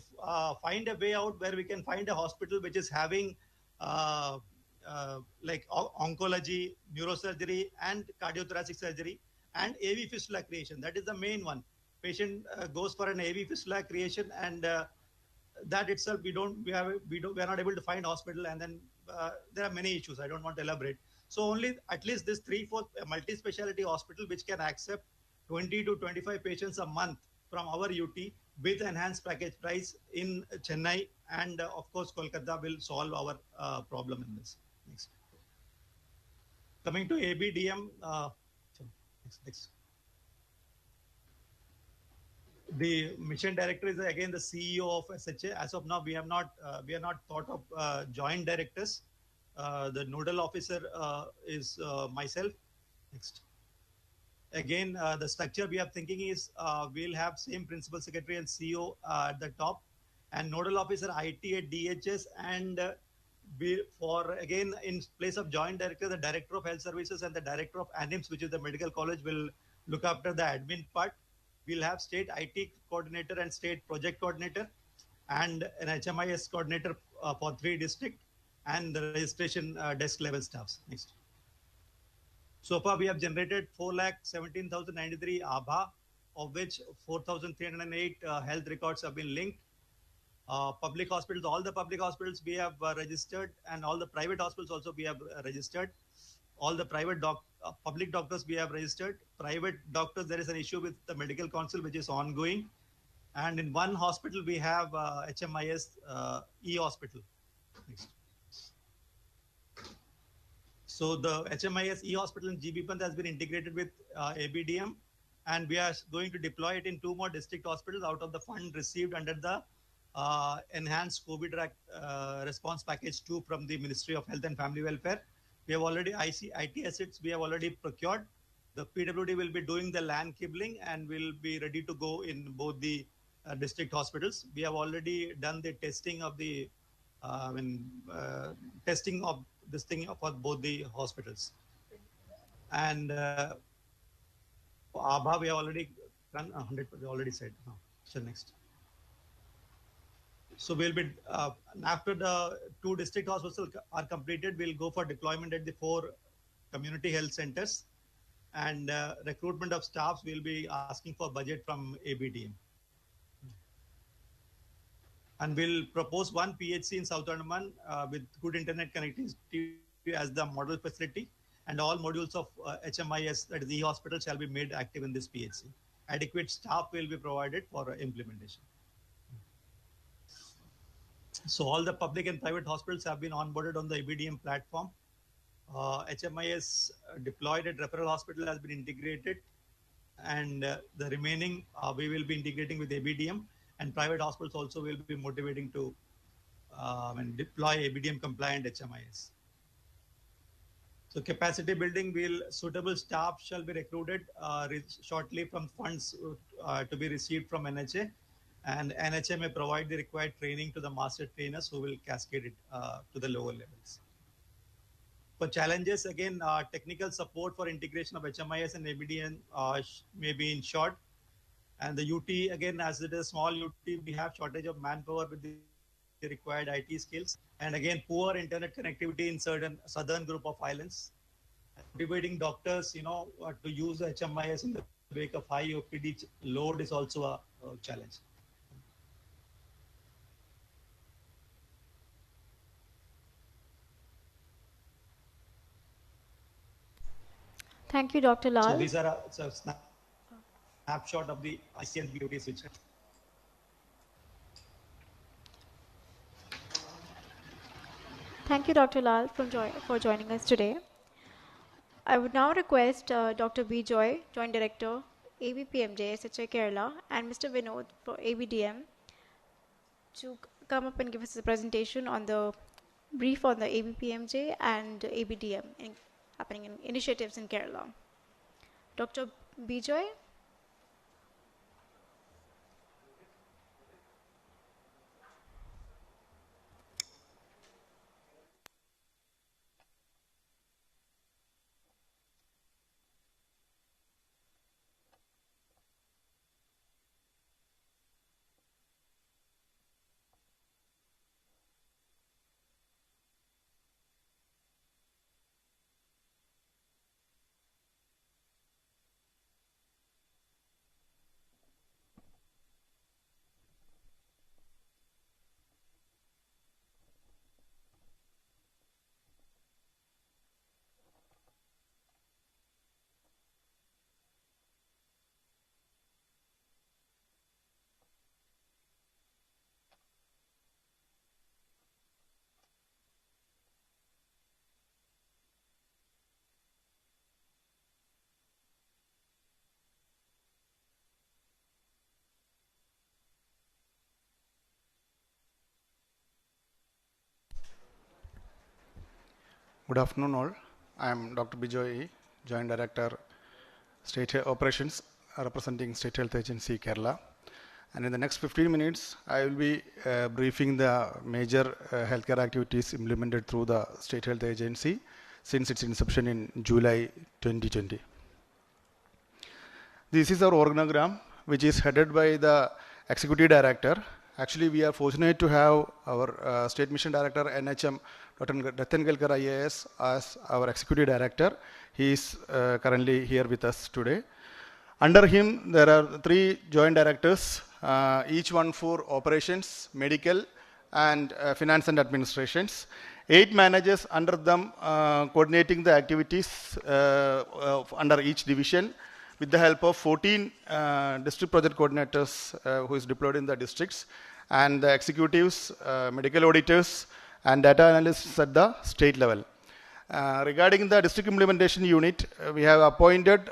find a way out where we can find a hospital which is having like oncology, neurosurgery and cardiothoracic surgery and AV fistula creation, that is the main one. Patient goes for an AV fistula creation and that itself we are not able to find hospital, and then there are many issues. I don't want to elaborate. So only at least this 3/4 multi-speciality hospital which can accept 20 to 25 patients a month from our UT with enhanced package price in Chennai and of course Kolkata will solve our problem in this. Next. Coming to ABDM, next. The mission director is again the CEO of SHA. As of now, we are not thought of joint directors. The nodal officer is myself. Next. Again, the structure we are thinking is we'll have same principal secretary and CEO at the top, and nodal officer IT at DHS, and for again in place of joint director, the director of health services and the director of ANIMS, which is the medical college, will look after the admin part. We'll have state IT coordinator and state project coordinator and an HMIS coordinator for 3 districts and the registration desk level staffs. Next. So far we have generated 4,17,093 ABHA, of which 4,308 health records have been linked. Public hospitals, all the public hospitals we have registered, and all the private hospitals also we have registered. All the private public doctors we have registered. Private doctors, there is an issue with the medical council which is ongoing. And in one hospital we have HMIS e-hospital. Next. So the HMIS e-hospital in GB Pant has been integrated with ABDM, and we are going to deploy it in 2 more district hospitals out of the fund received under the enhanced COVID response package 2 from the Ministry of Health and Family Welfare. We have already IT assets we have already procured. The PWD will be doing the land cabling and will be ready to go in both the district hospitals. We have already done the testing of the testing of this thing for both the hospitals. And Abha, we have already done 100%, already said. No. So next. So we'll be, after the 2 district hospitals are completed, we'll go for deployment at the 4 community health centers. And recruitment of staffs, we'll be asking for budget from ABDM. And we'll propose 1 PHC in South Andaman with good internet connectivity as the model facility. And all modules of HMIS, that is the hospital, shall be made active in this PHC. Adequate staff will be provided for implementation. So all the public and private hospitals have been onboarded on the ABDM platform. HMIS deployed at referral hospital has been integrated, and the remaining we will be integrating with ABDM, and private hospitals also will be motivating to and deploy ABDM compliant HMIS. So capacity building, suitable staff shall be recruited shortly from funds to be received from NHA, and NHA may provide the required training to the master trainers who will cascade it to the lower levels. For challenges, again, technical support for integration of HMIS and ABDM may be ensured. And the UT, again, as it is small UT, we have shortage of manpower with the required IT skills. And again, poor internet connectivity in certain southern group of islands. Motivating doctors, to use HMIS in the wake of high OPD load is also a challenge. Thank you, Dr. Lal. So these are a snapshot of the ICL BOT switch. Thank you, Dr. Lal, for joining us today. I would now request Dr. B. Joy, Joint Director, ABPMJ, SHA Kerala, and Mr. Vinod for ABDM to come up and give us a presentation on the brief on the ABPMJ and ABDM happening in initiatives in Kerala. Dr. B. Joy. Good afternoon all. I am Dr. Bijoy, Joint Director, State Health Operations, representing State Health Agency, Kerala. And in the next 15 minutes, I will be briefing the major healthcare activities implemented through the State Health Agency since its inception in July 2020. This is our organogram, which is headed by the Executive Director. Actually, we are fortunate to have our State Mission Director, NHM, Dr. Ratan Kelkar IAS, as our Executive Director. He is currently here with us today. Under him, there are 3 joint directors, each one for operations, medical, and finance and administrations. 8 managers under them coordinating the activities under each division with the help of 14 district project coordinators who is deployed in the districts, and the executives, medical auditors, and data analysts at the state level. Regarding the district implementation unit, we have appointed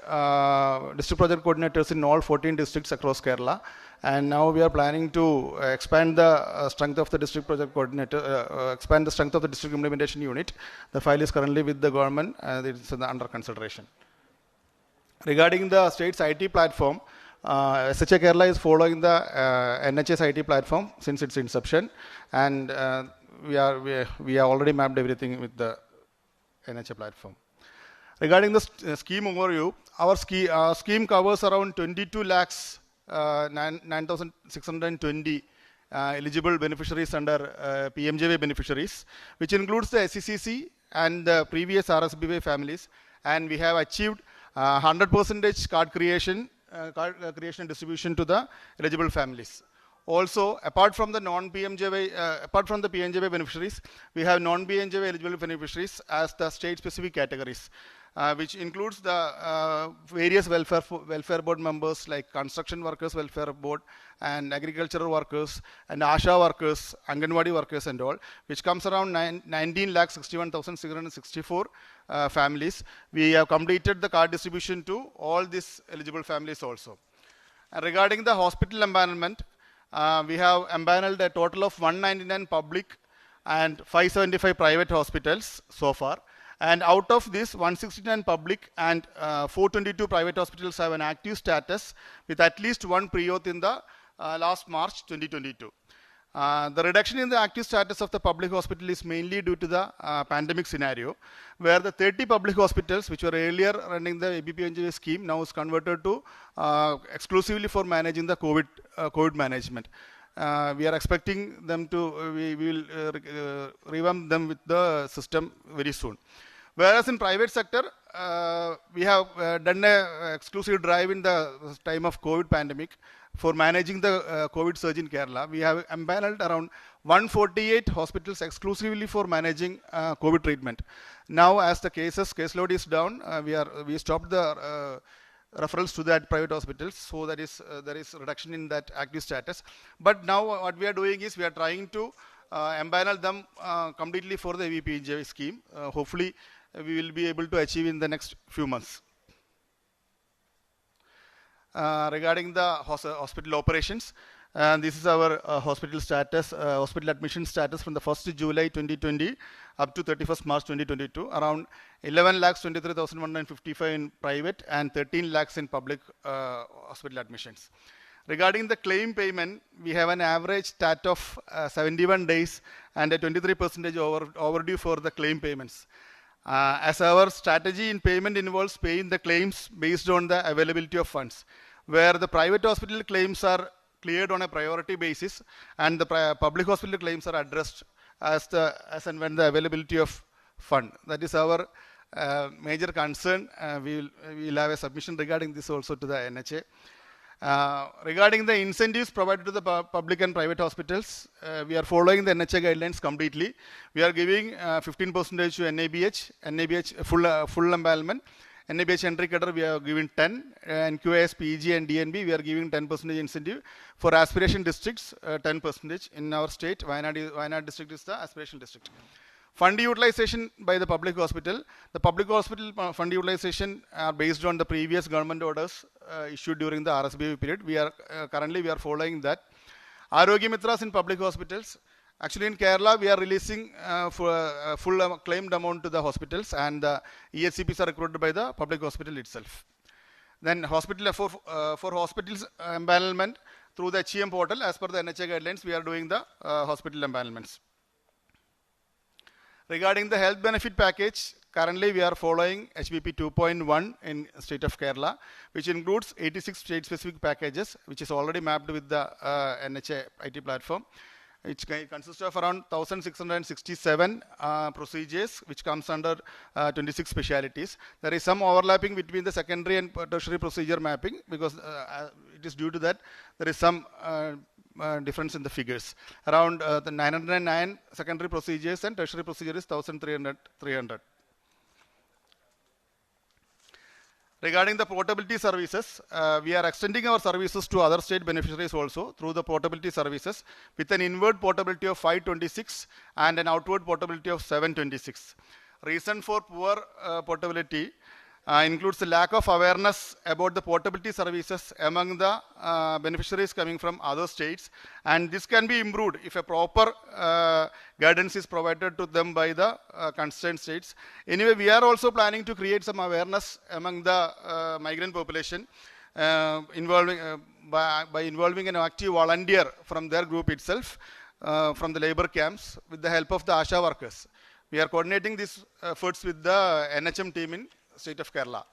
district project coordinators in all 14 districts across Kerala, and now we are planning to expand the strength of the district project coordinator, expand the strength of the district implementation unit. The file is currently with the government, and it's under consideration. Regarding the state's IT platform, SHA Kerala is following the NHS IT platform since its inception, and we have already mapped everything with the NHA platform. Regarding the scheme overview, our scheme covers around 22 lakhs 9,620 eligible beneficiaries under PMJY beneficiaries, which includes the SECC and the previous RSBY families, and we have achieved 100% card creation and distribution to the eligible families. Also, apart from the PMJY beneficiaries, we have non-PMJY eligible beneficiaries as the state-specific categories, which includes the various welfare board members like construction workers welfare board and agricultural workers and ASHA workers, Anganwadi workers and all, which comes around 19,61,664 families. We have completed the card distribution to all these eligible families also. And regarding the hospital empanelment, we have empaneled a total of 199 public and 575 private hospitals so far. And out of this, 169 public and 422 private hospitals have an active status with at least one pre-auth in the last March 2022. The reduction in the active status of the public hospital is mainly due to the pandemic scenario, where the 30 public hospitals which were earlier running the ABPMJY scheme now is converted to exclusively for managing the COVID management. We are expecting them to, we will revamp them with the system very soon. Whereas in private sector, we have done an exclusive drive in the time of COVID pandemic for managing the COVID surge in Kerala. We have empaneled around 148 hospitals exclusively for managing COVID treatment. Now, as the caseload is down, we stopped the referrals to that private hospitals, so that is there is reduction in that active status. But now what we are doing is we are trying to empanel them completely for the ABPMJY scheme. Hopefully, we will be able to achieve in the next few months. Regarding the hospital operations, this is our hospital status, hospital admission status from the 1st July 2020 up to 31st March 2022. Around 11,23,155 in private and 13 lakhs in public hospital admissions. Regarding the claim payment, we have an average stat of 71 days and a 23% overdue for the claim payments. As our strategy in payment involves paying the claims based on the availability of funds, where the private hospital claims are cleared on a priority basis and the public hospital claims are addressed as and when the availability of fund. That is our major concern. We will have a submission regarding this also to the NHA. Regarding the incentives provided to the public and private hospitals, we are following the NHA guidelines completely. We are giving 15% to NABH full empanelment. NABH entry cadre we are giving 10, and QAS, PG and DNB we are giving 10% incentive. For aspiration districts, 10% in our state. Wayanad district is the aspiration district. Fund utilization by the public hospital. The public hospital fund utilization are based on the previous government orders issued during the RSBY period. Currently we are following that. Arogya Mitras in public hospitals. Actually in Kerala we are releasing full claimed amount to the hospitals, and the EHCPs are recruited by the public hospital itself. Then hospital for hospitals empanelment through the HEM portal, as per the NHA guidelines, we are doing the hospital empanelments. Regarding the health benefit package, currently we are following HBP 2.1 in state of Kerala, which includes 86 state-specific packages, which is already mapped with the NHA IT platform. It consists of around 1,667 procedures, which comes under 26 specialities. There is some overlapping between the secondary and tertiary procedure mapping, because it is due to that there is some difference in the figures. Around the 909 secondary procedures and tertiary procedure is 1,300. Regarding the portability services, we are extending our services to other state beneficiaries also through the portability services with an inward portability of 526 and an outward portability of 726. Reason for poor portability includes the lack of awareness about the portability services among the beneficiaries coming from other states, and this can be improved if a proper guidance is provided to them by the concerned states. Anyway, we are also planning to create some awareness among the migrant population by involving an active volunteer from their group itself, from the labor camps, with the help of the ASHA workers. We are coordinating these efforts with the NHM team in state of Kerala.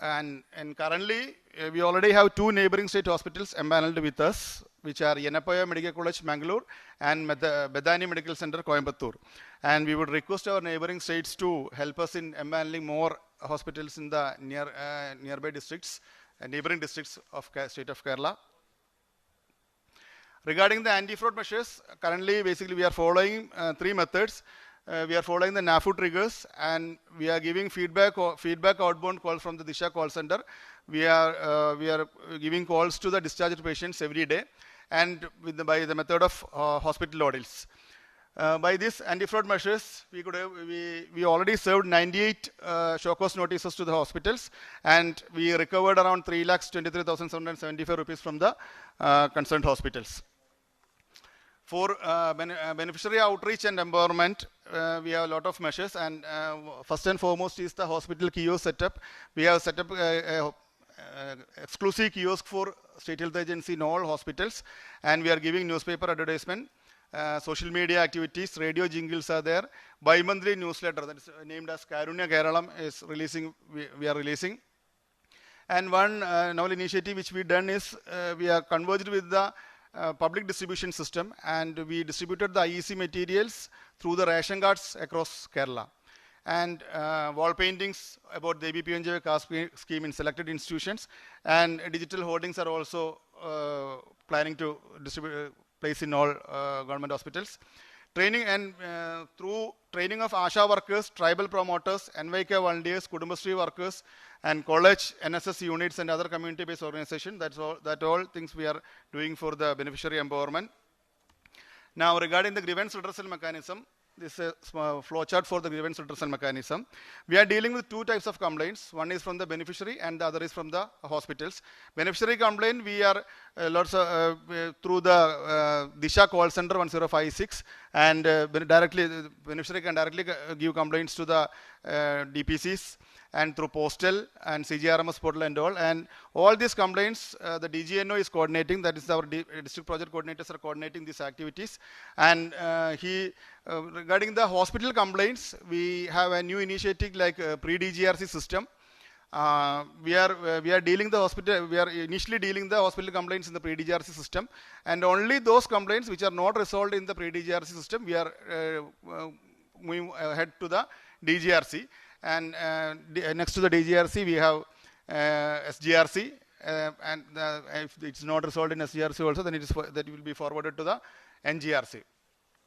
And currently, we already have 2 neighboring state hospitals empaneled with us, which are Yenapaya Medical College, Mangalore, and Bedani Medical Center, Coimbatore. And we would request our neighboring states to help us in empaneling more hospitals in the nearby districts, neighboring districts of state of Kerala. Regarding the anti-fraud measures, currently, basically, we are following 3 methods. We are following the NAFU triggers, and we are giving feedback outbound calls from the Disha call center. We are giving calls to the discharged patients every day, and by the method of hospital audits. By this anti-fraud measures, we already served 98 show cause notices to the hospitals, and we recovered around 3,23,775 rupees from the concerned hospitals. For beneficiary outreach and empowerment, we have a lot of measures, and first and foremost is the hospital kiosk setup. We have set up exclusive kiosk for state health agency in all hospitals, and we are giving newspaper advertisement, social media activities, radio jingles are there. Bi-monthly newsletter that is named as Karunya Keralam is releasing. We are releasing. And one novel initiative which we done is we are converged with the public distribution system, and we distributed the IEC materials through the ration cards across Kerala. And wall paintings about the ABPNJ caste scheme in selected institutions, and digital hoardings are also planning to place in all government hospitals. Training and through training of ASHA workers, tribal promoters, NYK volunteers, Kudumbashree workers, and college, NSS units, and other community-based organizations. That all things we are doing for the beneficiary empowerment. Now, regarding the grievance redressal mechanism, this is a flowchart for the grievance redressal mechanism. We are dealing with 2 types of complaints. One is from the beneficiary, and the other is from the hospitals. Beneficiary complaint, we are through the Disha call center 1056, and beneficiary can directly give complaints to the DPCs, and through postal and CGRMS portal and all. And all these complaints, the DGNO is coordinating. That is our district project coordinators are coordinating these activities. And regarding the hospital complaints, we have a new initiative like pre-DGRC system. We are dealing the hospital. We are initially dealing the hospital complaints in the pre-DGRC system, and only those complaints which are not resolved in the pre-DGRC system, we are moving ahead to the DGRC. And next to the DGRC, we have SGRC, and if it's not resolved in SGRC also, then that will be forwarded to the NGRC.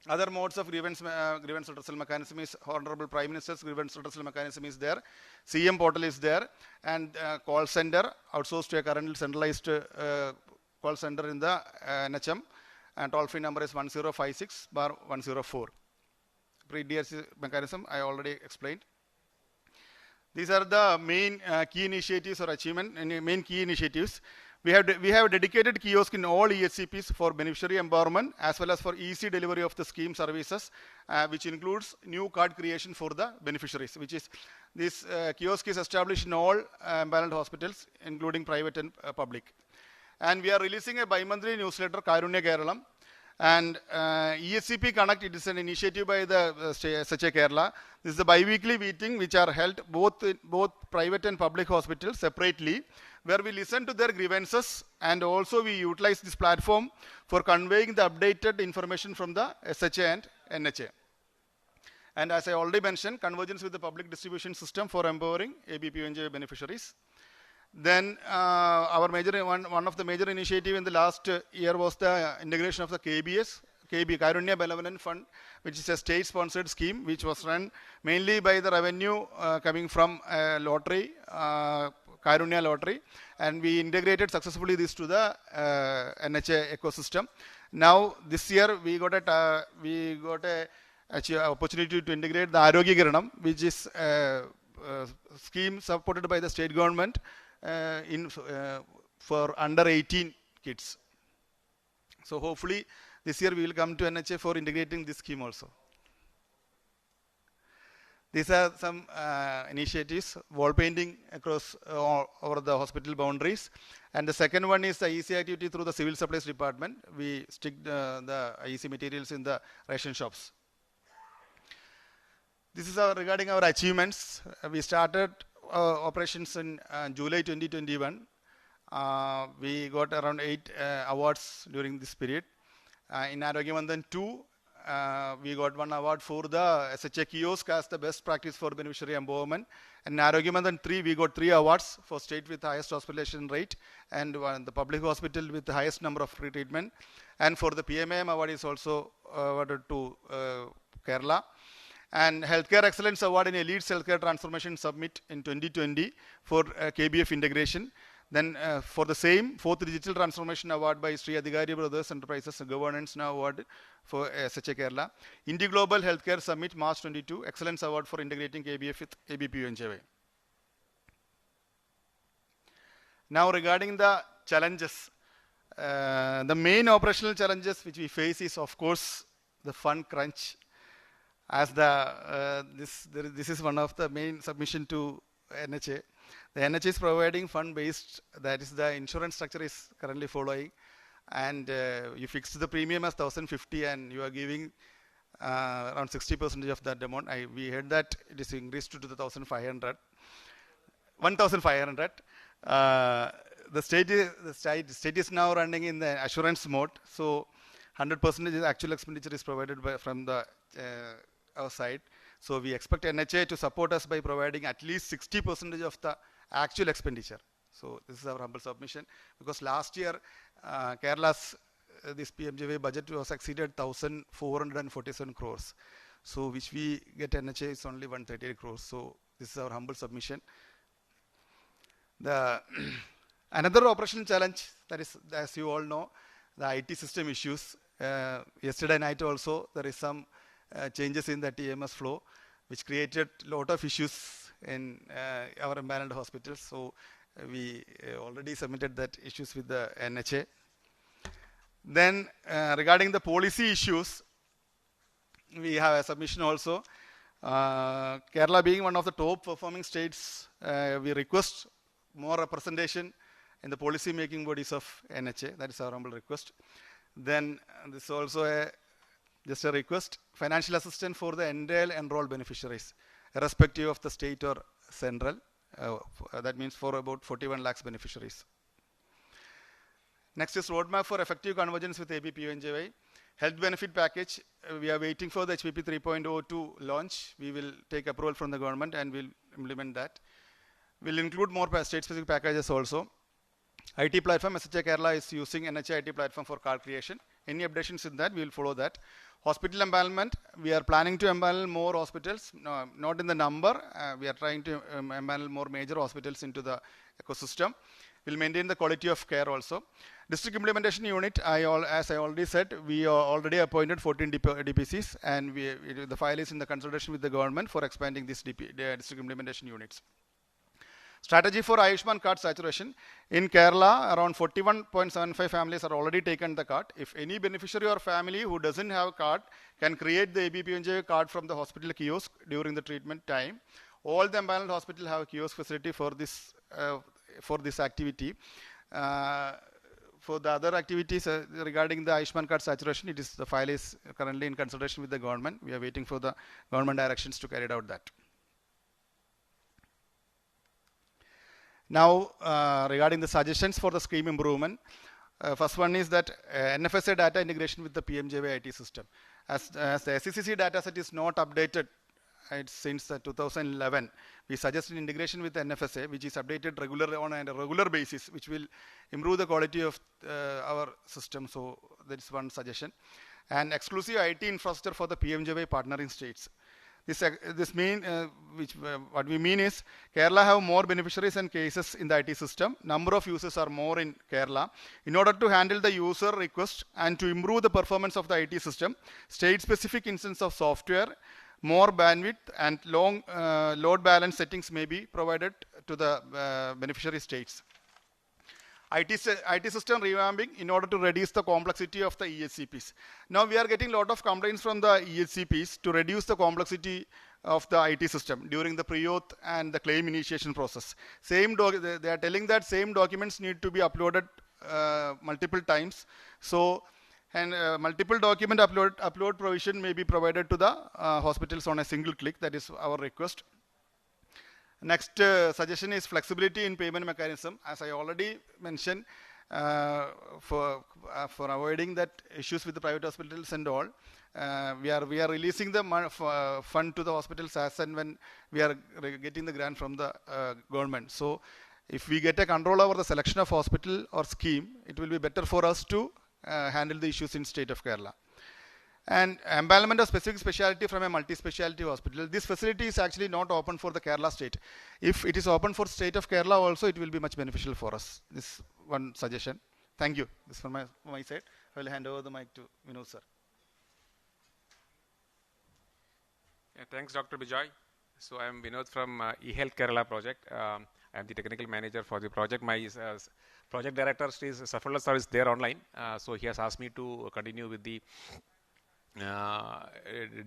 Other modes of grievance redressal mechanism is Honorable Prime Minister's grievance redressal mechanism is there, CM portal is there, and call center outsourced to a currently centralized call center in the NHM, and toll-free number is 1056/104. Pre-DRC mechanism I already explained. These are the main key initiatives or main key initiatives. We have a dedicated kiosk in all EHCPs for beneficiary empowerment as well as for easy delivery of the scheme services, which includes new card creation for the beneficiaries. This kiosk is established in all empaneled hospitals, including private and public. And we are releasing a bi-monthly newsletter, Karunya Keralam. And EHCP Connect, it is an initiative by the SHA Kerala. This is a bi-weekly meeting which are held both private and public hospitals separately, where we listen to their grievances, and also we utilize this platform for conveying the updated information from the SHA and NHA. And as I already mentioned, convergence with the public distribution system for empowering ABPNJ beneficiaries. Then one of the major initiatives in the last year was the integration of the KBS, Karunya Benevolent Fund, which is a state-sponsored scheme which was run mainly by the revenue coming from lottery, Karunya lottery, and we integrated successfully this to the NHA ecosystem. Now this year we got a opportunity to integrate the Arogya Kiranam, which is a scheme supported by the state government for under 18 kids. So hopefully this year we will come to NHA for integrating this scheme also. These are some initiatives, wall painting across over the hospital boundaries. And the second one is the IEC activity through the civil supplies department. We stick the IEC materials in the ration shops. This is regarding our achievements. We started operations in July 2021. We got around 8 awards during this period. In Arogyamandhan 2, we got 1 award for the SHA kiosk as the best practice for beneficiary empowerment. And in Arogyamandhan 3, we got 3 awards for state with the highest hospitalization rate and the public hospital with the highest number of free treatment. And for the PMAM award is also awarded to Kerala. And Healthcare Excellence Award in Elite Healthcare Transformation Summit in 2020 for KBF integration. Then for the same, 4th Digital Transformation Award by Sri Adhikari Brothers Enterprises Governance Now Award for SHA Kerala. Indie Global Healthcare Summit March 22, Excellence Award for integrating KBF with ABP-UNJY. Now regarding the challenges, the main operational challenges which we face is of course the fund crunch. As this is one of the main submission to NHA. The NHA is providing fund-based, that is the insurance structure is currently following, and you fix the premium as 1,050 and you are giving around 60% of that amount. We heard that it is increased to 1,500. The state is now running in the assurance mode, so 100% actual expenditure is provided from the our side. So we expect NHA to support us by providing at least 60% of the actual expenditure. So this is our humble submission, because last year Kerala's this PMJY budget was exceeded 1,447 crores. So which we get NHA is only 138 crores. So this is our humble submission. The another operational challenge, that is, as you all know, the IT system issues. Yesterday night also there is some changes in the TMS flow, which created a lot of issues in our empaneled hospitals. So we already submitted that issues with the NHA. Then regarding the policy issues, we have a submission also. Kerala being one of the top performing states, we request more representation in the policy making bodies of NHA. That is our humble request. Then this is also just a request, financial assistance for the entire enrolled beneficiaries, irrespective of the state or central. That means for about 41 lakhs beneficiaries. Next is roadmap for effective convergence with ABP-UNJY. Health benefit package, we are waiting for the HPP 3.0 to launch. We will take approval from the government and we'll implement that. We'll include more state-specific packages also. IT platform, SHA Kerala is using NHA IT platform for card creation. Any updations in that, we will follow that. Hospital empanelment, we are planning to empanel more hospitals, no, not in the number. We are trying to empanel more major hospitals into the ecosystem. We'll maintain the quality of care also. District implementation unit, as I already said, we are already appointed 14 DPCs, and the file is in the consultation with the government for expanding these district implementation units. Strategy for Ayushman card saturation. In Kerala, around 41.75 families are already taken the card. If any beneficiary or family who doesn't have a card can create the ABP-UNJY card from the hospital kiosk during the treatment time. All the empaneled hospitals have a kiosk facility for this activity. For the other activities regarding the Ayushman card saturation, the file is currently in consultation with the government. We are waiting for the government directions to carry out that. Now, regarding the suggestions for the scheme improvement, first one is that NFSA data integration with the PMJY IT system. As the SECC dataset is not updated since 2011, we suggest an integration with the NFSA, which is updated on a regular basis, which will improve the quality of our system. So that is one suggestion. And exclusive IT infrastructure for the PMJY partnering states. What we mean is Kerala have more beneficiaries and cases in the IT system. Number of users are more in Kerala. In order to handle the user request and to improve the performance of the IT system, state-specific instance of software, more bandwidth and long load balance settings may be provided to the beneficiary states. IT system revamping in order to reduce the complexity of the EHCPs. Now we are getting a lot of complaints from the EHCPs to reduce the complexity of the IT system during the pre-auth and the claim initiation process. They are telling that same documents need to be uploaded multiple times. So And multiple document upload provision may be provided to the hospitals on a single click. That is our request. Next suggestion is flexibility in payment mechanism. As I already mentioned, for avoiding that issues with the private hospitals and all, we are releasing the fund to the hospitals as and when we are getting the grant from the government. So if we get a control over the selection of hospital or scheme, it will be better for us to handle the issues in state of Kerala. And empanelment of specific specialty from a multi-specialty hospital. This facility is actually not open for the Kerala state. If it is open for state of Kerala also, it will be much beneficial for us. This one suggestion. Thank you. This is from my side. I will hand over the mic to Vinod sir. Yeah, thanks, Dr. Bijoy. So I am Vinod from eHealth Kerala project. I am the technical manager for the project. My project director is Safullah sir is there online. So he has asked me to continue with the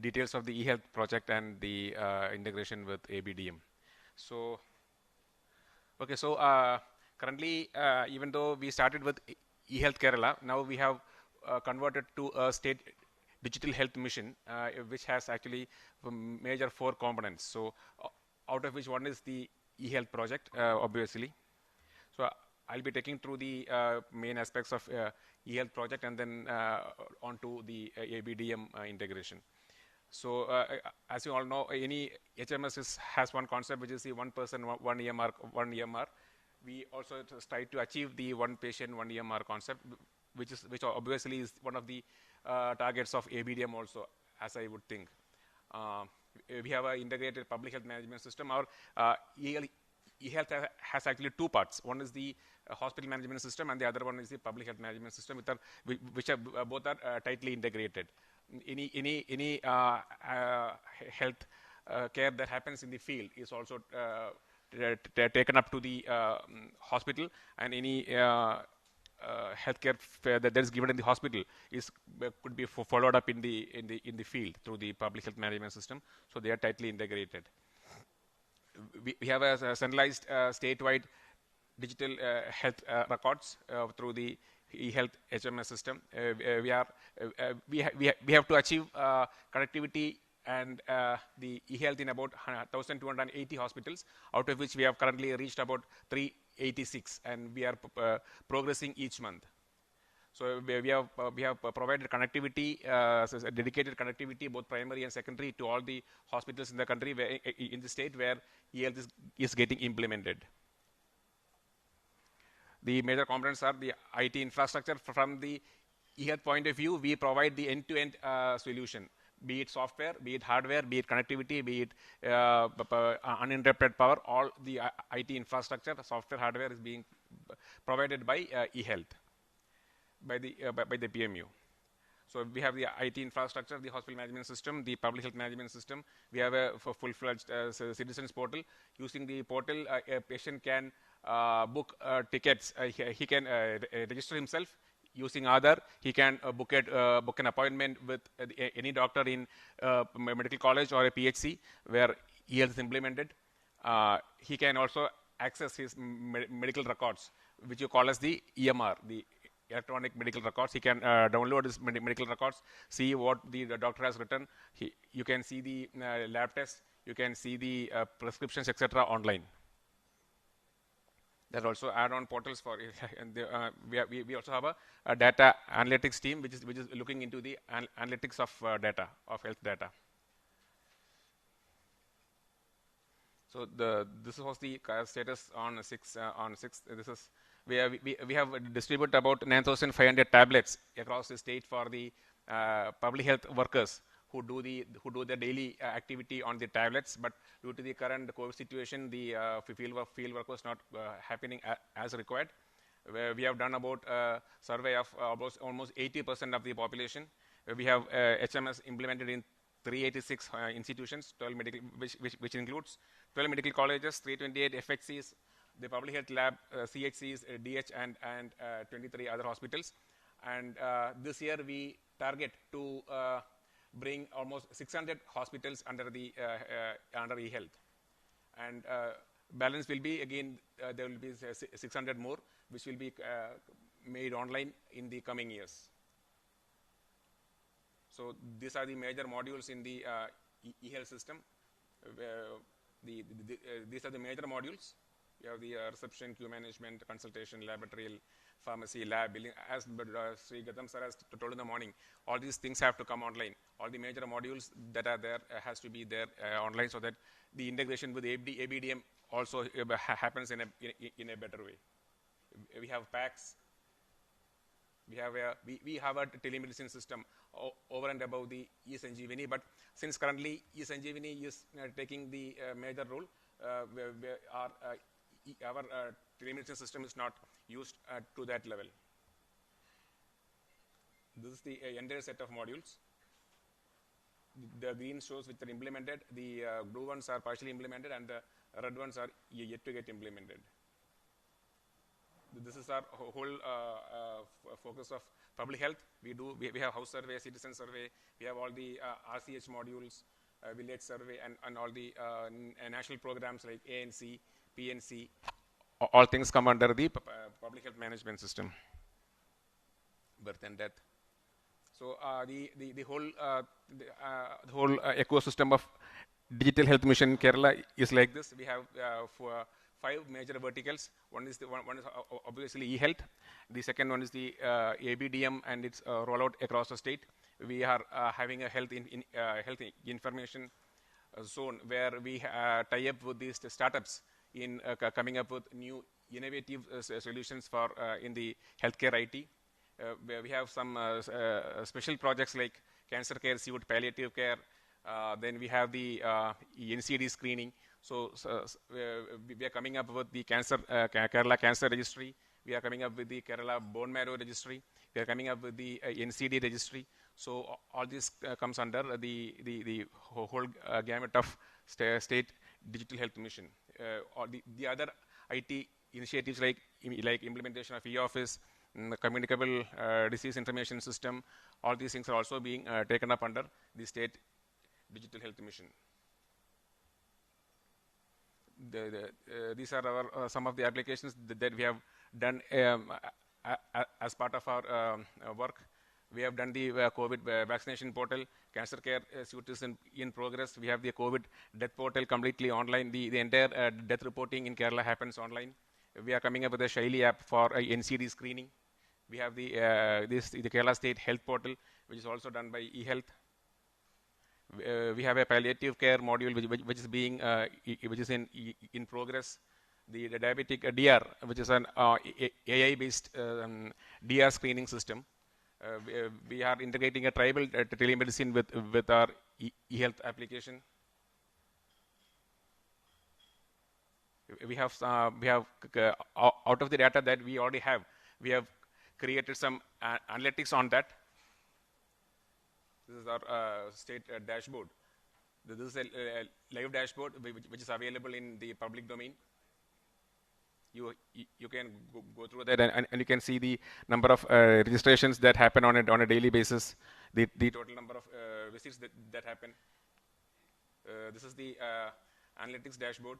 details of the eHealth project and the integration with ABDM. So, okay, so currently, even though we started with eHealth Kerala, now we have converted to a state digital health mission, which has actually major 4 components. So, out of which one is the eHealth project, obviously. So, I'll be taking through the main aspects of eHealth project and then onto the ABDM integration. So as you all know, any HMS has one concept, which is the one person, one EMR, one EMR. We also try to achieve the one patient, one EMR concept, which obviously is one of the targets of ABDM also, as I would think. We have an integrated public health management system. Our eHealth has actually 2 parts. One is the hospital management system, and the other one is the public health management system, which are both are tightly integrated. Any health care that happens in the field is also taken up to the hospital, and any healthcare that is given in the hospital could be followed up in the field through the public health management system. So they are tightly integrated. We have a centralized statewide digital health records through the eHealth HMS system. We have to achieve connectivity and the eHealth in about 1,280 hospitals, out of which we have currently reached about 386, and we are progressing each month. So we have provided connectivity, so dedicated connectivity, both primary and secondary, to all the hospitals in the country, in the state where eHealth is getting implemented. The major components are the IT infrastructure. From the eHealth point of view, we provide the end-to-end solution, be it software, be it hardware, be it connectivity, be it uninterrupted power. All the IT infrastructure, software, hardware is being provided by eHealth, by the PMU. So we have the IT infrastructure, the hospital management system, the public health management system. We have a full-fledged citizens portal. Using the portal, a patient can book tickets. He can register himself using Aadhaar. He can book an appointment with any doctor in medical college or a PHC where eHealth is implemented. He can also access his medical records, which you call as the EMR, the electronic medical records. He can download his medical records, see what the doctor has written. You can see the lab tests. You can see the prescriptions, etc. online. There are also add-on portals for it. And we also have a data analytics team, which is looking into the analytics of data, of health data. So this was the status on 6th. This is we have distributed about 9,500 tablets across the state for the public health workers who do the daily activity on the tablets. But due to the current COVID situation, the field work was not happening as required. We have done about a survey of almost 80% of the population. We have HMS implemented in 386 institutions, 12 medical, which includes 12 medical colleges, 328 FHCs, the public health lab, CHCs, DH, and 23 other hospitals. And this year we target to bring almost 600 hospitals under eHealth. And balance will be, again, there will be 600 more, which will be made online in the coming years. So these are the major modules in the e-health system. These are the major modules. We have the reception, queue management, consultation, laboratory, pharmacy, lab, billing. As Sri Gatam sir has told in the morning, all these things have to come online. All the major modules that are there has to be there online, so that the integration with ABDM also happens in a better way. We have PACS. We have a telemedicine system over and above the eSanjeevani, but since currently eSanjeevani is taking the major role, our telemedicine system is not used to that level. This is the entire set of modules. The green shows which are implemented, the blue ones are partially implemented, and the red ones are yet to get implemented. This is our whole focus of public health. We have house survey, citizen survey, we have all the RCH modules, village survey, and all the national programs like ANC, PNC. All things come under the public health management system. Birth and death. So the whole ecosystem of digital health mission in Kerala is like this. We have 5 major verticals. One is obviously e-health. The second one is the ABDM and its rollout across the state. We are having a health information zone where we tie up with these startups in coming up with new innovative solutions for in the healthcare IT. Where we have some special projects like cancer care suite, palliative care. Then we have the NCD screening. So we are coming up with the Kerala Cancer Registry. We are coming up with the Kerala Bone Marrow Registry. We are coming up with the NCD Registry. So all this comes under the whole gamut of state digital health mission. Or the other IT initiatives like implementation of e-office, communicable disease information system, all these things are also being taken up under the state digital health mission. These are our some of the applications that we have done as part of our work. We have done the COVID vaccination portal. Cancer care suite is in progress. We have the COVID death portal completely online. The entire death reporting in Kerala happens online. We are coming up with a Shaili app for NCD screening. We have the Kerala State Health Portal, which is also done by eHealth. We have a palliative care module which is being which is in progress. The diabetic DR, which is an AI-based DR screening system. We are integrating a tribal telemedicine with our eHealth application. We have out of the data that we already have, we have created some analytics on that. This is our state dashboard. This is a live dashboard which is available in the public domain. You can go through that and you can see the number of registrations that happen on a daily basis, the total number of visits that happen. This is the analytics dashboard.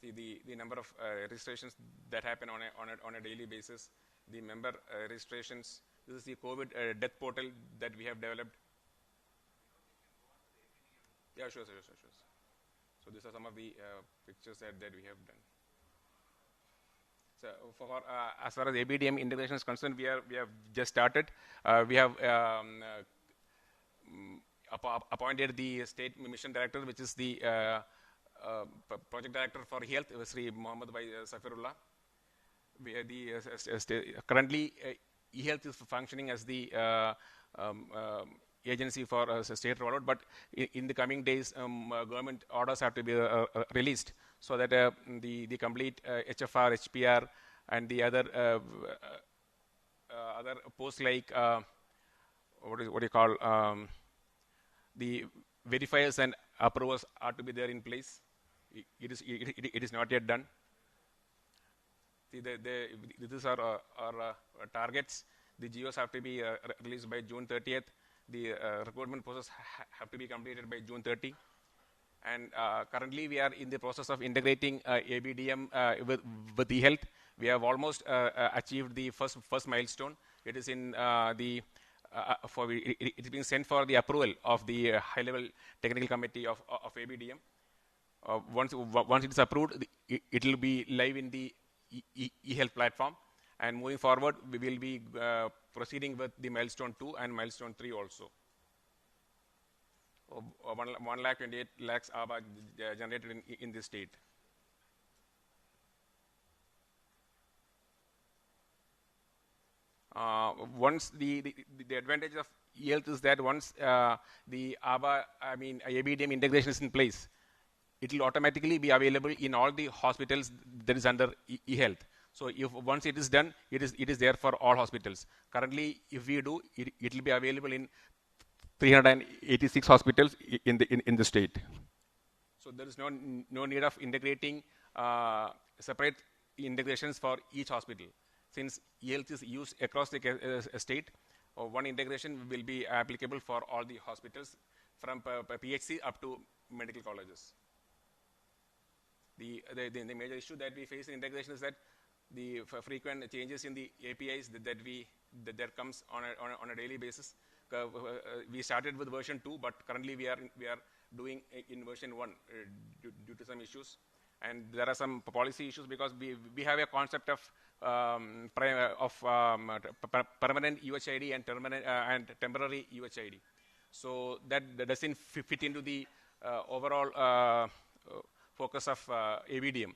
See the number of registrations that happen on a daily basis. The member registrations. This is the COVID death portal that we have developed. Yeah, sure. So these are some of the pictures that we have done. So for as far as ABDM integration is concerned, we have just started. We have appointed the state mission director, which is the project director for health, Sri Muhammad Bhai Safirullah. Currently, eHealth is functioning as the agency for state rollout, but in the coming days, government orders have to be released so that the complete HFR, HPR, and the other posts like what do you call the verifiers and approvers are to be there in place. It is not yet done. These are our targets. The GOs have to be released by June 30th. The recruitment process have to be completed by June 30. And currently we are in the process of integrating ABDM with eHealth. We have almost achieved the first milestone. It is in it's being sent for the approval of the high-level technical committee of ABDM. Once it is approved, it will be live in the e-health platform, and moving forward, we will be proceeding with the milestone 2 and milestone 3 also. 1,28,00,000 ABA generated in this state. Once the advantage of e-health is that once the ABDM integration is in place, it will automatically be available in all the hospitals that is under e-health. So if once it is done, it is there for all hospitals. Currently, if we do, it will be available in 386 hospitals in the state. So there is no need of integrating separate integrations for each hospital. Since e-health is used across the state, one integration will be applicable for all the hospitals from PHC up to medical colleges. The major issue that we face in integration is that the frequent changes in the APIs that comes on a daily basis. We started with version 2, but currently we are doing in version 1 due to some issues, and there are some policy issues because we have a concept of permanent UHID and temporary UHID. So that doesn't fit into the overall focus of ABDM.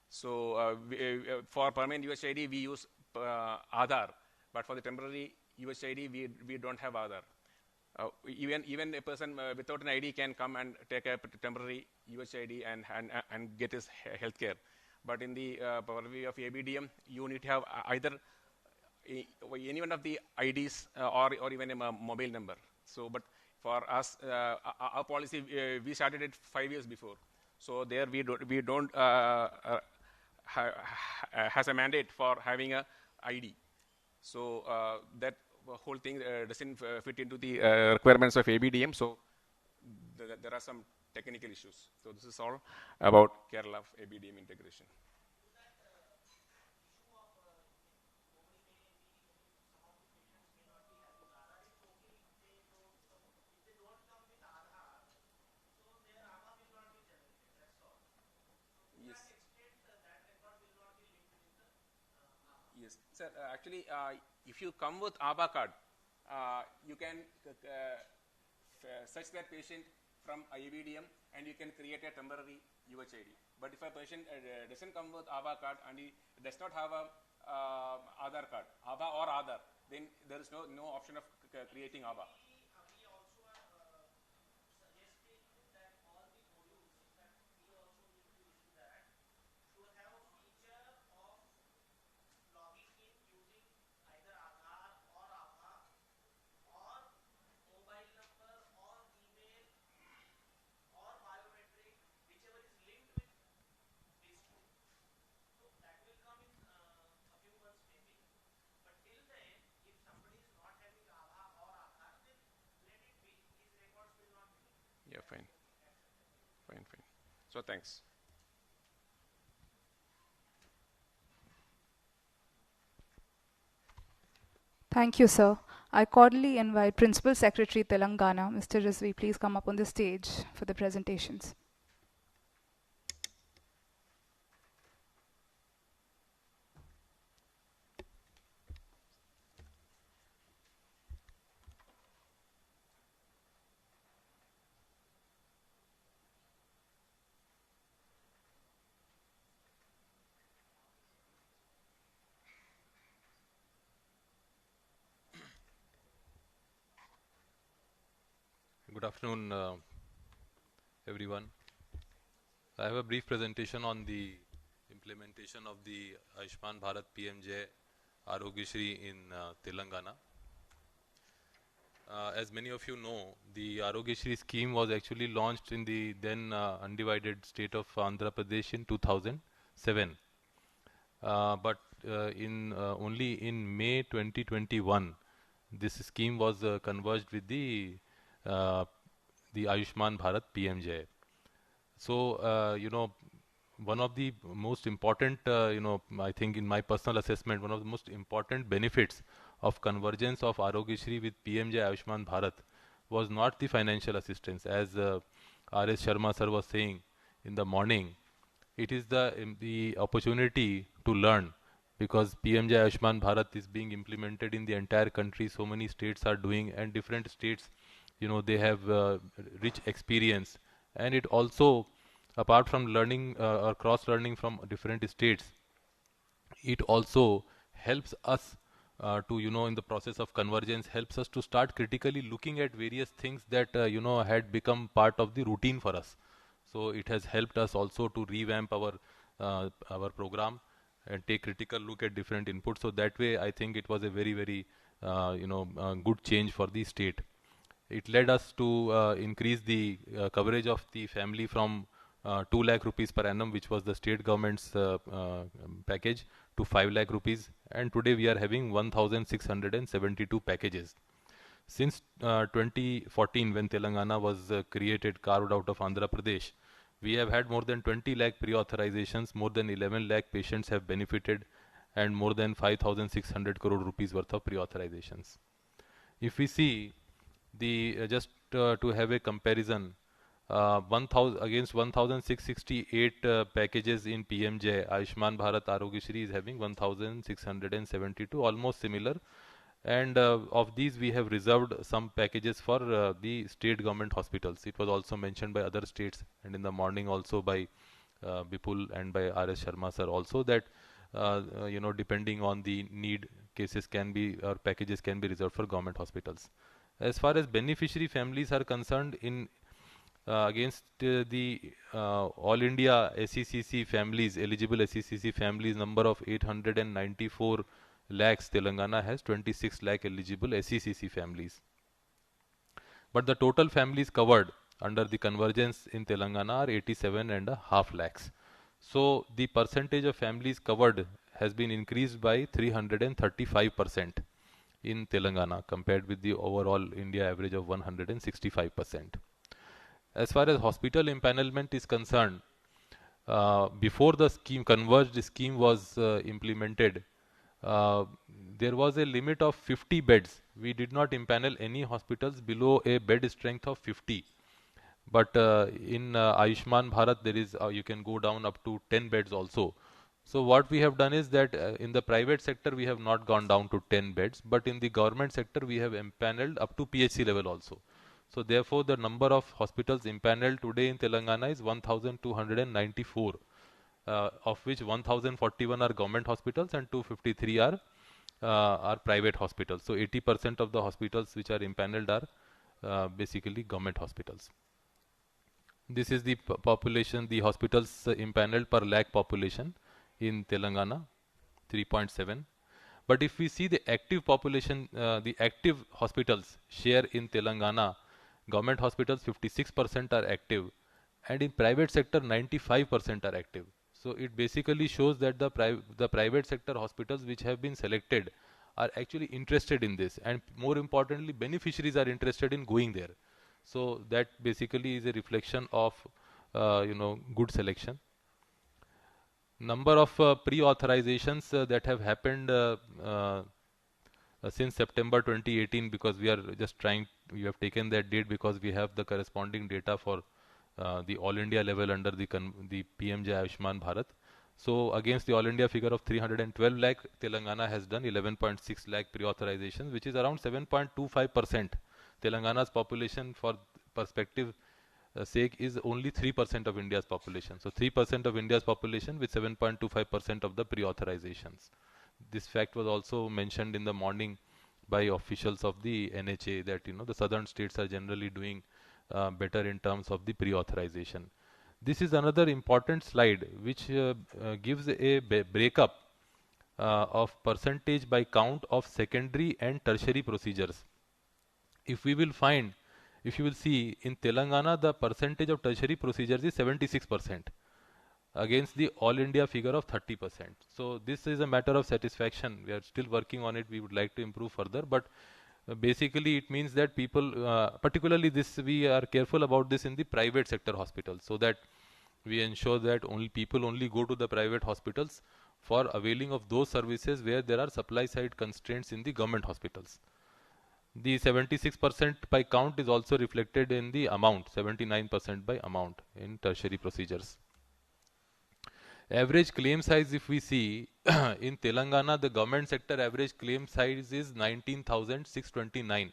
So for permanent UHID, we use Aadhaar, but for the temporary UHID, we don't have Aadhaar. Even a person without an ID can come and take a temporary UHID and get his health care. But in the purview of ABDM, you need to have either any one of the IDs or even a mobile number. So, but for us, our policy, we started it 5 years before. So there we don't has a mandate for having a ID. So that whole thing doesn't fit into the requirements of ABDM. So there are some technical issues. So this is all about Kerala ABDM integration. Yes, sir. Actually, if you come with ABA card, you can search that patient from ABDM and you can create a temporary UHID. But if a patient doesn't come with ABA card and he does not have a Aadhaar card, ABA or Aadhaar, then there is no option of creating ABA. Yeah, fine. So thanks. Thank you, sir. I cordially invite Principal Secretary Telangana, Mr. Rizvi, please come up on the stage for the presentations. Good afternoon, everyone. I have a brief presentation on the implementation of the Ayushman Bharat PMJ Arogyashri in Telangana. As many of you know, the Arogyashri scheme was actually launched in the then undivided state of Andhra Pradesh in 2007. But only in May 2021, this scheme was converged with the Ayushman Bharat PMJ. So, one of the most important, I think in my personal assessment, one of the most important benefits of convergence of Arogyashri with PMJ Ayushman Bharat was not the financial assistance, as R.S. Sharma sir was saying in the morning. It is the opportunity to learn, because PMJ Ayushman Bharat is being implemented in the entire country. So many states are doing, and different states, they have rich experience. And it also, apart from learning or cross-learning from different states, it also helps us to, in the process of convergence, helps us to start critically looking at various things that, had become part of the routine for us. So it has helped us also to revamp our program and take critical look at different inputs. So that way, I think it was a very, very, good change for the state. It led us to increase the coverage of the family from 2 lakh rupees per annum, which was the state government's package, to 5 lakh rupees. And today we are having 1,672 packages. Since 2014, when Telangana was created, carved out of Andhra Pradesh, we have had more than 20 lakh pre-authorizations, more than 11 lakh patients have benefited, and more than 5,600 crore rupees worth of pre-authorizations. If we see the just to have a comparison, 1,000 against 1,668 packages in PMJ, Ayushman Bharat Arogyashri is having 1,672, almost similar. And of these, we have reserved some packages for the state government hospitals. It was also mentioned by other states, and in the morning also by Bipul and by R.S. Sharma sir also, that depending on the need, cases can be, or packages can be reserved for government hospitals. As far as beneficiary families are concerned, in against the All India SECC families, eligible SECC families number of 894 lakhs, Telangana has 26 lakh eligible SECC families. But the total families covered under the convergence in Telangana are 87.5 lakhs. So the percentage of families covered has been increased by 335% in Telangana compared with the overall India average of 165%. As far as hospital empanelment is concerned, before the scheme, converged scheme was implemented, there was a limit of 50 beds. We did not empanel any hospitals below a bed strength of 50. But in Ayushman Bharat, there is you can go down up to 10 beds also. So what we have done is that in the private sector, we have not gone down to 10 beds, but in the government sector, we have empaneled up to PHC level also. So therefore, the number of hospitals empaneled today in Telangana is 1,294, of which 1,041 are government hospitals and 253 are private hospitals. So 80% of the hospitals which are empaneled are basically government hospitals. This is the population, the hospitals empaneled per lakh population in Telangana, 3.7. But if we see the active population, the active hospitals share in Telangana, government hospitals 56% are active, and in private sector 95% are active. So it basically shows that the private sector hospitals which have been selected are actually interested in this, and more importantly, beneficiaries are interested in going there. So that basically is a reflection of good selection. Number of pre-authorizations that have happened since September 2018, because we are just we have taken that date because we have the corresponding data for the All India level under the PMJ Ayushman Bharat. So against the All India figure of 312 lakh, Telangana has done 11.6 lakh pre-authorizations, which is around 7.25%. Telangana's population, for perspective sake, is only 3% of India's population. So 3% of India's population with 7.25% of the pre-authorizations. This fact was also mentioned in the morning by officials of the NHA that the southern states are generally doing better in terms of the pre-authorization. This is another important slide which gives a breakup of percentage by count of secondary and tertiary procedures. If you will see in Telangana, the percentage of tertiary procedures is 76% against the All India figure of 30%. So this is a matter of satisfaction. We are still working on it. We would like to improve further, but basically it means that people, particularly this, we are careful about this in the private sector hospitals, so that We ensure that people only go to the private hospitals for availing of those services where there are supply side constraints in the government hospitals. The 76% by count is also reflected in the amount, 79% by amount in tertiary procedures. Average claim size, if we see, in Telangana, the government sector average claim size is 19,629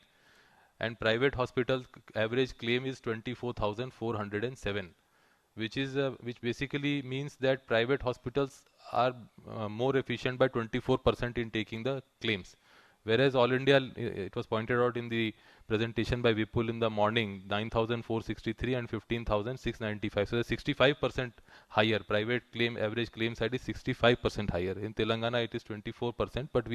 and private hospital average claim is 24,407, which basically means that private hospitals are more efficient by 24% in taking the claims. Whereas all India, it was pointed out in the presentation by Vipul in the morning, 9,463 and 15,695. So the 65% higher. Private claim, average claim side is 65% higher. In Telangana, it is 24%. But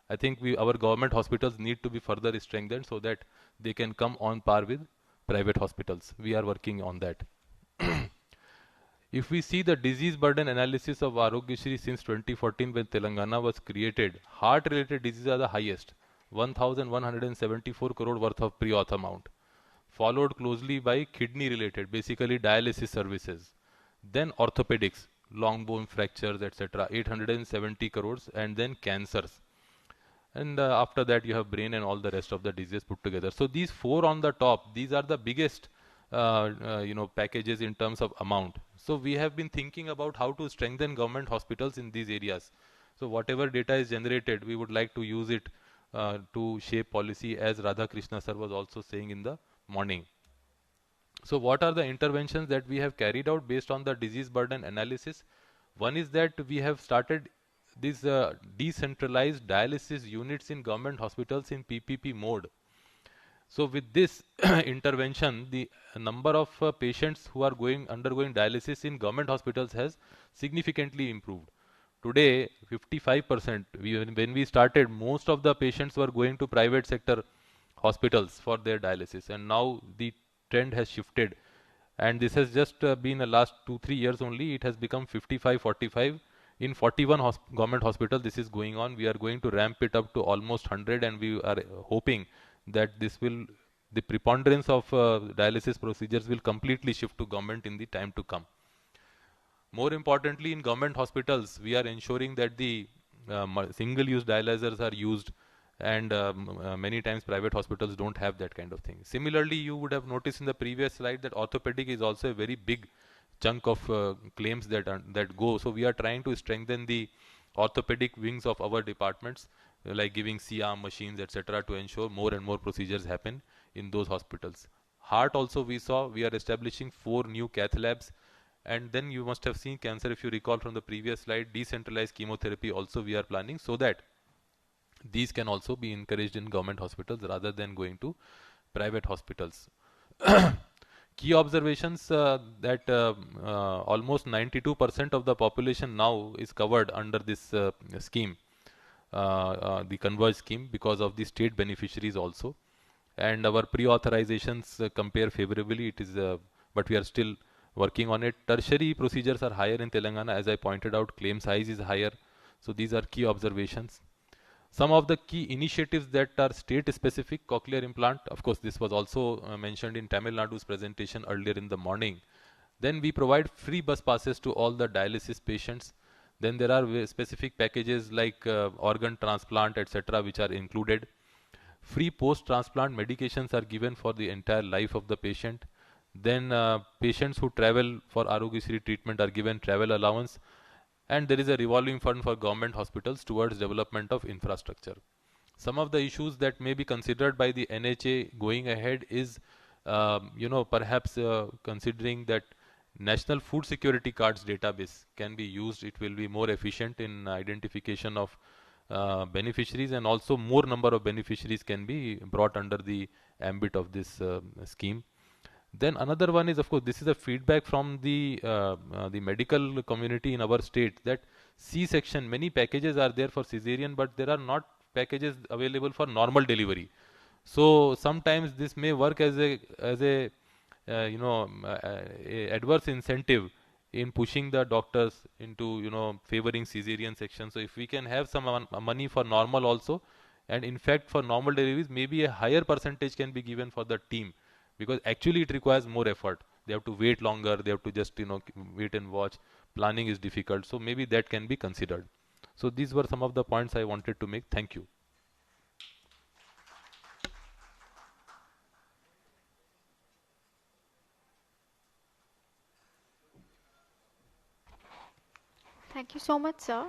I think our government hospitals need to be further strengthened so that they can come on par with private hospitals. We are working on that. If we see the disease burden analysis of Arogyasri since 2014 when Telangana was created, heart-related diseases are the highest, 1,174 crore worth of pre-auth amount, followed closely by kidney-related, basically dialysis services, then orthopedics, long bone fractures, etc., 870 crores, and then cancers. And after that, you have brain and all the rest of the diseases put together. So these four on the top, these are the biggest packages in terms of amount. So we have been thinking about how to strengthen government hospitals in these areas. So whatever data is generated, we would like to use it to shape policy, as Radha Krishna sir was also saying in the morning. So what are the interventions that we have carried out based on the disease burden analysis? One is that we have started these decentralized dialysis units in government hospitals in PPP mode. So with this intervention, the number of patients who are undergoing dialysis in government hospitals has significantly improved. Today, 55%, when we started, most of the patients were going to private sector hospitals for their dialysis, and now the trend has shifted. And this has just been the last 2-3 years only. It has become 55-45. In 41 government hospitals, this is going on. We are going to ramp it up to almost 100, and we are hoping that the preponderance of dialysis procedures will completely shift to government in the time to come. More importantly, in government hospitals, we are ensuring that the single-use dialyzers are used, and many times private hospitals don't have that kind of thing. Similarly, you would have noticed in the previous slide that orthopedic is also a very big chunk of claims that go. So we are trying to strengthen the orthopedic wings of our departments, like giving C-arm machines, etc., to ensure more and more procedures happen in those hospitals. Heart also we are establishing 4 new cath labs, and then you must have seen cancer, if you recall from the previous slide, decentralized chemotherapy also we are planning, so that these can also be encouraged in government hospitals rather than going to private hospitals. Key observations that almost 92% of the population now is covered under this scheme, the Converge scheme, because of the state beneficiaries also. And our pre-authorizations compare favorably. It is, but we are still working on it. Tertiary procedures are higher in Telangana. As I pointed out, claim size is higher. So these are key observations. Some of the key initiatives that are state-specific, cochlear implant, of course, this was also mentioned in Tamil Nadu's presentation earlier in the morning. Then we provide free bus passes to all the dialysis patients. Then there are specific packages like organ transplant, etc., which are included. Free post-transplant medications are given for the entire life of the patient. Then patients who travel for Arogyasri treatment are given travel allowance. And there is a revolving fund for government hospitals towards development of infrastructure. Some of the issues that may be considered by the NHA going ahead is, perhaps considering that National Food Security Cards database can be used. It will be more efficient in identification of beneficiaries, and also more number of beneficiaries can be brought under the ambit of this scheme. Then another one is, of course, this is a feedback from the medical community in our state, that C-section, many packages are there for cesarean, but there are not packages available for normal delivery. So sometimes this may work as a adverse incentive in pushing the doctors into favoring cesarean section. So if we can have some money for normal also, and in fact for normal deliveries, maybe a higher percentage can be given for the team, because actually it requires more effort. They have to wait longer. They have to just wait and watch. Planning is difficult. So maybe that can be considered. So these were some of the points I wanted to make. Thank you. Thank you so much, sir.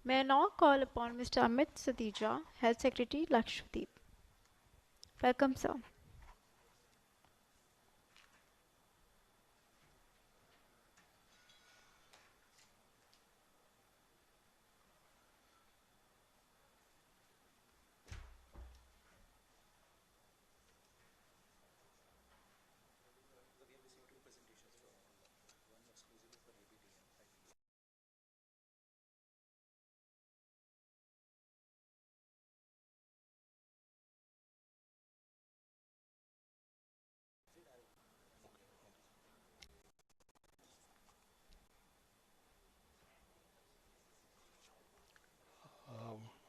May I now call upon Mr. Amit Satija, Health Secretary, Lakshadweep. Welcome, sir.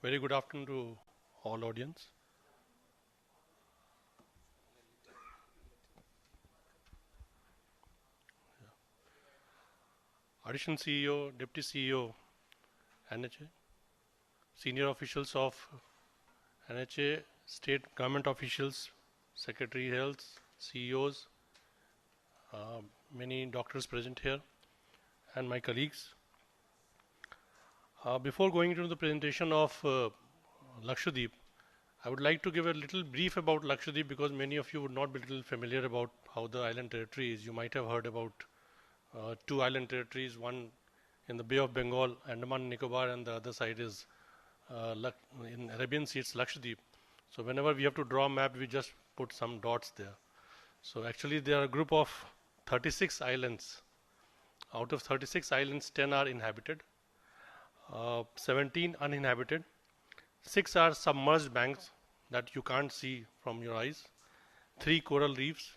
Very good afternoon to all audience. Additional CEO, Deputy CEO, NHA, senior officials of NHA, state government officials, Secretary Health, CEOs, many doctors present here, and my colleagues. Before going into the presentation of Lakshadweep, I would like to give a little brief about Lakshadweep because many of you would not be little familiar about how the island territory is. You might have heard about two island territories, one in the Bay of Bengal, Andaman and Nicobar, and the other side is in Arabian Sea, it's Lakshadweep. So whenever we have to draw a map, we just put some dots there. So actually there are a group of 36 islands. Out of 36 islands, 10 are inhabited. 17 uninhabited, 6 are submerged banks that you can't see from your eyes, 3 coral reefs.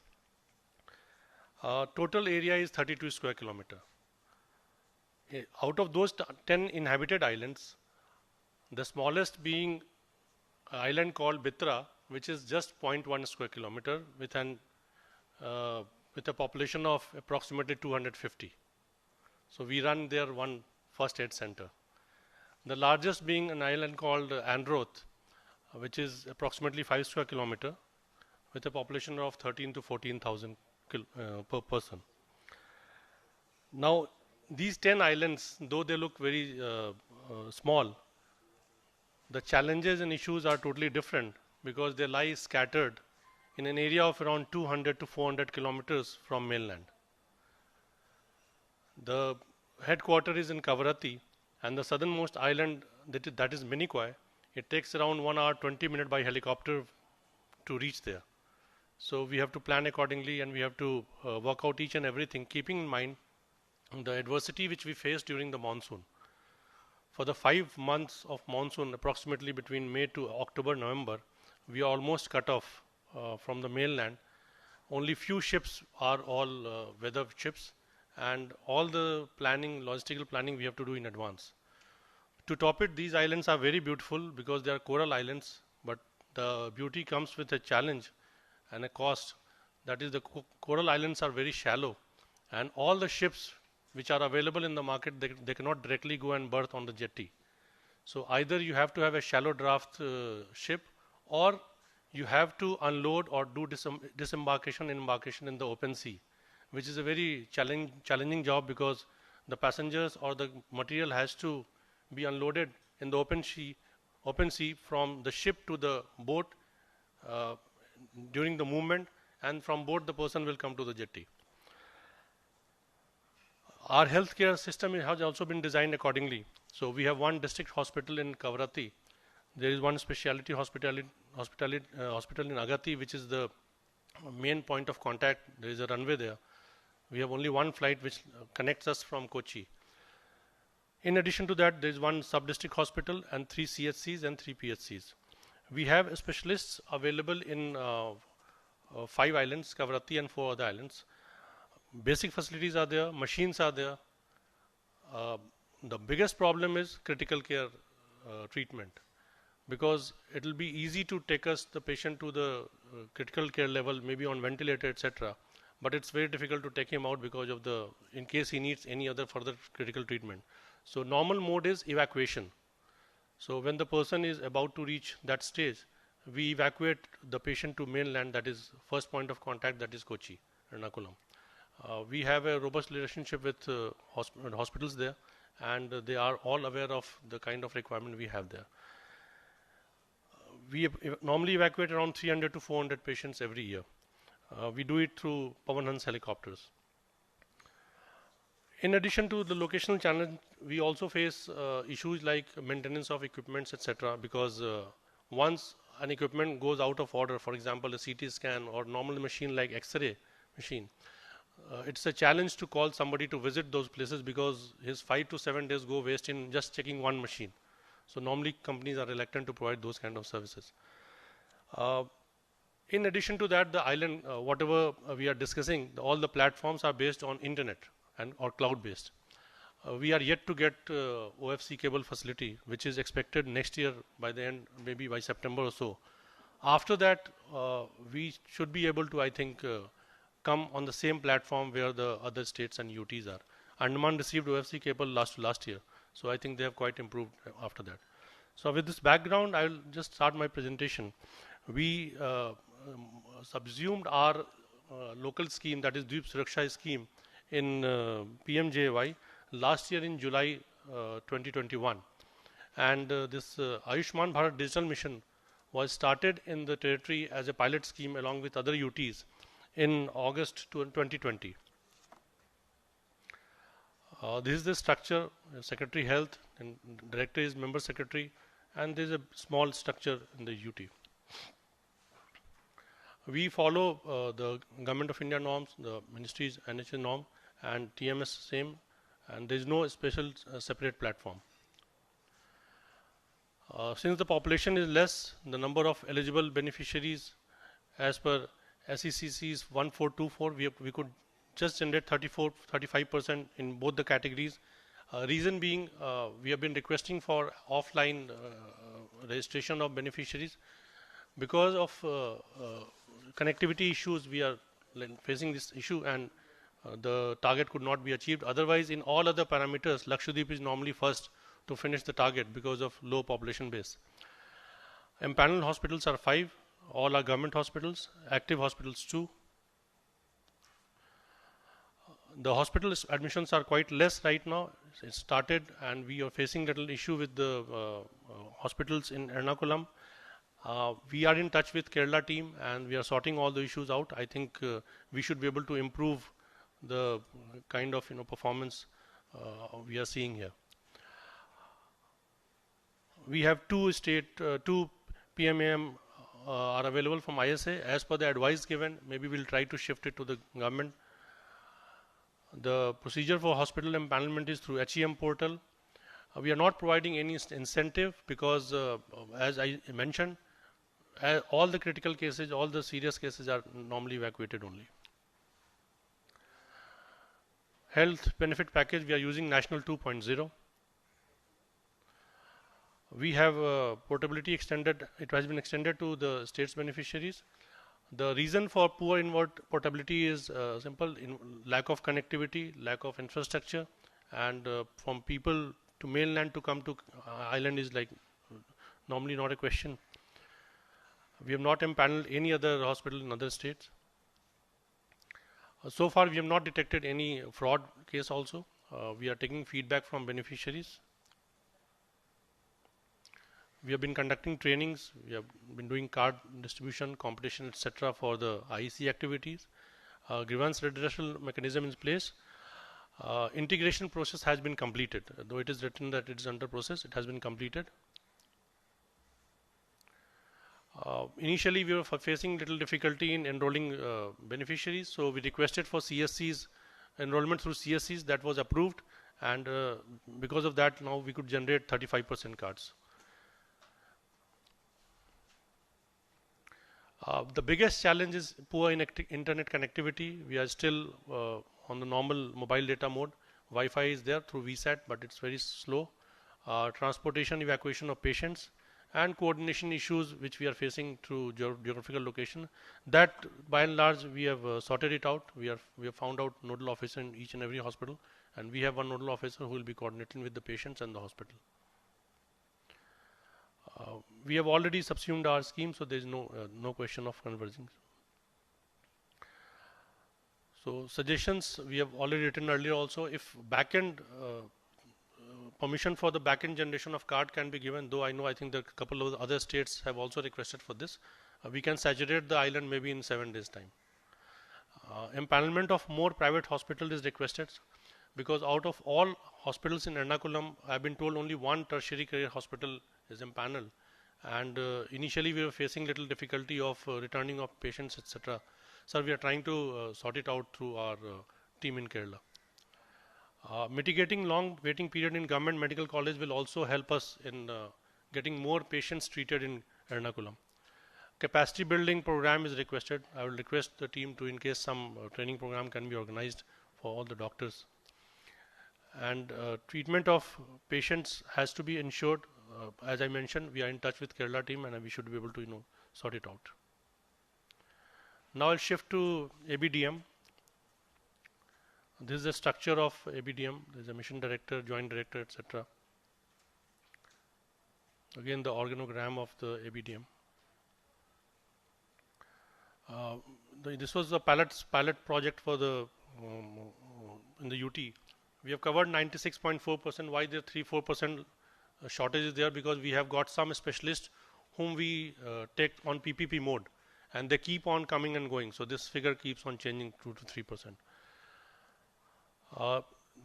Total area is 32 square kilometer. Out of those 10 inhabited islands, the smallest being an island called Bitra, which is just 0.1 square kilometer with a population of approximately 250. So we run there one first aid center. The largest being an island called Androth, which is approximately 5 square kilometer with a population of 13 to 14,000 per person. Now, these 10 islands, though they look very small, the challenges and issues are totally different because they lie scattered in an area of around 200 to 400 kilometers from mainland. The headquarters is in Kavaratti, and the southernmost island, that is Minicoy, it takes around 1 hour 20 minutes by helicopter to reach there. So we have to plan accordingly, and we have to work out each and everything, keeping in mind the adversity which we face during the monsoon. For the 5 months of monsoon, approximately between May to October, November, we are almost cut off from the mainland. Only few ships are all weather ships, and all the planning, logistical planning, we have to do in advance. To top it, these islands are very beautiful because they are coral islands, but the beauty comes with a challenge and a cost. That is, the coral islands are very shallow, and all the ships which are available in the market, they cannot directly go and berth on the jetty. So either you have to have a shallow draft ship, or you have to unload or do disembarkation and embarkation in the open sea, which is a very challenging job because the passengers or the material has to be unloaded in the open sea from the ship to the boat during the movement, and from boat the person will come to the jetty. Our healthcare system has also been designed accordingly. So we have one district hospital in Kavaratti. There is one specialty hospital in Agatti, which is the main point of contact. There is a runway there. We have only one flight which connects us from Kochi. In addition to that, there is one sub-district hospital and 3 CHCs and 3 PHCs. We have specialists available in 5 islands, Kavaratti and 4 other islands. Basic facilities are there, machines are there. The biggest problem is critical care treatment, because it will be easy to take us the patient to the critical care level, maybe on ventilator, etc. but it's very difficult to take him out because of in case he needs any other further critical treatment. So normal mode is evacuation. So when the person is about to reach that stage, we evacuate the patient to mainland, that is first point of contact, that is Kochi, Ernakulam. We have a robust relationship with hospitals there, and they are all aware of the kind of requirement we have there. We normally evacuate around 300 to 400 patients every year. We do it through Pawan Hans helicopters. In addition to the locational challenge, we also face issues like maintenance of equipments, etc. Because once an equipment goes out of order, for example, a CT scan or normal machine like X-ray machine, it's a challenge to call somebody to visit those places because his 5 to 7 days go waste in just checking one machine. So normally companies are reluctant to provide those kind of services. In addition to that, the island, whatever we are discussing, all the platforms are based on internet or cloud-based. We are yet to get OFC cable facility, which is expected next year by the end, maybe by September or so. After that, we should be able to, I think, come on the same platform where the other states and UTs are. Andaman received OFC cable last year, so I think they have quite improved after that. So with this background, I will just start my presentation. We subsumed our local scheme, that is Dweep Suraksha scheme, in PMJY last year in July 2021. And this Ayushman Bharat Digital Mission was started in the territory as a pilot scheme along with other UTs in August 2020. This is the structure, Secretary Health, and Director is Member Secretary, and there is a small structure in the UT. We follow the Government of India norms, the Ministry's NHS norm, and TMS same, and there is no special separate platform. Since the population is less, the number of eligible beneficiaries as per SECC's 1424, we could just generate 35% in both the categories. Reason being, we have been requesting for offline registration of beneficiaries. Because of connectivity issues, we are facing this issue, and the target could not be achieved. Otherwise, in all other parameters, Lakshadweep is normally first to finish the target because of low population base. Empaneled hospitals are 5, all are government hospitals, active hospitals 2. The hospital admissions are quite less right now. It started, and we are facing little issue with the hospitals in Ernakulam. We are in touch with Kerala team, and we are sorting all the issues out. I think we should be able to improve the kind of performance we are seeing here. We have two PMAM are available from ISA. As per the advice given, maybe we'll try to shift it to the government. The procedure for hospital empanelment is through HEM portal. We are not providing any incentive because, as I mentioned, all the critical cases, all the serious cases are normally evacuated only. Health benefit package, we are using National 2.0. We have portability extended. It has been extended to the state's beneficiaries. The reason for poor inward portability is simple: lack of connectivity, lack of infrastructure, and from people to mainland to come to island is like normally not a question. We have not empaneled any other hospital in other states. So far, we have not detected any fraud case also. We are taking feedback from beneficiaries. We have been conducting trainings. We have been doing card distribution, competition, etc. for the IEC activities. Grievance redressal mechanism is in place. Integration process has been completed. Though it is written that it is under process, it has been completed. Initially, we were facing little difficulty in enrolling beneficiaries, so we requested for CSCs, enrollment through CSCs. That was approved, and because of that, now we could generate 35% cards. The biggest challenge is poor internet connectivity. We are still on the normal mobile data mode. Wi-Fi is there through VSAT, but it's very slow. Transportation, evacuation of patients. and coordination issues which we are facing through geographical location. That by and large we have sorted it out. We have found out nodal officer in each and every hospital, and we have one nodal officer who will be coordinating with the patients and the hospital. We have already subsumed our scheme, so there is no question of converging. So suggestions we have already written earlier also. If backend permission for the backend generation of card can be given, though I think that a couple of other states have also requested for this, we can saturate the island maybe in 7 days time. Empanelment of more private hospitals is requested, because out of all hospitals in Ernakulam, I have been told only one tertiary care hospital is empaneled, and initially we were facing little difficulty of returning of patients, etc. So we are trying to sort it out through our team in Kerala. Mitigating long waiting period in government medical college will also help us in getting more patients treated in Ernakulam. Capacity building program is requested. I will request the team to, in case some training program can be organized for all the doctors. And treatment of patients has to be ensured. As I mentioned, we are in touch with Kerala team, and we should be able to sort it out. Now I'll shift to ABDM. This is the structure of ABDM. There is a mission director, joint director, etc. Again, the organogram of the ABDM. This was the pilot project for the in the UT. We have covered 96.4%. Why there 3-4% shortage is there? Because we have got some specialists whom we take on PPP mode, and they keep on coming and going. So this figure keeps on changing 2 to 3%.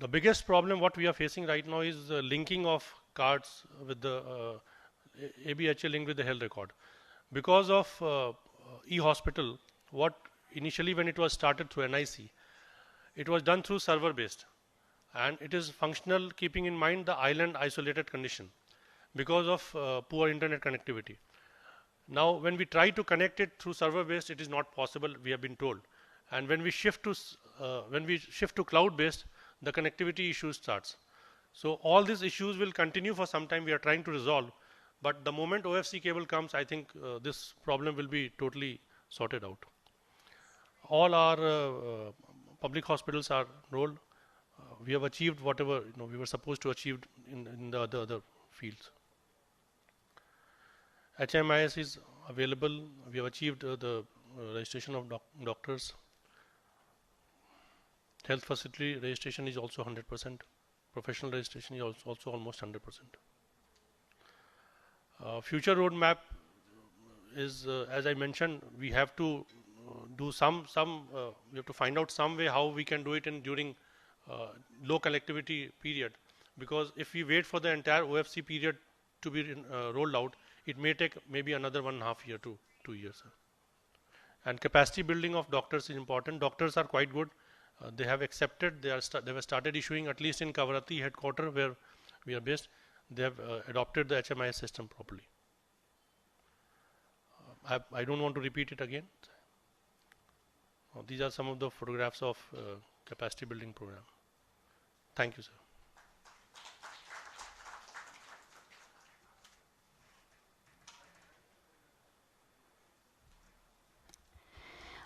The biggest problem what we are facing right now is the linking of cards with the ABHA link with the health record. Because of e-hospital, what initially when it was started through NIC, it was done through server based, and it is functional keeping in mind the island isolated condition because of poor internet connectivity. Now when we try to connect it through server based, it is not possible, we have been told. And when we shift to cloud based, the connectivity issue starts. So all these issues will continue for some time. We are trying to resolve, but the moment OFC cable comes, I think this problem will be totally sorted out. All our public hospitals are enrolled. We have achieved whatever we were supposed to achieve in the other fields. HMIS is available. We have achieved the registration of doctors. Health facility registration is also 100%. Professional registration is also almost 100%. Future roadmap is, as I mentioned, we have to do we have to find out some way how we can do it during low connectivity period. Because if we wait for the entire OFC period to be rolled out, it may take maybe another 1.5 year to 2 years. And capacity building of doctors is important. Doctors are quite good. They have accepted, they have started issuing, at least in Kavarati headquarters where we are based, they have adopted the HMIS system properly. I don't want to repeat it again. These are some of the photographs of capacity building program. Thank you, sir.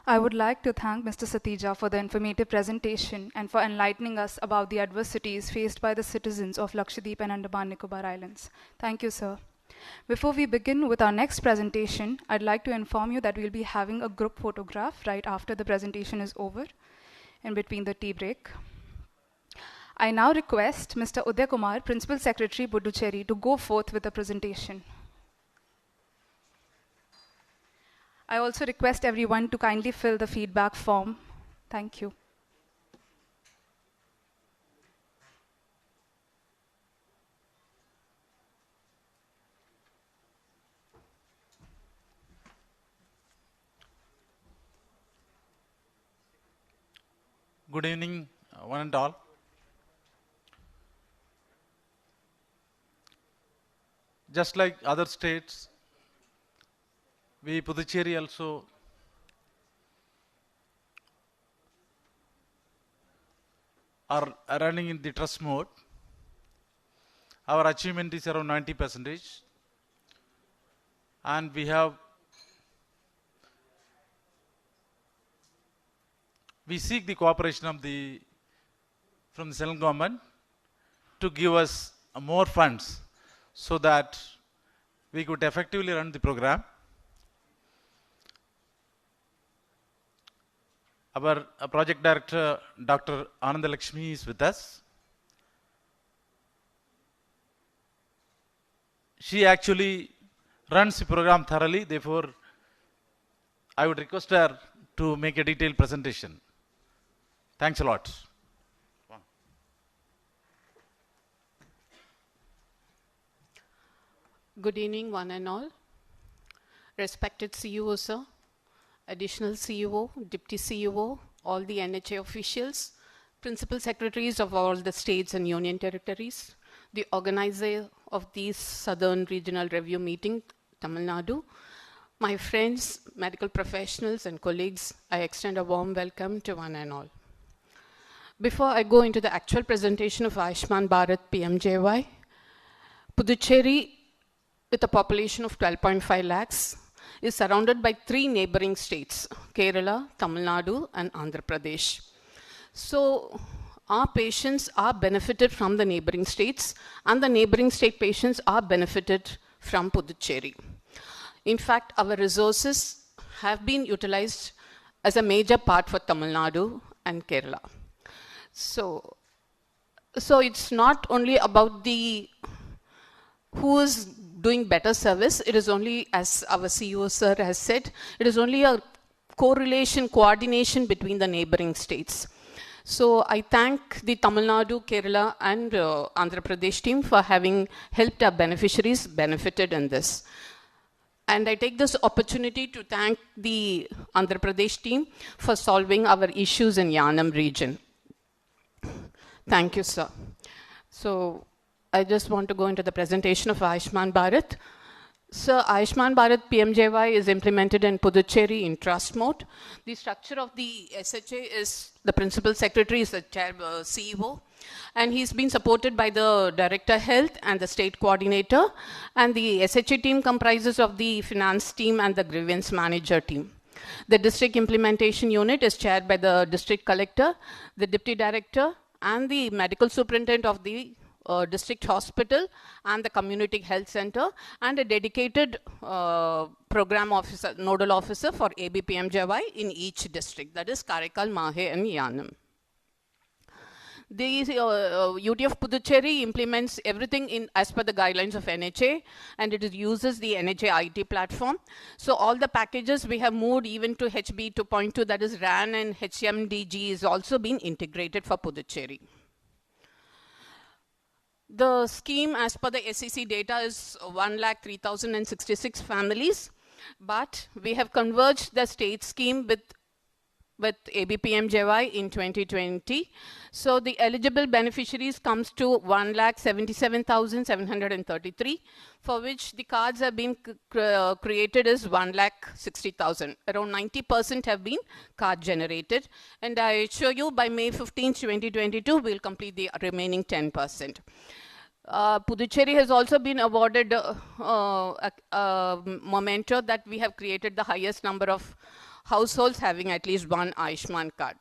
I would like to thank Mr. Satija for the informative presentation and for enlightening us about the adversities faced by the citizens of Lakshadweep and Andaman Nicobar Islands. Thank you, sir. Before we begin with our next presentation, I'd like to inform you that we'll be having a group photograph right after the presentation is over, in between the tea break. I now request Mr. Uday Kumar, Principal Secretary, Puducherry, to go forth with the presentation. I also request everyone to kindly fill the feedback form. Thank you. Good evening, one and all. Just like other states, we Puducherry also are running in the trust mode. Our achievement is around 90%. And we seek the cooperation of from the central government to give us more funds so that we could effectively run the program. Our project director, Dr. Ananda Lakshmi, is with us. She actually runs the program thoroughly, therefore I would request her to make a detailed presentation. Thanks a lot. Good evening, one and all. Respected CEO, sir, additional CEO, deputy CEO, all the NHA officials, principal secretaries of all the states and union territories, the organizer of this Southern Regional Review meeting, Tamil Nadu, my friends, medical professionals and colleagues, I extend a warm welcome to one and all. Before I go into the actual presentation of Ayushman Bharat PMJY, Puducherry, with a population of 12.5 lakhs, is surrounded by 3 neighboring states, Kerala, Tamil Nadu, and Andhra Pradesh. So our patients are benefited from the neighboring states, and the neighboring state patients are benefited from Puducherry. In fact, our resources have been utilized as a major part for Tamil Nadu and Kerala. So it's not only about who is doing better service, it is only, as our CEO sir has said, it is only a correlation, coordination between the neighboring states. So I thank the Tamil Nadu, Kerala and Andhra Pradesh team for having helped our beneficiaries benefited in this. And I take this opportunity to thank the Andhra Pradesh team for solving our issues in Yanam region. Thank you, sir. So I just want to go into the presentation of Ayushman Bharat. So Ayushman Bharat PMJY is implemented in Puducherry in trust mode. The structure of the SHA is the principal secretary is the chair, CEO, and he's been supported by the director health and the state coordinator, and the SHA team comprises of the finance team and the grievance manager team. The district implementation unit is chaired by the district collector, the deputy director, and the medical superintendent of the district hospital and the community health center, and a dedicated program officer, nodal officer for ABPMJY in each district, that is Karaikal, Mahe and Yanam. The UT of Puducherry implements everything as per the guidelines of NHA, and it uses the NHA IT platform. So all the packages we have moved even to HB 2.2, that is RAN and HMDG is also been integrated for Puducherry. The scheme as per the SEC data is 1,03,066 families, but we have converged the state scheme with ABPMJY in 2020. So the eligible beneficiaries comes to 1,77,733, for which the cards have been created is 1,60,000. Around 90% have been card generated. And I assure you by May 15, 2022, we'll complete the remaining 10%. Puducherry has also been awarded a memento that we have created the highest number of households having at least one Ayushman card.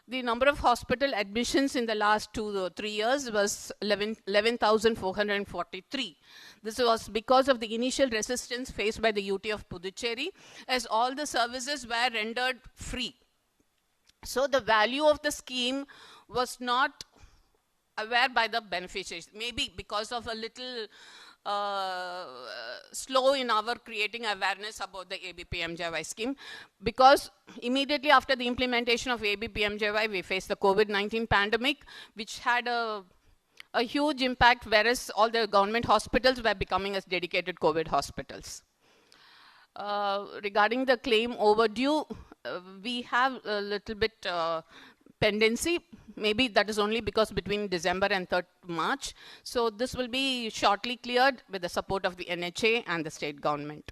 The number of hospital admissions in the last 2-3 years was 11,443. This was because of the initial resistance faced by the UT of Puducherry, as all the services were rendered free. So the value of the scheme was not aware by the beneficiaries, maybe because of a little slow in our creating awareness about the ABPMJY scheme, because immediately after the implementation of ABPMJY, we faced the COVID-19 pandemic, which had a huge impact, whereas all the government hospitals were becoming as dedicated COVID hospitals. Regarding the claim overdue, we have a little bit pendency. Maybe that is only because between December and 3rd March. So this will be shortly cleared with the support of the NHA and the state government.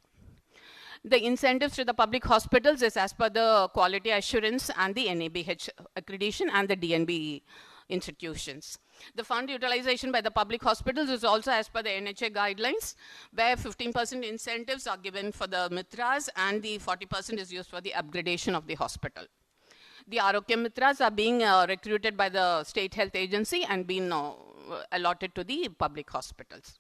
The incentives to the public hospitals is as per the quality assurance and the NABH accreditation and the DNB institutions. The fund utilization by the public hospitals is also as per the NHA guidelines, where 15% incentives are given for the mitras and the 40% is used for the upgradation of the hospital. The Arogya Mitras are being recruited by the State Health Agency and being allotted to the public hospitals.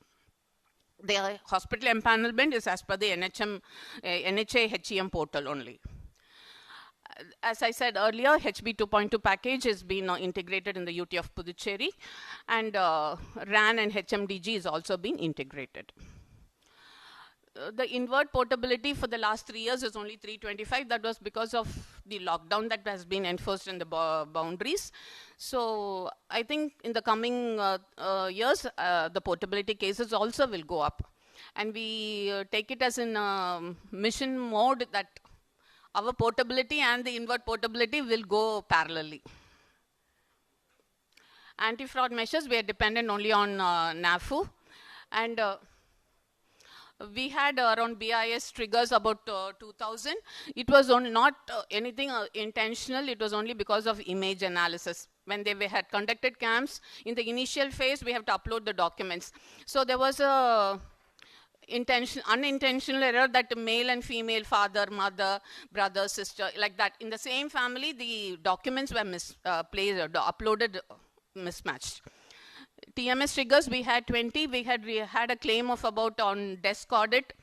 The hospital empanelment is as per the NHA HEM portal only. As I said earlier, HB 2.2 package has been integrated in the UT of Puducherry, and RAN and HMDG is also being integrated. The invert portability for the last 3 years is only 325. That was because of the lockdown that has been enforced in the boundaries. So I think in the coming years, the portability cases also will go up. And we take it as in mission mode that our portability and the invert portability will go parallelly. Anti-fraud measures, we are dependent only on NAFU. And we had around BIS triggers about 2000. It was not anything intentional. It was only because of image analysis. When they had conducted camps, in the initial phase, we have to upload the documents. So there was a unintentional error that male and female, father, mother, brother, sister, like that. In the same family, the documents were uploaded mismatched. TMS triggers, we had 20. We had a claim of about on desk audit.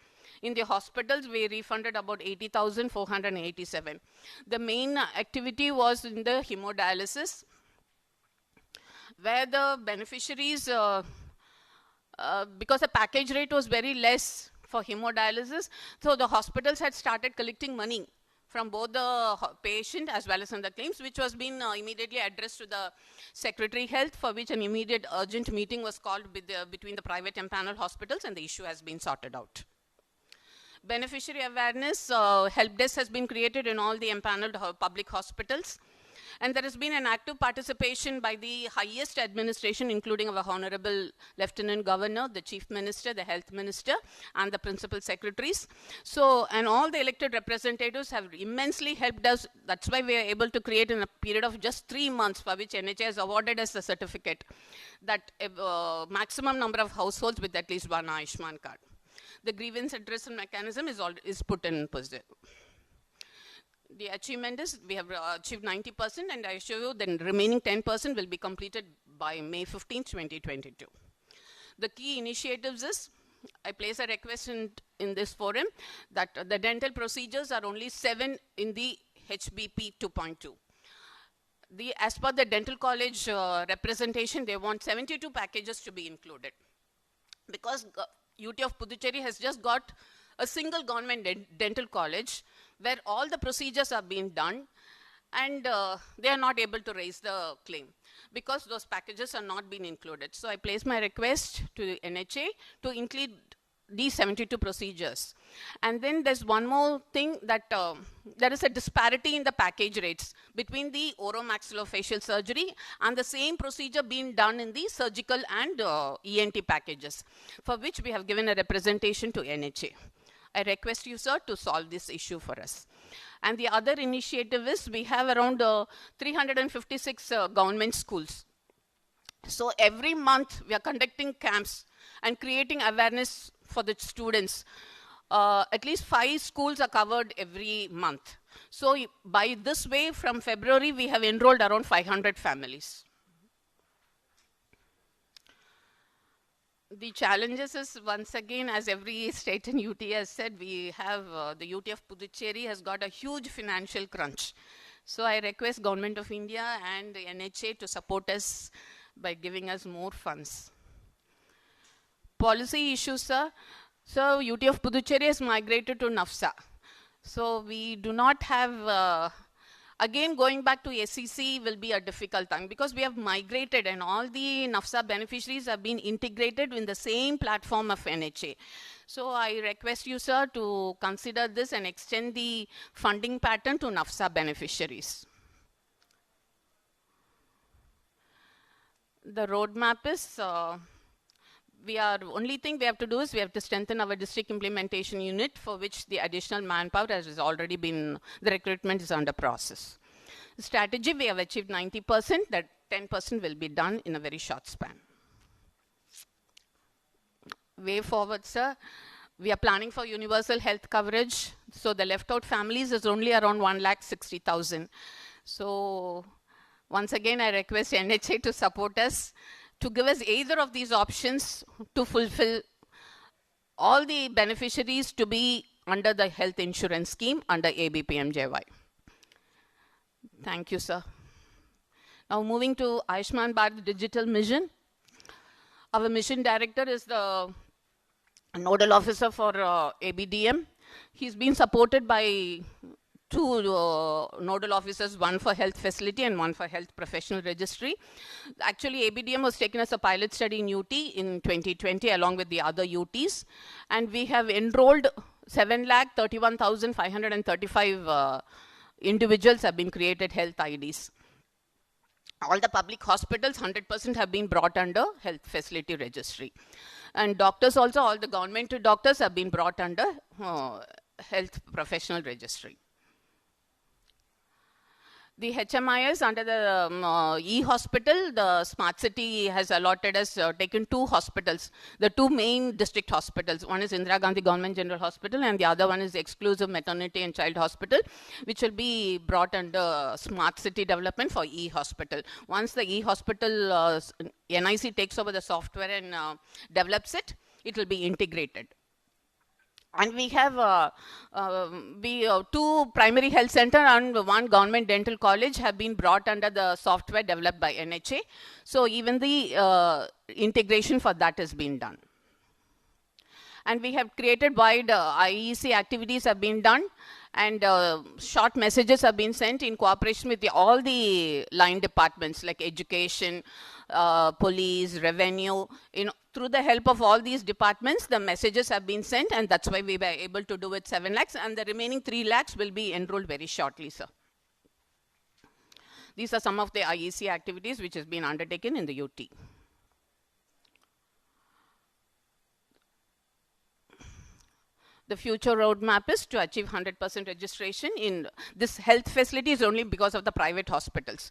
In the hospitals, we refunded about 80,487. The main activity was in the hemodialysis, where the beneficiaries, because the package rate was very less for hemodialysis, so the hospitals had started collecting money from both the patient as well as on the claims, which was being immediately addressed to the Secretary Health, for which an immediate urgent meeting was called between the private and panel hospitals, and the issue has been sorted out. Beneficiary awareness, help desk has been created in all the empaneled public hospitals. And there has been an active participation by the highest administration, including our Honorable Lieutenant Governor, the Chief Minister, the Health Minister, and the Principal Secretaries. So, and all the elected representatives have immensely helped us. That's why we are able to create in a period of just 3 months, for which NHA has awarded us the certificate, that maximum number of households with at least one Ayushman card. The grievance addressal mechanism is put in position. The achievement is we have achieved 90%, and I assure you the remaining 10% will be completed by May 15th, 2022. The key initiatives is, I place a request in this forum that the dental procedures are only 7 in the HBP 2.2. As per the dental college representation, they want 72 packages to be included. Because UT of Puducherry has just got a single government dental college where all the procedures are being done, and they are not able to raise the claim because those packages are not being included. So I place my request to the NHA to include these 72 procedures. And then there's one more thing, that there is a disparity in the package rates between the oromaxillofacial surgery and the same procedure being done in the surgical and ENT packages, for which we have given a representation to NHA. I request you, sir, to solve this issue for us. And the other initiative is, we have around 356 government schools. So every month we are conducting camps and creating awareness for the students. At least 5 schools are covered every month. So by this way, from February, we have enrolled around 500 families. The challenges is, once again, as every state and UT has said, we have, the UT of Puducherry has got a huge financial crunch. So I request Government of India and the NHA to support us by giving us more funds. Policy issues, sir. So UT of Puducherry has migrated to NAFSA. So we do not have, again, going back to SEC will be a difficult time, because we have migrated and all the NAFSA beneficiaries have been integrated in the same platform of NHA. So I request you, sir, to consider this and extend the funding pattern to NAFSA beneficiaries. The roadmap is, only thing we have to do is we have to strengthen our district implementation unit, for which the additional manpower has already been, the recruitment is under process. Strategy, we have achieved 90%, that 10% will be done in a very short span. Way forward, sir. We are planning for universal health coverage. So the left out families is only around 1,60,000. So once again, I request NHA to support us, to give us either of these options to fulfill all the beneficiaries to be under the health insurance scheme under ABPMJY. Thank you, sir. Now moving to Ayushman Bharat Digital Mission. Our mission director is the nodal officer for ABDM. He's been supported by two nodal officers, one for health facility and one for health professional registry. Actually, ABDM was taken as a pilot study in UT in 2020 along with the other UTs. And we have enrolled 7,31,535 individuals have been created health IDs. All the public hospitals, 100% have been brought under health facility registry. And doctors also, all the government doctors have been brought under health professional registry. The HMIS under the e-hospital, the Smart City has allotted us, taken two hospitals, the two main district hospitals. One is Indira Gandhi Government General Hospital and the other one is Exclusive Maternity and Child Hospital, which will be brought under Smart City development for e-hospital. Once the e-hospital NIC takes over the software and develops it, it will be integrated. And we have two primary health center and one government dental college have been brought under the software developed by NHA. So even the integration for that has been done. And we have created wide IEC activities have been done and short messages have been sent in cooperation with all the line departments like education, police, revenue. Through the help of all these departments, the messages have been sent and that's why we were able to do it 7 lakhs and the remaining 3 lakhs will be enrolled very shortly, sir. These are some of the IEC activities which has been undertaken in the UT. The future roadmap is to achieve 100% registration in this health facilities only because of the private hospitals.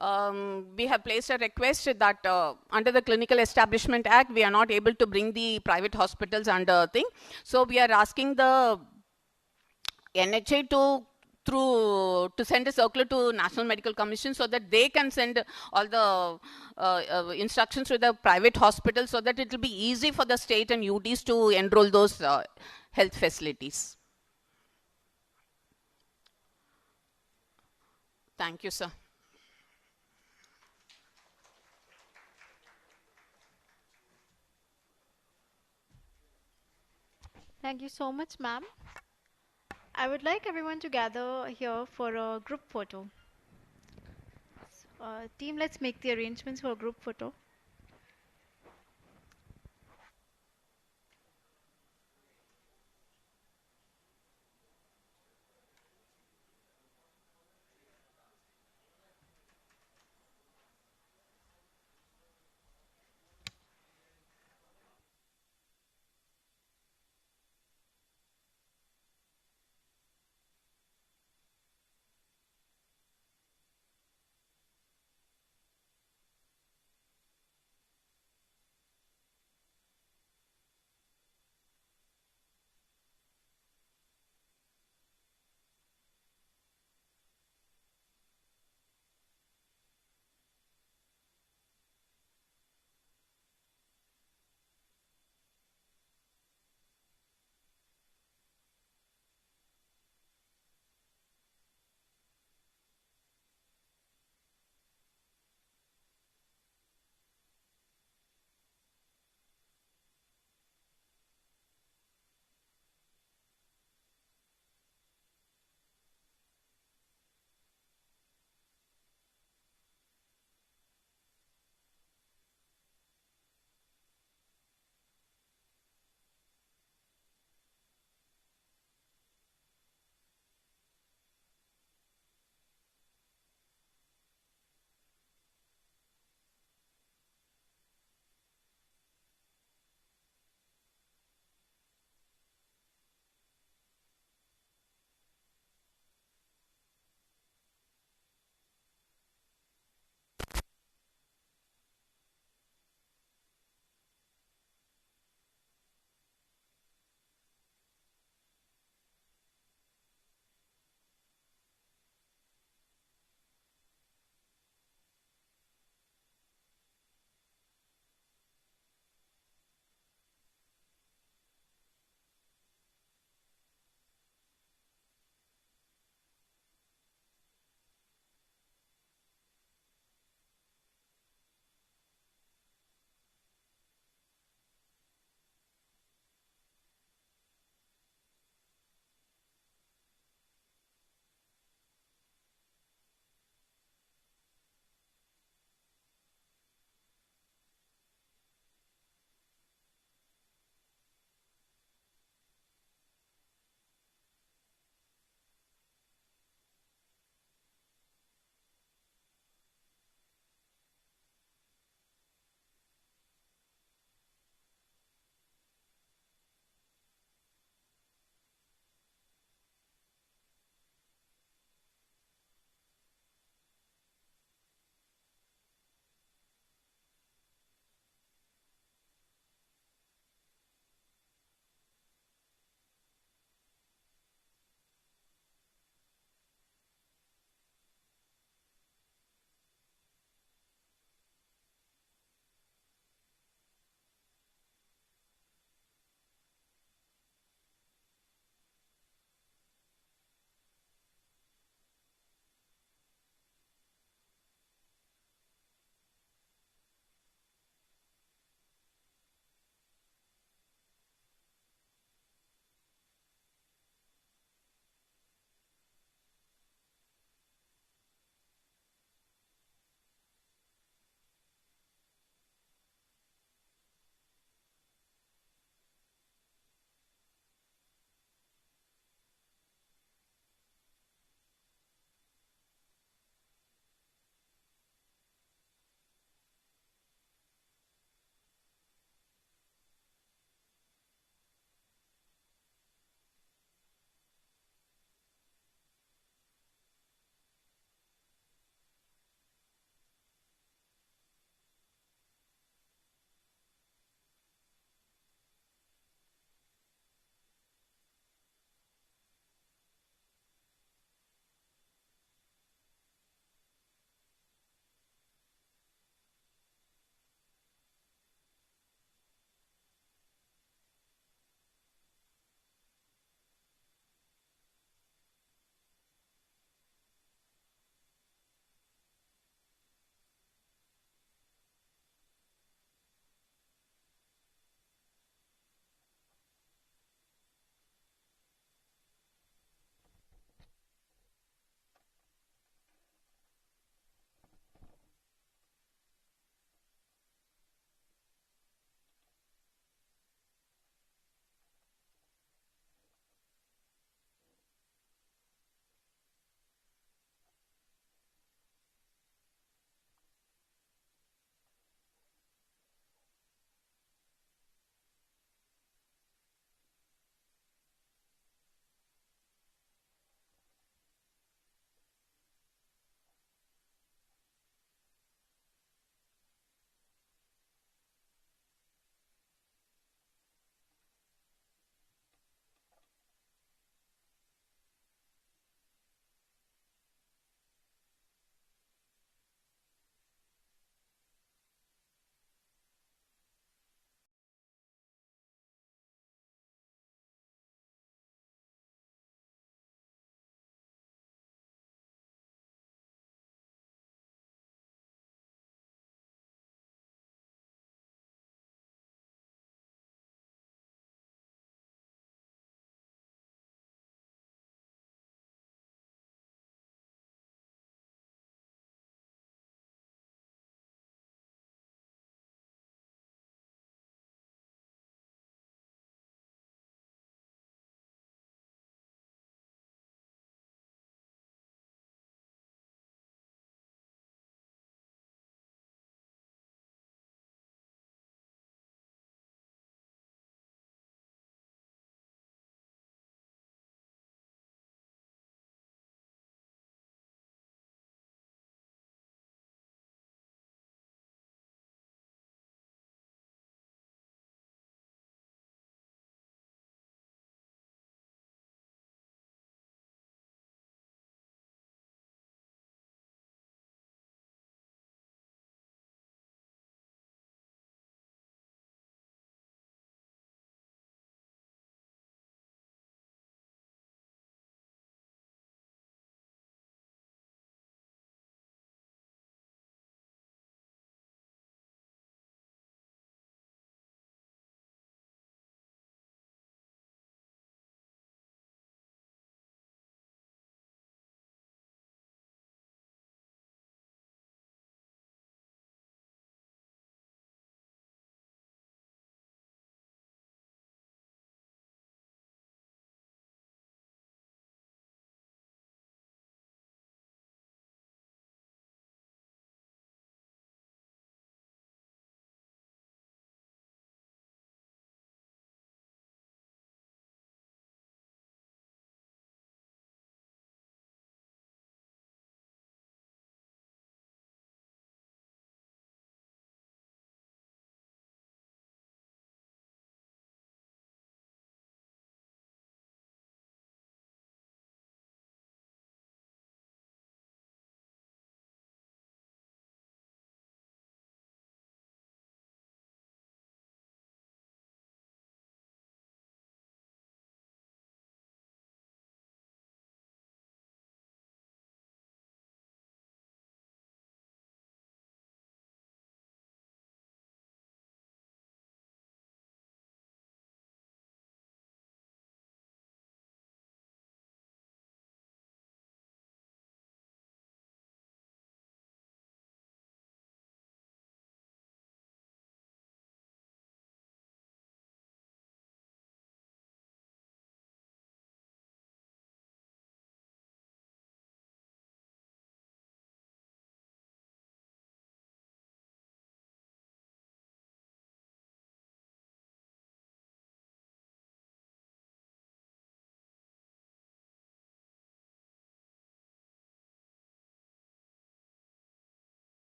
We have placed a request that under the Clinical Establishment Act, we are not able to bring the private hospitals under thing. So we are asking the NHA to send a circular to National Medical Commission so that they can send all the instructions to the private hospitals so that it will be easy for the state and UTs to enroll those health facilities. Thank you, sir. Thank you so much, ma'am. I would like everyone to gather here for a group photo. Team, let's make the arrangements for a group photo.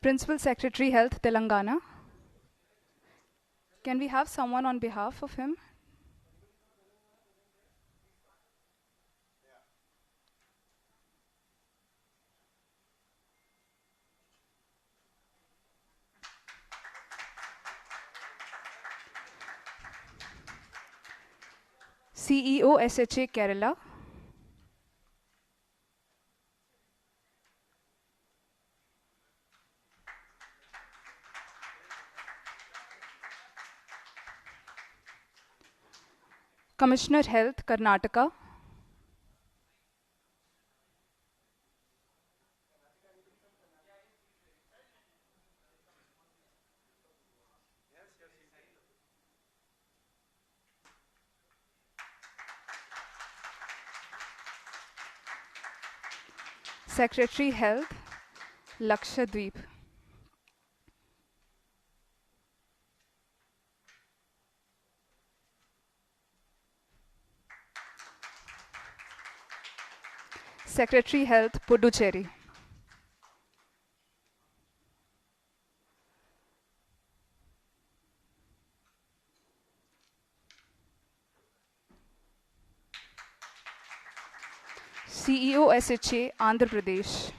Principal Secretary Health, Telangana. Can we have someone on behalf of him? CEO SHA Kerala. Commissioner Health Karnataka. Secretary Health Lakshadweep. Secretary Health Puducherry. CEO SHA Andhra Pradesh.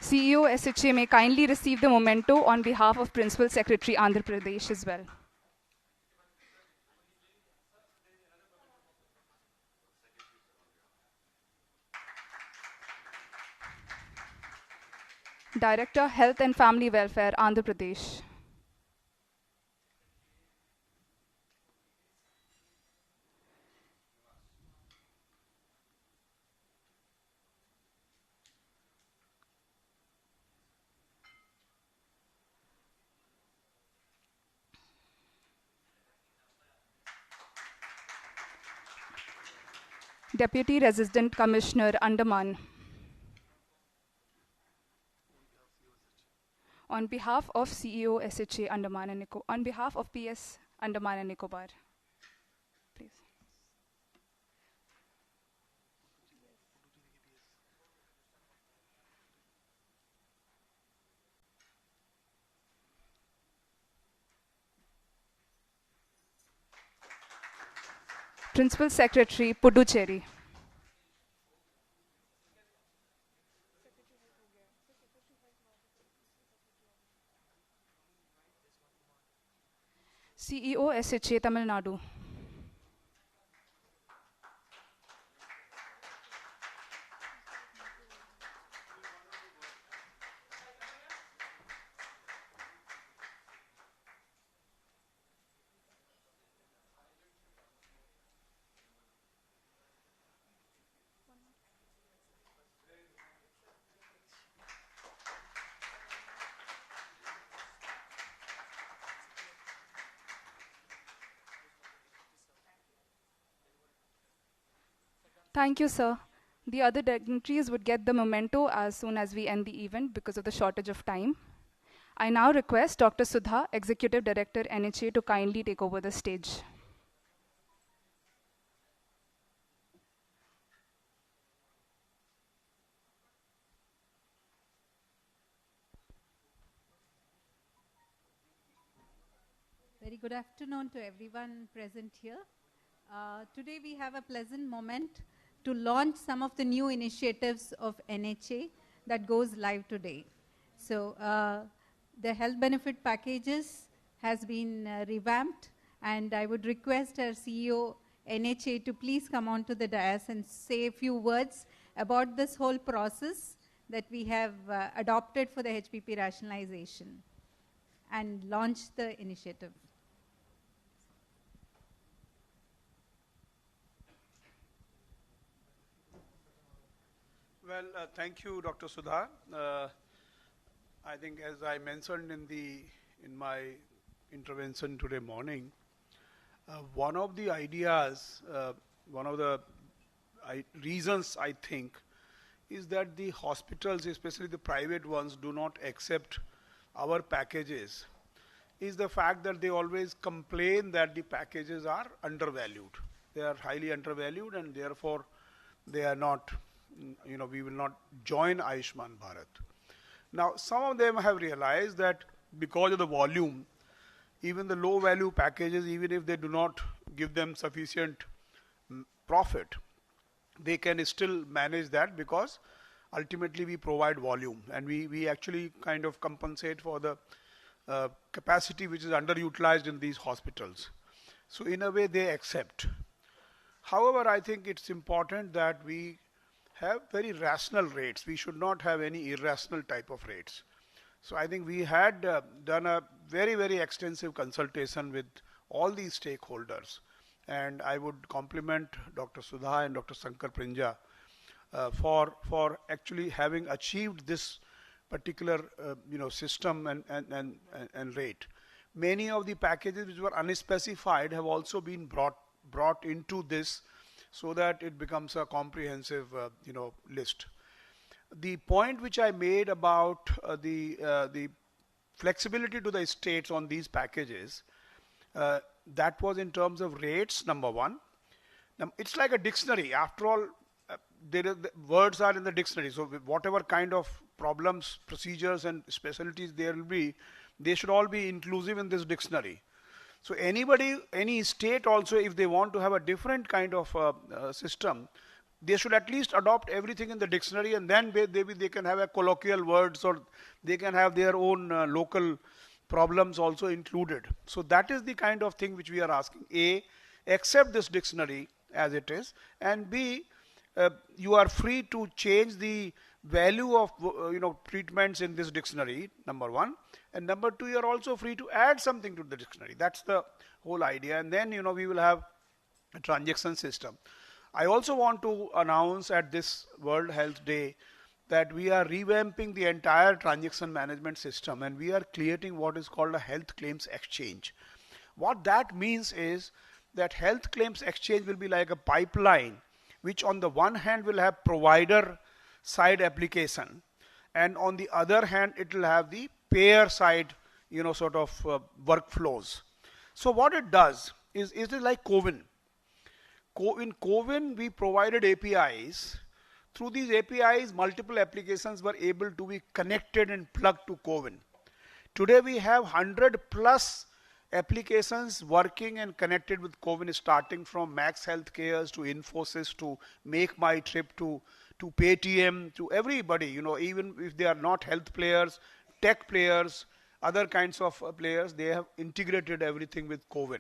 CEO SHA may kindly receive the memento on behalf of Principal Secretary Andhra Pradesh as well. Director Health and Family Welfare Andhra Pradesh. Deputy Resident Commissioner Andaman. On behalf of CEO SHA Andaman and Nicobar, on behalf of PS Andaman and Nicobar, please. Principal Secretary Puducherry. CEO SHA Tamil Nadu. Thank you, sir. The other dignitaries would get the memento as soon as we end the event because of the shortage of time. I now request Dr. Sudha, Executive Director, NHA, to kindly take over the stage. Very good afternoon to everyone present here. Today we have a pleasant moment to launch some of the new initiatives of NHA that goes live today. So the health benefit packages has been revamped, and I would request our CEO NHA to please come on to the dais and say a few words about this whole process that we have adopted for the HPP rationalization and launch the initiative. Well, thank you, Dr. Sudha. I think, as I mentioned in my intervention today morning, one of the ideas, one of the reasons I think, is that the hospitals, especially the private ones, do not accept our packages. Is the fact that they always complain that the packages are undervalued. They are highly undervalued, and therefore they are not, we will not join Ayushman Bharat. Now, some of them have realized that because of the volume, even the low value packages, even if they do not give them sufficient profit, they can still manage that, because ultimately we provide volume, and we actually kind of compensate for the capacity which is underutilized in these hospitals. So in a way they accept. However, I think it's important that we have very rational rates. We should not have any irrational type of rates. So I think we had done a very, very extensive consultation with all these stakeholders. And I would compliment Dr. Sudha and Dr. Sankar Prinja for actually having achieved this particular system and rate. Many of the packages which were unspecified have also been brought into this, so that it becomes a comprehensive list. The point which I made about the flexibility to the states on these packages, that was in terms of rates, number one. Now, it's like a dictionary. After all, the words are in the dictionary. So whatever kind of problems, procedures and specialties there will be, they should all be inclusive in this dictionary. So anybody, any state also, if they want to have a different kind of system, they should at least adopt everything in the dictionary, and then maybe they can have a colloquial words, or they can have their own local problems also included. So that is the kind of thing which we are asking. A, accept this dictionary as it is, and B, you are free to change the value of treatments in this dictionary, number one. And number two, you are also free to add something to the dictionary. That's the whole idea. And then we will have a transaction system. I also want to announce at this World Health Day that we are revamping the entire transaction management system, and we are creating what is called a health claims exchange. What that means is that health claims exchange will be like a pipeline, which on the one hand will have provider side application, and on the other hand it will have the payer side sort of workflows. So what it does is it is like CoWIN. In CoWIN we provided APIs. Through these APIs, multiple applications were able to be connected and plugged to CoWIN. Today we have 100 plus applications working and connected with CoWIN, starting from Max Healthcare to Infosys to Make My Trip to Paytm, to everybody, even if they are not health players, tech players, other kinds of players, they have integrated everything with CoWIN.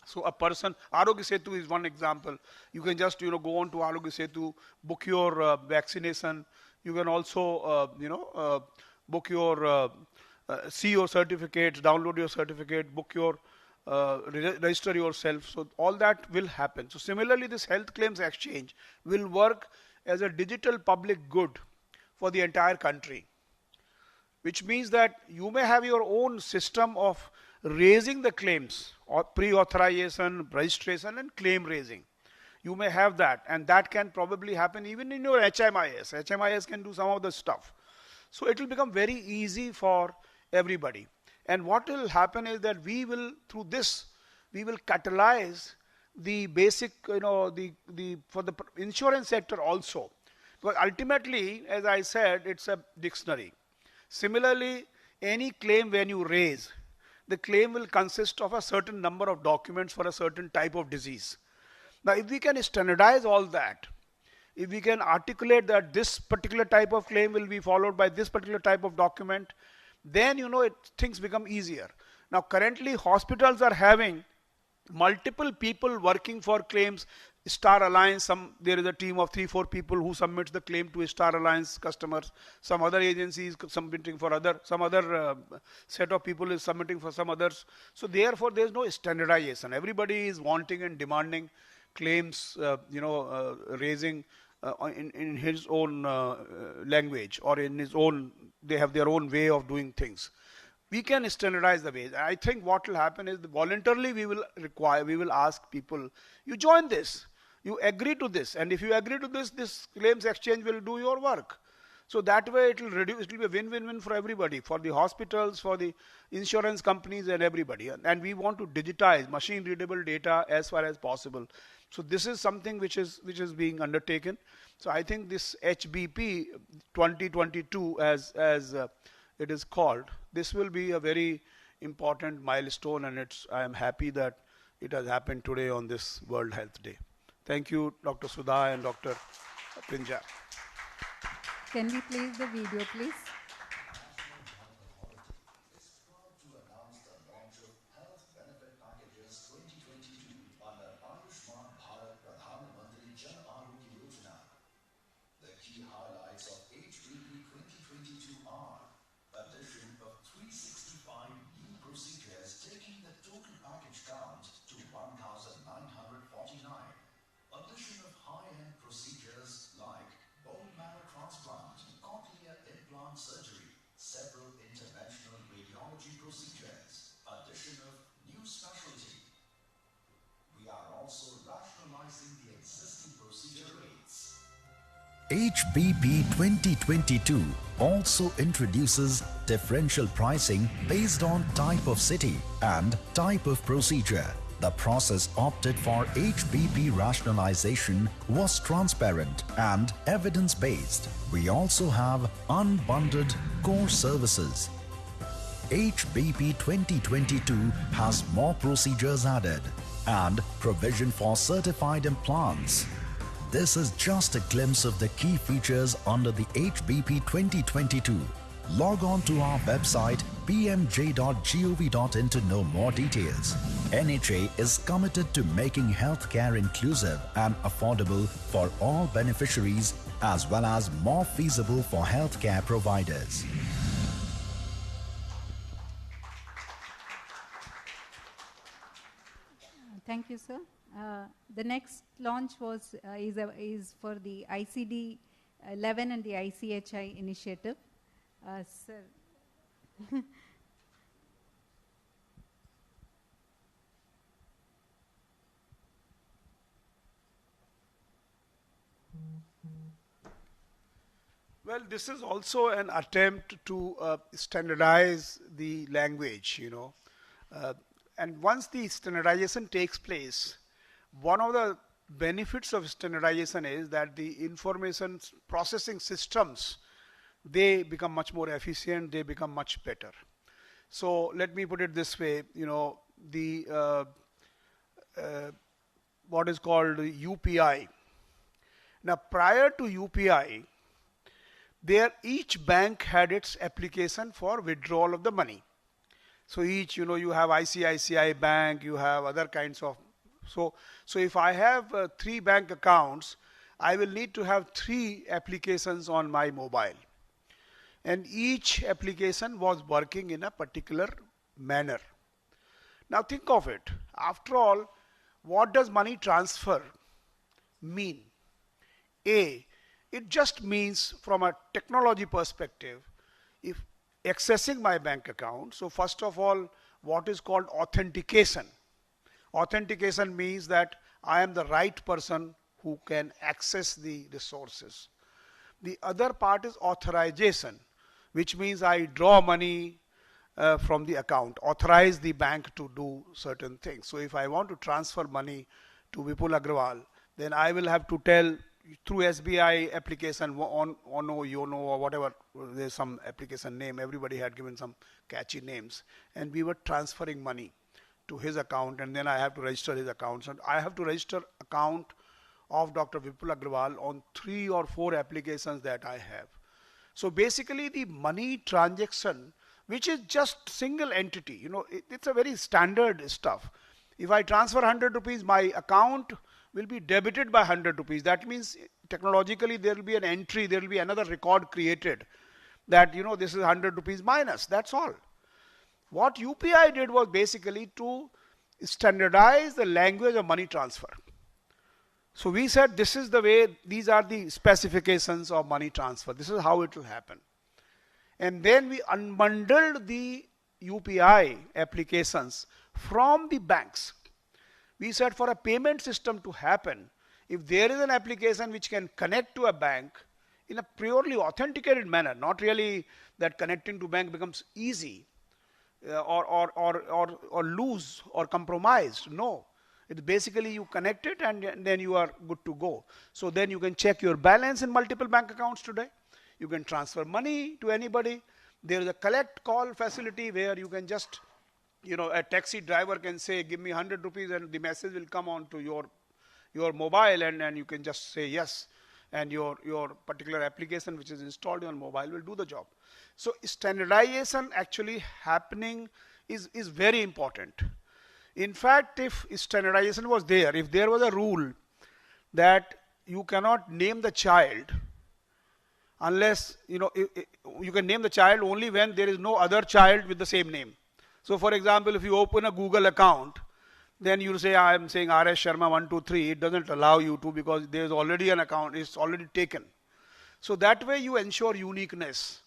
So a person, Arogya Setu is one example. You can just go on to Arogya Setu, book your vaccination. You can also book your see your certificates, download your certificate, book your register yourself. So all that will happen. So similarly, this health claims exchange will work as a digital public good for the entire country, which means that you may have your own system of raising the claims, or pre-authorization, registration and claim raising. You may have that, and that can probably happen even in your HMIS. HMIS can do some of the stuff. So it will become very easy for everybody. And what will happen is that we will, through this, we will catalyze the basic, for the insurance sector also. Because ultimately, as I said, it's a dictionary. Similarly, any claim when you raise, the claim will consist of a certain number of documents for a certain type of disease. Now, if we can standardize all that, if we can articulate that this particular type of claim will be followed by this particular type of document, then things become easier. Now, currently hospitals are having multiple people working for claims. Star Alliance, there is a team of 3-4 people who submits the claim to Star Alliance customers. Some other agencies submitting for some other set of people is submitting for some others. So therefore, there is no standardization. Everybody is wanting and demanding claims, raising in his own language, or in his own. They have their own way of doing things. We can standardize the ways. I think what will happen is voluntarily we will ask people, you join this, you agree to this, and if you agree to this, this claims exchange will do your work. So that way it will reduce, it will be a win-win-win for everybody, for the hospitals, for the insurance companies and everybody. And we want to digitize machine readable data as far as possible. So this is something which is being undertaken. So I think this HBP 2022, as it is called, this will be a very important milestone, and I am happy that it has happened today on this World Health Day. Thank you, Dr. Sudha and Dr. Pinjab. Can we play the video, please? HBP 2022 also introduces differential pricing based on type of city and type of procedure. The process opted for HBP rationalization was transparent and evidence-based. We also have unbundled core services. HBP 2022 has more procedures added and provision for certified implants. This is just a glimpse of the key features under the HBP 2022. Log on to our website pmj.gov.in to know more details. NHA is committed to making healthcare inclusive and affordable for all beneficiaries as well as more feasible for healthcare providers. Thank you, sir. The next launch is for the ICD 11 and the ICHI initiative. Sir. Well, this is also an attempt to standardize the language, and once the standardization takes place, one of the benefits of standardization is that the information processing systems, they become much more efficient, they become much better. So let me put it this way, the what is called UPI. Now prior to UPI, each bank had its application for withdrawal of the money. So each, you have ICICI Bank, you have other kinds of. So if I have 3 bank accounts, I will need to have 3 applications on my mobile. And each application was working in a particular manner. Now think of it. After all, what does money transfer mean? A, it just means from a technology perspective, if accessing my bank account, so first of all, what is called authentication. Authentication means that I am the right person who can access the resources. The other part is authorization, which means I draw money from the account, authorize the bank to do certain things. So if I want to transfer money to Vipul Agrawal, then I will have to tell through SBI application, Ono, Yono, or whatever, there's some application name, everybody had given some catchy names, and we were transferring money to his account, and then I have to register his account. So I have to register account of Dr. Vipul Agrawal on 3 or 4 applications that I have. So basically the money transaction, which is just single entity, it's a very standard stuff. If I transfer 100 rupees, my account will be debited by 100 rupees. That means technologically there will be an entry, there will be another record created that, this is 100 rupees minus, that's all. What UPI did was basically to standardize the language of money transfer. So we said this is the way, these are the specifications of money transfer. This is how it will happen. And then we unbundled the UPI applications from the banks. We said for a payment system to happen, if there is an application which can connect to a bank in a purely authenticated manner, not really that connecting to bank becomes easy or loose or compromised. No, It's basically you connect it and then you are good to go. So then you can check your balance in multiple bank accounts today. You can transfer money to anybody. There is a collect call facility where you can just, a taxi driver can say, give me 100 rupees and the message will come on to your mobile and you can just say yes. And your particular application which is installed on mobile will do the job. So standardization actually happening is very important. In fact, if standardization was there, if there was a rule that you cannot name the child unless, you can name the child only when there is no other child with the same name. So for example, if you open a Google account, then you say, I am saying RS Sharma 123, it doesn't allow you to because there is already an account, it's already taken. So that way you ensure uniqueness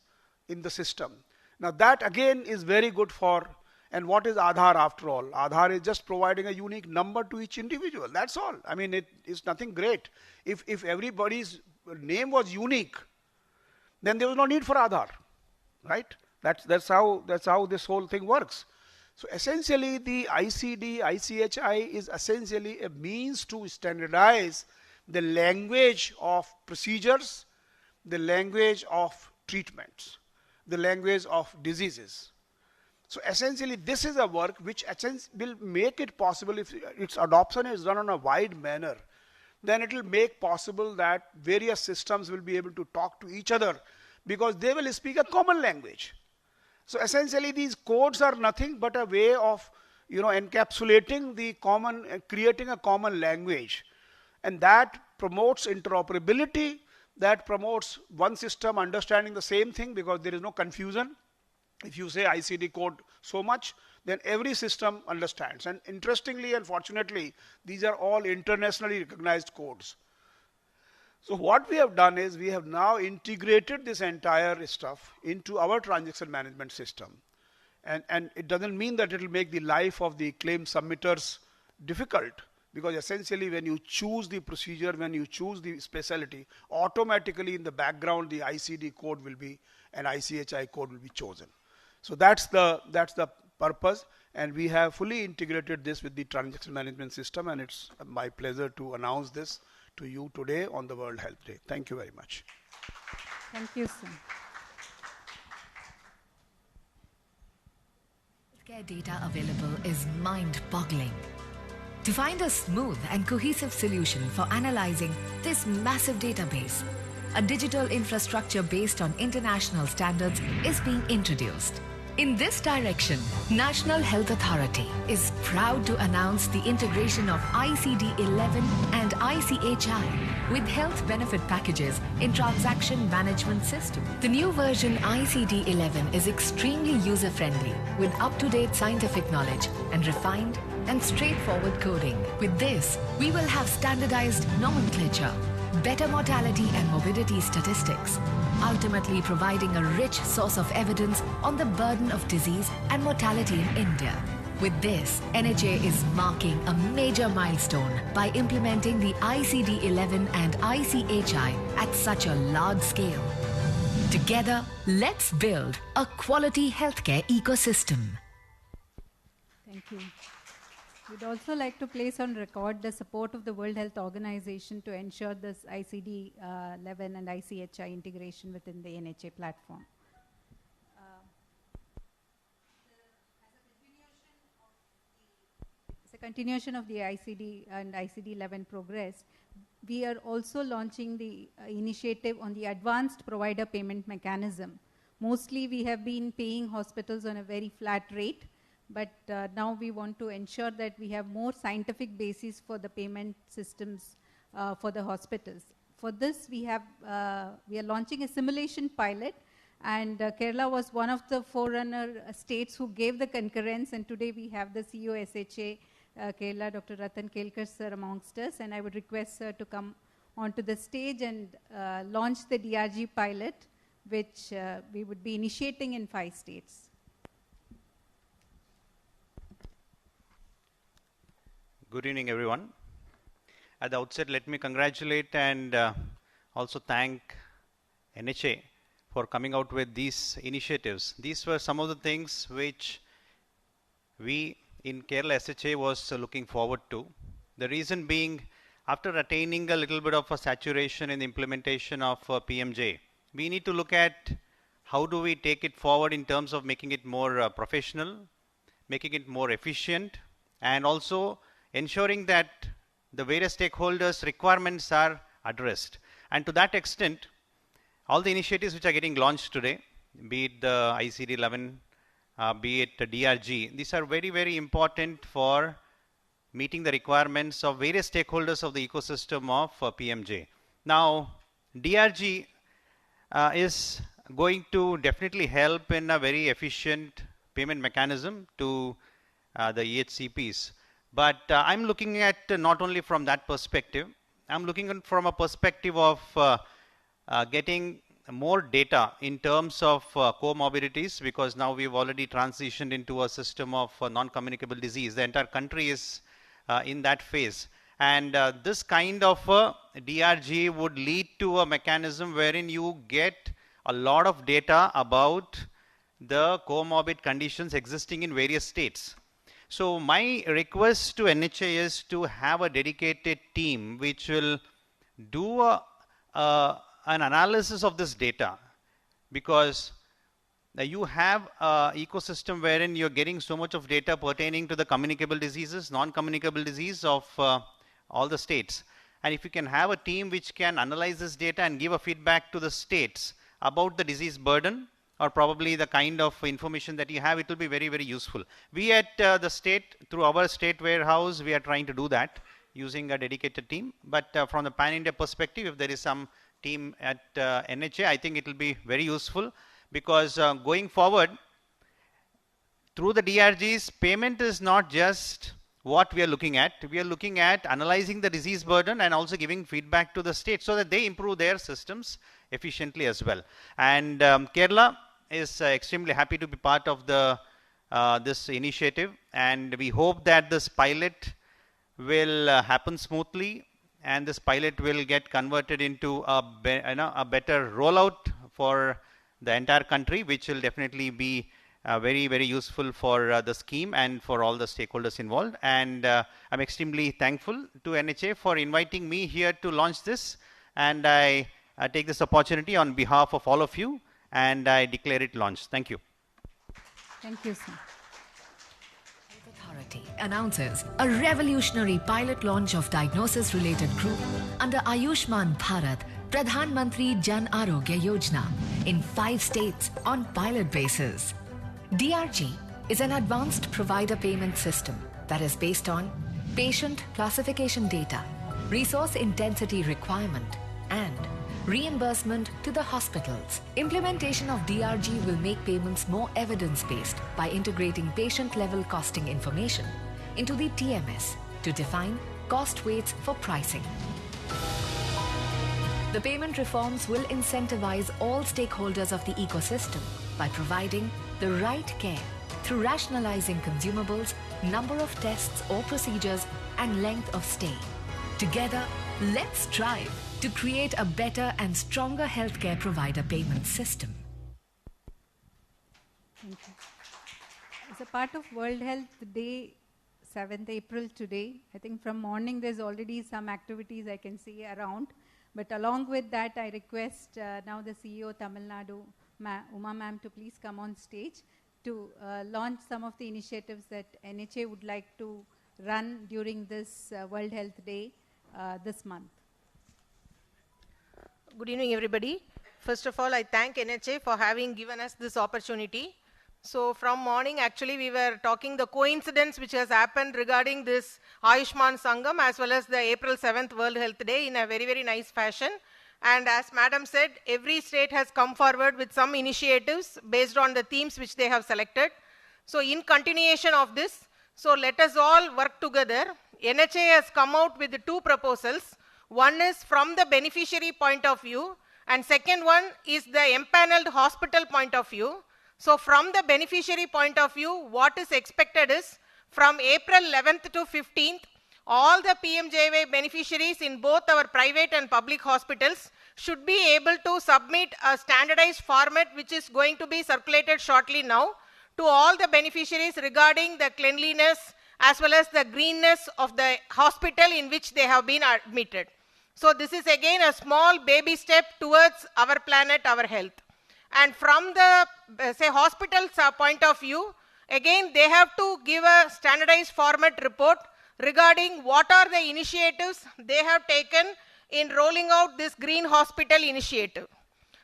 in the system. Now that again is very good for, and what is Aadhaar after all? Aadhaar is just providing a unique number to each individual, that's all. I mean, it's nothing great. If everybody's name was unique, then there was no need for Aadhaar, right? That's how this whole thing works. So essentially the ICD, ICHI is essentially a means to standardize the language of procedures, the language of treatments, the language of diseases. So essentially this is a work which will make it possible, if its adoption is done on a wide manner, then it will make possible that various systems will be able to talk to each other because they will speak a common language. So essentially these codes are nothing but a way of encapsulating the common, creating a common language, and that promotes interoperability, that promotes one system understanding the same thing because there is no confusion. If you say ICD code so much, then every system understands. And interestingly and fortunately, these are all internationally recognized codes. So what we have done is we have now integrated this entire stuff into our transaction management system. And it doesn't mean that it will make the life of the claim submitters difficult, because essentially when you choose the procedure, when you choose the specialty, automatically in the background the ICD code will be, and ICHI code will be chosen. So that's the purpose, and we have fully integrated this with the transaction management system, and it's my pleasure to announce this to you today on the World Health Day. Thank you very much. Thank you, sir. Healthcare data available is mind-boggling. To find a smooth and cohesive solution for analyzing this massive database, a digital infrastructure based on international standards is being introduced. In this direction, National Health Authority is proud to announce the integration of ICD-11 and ICHI with health benefit packages in transaction management system. The new version ICD-11 is extremely user-friendly with up-to-date scientific knowledge and refined and straightforward coding. With this, we will have standardized nomenclature, better mortality and morbidity statistics, ultimately providing a rich source of evidence on the burden of disease and mortality in India. With this, NHA is marking a major milestone by implementing the ICD-11 and ICHI at such a large scale. Together, let's build a quality healthcare ecosystem. Thank you. We'd also like to place on record the support of the World Health Organization to ensure this ICD-11 and ICHI integration within the NHA platform. As a continuation of the ICD and ICD-11 progress, we are also launching the initiative on the advanced provider payment mechanism. Mostly we have been paying hospitals on a very flat rate, but now we want to ensure that we have more scientific basis for the payment systems for the hospitals. For this, we are launching a simulation pilot, and Kerala was one of the forerunner states who gave the concurrence, and today we have the CEO SHA Kerala, Dr. Ratan Kelkar sir, amongst us, and I would request sir to come onto the stage and launch the DRG pilot, which we would be initiating in 5 states. Good evening, everyone. At the outset, let me congratulate and also thank NHA for coming out with these initiatives. These were some of the things which we in Kerala SHA was looking forward to. The reason being, after attaining a little bit of a saturation in the implementation of PMJ, we need to look at how do we take it forward in terms of making it more professional, making it more efficient, and also ensuring that the various stakeholders' requirements are addressed. And to that extent, all the initiatives which are getting launched today, be it the ICD-11, be it the DRG, these are very, very important for meeting the requirements of various stakeholders of the ecosystem of PMJ. Now, DRG is going to definitely help in a very efficient payment mechanism to the EHCPs. But I'm looking at not only from that perspective, I'm looking at from a perspective of getting more data in terms of comorbidities, because now we've already transitioned into a system of non-communicable disease. The entire country is in that phase. And this kind of DRG would lead to a mechanism wherein you get a lot of data about the comorbid conditions existing in various states. So my request to NHA is to have a dedicated team which will do an analysis of this data, because you have an ecosystem wherein you're getting so much of data pertaining to the communicable diseases, non-communicable disease of all the states. And if you can have a team which can analyze this data and give a feedback to the states about the disease burden, or probably the kind of information that you have, it will be very, very useful. We at the state, through our state warehouse, we are trying to do that using a dedicated team. But from the pan-India perspective, if there is some team at NHA, I think it will be very useful, because going forward, through the DRGs, payment is not just what we are looking at. We are looking at analyzing the disease burden and also giving feedback to the state so that they improve their systems efficiently as well. And Kerala is extremely happy to be part of the this initiative, and we hope that this pilot will happen smoothly, and this pilot will get converted into a better rollout for the entire country, which will definitely be very, very useful for the scheme and for all the stakeholders involved. And I'm extremely thankful to NHA for inviting me here to launch this. And I take this opportunity on behalf of all of you, and I declare it launched. Thank you. Thank you, sir. Authority announces a revolutionary pilot launch of diagnosis-related group under Ayushman Bharat Pradhan Mantri Jan Arogya Yojana in 5 states on pilot basis. DRG is an advanced provider payment system that is based on patient classification data, resource intensity requirement, and reimbursement to the hospitals. Implementation of DRG will make payments more evidence-based by integrating patient-level costing information into the TMS to define cost weights for pricing. The payment reforms will incentivize all stakeholders of the ecosystem by providing the right care through rationalizing consumables, number of tests or procedures, and length of stay. Together, let's strive to create a better and stronger healthcare provider payment system. Thank you. As a part of World Health Day, 7th April today, I think from morning there's already some activities I can see around. But along with that, I request now the CEO Tamil Nadu, Uma ma'am, to please come on stage to launch some of the initiatives that NHA would like to run during this World Health Day this month. Good evening, everybody. First of all, I thank NHA for having given us this opportunity. So from morning, actually, we were talking the coincidence which has happened regarding this Ayushman Sangam as well as the April 7th World Health Day in a very, very nice fashion. And as Madam said, every state has come forward with some initiatives based on the themes which they have selected. So in continuation of this, so let us all work together. NHA has come out with 2 proposals. One is from the beneficiary point of view, and second one is the empaneled hospital point of view. So from the beneficiary point of view, what is expected is from April 11th to 15th, all the PMJY beneficiaries in both our private and public hospitals should be able to submit a standardized format which is going to be circulated shortly now to all the beneficiaries regarding the cleanliness as well as the greenness of the hospital in which they have been admitted. So this is again a small baby step towards our planet, our health. And from the say hospital's point of view, again they have to give a standardized format report regarding what are the initiatives they have taken in rolling out this Green Hospital initiative.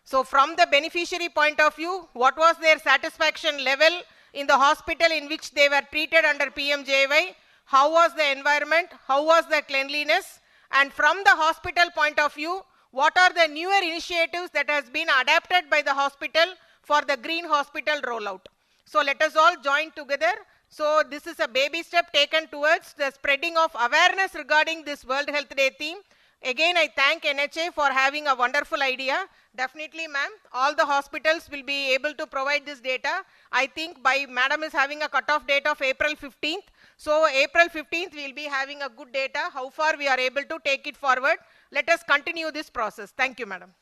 So from the beneficiary point of view, what was their satisfaction level in the hospital in which they were treated under PMJY, how was the environment, how was the cleanliness, and from the hospital point of view, what are the newer initiatives that has been adapted by the hospital for the Green Hospital rollout. So let us all join together. So this is a baby step taken towards the spreading of awareness regarding this World Health Day theme. Again, I thank NHA for having a wonderful idea. Definitely, ma'am, all the hospitals will be able to provide this data. I think by madam is having a cutoff date of April 15th. So April 15th, we'll be having a good data, how far we are able to take it forward. Let us continue this process. Thank you, madam.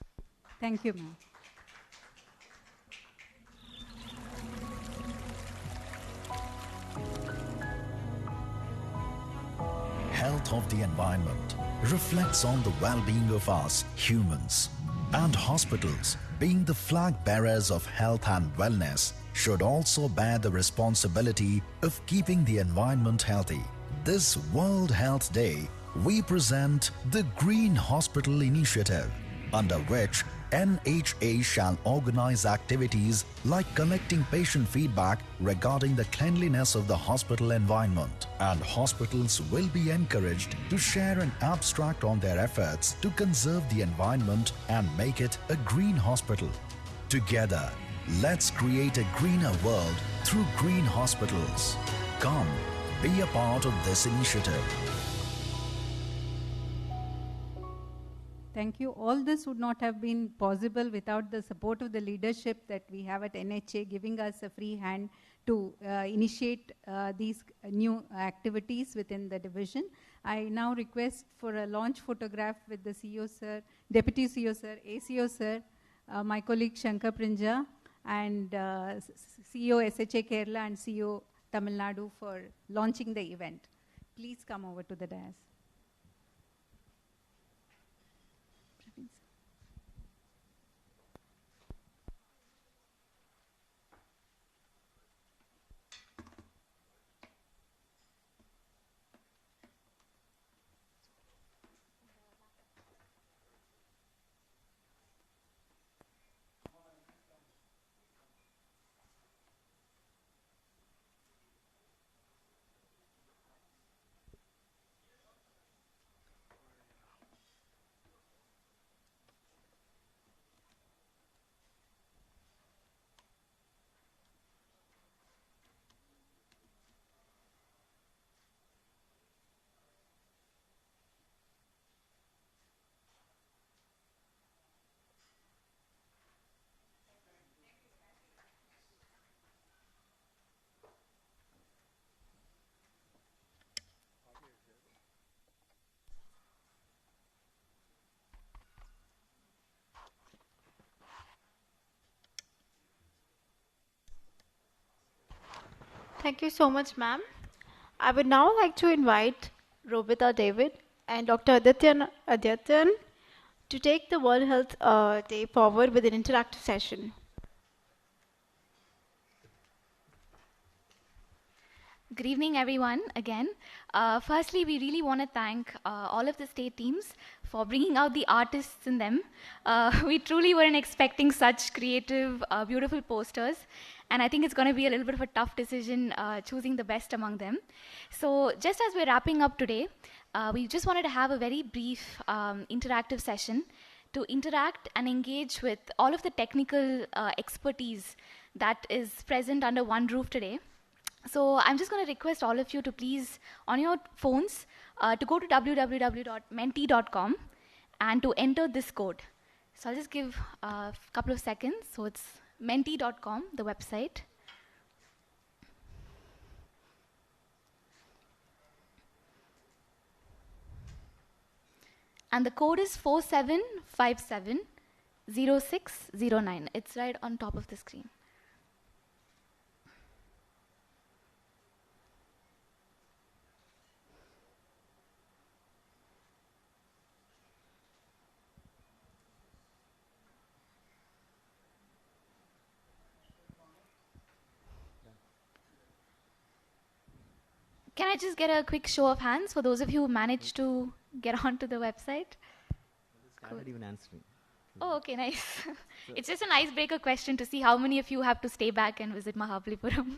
Thank you, ma'am. Health of the environment reflects on the well-being of us humans, and hospitals, being the flag bearers of health and wellness, should also bear the responsibility of keeping the environment healthy. This World Health Day, we present the Green Hospital Initiative, under which NHA shall organize activities like collecting patient feedback regarding the cleanliness of the hospital environment, and hospitals will be encouraged to share an abstract on their efforts to conserve the environment and make it a green hospital. Together, let's create a greener world through green hospitals. Come, be a part of this initiative. Thank you. All this would not have been possible without the support of the leadership that we have at NHA, giving us a free hand to initiate these new activities within the division. I now request for a launch photograph with the CEO sir, Deputy CEO sir, ACO sir, my colleague Shankar Prinja, and CEO SHA Kerala and CEO Tamil Nadu for launching the event. Please come over to the dais. Thank you so much, ma'am. I would now like to invite Robita David and Dr. Adityan to take the World Health Day forward with an interactive session. Good evening, everyone, again. Firstly, we really want to thank all of the state teams for bringing out the artists in them. We truly weren't expecting such creative, beautiful posters, and I think it's going to be a little bit of a tough decision choosing the best among them. So just as we're wrapping up today, we just wanted to have a very brief interactive session to interact and engage with all of the technical expertise that is present under one roof today. So I'm just going to request all of you to please, on your phones, to go to www.menti.com and to enter this code. So I'll just give a couple of seconds. So it's menti.com, the website. And the code is 47570609. It's right on top of the screen. can I just get a quick show of hands for those of you who managed to get onto the website? Started even answering. Oh, okay, nice. It's just an icebreaker question to see how many of you have to stay back and visit Mahabalipuram.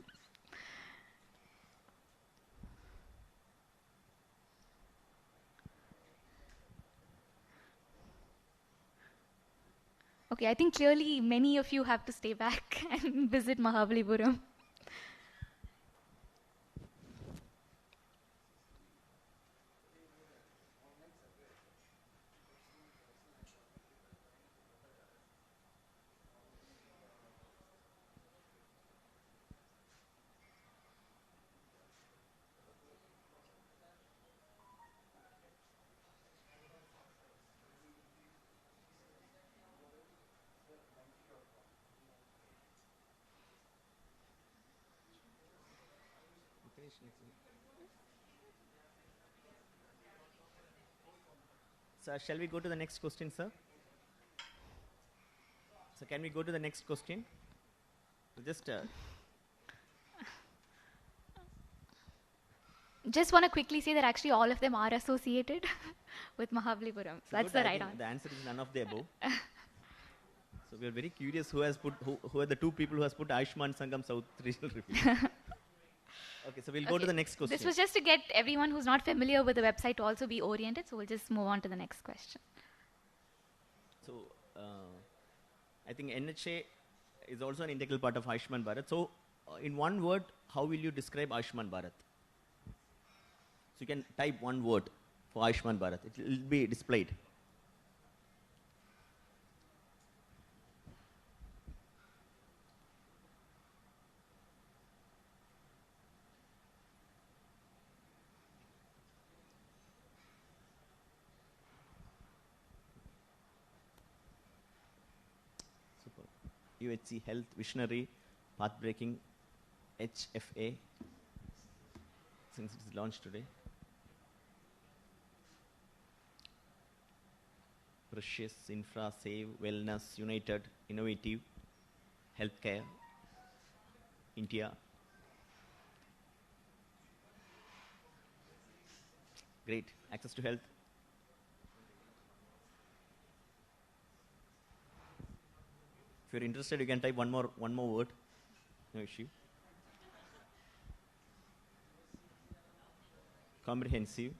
Okay, I think clearly many of you have to stay back and visit Mahabalipuram. Sir, shall we go to the next question, sir? So can we go to the next question? Just Just want to quickly say that actually all of them are associated with Mahabalipuram. So that's the right answer. The answer is none of the above. So we are very curious who are the two people who has put Ayushman Sangam South Regional Review. Okay, so we'll go to the next question. This was just to get everyone who's not familiar with the website to also be oriented, so we'll just move on to the next question. So, I think NHA is also an integral part of Ayushman Bharat. So, in one word, how will you describe Ayushman Bharat? So, you can type one word for Ayushman Bharat. It will be displayed. UHC Health Visionary Pathbreaking HFA, since it is launched today. Precious, Infra, Save, Wellness, United, Innovative, Healthcare, India. Great. Access to health. If you're interested, you can type one more word. No issue. Comprehensive.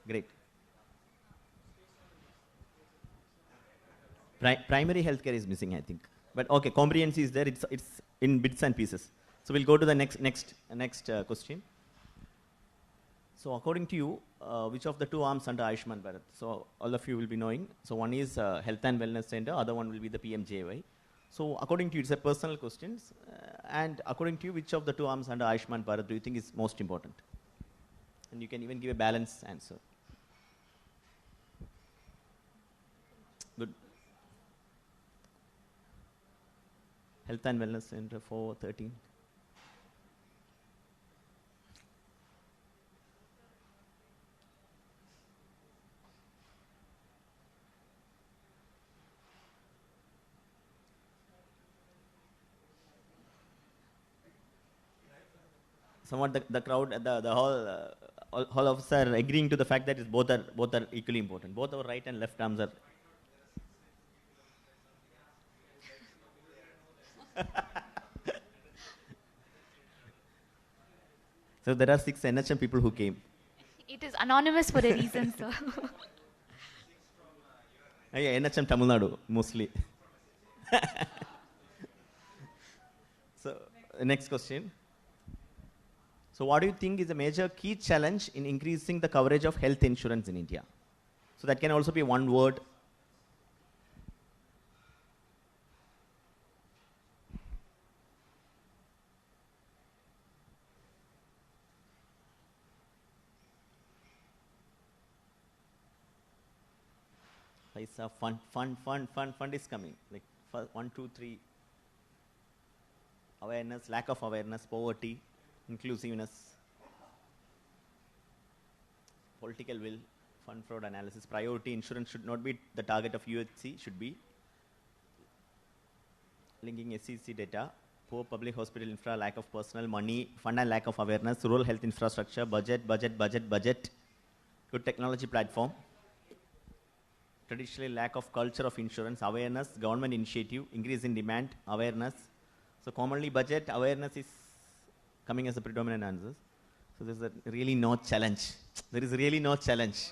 Great. Primary healthcare is missing, I think. But okay, comprehensive is there. It's in bits and pieces. So we'll go to the next question. So according to you, which of the two arms under Ayushman Bharat? So all of you will be knowing. So one is Health and Wellness Center. Other one will be the PMJY. So according to you, it's a personal question. And according to you, which of the two arms under Ayushman Bharat do you think is most important? And you can even give a balanced answer. Good. Health and Wellness Center 413. Somewhat the crowd, the whole of us are agreeing to the fact that both are equally important. Both our right and left arms are. So there are 6 NHM people who came. It is anonymous for a reason, sir. Yeah, NHM Tamil Nadu, mostly. So, next question. So, what do you think is a major key challenge in increasing the coverage of health insurance in India? So, that can also be one word. Paisa, fund is coming. Like 1, 2, 3. Awareness, lack of awareness, poverty, inclusiveness. political will, fund fraud analysis, priority insurance should not be the target of UHC, should be linking SEC data, poor public hospital infra, lack of personal money, fund and lack of awareness, rural health infrastructure, budget, good technology platform, traditionally lack of culture of insurance, awareness, government initiative, increase in demand, awareness. So commonly budget, awareness is coming as a predominant answer. So there's really no challenge. There is really no challenge.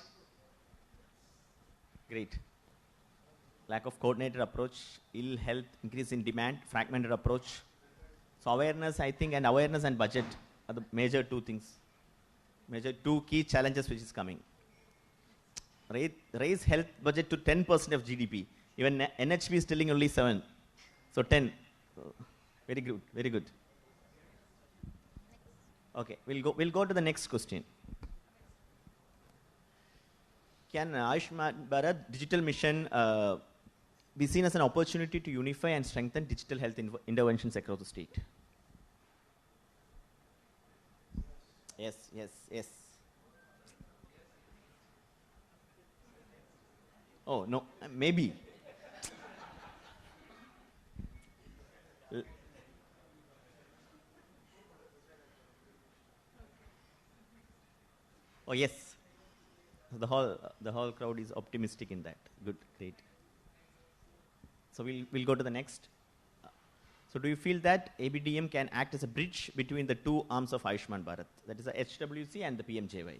Great. Lack of coordinated approach, ill health, increase in demand, fragmented approach. So awareness, I think, and awareness and budget are the major two things. Major two key challenges which is coming. Raise health budget to 10% of GDP. Even NHB is telling only 7. So 10. Very good, very good. Okay, we'll go to the next question. Can Ayushman Bharat digital mission be seen as an opportunity to unify and strengthen digital health interventions across the state? Yes, yes, yes. Oh, no, maybe. Oh, yes. The whole crowd is optimistic in that. Good, great. So we'll go to the next. So do you feel that ABDM can act as a bridge between the two arms of Ayushman Bharat, that is the HWC and the PMJY?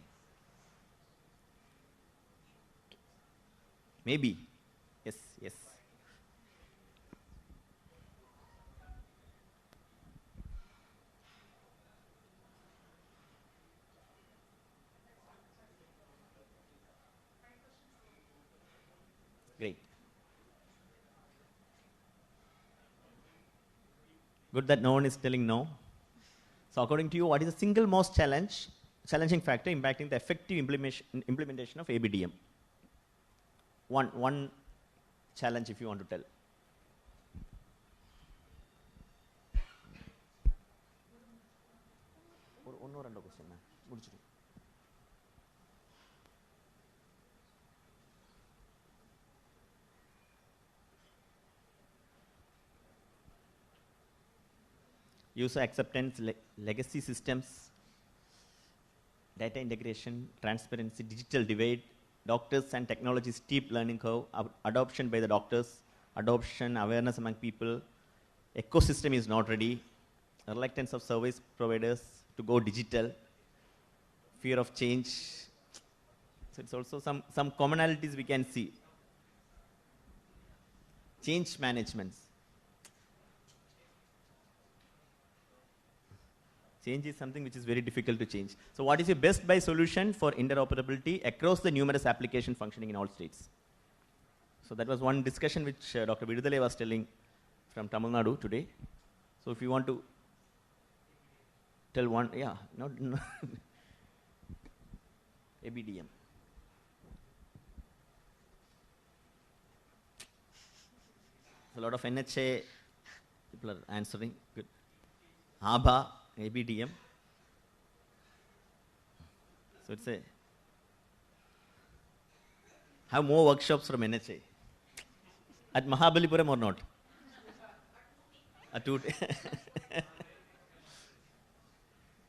Maybe. Yes, yes. Great. Good that no one is telling no. So according to you, what is the single most challenging factor impacting the effective implementation of ABDM? One challenge if you want to tell. question. User acceptance, legacy systems, data integration, transparency, digital divide, doctors and technology steep learning curve, adoption by the doctors, adoption, awareness among people, ecosystem is not ready, reluctance of service providers to go digital, fear of change. So it's also some commonalities we can see. Change management. Change is something which is very difficult to change. So what is your best buy solution for interoperability across the numerous applications functioning in all states? So that was one discussion which Dr. Vidudale was telling from Tamil Nadu today. So if you want to tell one, yeah, no. ABDM. A lot of NHA people are answering. Good. ABHA, ABDM. So it's a have more workshops from NHA at Mahabalipuram or not?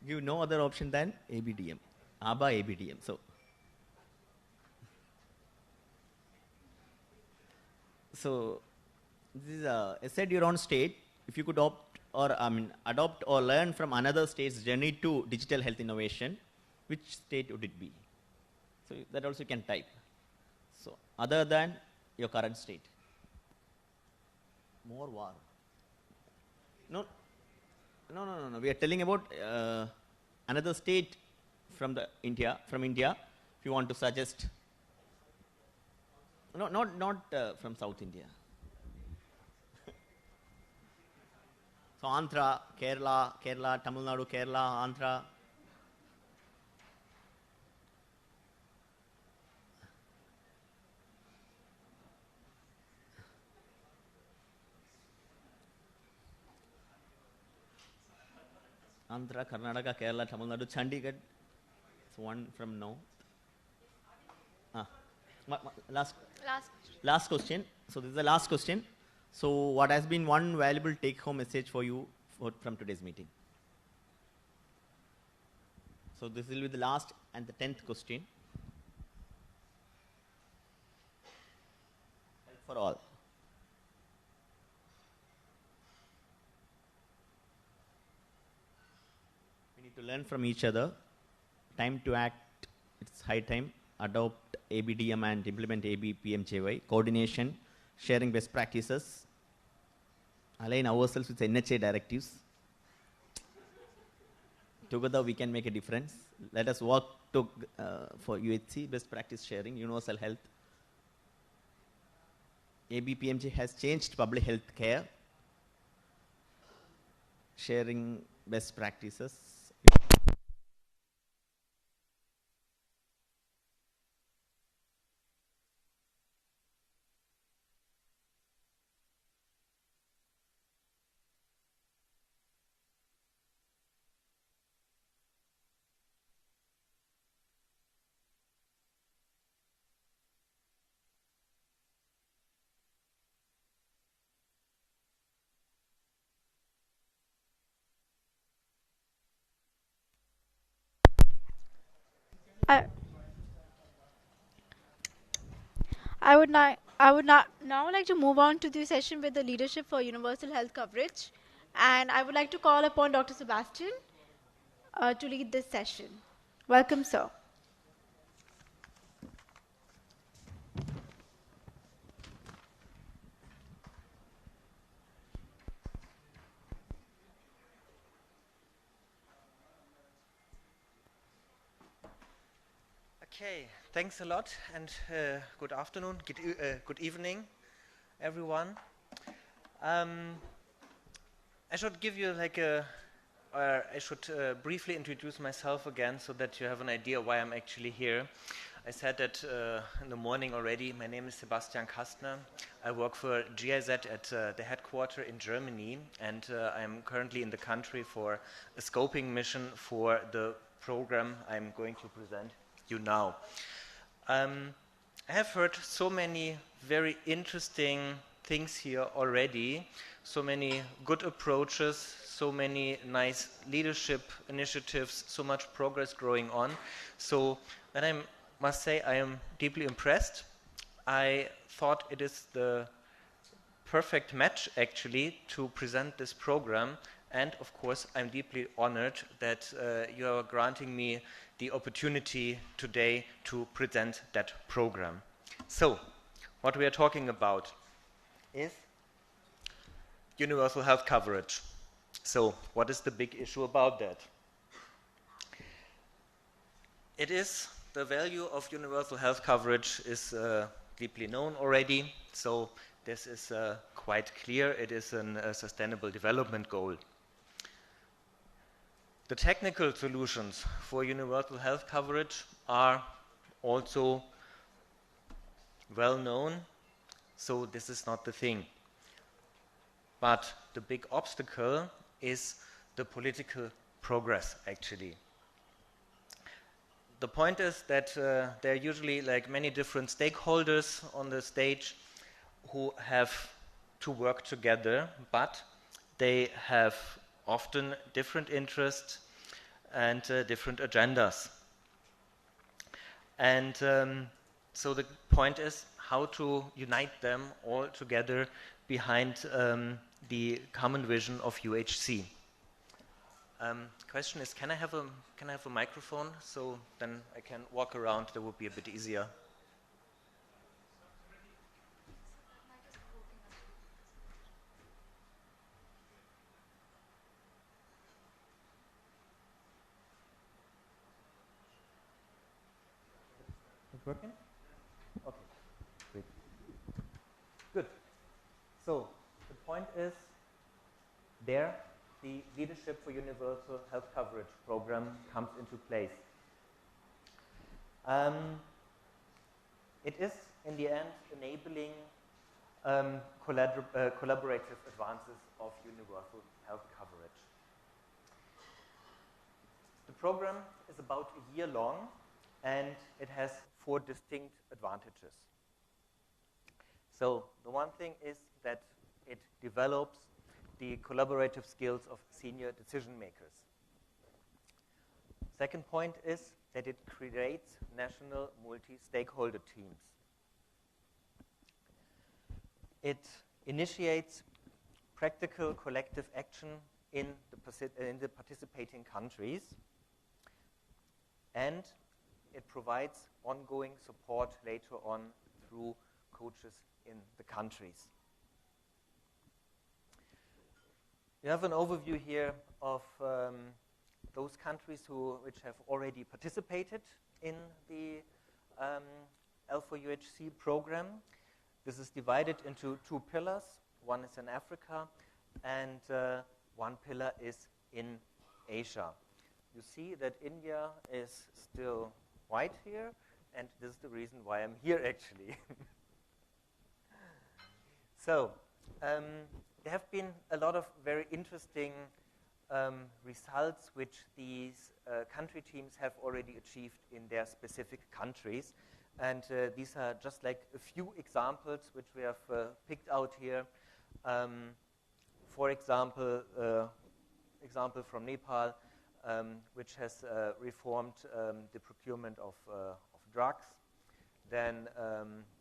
Give no other option than ABDM. ABHA, ABDM. So this is aside your own state, if you could adopt or learn from another state's journey to digital health innovation, which state would it be? So that also you can type. So other than your current state. More war. No. We are telling about another state from India. If you want to suggest. No, not from South India. So Andhra, Kerala, Tamil Nadu, Kerala, Andhra. Andhra, Karnataka, Kerala, Tamil Nadu, Chandigarh. So one from north. Last. Last. Last question. So this is the last question. So what has been one valuable take-home message for you from today's meeting? So this will be the last and the 10th question. Help for all. We need to learn from each other. Time to act. It's high time. Adopt ABDM and implement ABPMJY. Coordination. Sharing best practices. Align ourselves with NHA directives. Together we can make a difference. Let us work for UHC, best practice sharing, universal health. ABPMJ has changed public health care. Sharing best practices. I would not now like to move on to the session with the leadership for universal health coverage, and I would like to call upon Dr. Sebastian to lead this session. Welcome, sir. Okay, thanks a lot, and good afternoon, good evening, everyone. I should give you I should briefly introduce myself again so that you have an idea why I'm actually here. I said that in the morning already. My name is Sebastian Kastner. I work for GIZ at the headquarters in Germany, and I'm currently in the country for a scoping mission for the program I'm going to present you now. I have heard so many very interesting things here already, so many good approaches, so many nice leadership initiatives, so much progress going on. So, and I must say I am deeply impressed. I thought it is the perfect match actually to present this program, and of course I'm deeply honored that you are granting me the opportunity today to present that program. So, what we are talking about is universal health coverage. So, what is the big issue about that? It is, the value of universal health coverage is deeply known already, so this is quite clear. It is a sustainable development goal. The technical solutions for universal health coverage are also well known, so this is not the thing. But the big obstacle is the political progress, actually. The point is that there are usually many different stakeholders on the stage who have to work together, but they have often different interests and different agendas. And so the point is how to unite them all together behind the common vision of UHC. Question is, can I have a microphone so then I can walk around? That would be a bit easier. It's working? Okay, great. Good. So the point is, there the Leadership for Universal Health Coverage program comes into place. It is, in the end, enabling collaborative advances of universal health coverage. The program is about a year long, and it has 4 distinct advantages. So the one thing is that it develops the collaborative skills of senior decision makers. Second point is that it creates national multi-stakeholder teams. It initiates practical collective action in the participating countries, and it provides ongoing support later on through coaches in the countries. You have an overview here of those countries which have already participated in the L4UHC program. This is divided into 2 pillars. One is in Africa, and one pillar is in Asia. You see that India is still white here, and this is the reason why I'm here actually. So, there have been a lot of very interesting results which these country teams have already achieved in their specific countries. And these are just like a few examples which we have picked out here. For example, example from Nepal, which has reformed the procurement of drugs. Then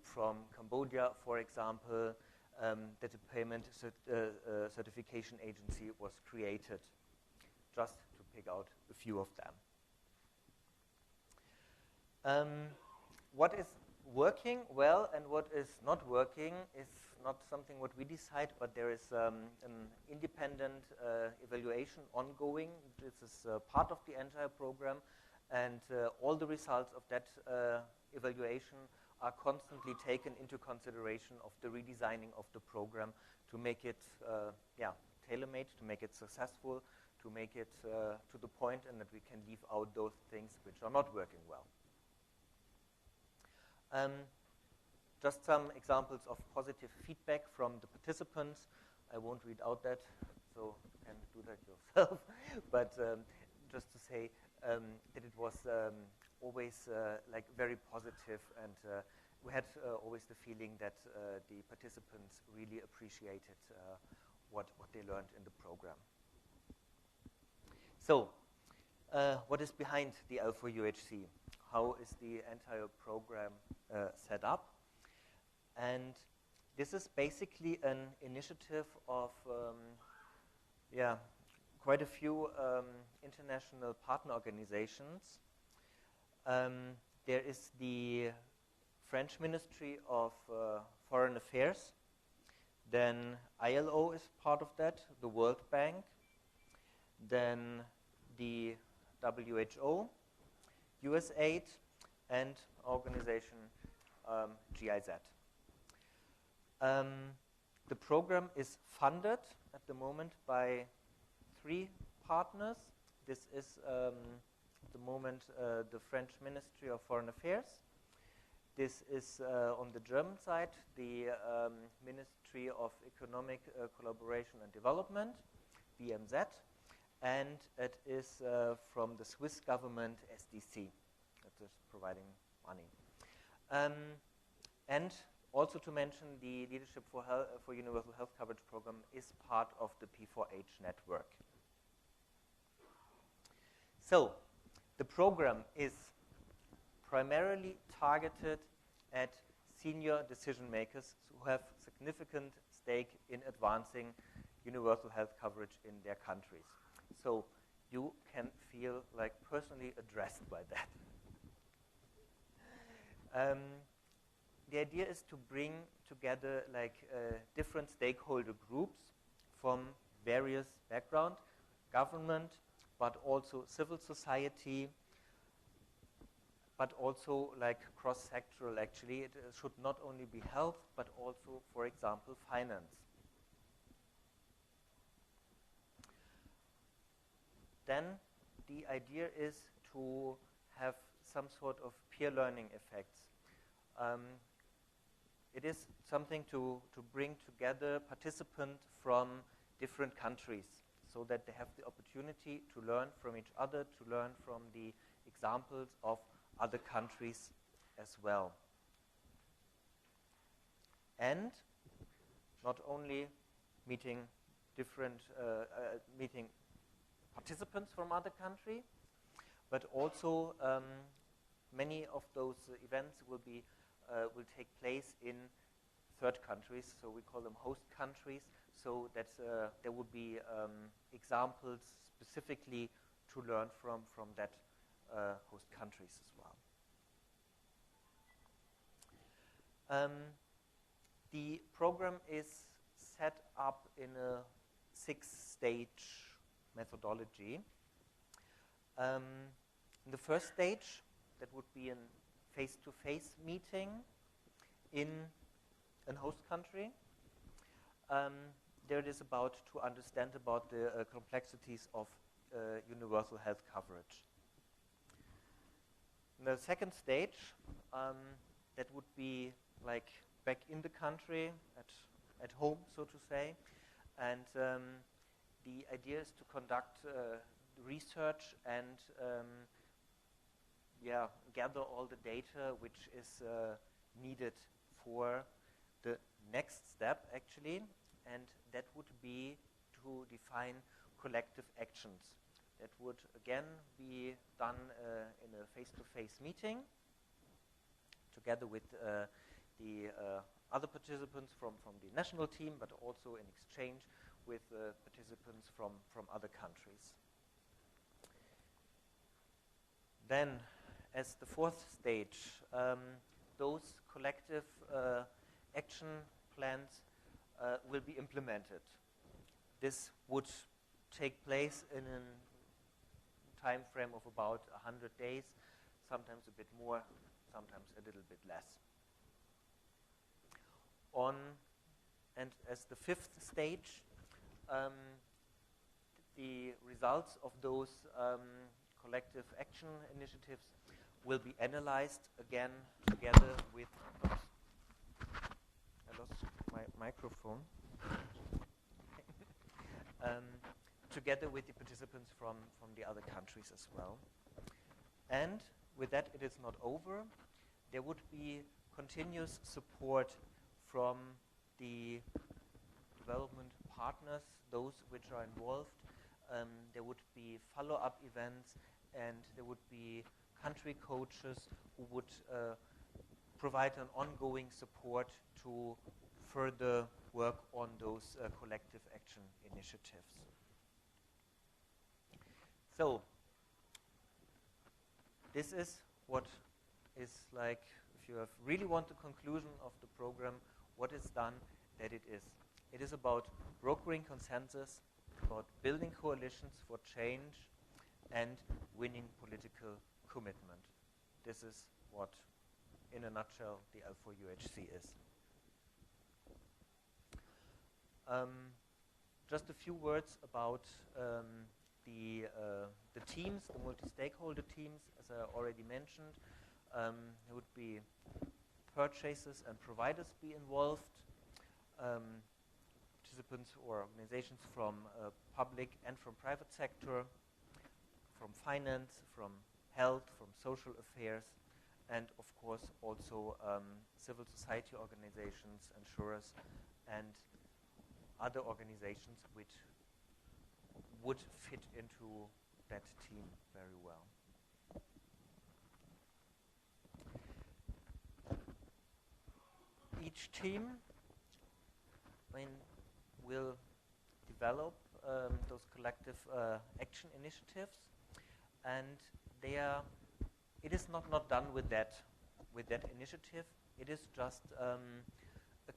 from Cambodia, for example, that a payment certification agency was created, just to pick out a few of them. What is working well and what is not working is not something what we decide, but there is an independent evaluation ongoing. This is part of the entire program, and all the results of that evaluation are constantly taken into consideration of the redesigning of the program to make it tailor-made, to make it successful, to make it to the point, and that we can leave out those things which are not working well. Just some examples of positive feedback from the participants. I won't read out that, so you can do that yourself. But just to say that it was always like very positive, and we had always the feeling that the participants really appreciated what they learned in the program. So, what is behind the L4UHC? How is the entire program set up? And this is basically an initiative of quite a few international partner organizations. There is the French Ministry of Foreign Affairs, then ILO is part of that, the World Bank, then the WHO, USAID, and organization GIZ. The program is funded at the moment by 3 partners. This is at the moment the French Ministry of Foreign Affairs. This is on the German side, the Ministry of Economic Collaboration and Development, BMZ, and it is from the Swiss government, SDC, that is providing money. And also to mention, the Leadership for Universal Health Coverage program is part of the P4H network. So, the program is primarily targeted at senior decision makers who have significant stake in advancing universal health coverage in their countries. So, you can feel like personally addressed by that. The idea is to bring together like different stakeholder groups from various backgrounds, government, but also civil society, but also like cross-sectoral actually. It should not only be health, but also, for example, finance. Then the idea is to have some sort of peer learning effects. It is something to bring together participants from different countries so that they have the opportunity to learn from each other, to learn from the examples of other countries as well. And not only meeting meeting participants from other countries, but also many of those events will take place in third countries, so we call them host countries, so that there would be examples specifically to learn from that host countries as well. The program is set up in a 6-stage methodology. In the first stage, that would be a face-to-face meeting in a host country. There it is about to understand about the complexities of universal health coverage. In the second stage, that would be like back in the country, at home, so to say, and the idea is to conduct research and gather all the data which is needed for the next step, actually, and that would be to define collective actions. That would again be done in a face-to-face meeting together with the other participants from the national team, but also in exchange with participants from other countries. Then, as the fourth stage, those collective action plans will be implemented. This would take place in a time frame of about 100 days, sometimes a bit more, sometimes a little bit less. And as the fifth stage, the results of those collective action initiatives will be analyzed again together with, oops, I lost my microphone, together with the participants from the other countries as well. And with that, it is not over. There would be continuous support from the development partners, those which are involved. There would be follow-up events, and there would be country coaches who would provide an ongoing support to further work on those collective action initiatives. So, this is what is like, if you really want the conclusion of the program, what is done, that it is. It is about brokering consensus, about building coalitions for change, and winning political commitment. This is what, in a nutshell, the L4UHC is. Just a few words about the teams, the multi-stakeholder teams, as I already mentioned. There would be purchasers and providers be involved, participants or organizations from public and from private sector, from finance, from health, from social affairs, and of course also civil society organizations, insurers, and other organizations which would fit into that team very well. Each team will develop those collective action initiatives, and it is not done with that initiative. It is just a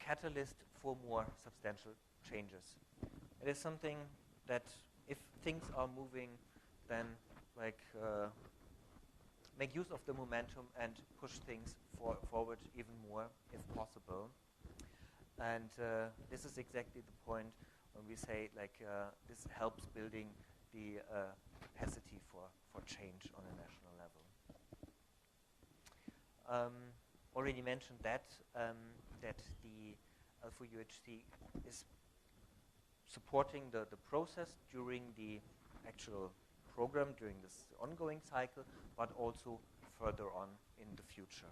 catalyst for more substantial changes. It is something that, if things are moving, then make use of the momentum and push things forward even more if possible. And this is exactly the point when we say this helps building the capacity for change on a national level. Already mentioned that the L4UHC is supporting the process during the actual program, during this ongoing cycle, but also further on in the future.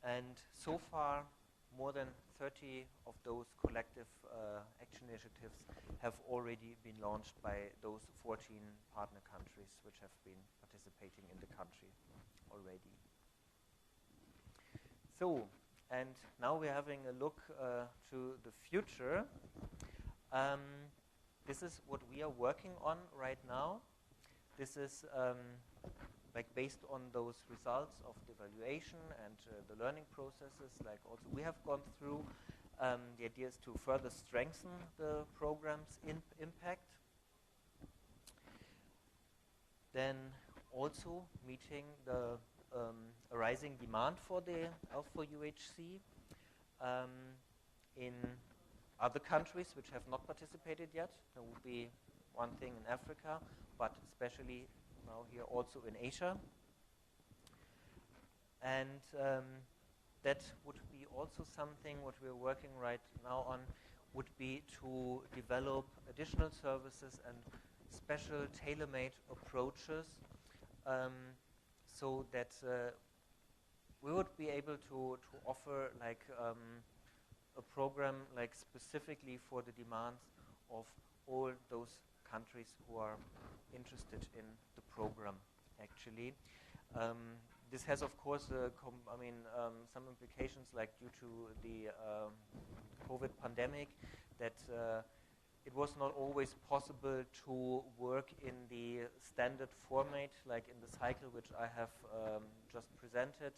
And so far, more than 30 of those collective action initiatives have already been launched by those 14 partner countries which have been participating in the country already. So, and now we're having a look to the future. This is what we are working on right now. This is like based on those results of the evaluation and the learning processes. Like also we have gone through the idea is to further strengthen the program's impact. Then also meeting the arising demand for the for UHC in other countries which have not participated yet. There will be one thing in Africa, but especially now here also in Asia. And that would be also something what we're working right now on would be to develop additional services and special tailor-made approaches so that we would be able to offer like a program like specifically for the demands of all those countries who are interested in the program actually. This has of course some implications like due to the COVID pandemic that it was not always possible to work in the standard format like in the cycle which I have just presented,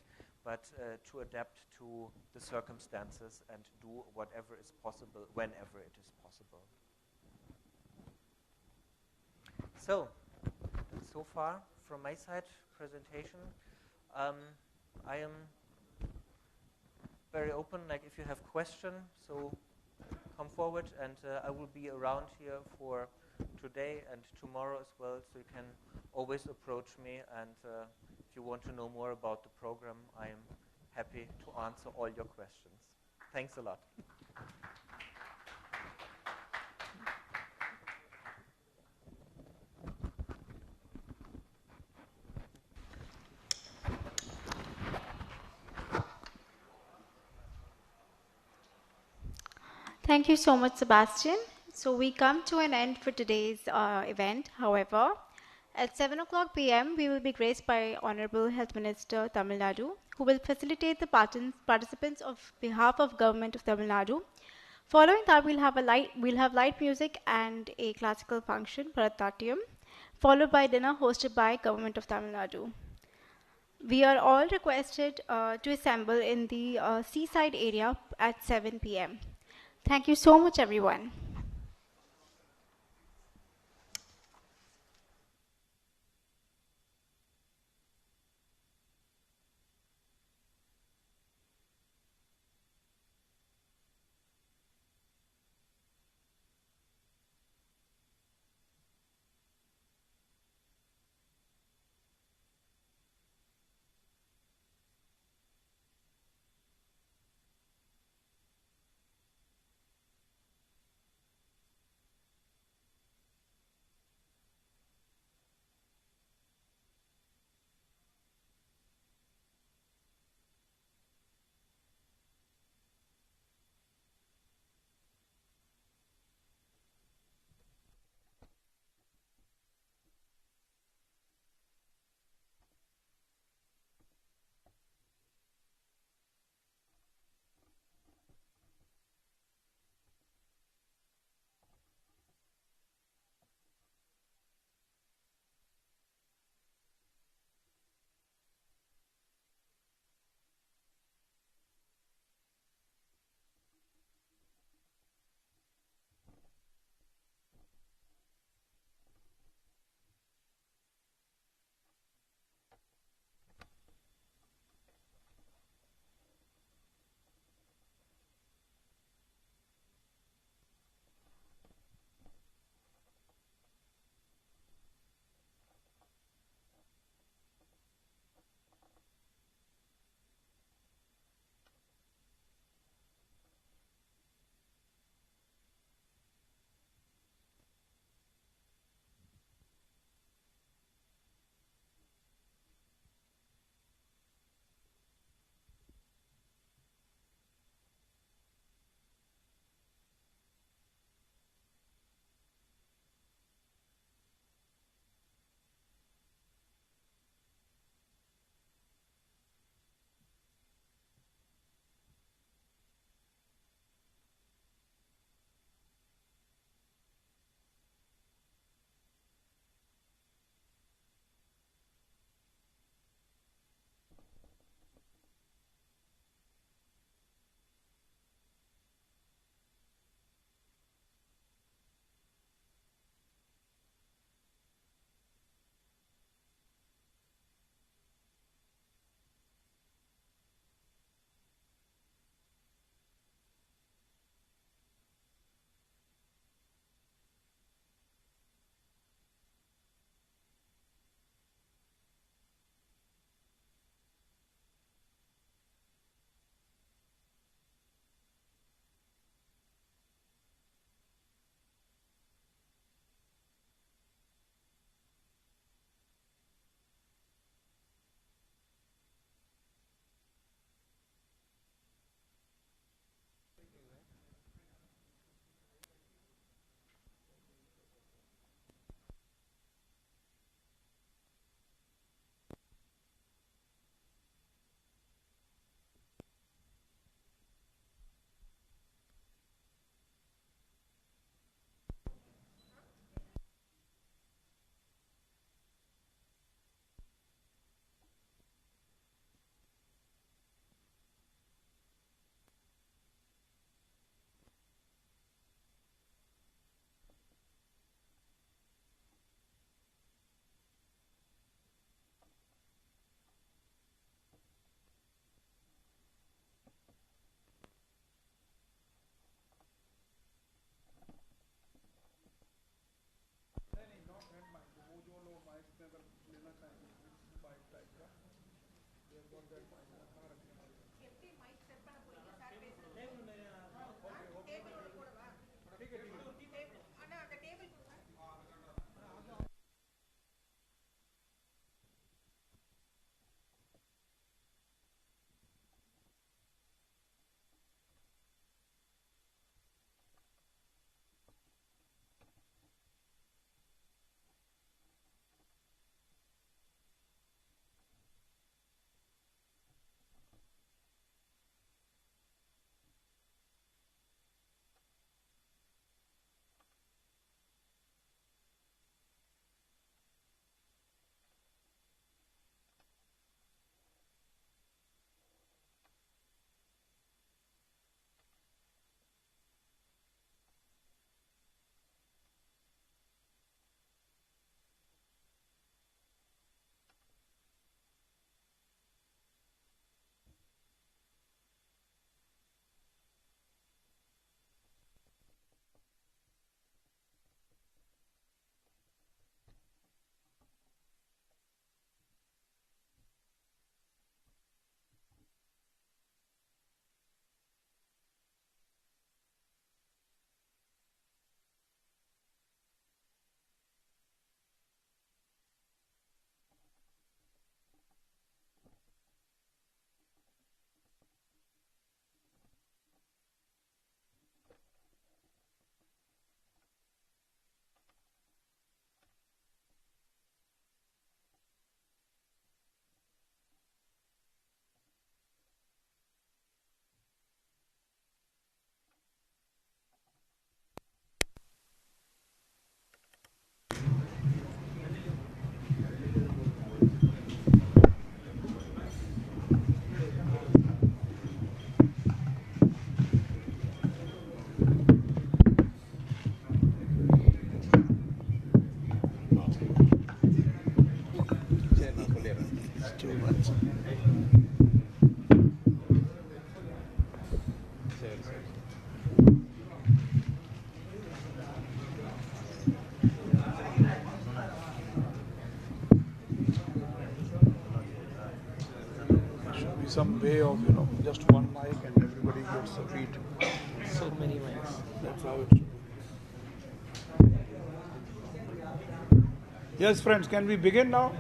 but to adapt to the circumstances and do whatever is possible whenever it is possible. So far from my side presentation, I am very open, like if you have questions, so come forward and I will be around here for today and tomorrow as well, so you can always approach me, and if you want to know more about the program, I am happy to answer all your questions. Thanks a lot. Thank you so much, Sebastian. So we come to an end for today's event. However, at 7:00 p.m., we will be graced by Honorable Health Minister Tamil Nadu, who will facilitate the participants of behalf of Government of Tamil Nadu. Following that, we'll have light music and a classical function, Bharatanatyam, followed by dinner hosted by Government of Tamil Nadu. We are all requested to assemble in the seaside area at 7 p.m. Thank you so much, everyone. Some way of, just one mic and everybody gets a feed. So many mics. That's how it should be. Yes, friends, can we begin now?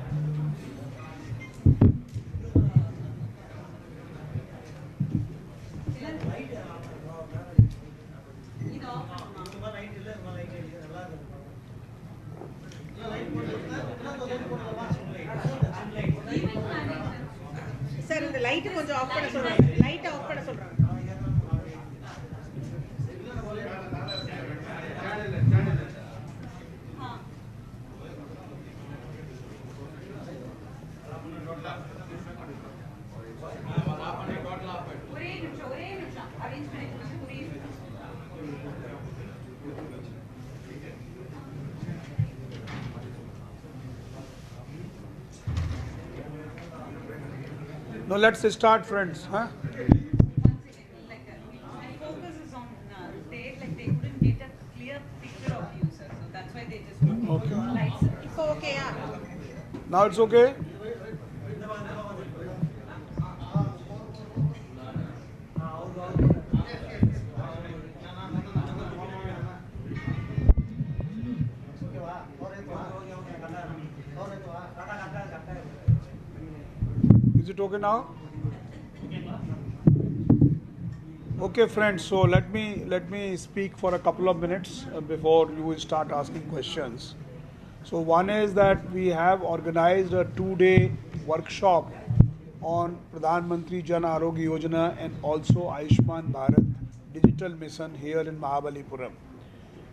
Sir இந்த light கொஞ்சம் of பண்ண சொல்றாங்க. Light off பண்ண சொல்றாங்க. Now let's start, friends. Huh? Focus is on state, like they couldn't get a clear picture of you, sir. So that's why they just put lights. இப்போ ஓகேயா? Now it's okay? Is it okay now? Okay, friends. So let me speak for a couple of minutes before you will start asking questions. So one is that we have organized a 2-day workshop on Pradhan Mantri Jan Arogya Yojana and also Ayushman Bharat digital mission here in Mahabalipuram.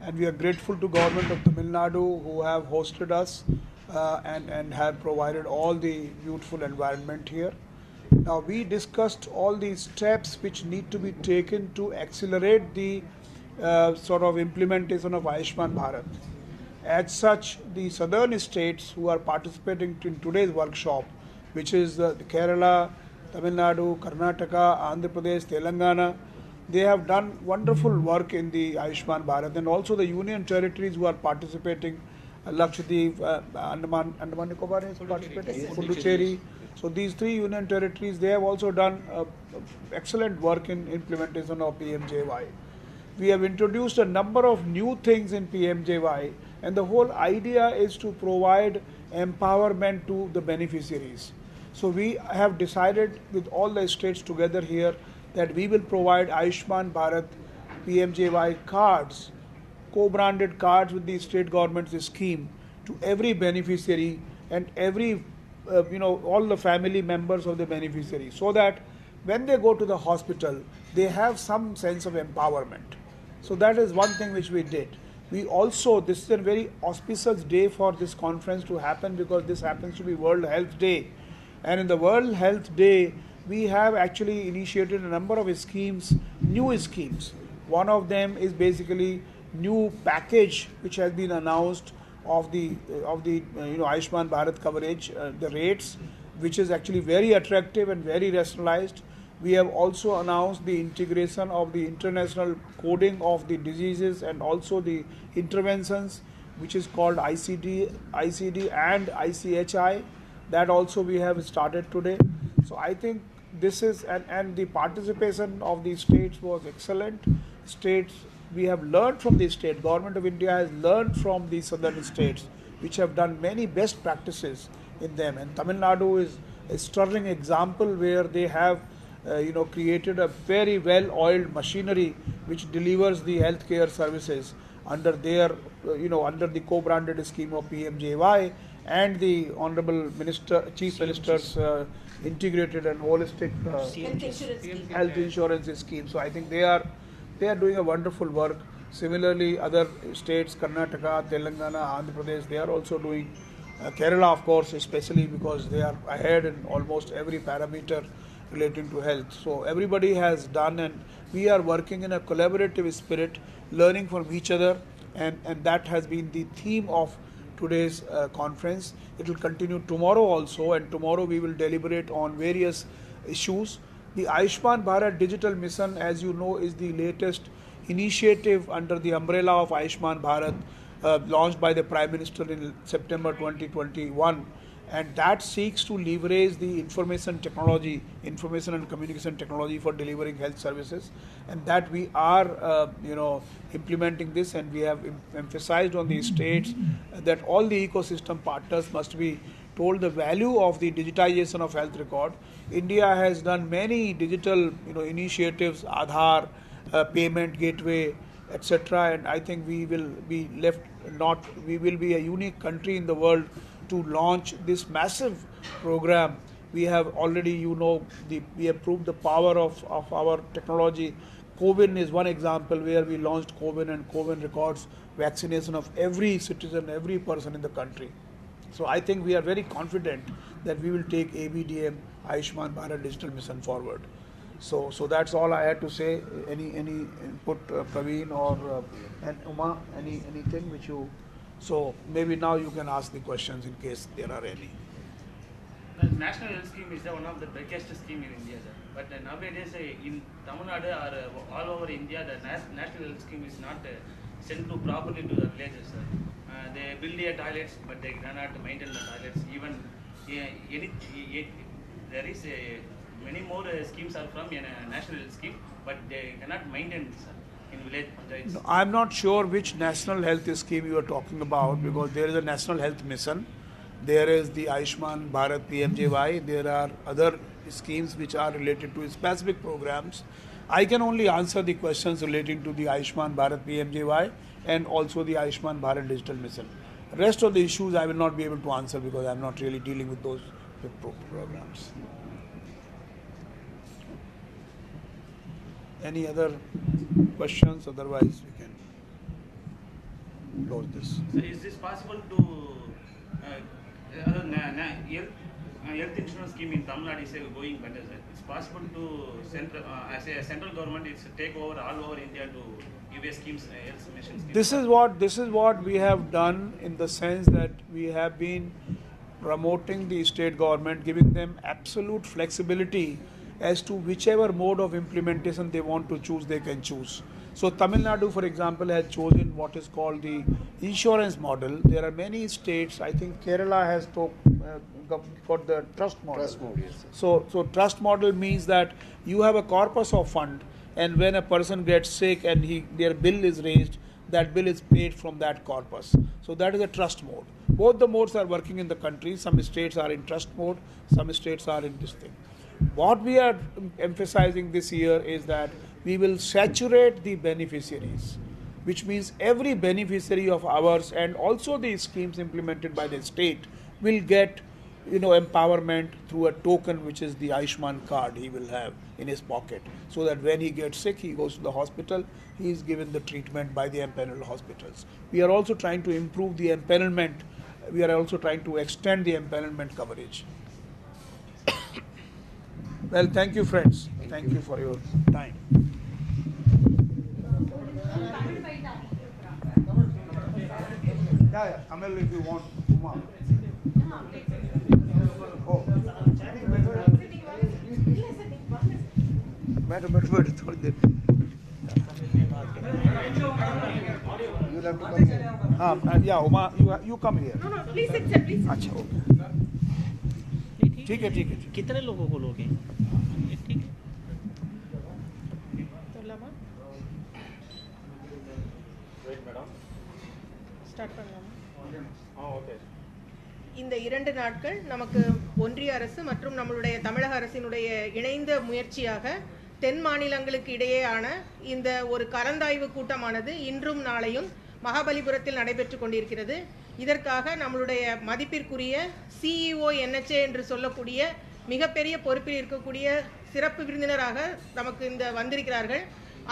And we are grateful to government of Tamil Nadu who have hosted us and have provided all the beautiful environment here. Now we discussed all these steps which need to be taken to accelerate the sort of implementation of Ayushman Bharat. As such, the southern states who are participating in today's workshop, which is the Kerala, Tamil Nadu, Karnataka, Andhra Pradesh, Telangana, they have done wonderful work in the Ayushman Bharat, and also the union territories who are participating Lakshadweep, Andaman Nicobar is participating, Puducherry. So these 3 union territories, they have also done excellent work in implementation of PMJY. We have introduced a number of new things in PMJY, and the whole idea is to provide empowerment to the beneficiaries. So we have decided with all the states together here that we will provide Ayushman Bharat PMJY cards, co-branded cards with the state government's scheme to every beneficiary and every, all the family members of the beneficiary, so that when they go to the hospital, they have some sense of empowerment. So that is one thing which we did. We also, this is a very auspicious day for this conference to happen, because this happens to be World Health Day. And in the World Health Day, we have actually initiated a number of schemes, new schemes. One of them is basically new package which has been announced of the Ayushman Bharat coverage, the rates, which is actually very attractive and very rationalized. We have also announced the integration of the international coding of the diseases and also the interventions, which is called ICD and ICHI. That also we have started today. So I think this is, and the participation of the states was excellent. States, we have learned from the state. Government of India has learned from the southern states, which have done many best practices in them. And Tamil Nadu is a sterling example where they have created a very well-oiled machinery which delivers the healthcare services under their, under the co-branded scheme of PMJY and the Honorable Chief Minister's integrated and holistic health insurance scheme. So I think they are doing a wonderful work. Similarly, other states, Karnataka, Telangana, Andhra Pradesh, they are also doing. Kerala, of course, especially because they are ahead in almost every parameter relating to health. So everybody has done, and we are working in a collaborative spirit, learning from each other, and that has been the theme of today's conference. It will continue tomorrow also, and tomorrow we will deliberate on various issues. The Ayushman Bharat Digital Mission, as you know, is the latest initiative under the umbrella of Ayushman Bharat, launched by the Prime Minister in September 2021. And that seeks to leverage the information and communication technology for delivering health services. And that we are, implementing this, and we have emphasized on the states that all the ecosystem partners must be told the value of the digitization of health record. India has done many digital, initiatives, Aadhaar, payment gateway, etc. And I think we will be we will be a unique country in the world to launch this massive program. We have already, we have proved the power of our technology. CoWIN is one example where we launched CoWIN, and CoWIN records vaccination of every citizen, every person in the country. So I think we are very confident that we will take ABDM, Ayushman Bharat Digital Mission forward. So that's all I had to say. Any input, Praveen or and Uma, anything which you... So maybe now you can ask the questions in case there are any. The National Health Scheme is one of the biggest scheme in India, sir. But nowadays in Tamil Nadu or all over India, the National Health Scheme is not sent to properly to the villages, sir. They build their toilets, but they cannot maintain the toilets. Even there is many more schemes are from a National Health Scheme, but they cannot maintain, sir. In village panchayats. No, I'm not sure which national health scheme you are talking about, because there is a National Health Mission, there is the Ayushman Bharat PMJY, there are other schemes which are related to specific programs. I can only answer the questions relating to the Ayushman Bharat PMJY and also the Ayushman Bharat Digital Mission. Rest of the issues I will not be able to answer because I'm not really dealing with those programs. Any other questions? Otherwise, we can close this. So is this possible to health insurance scheme in Tamil Nadu is going better, sir? It's possible to as a central government it's take over all over India to give a schemes, health mission schemes. This is what we have done, in the sense that we have been promoting the state government, giving them absolute flexibility as to whichever mode of implementation they want to choose, they can choose. So Tamil Nadu, for example, has chosen what is called the insurance model. There are many states, I think Kerala has got the trust model. Trust model, yes, sir. So trust model means that you have a corpus of fund, and when a person gets sick and their bill is raised, that bill is paid from that corpus. So that is a trust mode. Both the modes are working in the country. Some states are in trust mode, some states are in this thing. What we are emphasizing this year is that we will saturate the beneficiaries, which means every beneficiary of ours and also the schemes implemented by the state will get empowerment through a token, which is the Ayushman card he will have in his pocket, so that when he gets sick, he goes to the hospital, he is given the treatment by the empaneled hospitals. We are also trying to improve the empanelment. We are also trying to extend the empanelment coverage. Well, thank you, friends. Thank you for your time. Yeah, Tamil if you want. Oh. Better. You'll have to come here. Yeah, Uma, you come here. No, please sit, sir, please. अच्छा, okay. ठीक है. कितने लोगों को लोगे? ठीक है. Start பண்ணலாமா? ஓகே. இந்த 2 நாட்கள் நமக்கு ஒன்றிய அரசு மற்றும் நம்மளுடைய தமிழக அரசினுடைய இணைந்த முயற்சியாக தென் மாநிலங்களுக்கு இடையேயான இந்த ஒரு கலந்தாய்வு கூட்டமானது இன்றும் நாளையும் மகாபலிபுரத்தில் நடைபெற்று கொண்டிருக்கிறது. இதற்காக நம்மளுடைய மதிப்பிற்குரிய CEO NHA என்று சொல்லக்கூடிய மிகப்பெரிய பொறுப்பில் இருக்கக்கூடிய சிறப்பு விருந்தினராக நமக்கு இந்த வந்திருக்கிறார்கள்.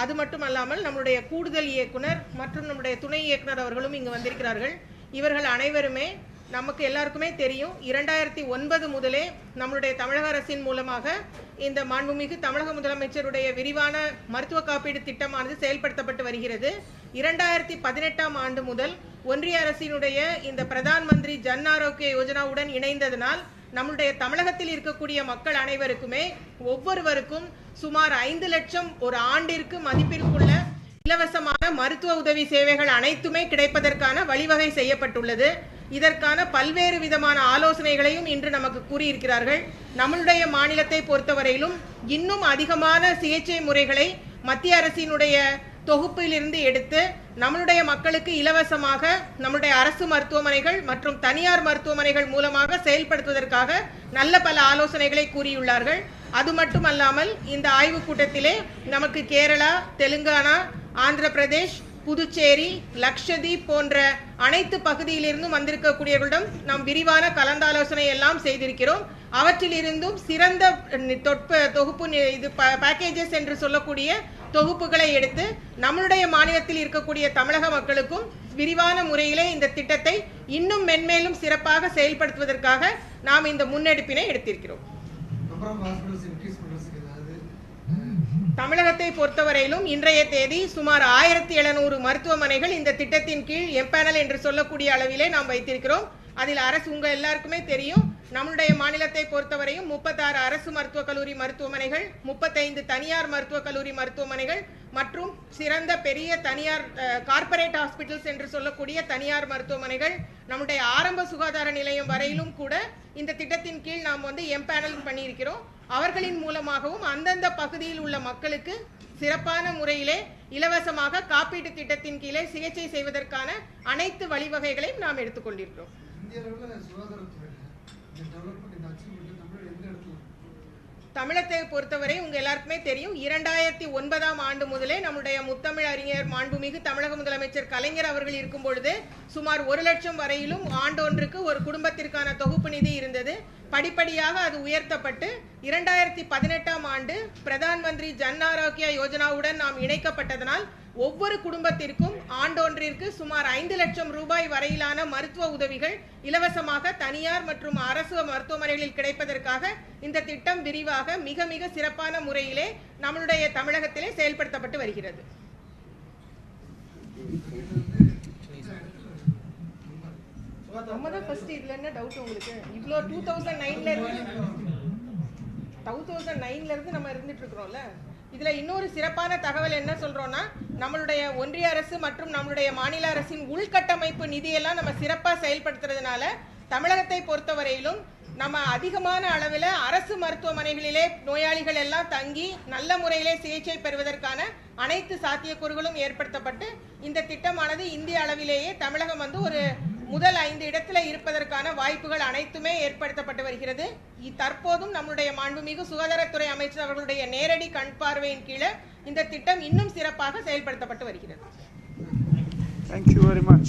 அது மட்டுமல்லாமல் நம்மளுடைய கூடுதல் இயக்குனர் மற்றும் நம்முடைய துணை இயக்குனர் அவர்களும் இங்கு வந்திருக்கிறார்கள். இவர்கள் அனைவருமே நமக்கு எல்லாருக்குமே தெரியும், 2009 முதலே நம்மளுடைய தமிழக அரசின் மூலமாக இந்த மாண்புமிகு தமிழக முதலமைச்சருடைய விரிவான மருத்துவ காப்பீடு திட்டமானது செயல்படுத்தப்பட்டு வருகிறது. 2018ஆம் ஆண்டு முதல் ஒன்றிய அரசினுடைய இந்த பிரதான் மந்திரி ஜன் ஆரோக்கிய யோஜனாவுடன் இணைந்ததனால் நம்முடைய தமிழகத்தில் இருக்கக்கூடிய மக்கள் அனைவருக்குமே ஒவ்வொருவருக்கும் சுமார் 5 லட்சம் ஒரு ஆண்டிற்கு மதிப்பிற்குள்ள இலவசமான மருத்துவ உதவி சேவைகள் அனைத்துமே கிடைப்பதற்கான வழிவகை செய்யப்பட்டுள்ளது. இதற்கான பல்வேறு விதமான ஆலோசனைகளையும் இன்று நமக்கு கூறியிருக்கிறார்கள். நம்மளுடைய மாநிலத்தை பொறுத்தவரையிலும் இன்னும் அதிகமான சிகிச்சை முறைகளை மத்திய அரசினுடைய தொகுப்பிலிருந்து எடுத்து நம்மளுடைய மக்களுக்கு இலவசமாக நம்முடைய அரசு மருத்துவமனைகள் மற்றும் தனியார் மருத்துவமனைகள் மூலமாக செயல்படுத்துவதற்காக நல்ல பல ஆலோசனைகளை கூறியுள்ளார்கள். அது மட்டுமல்லாமல் இந்த ஆய்வுக் கூட்டத்திலே நமக்கு கேரளா, தெலுங்கானா, ஆந்திர பிரதேஷ், புதுச்சேரி, லக்ஷதீப் போன்ற அனைத்து பகுதியிலிருந்தும் வந்திருக்கக்கூடியவர்களிடம் நாம் விரிவான கலந்தாலோசனை எல்லாம் செய்திருக்கிறோம். அவற்றிலிருந்தும் சிறந்த தொகுப்பு இது பேக்கேஜஸ் என்று சொல்லக்கூடிய தொகுப்புகளை எடுத்து நம்மளுடைய மாநிலத்தில் இருக்கக்கூடிய தமிழக மக்களுக்கும் விரிவான முறையிலே இந்த திட்டத்தை இன்னும் மென்மேலும் சிறப்பாக செயல்படுத்துவதற்காக நாம் இந்த முன்னெடுப்பினை எடுத்திருக்கிறோம். தமிழகத்தை பொறுத்தவரையிலும் இன்றைய தேதி சுமார் 1700 மருத்துவமனைகள் இந்த திட்டத்தின் கீழ் எம்பேனல் என்று சொல்லக்கூடிய அளவிலே நாம் வைத்திருக்கிறோம். அதில் அரசு உங்க எல்லாருக்குமே தெரியும், நம்முடைய மாநிலத்தை பொறுத்தவரையும் 36 அரசு மருத்துவக் கல்லூரி மருத்துவமனைகள், 35 தனியார் மருத்துவக் கல்லூரி மருத்துவமனைகள் மற்றும் சிறந்த பெரிய தனியார் கார்ப்பரேட் ஹாஸ்பிட்டல்ஸ் என்று சொல்லக்கூடிய தனியார் மருத்துவமனைகள், நம்முடைய ஆரம்ப சுகாதார நிலையம் வரையிலும் கூட இந்த திட்டத்தின் கீழ் நாம் எம்பேனல் பண்ணியிருக்கிறோம். அவர்களின் மூலமாகவும் அந்தந்த பகுதியில் உள்ள மக்களுக்கு சிறப்பான முறையிலே இலவசமாக காப்பீட்டு திட்டத்தின் கீழே சிகிச்சை செய்வதற்கான அனைத்து வழிவகைகளையும் நாம் எடுத்துக்கொண்டிருக்கிறோம். தமிழகத்தை பொறுத்தவரை உங்க எல்லாருக்குமே தெரியும், 2009ஆம் ஆண்டு முதலே நம்முடைய முத்தமிழ் அறிஞர் மாண்புமிகு தமிழக முதலமைச்சர் கலைஞர் அவர்கள் இருக்கும் பொழுது சுமார் 1 லட்சம் வரையிலும் ஆண்டொன்றுக்கு ஒரு குடும்பத்திற்கான தொகுப்பு நிதி இருந்தது. படிப்படியாக அது உயர்த்தப்பட்டு 2018ஆம் ஆண்டு பிரதான் மந்திரி ஜன் ஆரோக்கிய யோஜனாவுடன் நாம் இணைக்கப்பட்டதனால் ஒவ்வொரு குடும்பத்திற்கும் ஆண்டொன்றிற்கு சுமார் 5 லட்சம் ரூபாய் வரையிலான மருத்துவ உதவிகள் இலவசமாக தனியார் மற்றும் அரசு மருத்துவமனைகளில் கிடைப்பதற்காக இந்த திட்டம் விரிவாக மிக மிக சிறப்பான முறையிலே நம்மளுடைய தமிழகத்திலே செயல்படுத்தப்பட்டு வருகிறது. ஃபர்ஸ்ட் இதுல என்ன டவுட் உங்களுக்கு? இவ்ளோ 2009ல இருந்து நம்ம இருந்துட்டு இருக்கோம்ல, இதுல இன்னொரு சிறப்பான தகவல் என்ன சொல்றோம்னா, நம்மளுடைய ஒன்றிய அரசு மற்றும் நம்மளுடைய மாநில அரசின் உள்கட்டமைப்பு நிதியெல்லாம் நம்ம சிறப்பா செயல்படுத்துறதுனால தமிழகத்தை பொறுத்தவரையிலும் நம்ம அதிகமான அளவில் அரசு மருத்துவமனைகளிலே நோயாளிகள் எல்லாம் தங்கி நல்ல முறையிலே சிகிச்சை பெறுவதற்கான அனைத்து சாத்தியக்கூறுகளும் ஏற்படுத்தப்பட்டு இந்த திட்டமானது இந்திய அளவிலேயே தமிழகம் ஒரு முதல் 5 இடத்துல இருப்பதற்கான வாய்ப்புகள் அனைத்துமே ஏற்படுத்தப்பட்டு வருகிறது. தற்போதும் நம்முடைய மாண்புமிகு சுகாதாரத்துறை அமைச்சர் அவர்களுடைய நேரடி கண் பார்வையின் கீழே இந்த திட்டம் இன்னும் சிறப்பாக செயல்படுத்தப்பட்டு வருகிறது. Thank you very much.